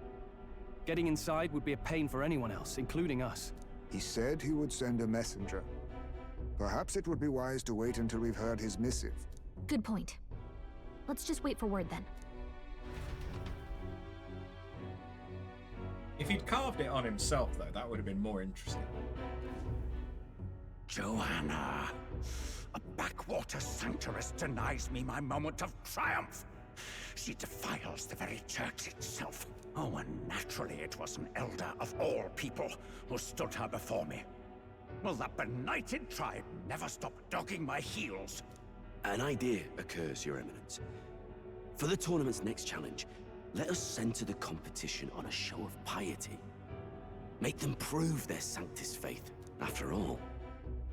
[SPEAKER 4] Getting inside would be a pain for anyone else, including us.
[SPEAKER 8] He said he would send a messenger. Perhaps it would be wise to wait until we've heard his missive.
[SPEAKER 2] Good point. Let's just wait for word then.
[SPEAKER 1] If he'd carved it on himself, though, that would have been more interesting.
[SPEAKER 19] Joanna, a backwater sanctuarist denies me my moment of triumph. She defiles the very church itself. Oh, and naturally it was an elder of all people who stood her before me. Will that benighted tribe never stop dogging my heels?
[SPEAKER 10] An idea occurs, Your Eminence. For the tournament's next challenge, let us center the competition on a show of piety. Make them prove their Sanctus faith. After all,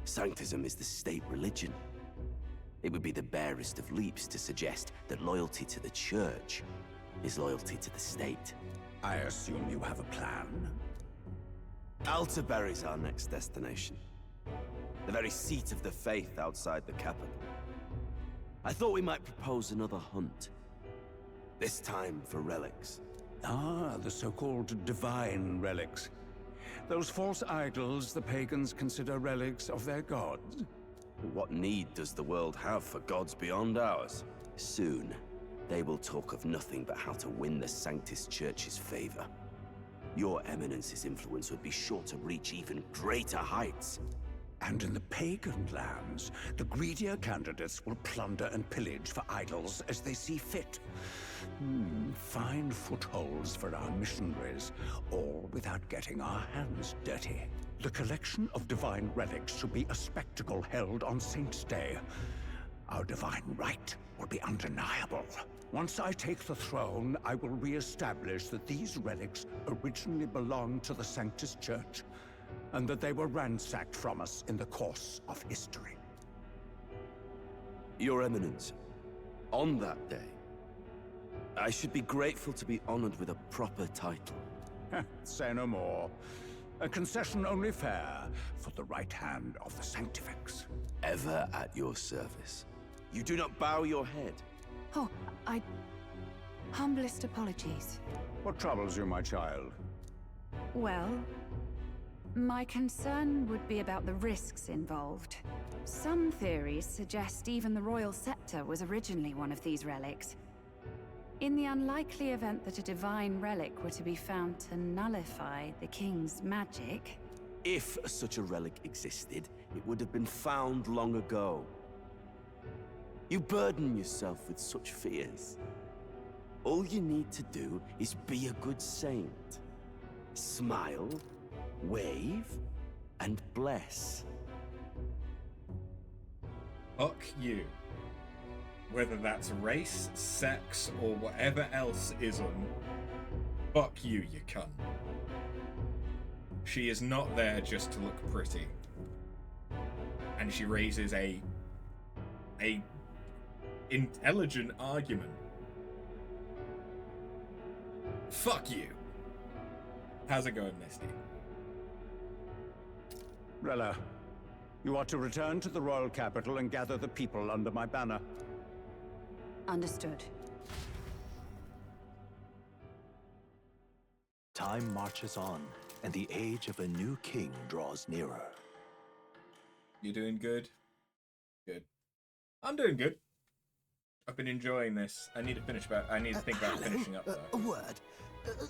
[SPEAKER 10] Sanctism is the state religion. It would be the barest of leaps to suggest that loyalty to the Church is loyalty to the state.
[SPEAKER 19] I assume you have a plan?
[SPEAKER 10] Altaberry's our next destination. The very seat of the faith outside the capital. I thought we might propose another hunt. This time for relics.
[SPEAKER 19] Ah, the so-called divine relics. Those false idols the pagans consider relics of their gods.
[SPEAKER 10] What need does the world have for gods beyond ours? Soon, they will talk of nothing but how to win the Sanctus Church's favor. Your Eminence's influence would be sure to reach even greater heights.
[SPEAKER 19] And in the pagan lands, the greedier candidates will plunder and pillage for idols as they see fit. Fine footholds for our missionaries, all without getting our hands dirty. The collection of divine relics should be a spectacle held on Saint's Day. Our divine right will be undeniable. Once I take the throne, I will re-establish that these relics originally belonged to the Sanctus Church, and that they were ransacked from us in the course of history.
[SPEAKER 10] Your Eminence, on that day, I should be grateful to be honored with a proper title.
[SPEAKER 19] Say no more. A concession only fair for the right hand of the Sanctifex.
[SPEAKER 10] Ever at your service. You do not bow your head.
[SPEAKER 11] Oh, humblest apologies.
[SPEAKER 19] What troubles you, my child?
[SPEAKER 11] Well,
[SPEAKER 14] My concern would be about the risks involved. Some theories suggest even the royal scepter was originally one of these relics. In the unlikely event that a divine relic were to be found to nullify the king's magic...
[SPEAKER 10] If such a relic existed, it would have been found long ago. You burden yourself with such fears. All you need to do is be a good saint. Smile, wave, and bless.
[SPEAKER 1] Fuck you. Whether that's race, sex, or whatever else ism, fuck you, you cunt. She is not there just to look pretty. And she raises a intelligent argument. Fuck you. How's it going, Misty?
[SPEAKER 19] Rella, you are to return to the royal capital and gather the people under my banner.
[SPEAKER 14] Understood.
[SPEAKER 5] Time marches on, and the age of a new king draws nearer.
[SPEAKER 1] You doing good? Good. I'm doing good. I've been enjoying this. I need to think about finishing up though.
[SPEAKER 9] A word.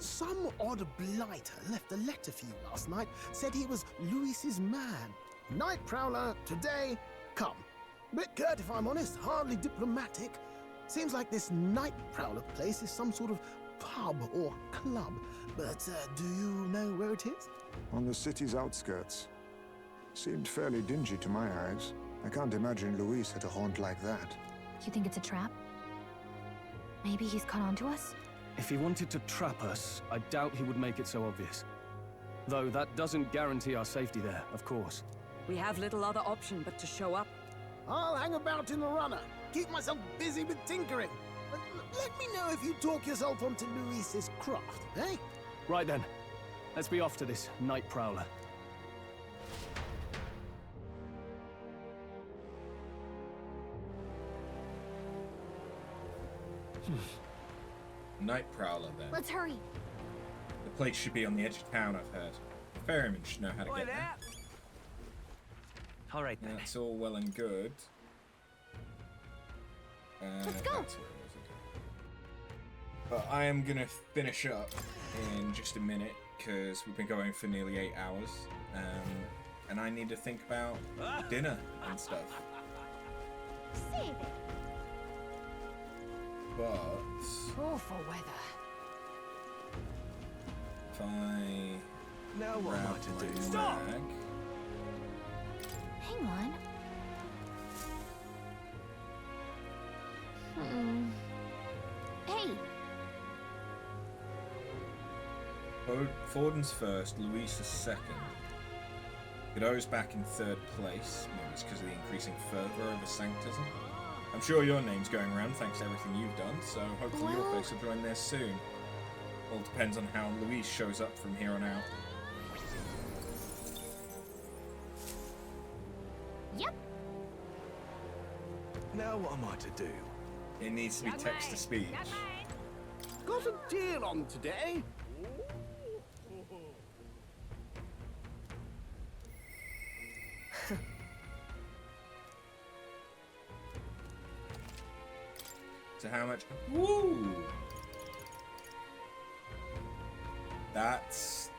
[SPEAKER 9] Some odd blighter left a letter for you last night. Said he was Luis's man. Night Prowler, today, come. Bit curt if I'm honest, hardly diplomatic. Seems like this Night Prowler place is some sort of pub or club. But do you know where it is?
[SPEAKER 8] On the city's outskirts. Seemed fairly dingy to my eyes. I can't imagine Luis had a haunt like that.
[SPEAKER 16] You think it's a trap? Maybe he's caught on to us?
[SPEAKER 4] If he wanted to trap us, I doubt he would make it so obvious. Though that doesn't guarantee our safety there, of course.
[SPEAKER 12] We have little other option but to show up.
[SPEAKER 9] I'll hang about in the runner. Keep myself busy with tinkering. Let me know if you talk yourself onto Luis's craft, eh?
[SPEAKER 4] Right then. Let's be off to this Night Prowler.
[SPEAKER 1] Night Prowler, then.
[SPEAKER 2] Let's hurry.
[SPEAKER 1] The place should be on the edge of town, I've heard. Ferryman should know how to get there.
[SPEAKER 18] All right, then.
[SPEAKER 1] That's all well and good.
[SPEAKER 2] Let's go.
[SPEAKER 1] But I am gonna finish up in just a minute because we've been going for nearly 8 hours, and I need to think about dinner and stuff.
[SPEAKER 2] Save it.
[SPEAKER 1] But
[SPEAKER 12] awful weather.
[SPEAKER 1] if I
[SPEAKER 9] now what am I to do?
[SPEAKER 1] Stop!
[SPEAKER 2] Hang on. Hey.
[SPEAKER 1] Forden's first, Luis is second. Godot's back in third place. Maybe it's because of the increasing fervor over Sanctism. I'm sure your name's going around thanks to everything you've done, so hopefully your folks will join there soon. All depends on how Luis shows up from here on out.
[SPEAKER 2] Yep.
[SPEAKER 9] Now what am I to do?
[SPEAKER 1] It needs to be text-to-speech.
[SPEAKER 9] Got a deal on today.
[SPEAKER 1] So how much? Woo! That's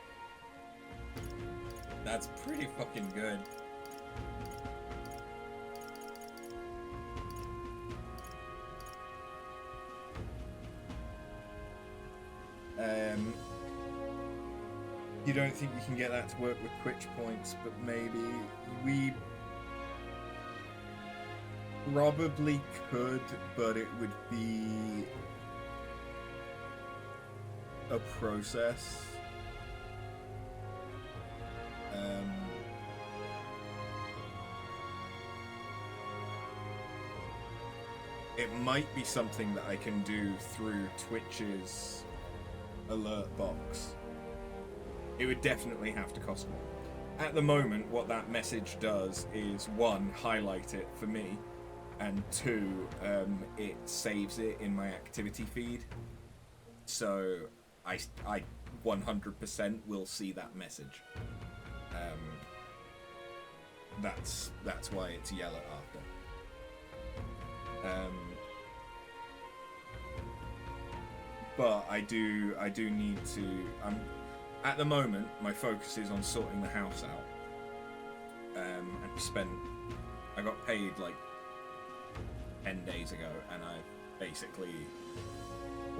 [SPEAKER 1] pretty fucking good. You don't think you can get that to work with Twitch points, but maybe we probably could, but it would be a process. It might be something that I can do through Twitch's alert box. It would definitely have to cost more. At the moment, what that message does is, one, highlight it for me, and two, it saves it in my activity feed. So I 100% will see that message. That's why it's yellow after. But I do need to. At the moment, my focus is on sorting the house out. And I got paid like 10 days ago, and I basically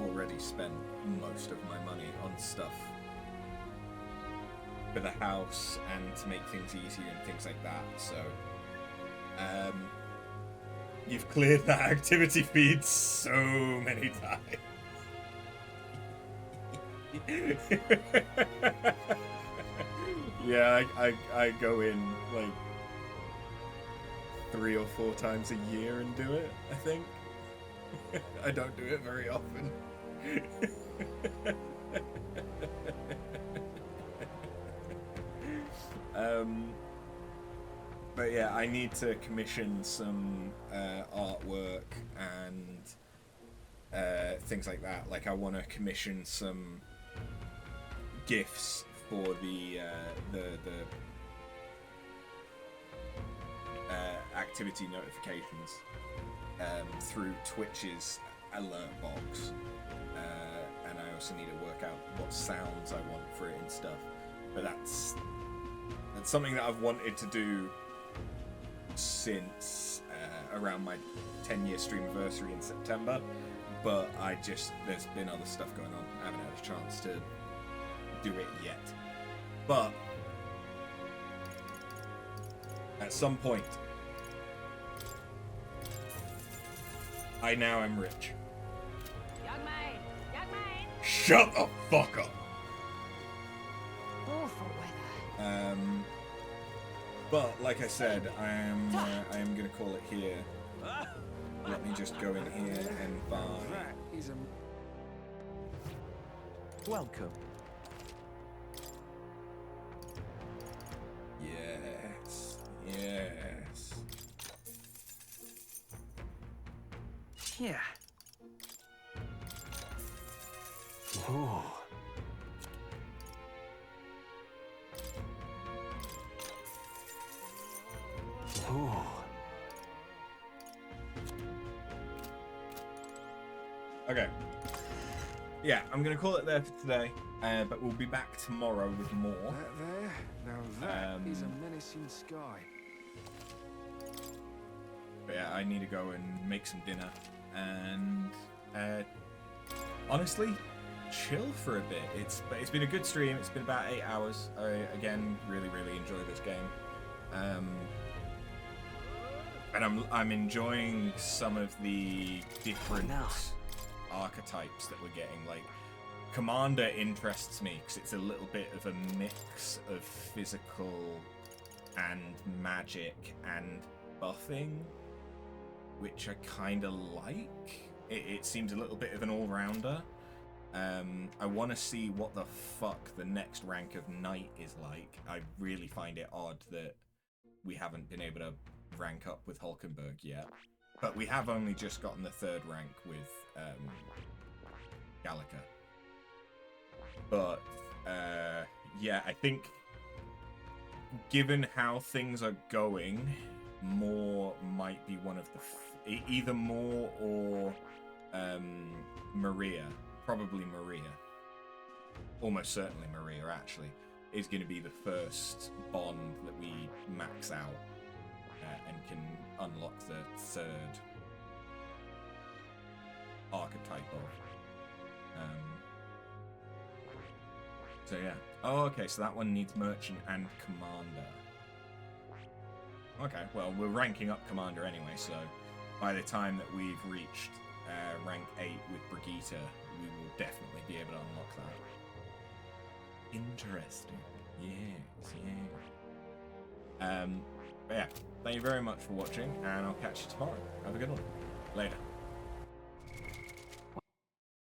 [SPEAKER 1] already spent most of my money on stuff for the house and to make things easier and things like that. So, you've cleared that activity feed so many times. Yeah, I go in like 3 or 4 times a year and do it, I think. I don't do it very often. But yeah, I need to commission some artwork and things like that. Like, I want to commission some GIFs for the activity notifications through Twitch's alert box, and I also need to work out what sounds I want for it and stuff. But that's something that I've wanted to do since around my 10-year stream anniversary in September, but there's been other stuff going on. I haven't had a chance to do it yet. But at some point, I now am rich.
[SPEAKER 15] Young man! Young man!
[SPEAKER 1] Shut the fuck up!
[SPEAKER 15] Awful weather.
[SPEAKER 1] But like I said, I am gonna call it here. Let me just go in here and buy.
[SPEAKER 21] That is a... Welcome.
[SPEAKER 1] Yes. Yes.
[SPEAKER 21] Yeah.
[SPEAKER 4] Ooh. Ooh.
[SPEAKER 1] Okay. Yeah, I'm gonna call it there for today, but we'll be back tomorrow with more.
[SPEAKER 21] That there? Now that is a menacing sky.
[SPEAKER 1] But yeah, I need to go and make some dinner and honestly chill for a bit. It's been a good stream. It's been about 8 hours. I again really enjoy this game, and I'm enjoying some of the different archetypes that we're getting. Like, Commander interests me because it's a little bit of a mix of physical and magic and buffing, which I kind of like. It seems a little bit of an all-rounder. I want to see what the fuck the next rank of Knight is like. I really find it odd that we haven't been able to rank up with Hulkenberg yet. But we have only just gotten the 3rd rank with Gallica. But, yeah, I think given how things are going, Moore might be one of the... either Moore or Maria. Probably Maria. Almost certainly Maria, actually, is going to be the first Bond that we max out and can unlock the 3rd archetype of. So yeah. Oh, okay, so that one needs Merchant and Commander. Okay, well, we're ranking up Commander anyway, so by the time that we've reached rank 8 with Brigitte, we will definitely be able to unlock that. Interesting. Yes, yeah. But yeah, thank you very much for watching, and I'll catch you tomorrow. Have a good one. Later.